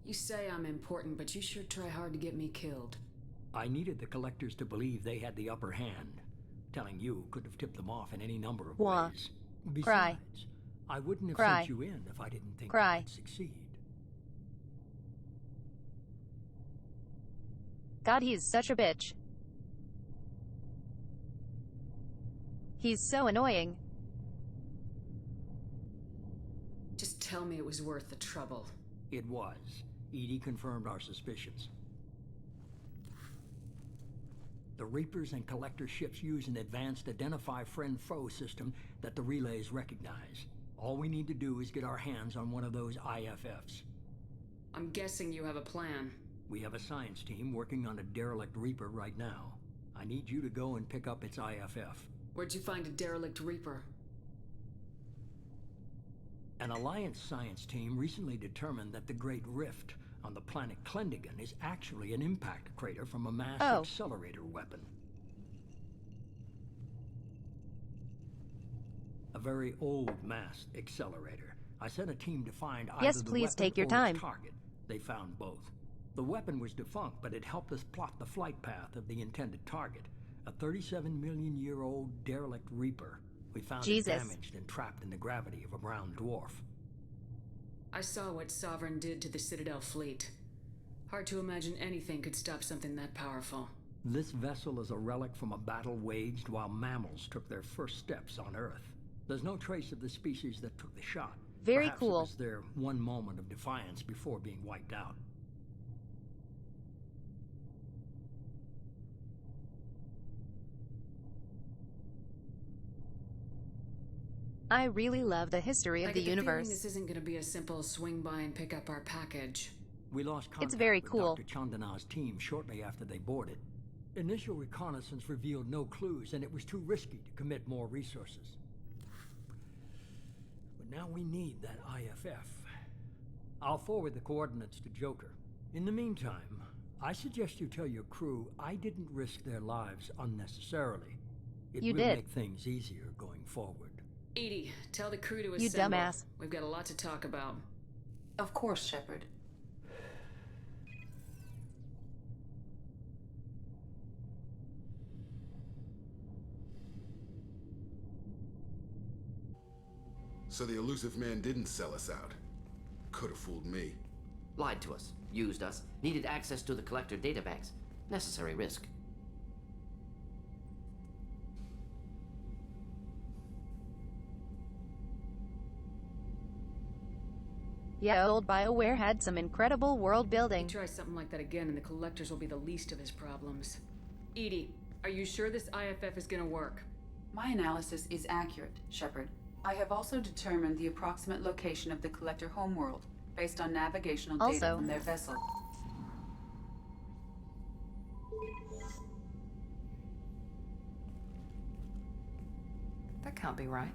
You say I'm important, but you sure try hard to get me killed. I needed the collectors to believe they had the upper hand. Telling you could have tipped them off in any number of ways. Besides, Cry. I wouldn't have Cry. sent you in if I didn't think Cry. you would succeed. God, he's such a bitch. He's so annoying. Just tell me it was worth the trouble. It was. Edie confirmed our suspicions. The Reapers and Collector ships use an advanced Identify Friend-Foe system that the relays recognize. All we need to do is get our hands on one of those IFFs. I'm guessing you have a plan. We have a science team working on a derelict Reaper right now. I need you to go and pick up its IFF. Where'd you find a derelict Reaper? An Alliance science team recently determined that the Great Rift on the planet Klendigan is actually an impact crater from a mass accelerator weapon. A very old mass accelerator. I sent a team to find either the weapon take your or time. its target. They found both. The weapon was defunct, but it helped us plot the flight path of the intended target. A 37-million-year-old derelict Reaper. We found it damaged and trapped in the gravity of a brown dwarf. I saw what Sovereign did to the Citadel fleet. Hard to imagine anything could stop something that powerful. This vessel is a relic from a battle waged while mammals took their first steps on Earth. There's no trace of the species that took the shot. Very cool. Perhaps it was their one moment of defiance before being wiped out. I really love the history of the universe. This isn't going to be a simple swing by and pick up our package. We lost contact very with cool. Dr. Chandana's team shortly after they boarded. Initial reconnaissance revealed no clues, and it was too risky to commit more resources. But now we need that IFF. I'll forward the coordinates to Joker. In the meantime, I suggest you tell your crew I didn't risk their lives unnecessarily. It will make things easier going forward. Edie, tell the crew to You assemble. dumbass. We've got a lot to talk about. Of course, Shepard. So the elusive man didn't sell us out. Could have fooled me. Lied to us, used us, needed access to the Collector databanks. Necessary risk. Yeah, old BioWare had some incredible world building. Try something like that again and the Collectors will be the least of his problems. Edie, are you sure this IFF is gonna work? My analysis is accurate, Shepard. I have also determined the approximate location of the Collector homeworld, based on navigational data from their vessel. That can't be right.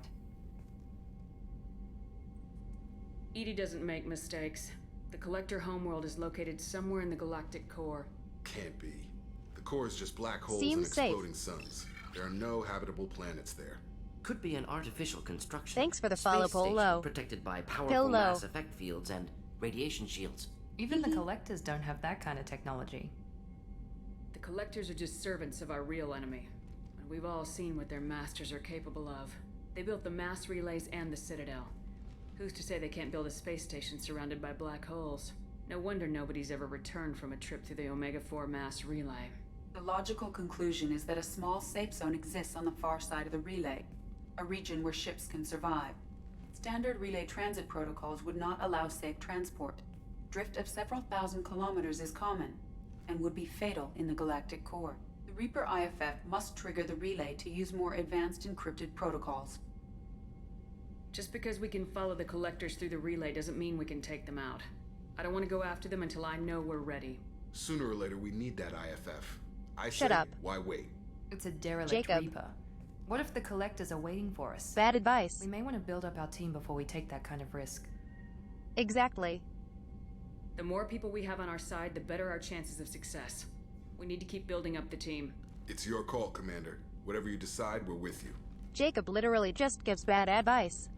Edie doesn't make mistakes. The Collector homeworld is located somewhere in the galactic core. Can't be. The core is just black holes Seems and exploding suns. There are no habitable planets there. Could be an artificial construction. Thanks for the Space follow, station Polo. protected by powerful Polo. mass effect fields and radiation shields. Even the Collectors don't have that kind of technology. The Collectors are just servants of our real enemy. And we've all seen what their masters are capable of. They built the mass relays and the Citadel. Who's to say they can't build a space station surrounded by black holes? No wonder nobody's ever returned from a trip through the Omega-4 mass relay. The logical conclusion is that a small safe zone exists on the far side of the relay, a region where ships can survive. Standard relay transit protocols would not allow safe transport. Drift of several thousand kilometers is common, and would be fatal in the galactic core. The Reaper IFF must trigger the relay to use more advanced encrypted protocols. Just because we can follow the Collectors through the relay doesn't mean we can take them out. I don't want to go after them until I know we're ready. Sooner or later, we need that IFF. Shut up. Why wait? It's a derelict Jacob. Reaper. What if the Collectors are waiting for us? Bad advice. We may want to build up our team before we take that kind of risk. Exactly. The more people we have on our side, the better our chances of success. We need to keep building up the team. It's your call, Commander. Whatever you decide, we're with you. Jacob literally just gives bad advice.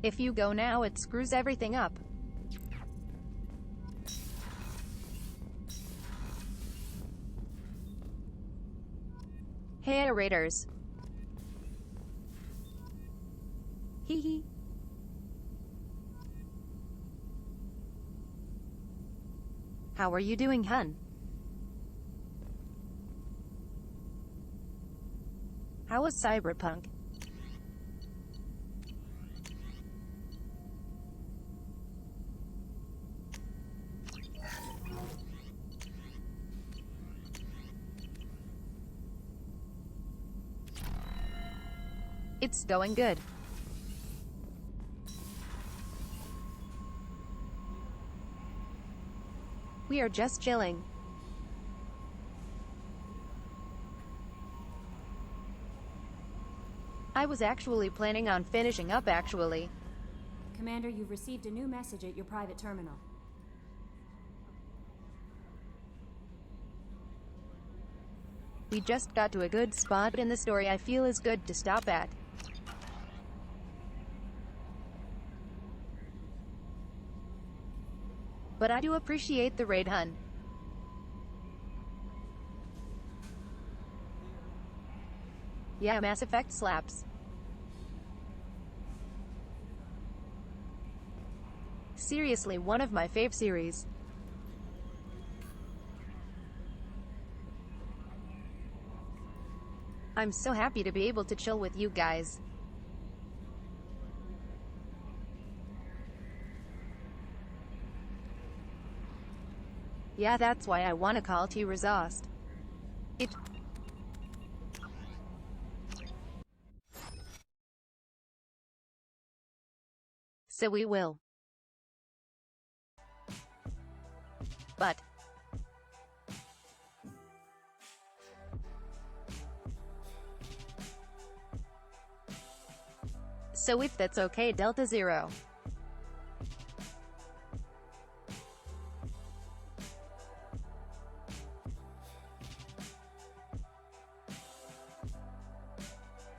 If you go now, it screws everything up. Hey, Raiders. Hee hee. How are you doing, hun? How was Cyberpunk? It's going good. We are just chilling. I was actually planning on finishing up actually. Commander, you've received a new message at your private terminal. We just got to a good spot in the story I feel is good to stop at. But I do appreciate the raid, hun. Yeah, Mass Effect slaps. Seriously, one of my fave series. I'm so happy to be able to chill with you guys. Yeah, that's why I wanna call T Rezost. It. So we will. But. So if that's okay, Delta Zero.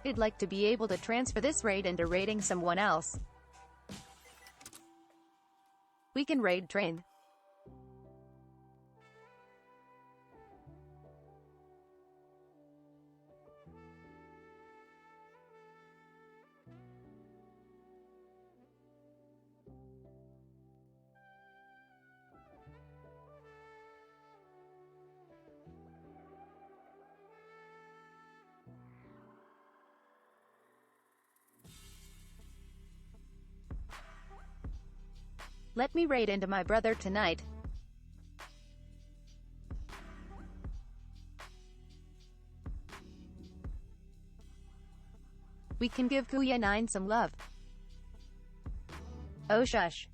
I'd like to be able to transfer this raid into raiding someone else. We can raid train. Let me raid into my brother tonight. We can give Kuya 9 some love. Oh shush.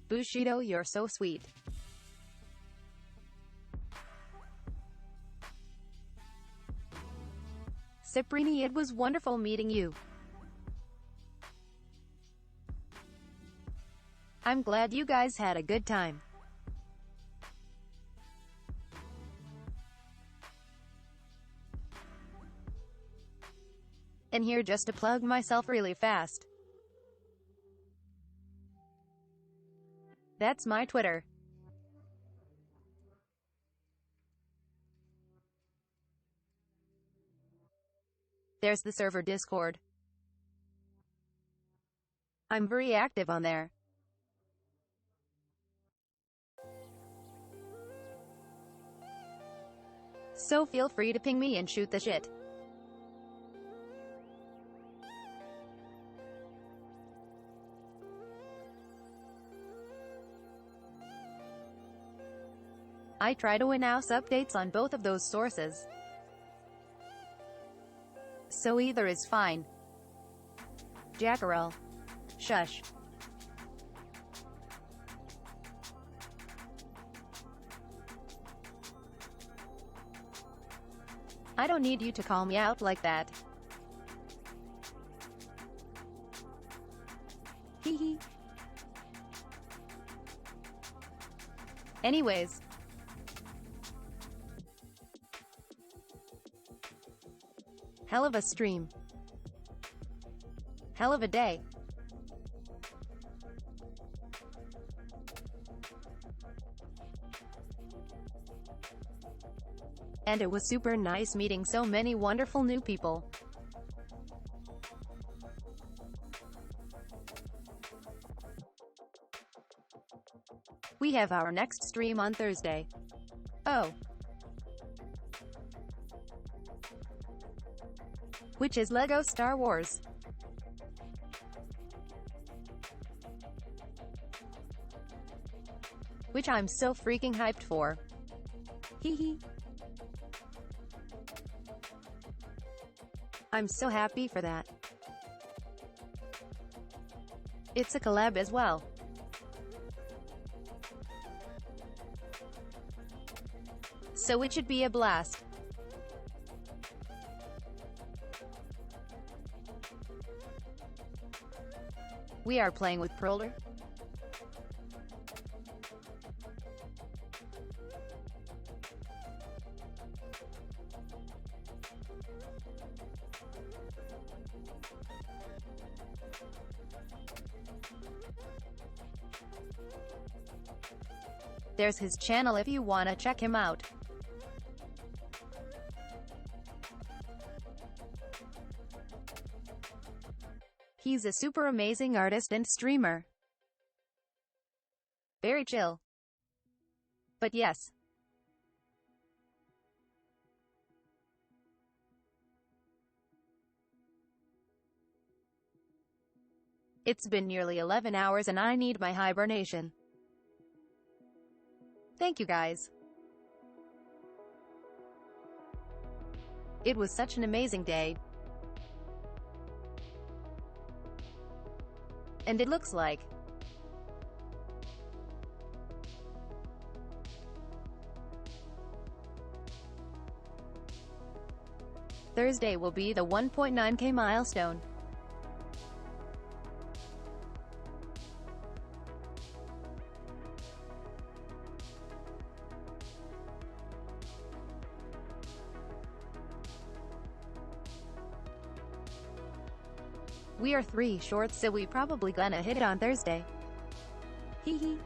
Bushido, you're so sweet. Saprini, it was wonderful meeting you. I'm glad you guys had a good time. And here just to plug myself really fast. That's my Twitter. There's the server Discord. I'm very active on there. So feel free to ping me and shoot the shit. I try to announce updates on both of those sources. So either is fine. Jackarel. Shush. I don't need you to call me out like that. Hee hee. Anyways. Hell of a stream. Hell of a day. And it was super nice meeting so many wonderful new people. We have our next stream on Thursday. Oh. Which is Lego Star Wars. Which I'm so freaking hyped for. Hee hee. I'm so happy for that. It's a collab as well. So it should be a blast. We are playing with Prowler. There's his channel if you wanna check him out. He's a super amazing artist and streamer. Very chill. But yes. It's been nearly 11 hours and I need my hibernation. Thank you guys. It was such an amazing day. And it looks like Thursday will be the 1.9K milestone. We are 3 short, so we probably gonna hit it on Thursday. Hee hee.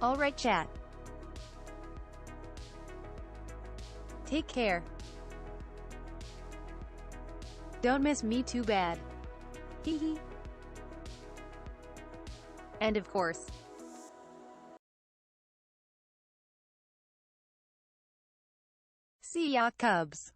Alright chat. Take care. Don't miss me too bad. Hee hee. And of course, see ya, Cubs.